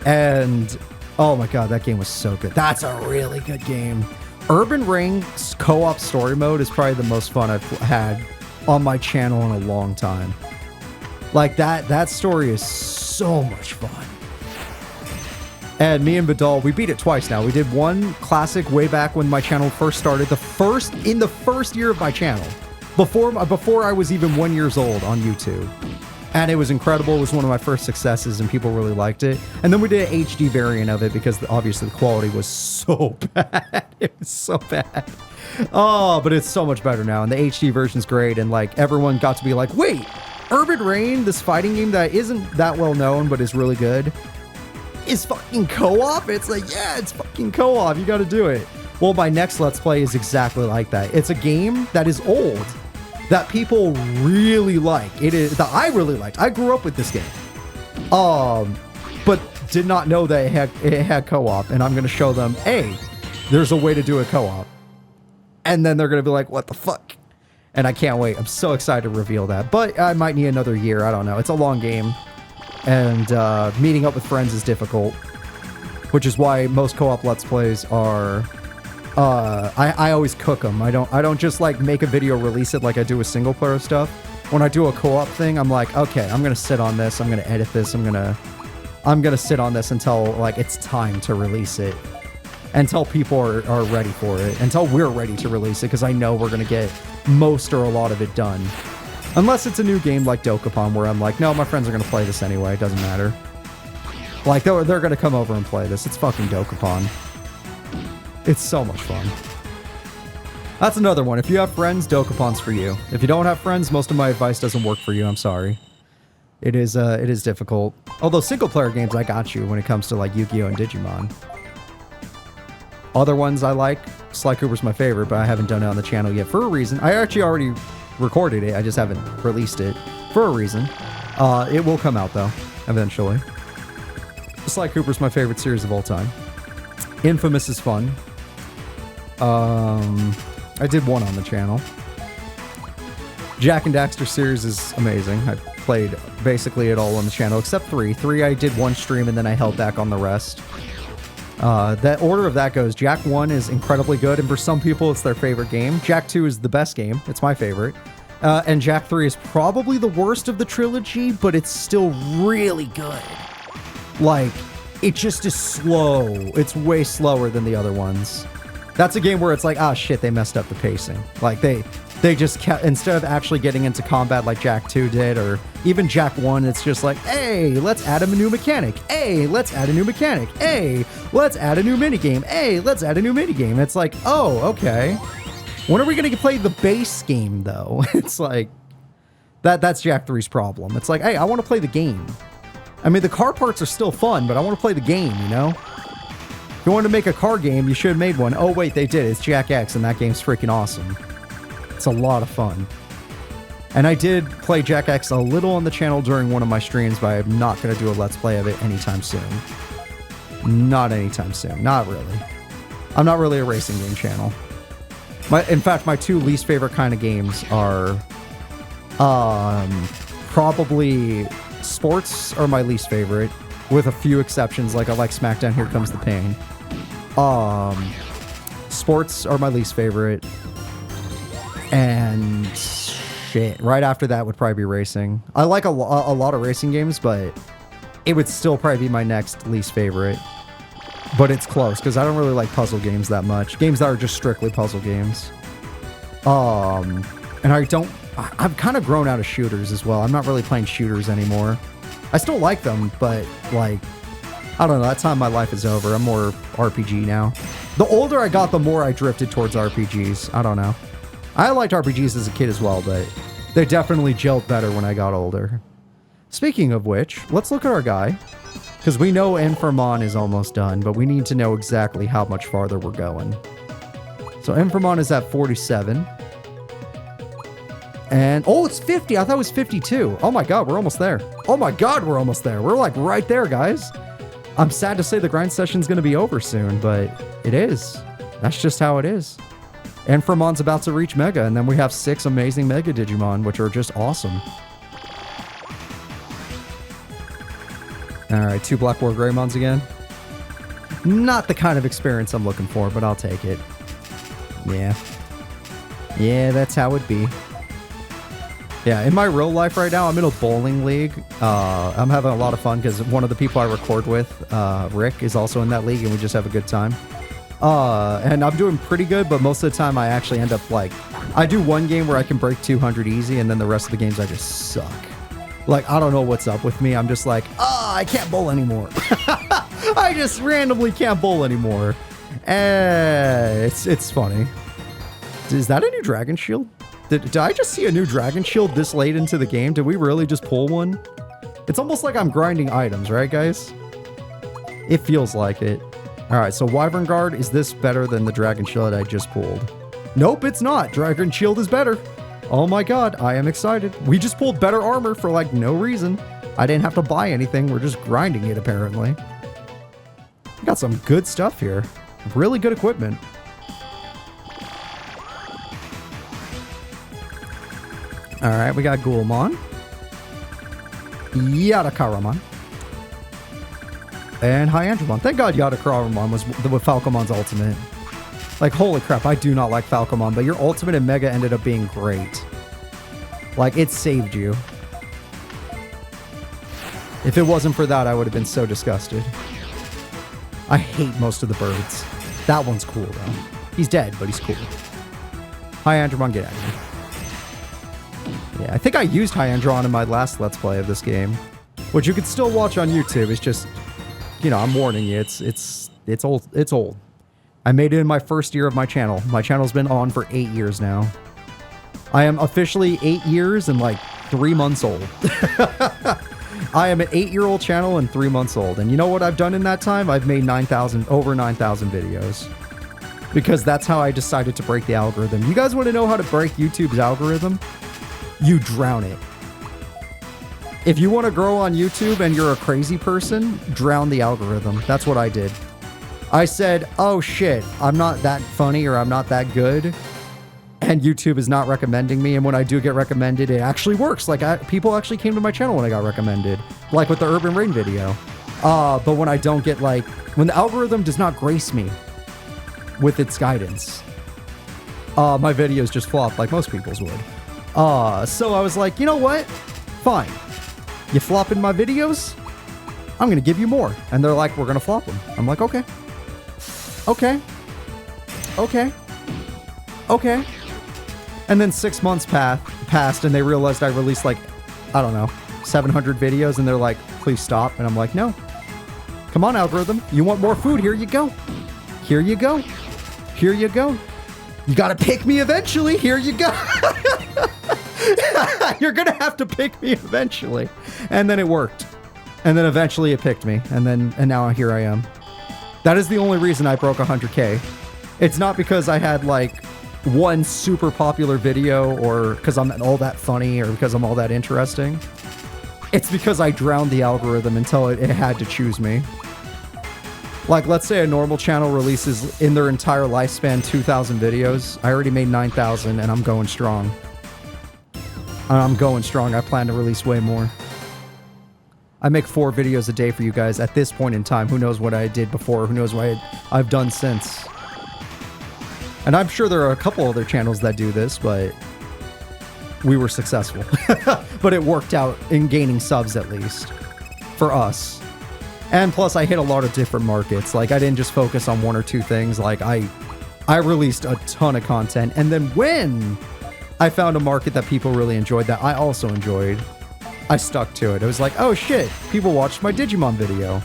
And, oh my god, that game was so good. That's a really good game. Urban Reigns co-op story mode is probably the most fun I've had on my channel in a long time. Like, that story is so much fun. And me and Vidal, we beat it twice now. We did one classic way back when my channel first started, in the first year of my channel, before I was even 1 year old on YouTube. And it was incredible. It was one of my first successes, and people really liked it. And then we did an HD variant of it because obviously the quality was so bad. It was so bad. Oh, but it's so much better now, and the HD version's great. And like, everyone got to be like, wait, Urban Reign, this fighting game that isn't that well known but is really good, is fucking co-op? It's like, yeah, it's fucking co-op. You got to do it. Well, my next Let's Play is exactly like that. It's a game that is old, that people really like. It is that I really liked. I grew up with this game, but did not know that it had co-op. And I'm going to show them, hey, there's a way to do a co-op. And then they're going to be like, what the fuck? And I can't wait. I'm so excited to reveal that. But I might need another year. I don't know. It's a long game. And meeting up with friends is difficult. which is why most co-op Let's Plays are... I always cook them. I don't just like make a video, release it like I do with single player stuff. When I do a co-op thing, I'm like, okay, I'm gonna sit on this, I'm gonna edit this, I'm gonna sit on this until like it's time to release it. Until people are ready for it. Until we're ready to release it, because I know we're gonna get most or a lot of it done. Unless it's a new game like Dokapon, where I'm like, no, my friends are gonna play this anyway, it doesn't matter. Like, they're gonna come over and play this. It's fucking Dokapon. It's so much fun. That's another one. If you have friends, Dokapon's for you. If you don't have friends, most of my advice doesn't work for you. I'm sorry. It is difficult. Although single-player games, I got you when it comes to, like, Yu-Gi-Oh! And Digimon. Other ones I like, Sly Cooper's my favorite, but I haven't done it on the channel yet for a reason. I actually already recorded it. I just haven't released it for a reason. It will come out, though, eventually. Sly Cooper's my favorite series of all time. Infamous is fun. I did one on the channel. Jak and Daxter series is amazing. I played basically it all on the channel, except 3. 3 I did one stream and then I held back on the rest. That order of that goes, Jak 1 is incredibly good, and for some people it's their favorite game. Jak 2 is the best game. It's my favorite. And Jak 3 is probably the worst of the trilogy, but it's still really good. Like, it just is slow. It's way slower than the other ones. That's a game where it's like, ah, shit, they messed up the pacing. Like, they just kept, instead of actually getting into combat like Jak 2 did, or even Jak 1, it's just like, hey, let's add a new mechanic. Hey, let's add a new mechanic. Hey, let's add a new minigame. Hey, let's add a new minigame. It's like, oh, okay. When are we going to play the base game, though? It's like, that's Jak 3's problem. It's like, hey, I want to play the game. I mean, the car parts are still fun, but I want to play the game, you know? If you wanted to make a car game, you should have made one. Oh, wait, they did. It's Jak X, and that game's freaking awesome. It's a lot of fun. And I did play Jak X a little on the channel during one of my streams, but I'm not going to do a Let's Play of it anytime soon. Not anytime soon. Not really. I'm not really a racing game channel. In fact, my 2 least favorite kind of games are... probably... Sports are my least favorite, with a few exceptions, like I like SmackDown Here Comes the Pain. Sports are my least favorite. And shit, right after that would probably be racing. I like a lot of racing games, but it would still probably be my next least favorite. But it's close, because I don't really like puzzle games that much. Games that are just strictly puzzle games. And I've kind of grown out of shooters as well. I'm not really playing shooters anymore. I still like them, but, like, I don't know. That time my life is over. I'm more RPG now. The older I got, the more I drifted towards RPGs. I don't know. I liked RPGs as a kid as well, but they definitely gelled better when I got older. Speaking of which, let's look at our guy. Because we know Inframon is almost done, but we need to know exactly how much farther we're going. So Inframon is at 47. And, oh, it's 50. I thought it was 52. Oh my god, we're almost there. Oh my god, we're almost there. We're like right there, guys. I'm sad to say the grind session's going to be over soon, but it is. That's just how it is. Inframon's about to reach Mega, and then we have 6 amazing Mega Digimon, which are just awesome. Alright, 2 Black War Greymons again. Not the kind of experience I'm looking for, but I'll take it. Yeah. Yeah, that's how it be. Yeah, in my real life right now, I'm in a bowling league. I'm having a lot of fun because one of the people I record with, Rick, is also in that league, and we just have a good time. And I'm doing pretty good, but most of the time I actually end up, like, I do one game where I can break 200 easy, and then the rest of the games I just suck. Like, I don't know what's up with me. I'm just like, I can't bowl anymore. I just randomly can't bowl anymore. It's funny. Is that a new Dragon Shield? Did I just see a new Dragon Shield this late into the game? Did we really just pull one? It's almost like I'm grinding items, right, guys? It feels like it. Alright, so Wyvern Guard, is this better than the Dragon Shield I just pulled? Nope, it's not. Dragon Shield is better. Oh my god, I am excited. We just pulled better armor for, like, no reason. I didn't have to buy anything. We're just grinding it, apparently. We got some good stuff here. Really good equipment. Alright, we got Ghoulmon. Yadakaramon. And Hyandramon. Thank God Yadakramon was with Falcomon's ultimate. Like, holy crap, I do not like Falcomon, but your ultimate and Mega ended up being great. Like, it saved you. If it wasn't for that, I would have been so disgusted. I hate most of the birds. That one's cool, though. He's dead, but he's cool. Hyandramon, get out of here. Yeah, I think I used Hyandramon in my last Let's Play of this game, which you can still watch on YouTube. It's just, you know, I'm warning you, it's old. It's old. I made it in my first year of my channel. My channel's been on for 8 years now. I am officially 8 years and like 3 months old. I am an 8-year-old channel and 3 months old. And you know what I've done in that time? I've made over 9,000 videos. Because that's how I decided to break the algorithm. You guys want to know how to break YouTube's algorithm? You drown it. If you want to grow on YouTube and you're a crazy person, drown the algorithm. That's what I did. I said, oh shit, I'm not that funny or I'm not that good. And YouTube is not recommending me. And when I do get recommended, it actually works. Like, people actually came to my channel when I got recommended. Like with the Urban Rain video. But when I don't get, like, when the algorithm does not grace me with its guidance, my videos just flop like most people's would. So I was like, you know what? Fine. You flop in my videos? I'm going to give you more. And they're like, we're going to flop them. I'm like, okay. Okay. Okay. Okay. And then 6 months passed and they realized I released like, I don't know, 700 videos and they're like, please stop. And I'm like, no. Come on, algorithm. You want more food? Here you go. Here you go. Here you go. You got to pick me eventually. Here you go. You're going to have to pick me eventually. And then it worked. And then eventually it picked me. And now here I am. That is the only reason I broke 100K. It's not because I had like one super popular video or because I'm all that funny or because I'm all that interesting. It's because I drowned the algorithm until it had to choose me. Like, let's say a normal channel releases in their entire lifespan 2,000 videos. I already made 9,000 and I'm going strong. I'm going strong. I plan to release way more. I make 4 videos a day for you guys at this point in time. Who knows what I did before? Who knows what I've done since? And I'm sure there are a couple other channels that do this, but we were successful. But it worked out in gaining subs at least. For us. And plus I hit a lot of different markets. Like, I didn't just focus on 1 or 2 things. Like, I released a ton of content. And then when I found a market that people really enjoyed that I also enjoyed, I stuck to it. It was like, oh shit, people watched my Digimon video.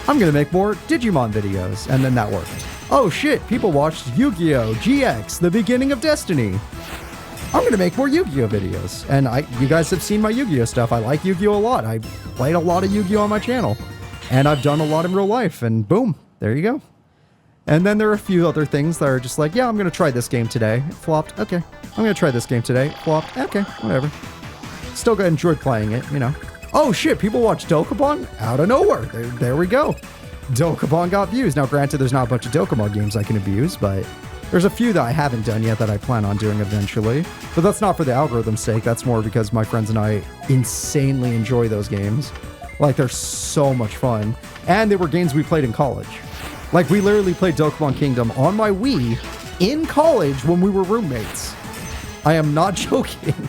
I'm gonna make more Digimon videos. And then that worked. Oh shit, people watched Yu-Gi-Oh! GX, the beginning of Destiny. I'm gonna make more Yu-Gi-Oh! Videos. And you guys have seen my Yu-Gi-Oh! Stuff. I like Yu-Gi-Oh! A lot. I played a lot of Yu-Gi-Oh! On my channel. And I've done a lot in real life. And boom, there you go. And then there are a few other things that are just like, yeah, I'm gonna try this game today. It flopped. Okay. I'm gonna try this game today. Flopped. Okay, whatever. Still enjoyed playing it, you know. Oh shit, people watch Dokapon? Out of nowhere. There we go. Dokapon got views. Now granted, there's not a bunch of Dokapon games I can abuse, but there's a few that I haven't done yet that I plan on doing eventually. But that's not for the algorithm's sake. That's more because my friends and I insanely enjoy those games. Like, they're so much fun. And they were games we played in college. Like, we literally played Dokapon Kingdom on my Wii in college when we were roommates. I am not joking.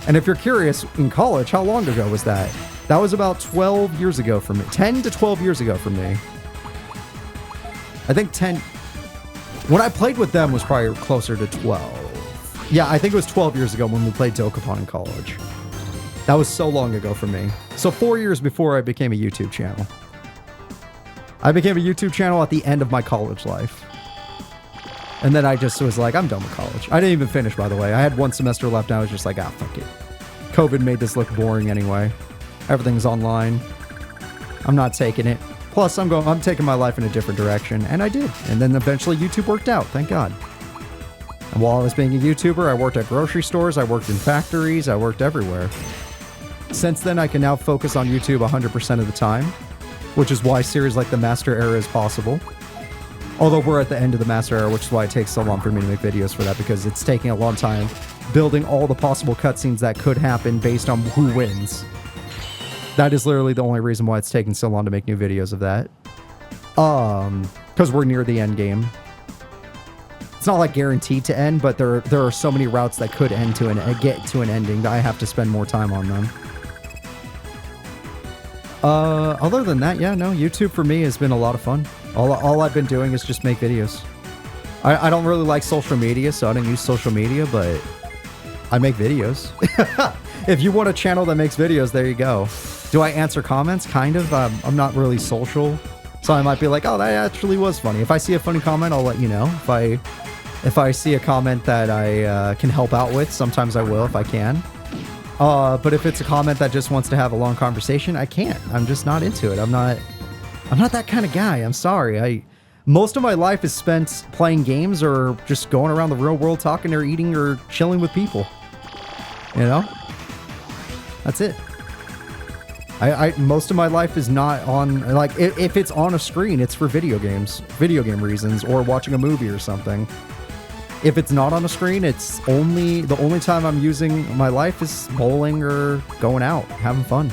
And if you're curious, in college, how long ago was that? That was about 12 years ago for me. 10 to 12 years ago for me. I think 10... When I played with them was probably closer to 12. Yeah, I think it was 12 years ago when we played Dokapon in college. That was so long ago for me. So 4 years before I became a YouTube channel. I became a YouTube channel at the end of my college life. And then I just was like, I'm done with college. I didn't even finish, by the way. I had 1 semester left and I was just like, ah, fuck it. COVID made this look boring anyway. Everything's online. I'm not taking it. Plus, I'm taking my life in a different direction. And I did. And then eventually YouTube worked out, thank God. And while I was being a YouTuber, I worked at grocery stores, I worked in factories, I worked everywhere. Since then, I can now focus on YouTube 100% of the time, which is why series like the Master Era is possible. Although we're at the end of the Master Era, which is why it takes so long for me to make videos for that, because it's taking a long time building all the possible cutscenes that could happen based on who wins. That is literally the only reason why it's taking so long to make new videos of that. Because we're near the end game. It's not like guaranteed to end, but there are so many routes that could end to get to an ending that I have to spend more time on them. Other than that, yeah, no, YouTube for me has been a lot of fun. All I've been doing is just make videos. I don't really like social media, so I don't use social media, but I make videos. If you want a channel that makes videos, there you go. Do I answer comments? Kind of. I'm not really social, so I might be like, oh, that actually was funny. If I see a funny comment, I'll let you know. If I see a comment that I can help out with, sometimes I will if I can. But if it's a comment that just wants to have a long conversation, I can't. I'm just not into it. I'm not that kind of guy. I'm sorry. Most of my life is spent playing games or just going around the real world talking or eating or chilling with people. You know? That's it. Most of my life is not on, like, if it's on a screen, it's for video game reasons, or watching a movie or something. If it's not on a screen, it's the only time I'm using my life is bowling or going out, having fun.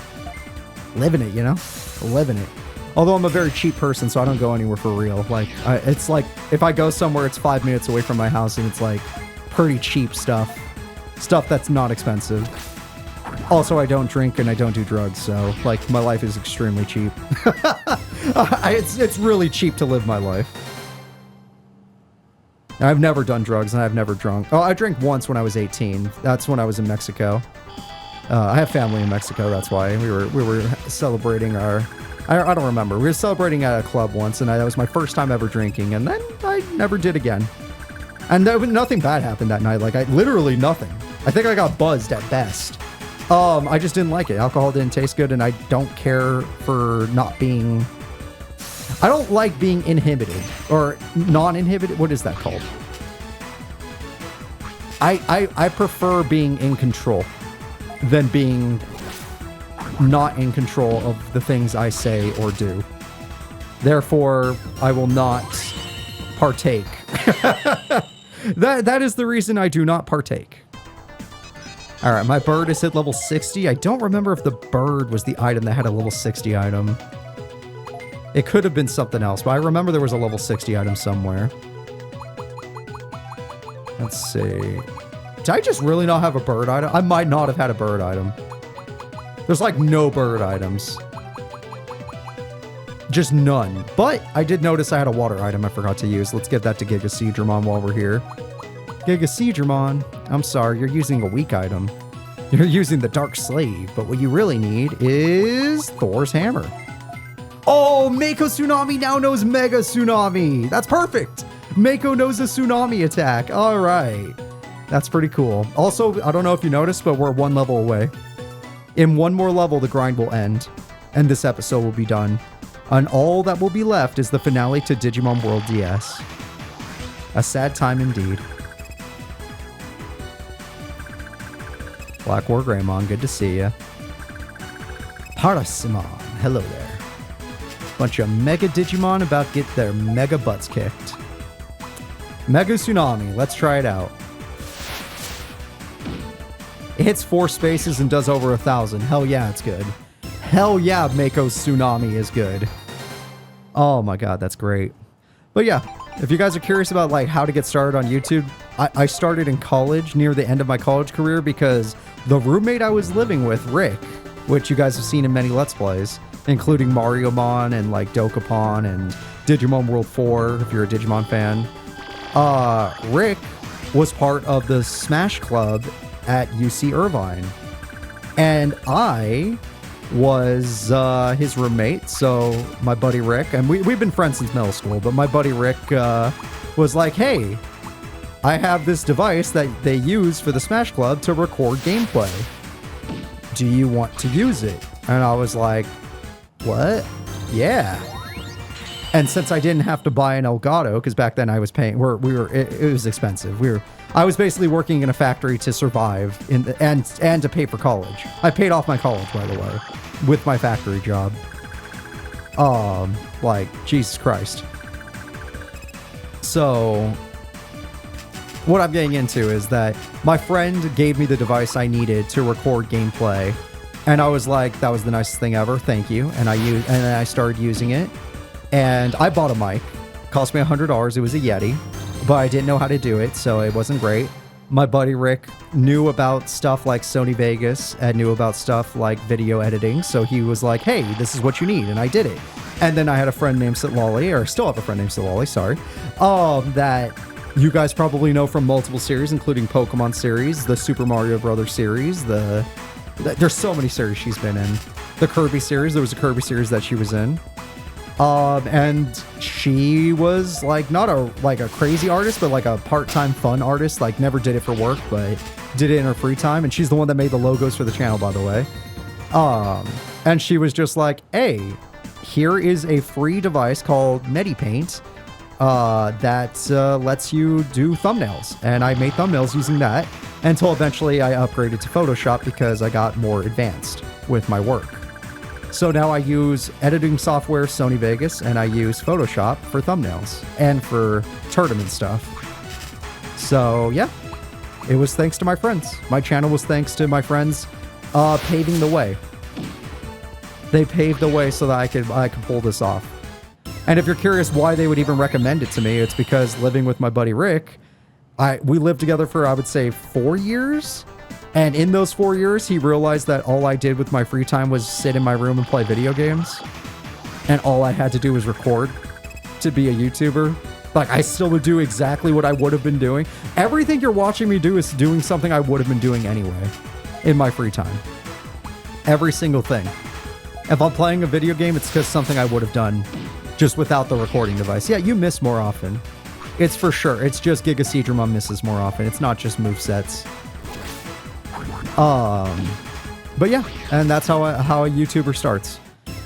Living it, you know? Living it. Although I'm a very cheap person, so I don't go anywhere for real. Like, it's like, if I go somewhere, it's 5 minutes away from my house, and it's like pretty cheap stuff. Stuff that's not expensive. Also, I don't drink and I don't do drugs, so, like, my life is extremely cheap. It's really cheap to live my life. I've never done drugs and I've never drunk. Oh, I drank once when I was 18. That's when I was in Mexico. I have family in Mexico, that's why. We were celebrating our... I don't remember. We were celebrating at a club once, and that was my first time ever drinking, and then I never did again. And nothing bad happened that night. Like, literally nothing. I think I got buzzed at best. I just didn't like it. Alcohol didn't taste good, and I don't care for not being... I don't like being inhibited, or non-inhibited. What is that called? I prefer being in control than being not in control of the things I say or do. Therefore, I will not partake. That is the reason I do not partake. All right, my bird is hit level 60. I don't remember if the bird was the item that had a level 60 item. It could have been something else, but I remember there was a level 60 item somewhere. Let's see. Did I just really not have a bird item? I might not have had a bird item. There's like no bird items. Just none. But I did notice I had a water item I forgot to use. Let's give that to Gigaseedramon while we're here. Gigaseedramon, I'm sorry, you're using a weak item. You're using the Dark Slave, but what you really need is Thor's Hammer. Oh, Mako Tsunami now knows Mega Tsunami. That's perfect. Mako knows a tsunami attack. All right. That's pretty cool. Also, I don't know if you noticed, but we're one level away. In one more level, the grind will end, and this episode will be done. And all that will be left is the finale to Digimon World DS. A sad time indeed. Black War Greymon, good to see ya. Parasimon, hello there. Bunch of Mega Digimon about to get their Mega butts kicked. Mega Tsunami, let's try it out. It hits 4 spaces and does over 1,000. Hell yeah, it's good. Hell yeah, Mako's Tsunami is good. Oh my god, that's great. But yeah, if you guys are curious about like how to get started on YouTube, I started in college, near the end of my college career, because the roommate I was living with, Rick, which you guys have seen in many Let's Plays, including Mariomon and like Dokapon and Digimon World 4, if you're a Digimon fan. Rick was part of the Smash Club at UC Irvine. And I was his roommate, so my buddy Rick, and we've been friends since middle school, but my buddy Rick was like, hey, I have this device that they use for the Smash Club to record gameplay. Do you want to use it? And I was like, what? Yeah. And since I didn't have to buy an Elgato, because back then I was paying, it was expensive. I was basically working in a factory to survive and to pay for college. I paid off my college, by the way, with my factory job. Like, Jesus Christ. So, what I'm getting into is that my friend gave me the device I needed to record gameplay And I was like, that was the nicest thing ever. Thank you. And then I started using it. And I bought a mic. Cost me $100. It was a Yeti, but I didn't know how to do it, so it wasn't great. My buddy Rick knew about stuff like Sony Vegas and knew about stuff like video editing, so he was like, hey, this is what you need, and I did it. And then I had a friend named Sitlali, or still have a friend named Sitlali, sorry, that you guys probably know from multiple series, including Pokemon series, the Super Mario Brothers series, there's so many series she's been in. The Kirby series, there was a Kirby series that she was in. And she was like not a crazy artist, but like a part-time fun artist, like never did it for work, but did it in her free time. And she's the one that made the logos for the channel, by the way. And she was just like, hey, here is a free device called MediPaint, that lets you do thumbnails. And I made thumbnails using that until eventually I upgraded to Photoshop because I got more advanced with my work. So now I use editing software, Sony Vegas, and I use Photoshop for thumbnails and for tournament stuff. So yeah, it was thanks to my friends. My channel was thanks to my friends paving the way. They paved the way so that I could pull this off. And if you're curious why they would even recommend it to me, it's because living with my buddy Rick, we lived together for, I would say, 4 years. And in those 4 years, he realized that all I did with my free time was sit in my room and play video games. And all I had to do was record to be a YouTuber. Like, I still would do exactly what I would have been doing. Everything you're watching me do is doing something I would have been doing anyway in my free time. Every single thing. If I'm playing a video game, it's because something I would have done just without the recording device. Yeah, you miss more often. It's for sure. It's just Gigaseedramon misses more often. It's not just movesets. But yeah, and that's how a YouTuber starts.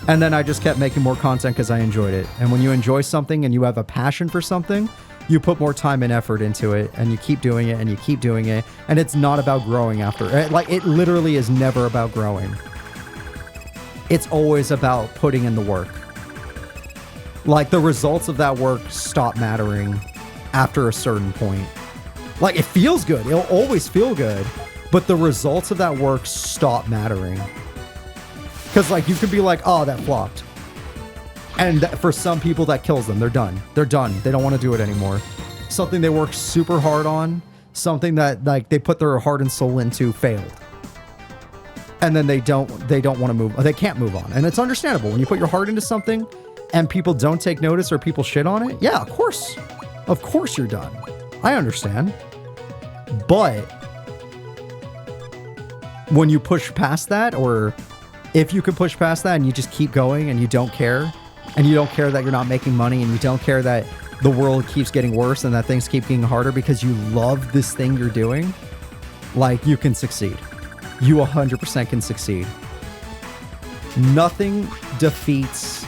And then I just kept making more content because I enjoyed it. And when you enjoy something and you have a passion for something, you put more time and effort into it, and you keep doing it, and you keep doing it, and it's not about growing after. Like, it literally is never about growing. It's always about putting in the work. Like, the results of that work stop mattering after a certain point. Like, it feels good. It'll always feel good. But the results of that work stop mattering. Because, like, you could be like, oh, that flopped. And for some people, that kills them. They're done. They're done. They don't want to do it anymore. Something they worked super hard on, something that, like, they put their heart and soul into failed. And then they don't want to move. They can't move on. And it's understandable. When you put your heart into something and people don't take notice or people shit on it, yeah, of course. Of course you're done. I understand. But when you push past that, or if you can push past that and you just keep going and you don't care that you're not making money, and you don't care that the world keeps getting worse and that things keep getting harder because you love this thing you're doing, like, you can succeed. You 100% can succeed. Nothing defeats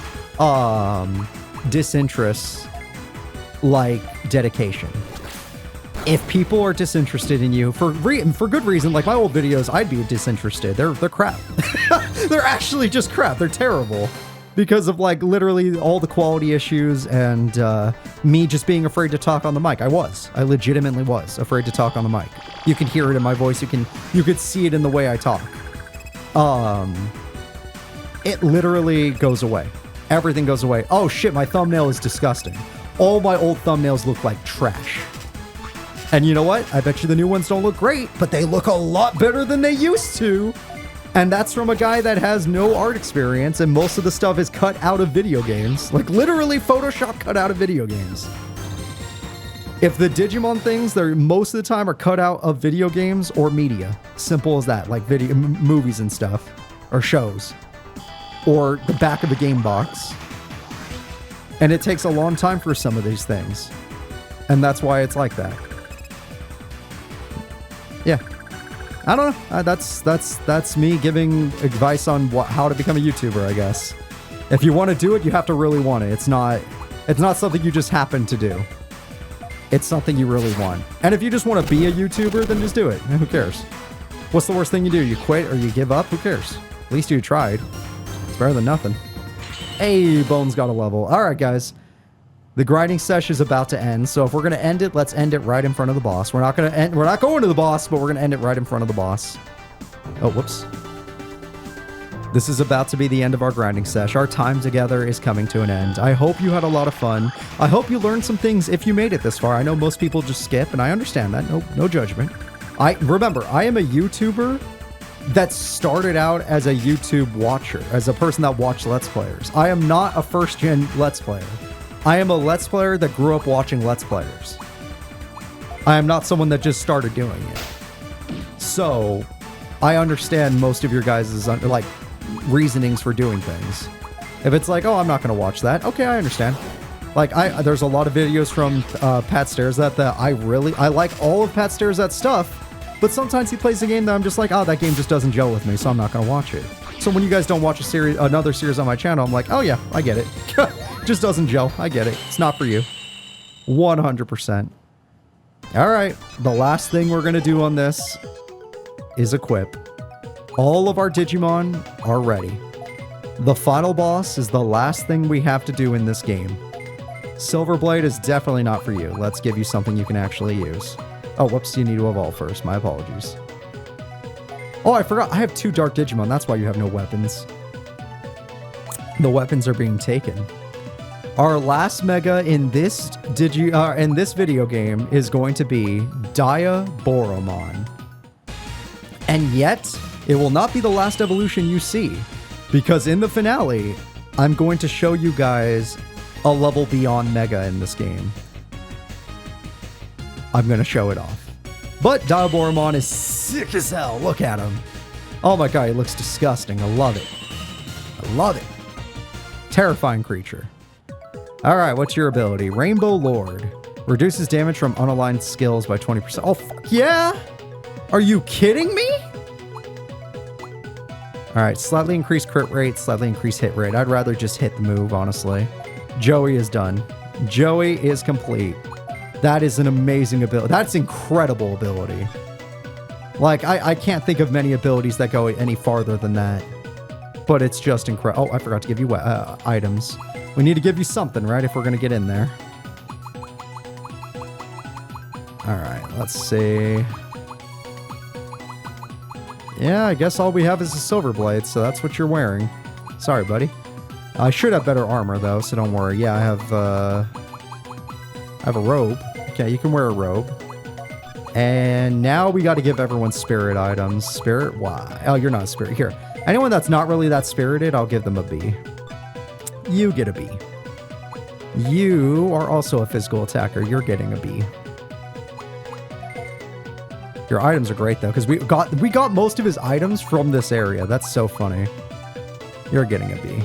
disinterest like dedication. If people are disinterested in you for good reason, like my old videos, I'd be disinterested. They're crap. They're actually just crap. They're terrible because of, like, literally all the quality issues and me just being afraid to talk on the mic. I legitimately was afraid to talk on the mic. You can hear it in my voice. You could see it in the way I talk. It literally goes away. Everything goes away. Oh shit, my thumbnail is disgusting. All my old thumbnails look like trash. And you know what? I bet you the new ones don't look great, but they look a lot better than they used to. And that's from a guy that has no art experience, and most of the stuff is cut out of video games. Like, literally Photoshop cut out of video games. If the Digimon things, they're most of the time are cut out of video games or media. Simple as that, like video movies and stuff, or shows, or the back of the game box. And it takes a long time for some of these things. And that's why it's like that. Yeah, I don't know. That's me giving advice on how to become a YouTuber, I guess. If you want to do it, you have to really want it. It's not something you just happen to do. It's something you really want. And if you just want to be a YouTuber, then just do it. Who cares? What's the worst thing you do? You quit or you give up? Who cares? At least you tried. It's better than nothing. Hey, Bones got a level. All right, guys. The grinding session is about to end, so if we're gonna end it, let's end it right in front of the boss. We're not going to the boss, but we're gonna end it right in front of the boss. Oh, whoops. This is about to be the end of our grinding sesh. Our time together is coming to an end. I hope you had a lot of fun. I hope you learned some things if you made it this far. I know most people just skip, and I understand that. No judgment. Remember, I am a YouTuber that started out as a YouTube watcher, as a person that watched Let's Players. I am not a first-gen Let's Player. I am a Let's Player that grew up watching Let's Players. I am not someone that just started doing it. So, I understand most of your guys' like reasonings for doing things. If it's like, oh, I'm not going to watch that. Okay, I understand. Like, there's a lot of videos from Pat Stairs that I like all of Pat Stairs' that stuff, but sometimes he plays a game that I'm just like, oh, that game just doesn't gel with me, so I'm not going to watch it. So when you guys don't watch another series on my channel, I'm like, oh yeah, I get it. Just doesn't gel. I get it. It's not for you. 100%. All right, the last thing we're going to do on this is equip. All of our Digimon are ready. The final boss is the last thing we have to do in this game. Silverblade is definitely not for you. Let's give you something you can actually use. Oh, whoops, you need to evolve first. My apologies. Oh, I forgot. I have 2 Dark Digimon. That's why you have no weapons. The weapons are being taken. Our last Mega in this video game is going to be Diaboromon. And yet, it will not be the last evolution you see, because in the finale, I'm going to show you guys a level beyond Mega in this game. I'm going to show it off. But Diaboromon is sick as hell. Look at him. Oh my god, he looks disgusting. I love it. I love it. Terrifying creature. Alright, what's your ability? Rainbow Lord. Reduces damage from unaligned skills by 20%. Oh, fuck yeah? Are you kidding me? Alright, slightly increased crit rate, slightly increased hit rate. I'd rather just hit the move, honestly. Joey is done. Joey is complete. That is an amazing ability. That's incredible ability. Like, I can't think of many abilities that go any farther than that. But it's just incredible. Oh, I forgot to give you items. We need to give you something, right, if we're going to get in there. Alright, let's see. Yeah, I guess all we have is a silver blade, so that's what you're wearing. Sorry, buddy. I should have better armor, though, so don't worry. Yeah, I have a robe. Okay, you can wear a robe. And now we got to give everyone spirit items. Spirit? Why? Oh, you're not a spirit. Here. Anyone that's not really that spirited, I'll give them a B. You get a B. You are also a physical attacker. You're getting a B. Your items are great, though, because we got most of his items from this area. That's so funny. You're getting a B.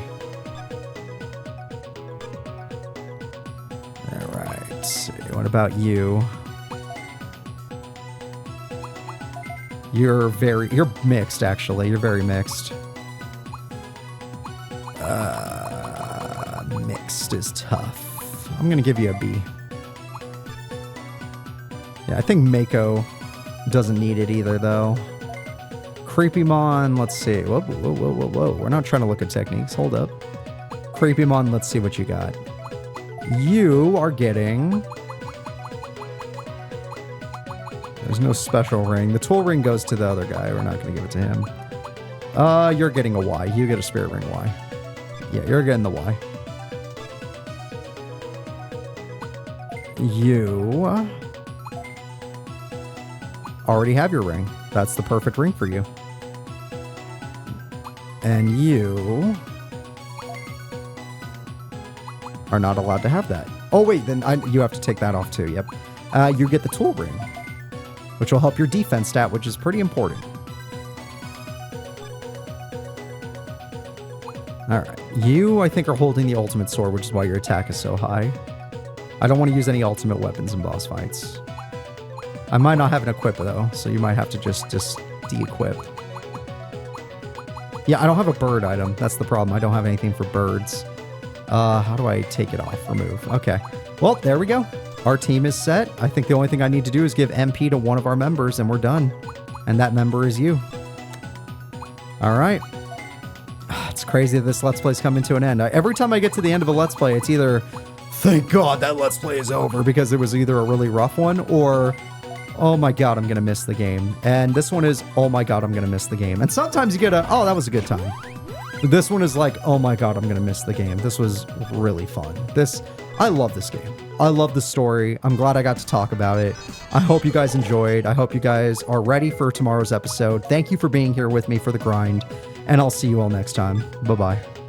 Alright, let's see. What about you? You're mixed, actually. You're very mixed. Mixed is tough. I'm gonna give you a B. Yeah, I think Mako doesn't need it either, though. Creepymon, let's see. Whoa, whoa, whoa, whoa, whoa. We're not trying to look at techniques. Hold up. Creepymon, let's see what you got. You are getting... There's no special ring. The tool ring goes to the other guy. We're not going to give it to him. You're getting a Y. You get a spirit ring Y. Yeah, you're getting the Y. You already have your ring. That's the perfect ring for you. And you are not allowed to have that. Oh, wait, then you have to take that off too. Yep. You get the tool ring, which will help your defense stat, which is pretty important. Alright. You, I think, are holding the ultimate sword, which is why your attack is so high. I don't want to use any ultimate weapons in boss fights. I might not have an equip, though, so you might have to just de-equip. Yeah, I don't have a bird item. That's the problem. I don't have anything for birds. How do I take it off? Remove. Okay. Well, there we go. Our team is set. I think the only thing I need to do is give MP to one of our members, and we're done. And that member is you. All right. It's crazy that this Let's Play is coming to an end. Every time I get to the end of a Let's Play, it's either, thank God that Let's Play is over, because it was either a really rough one, or, oh my God, I'm going to miss the game. And this one is, oh my God, I'm going to miss the game. And sometimes you get a, oh, that was a good time. This one is like, oh my god, I'm gonna miss the game. This was really fun. I love this game. I love the story. I'm glad I got to talk about it. I hope you guys enjoyed. I hope you guys are ready for tomorrow's episode. Thank you for being here with me for the grind, and I'll see you all next time. Bye-bye.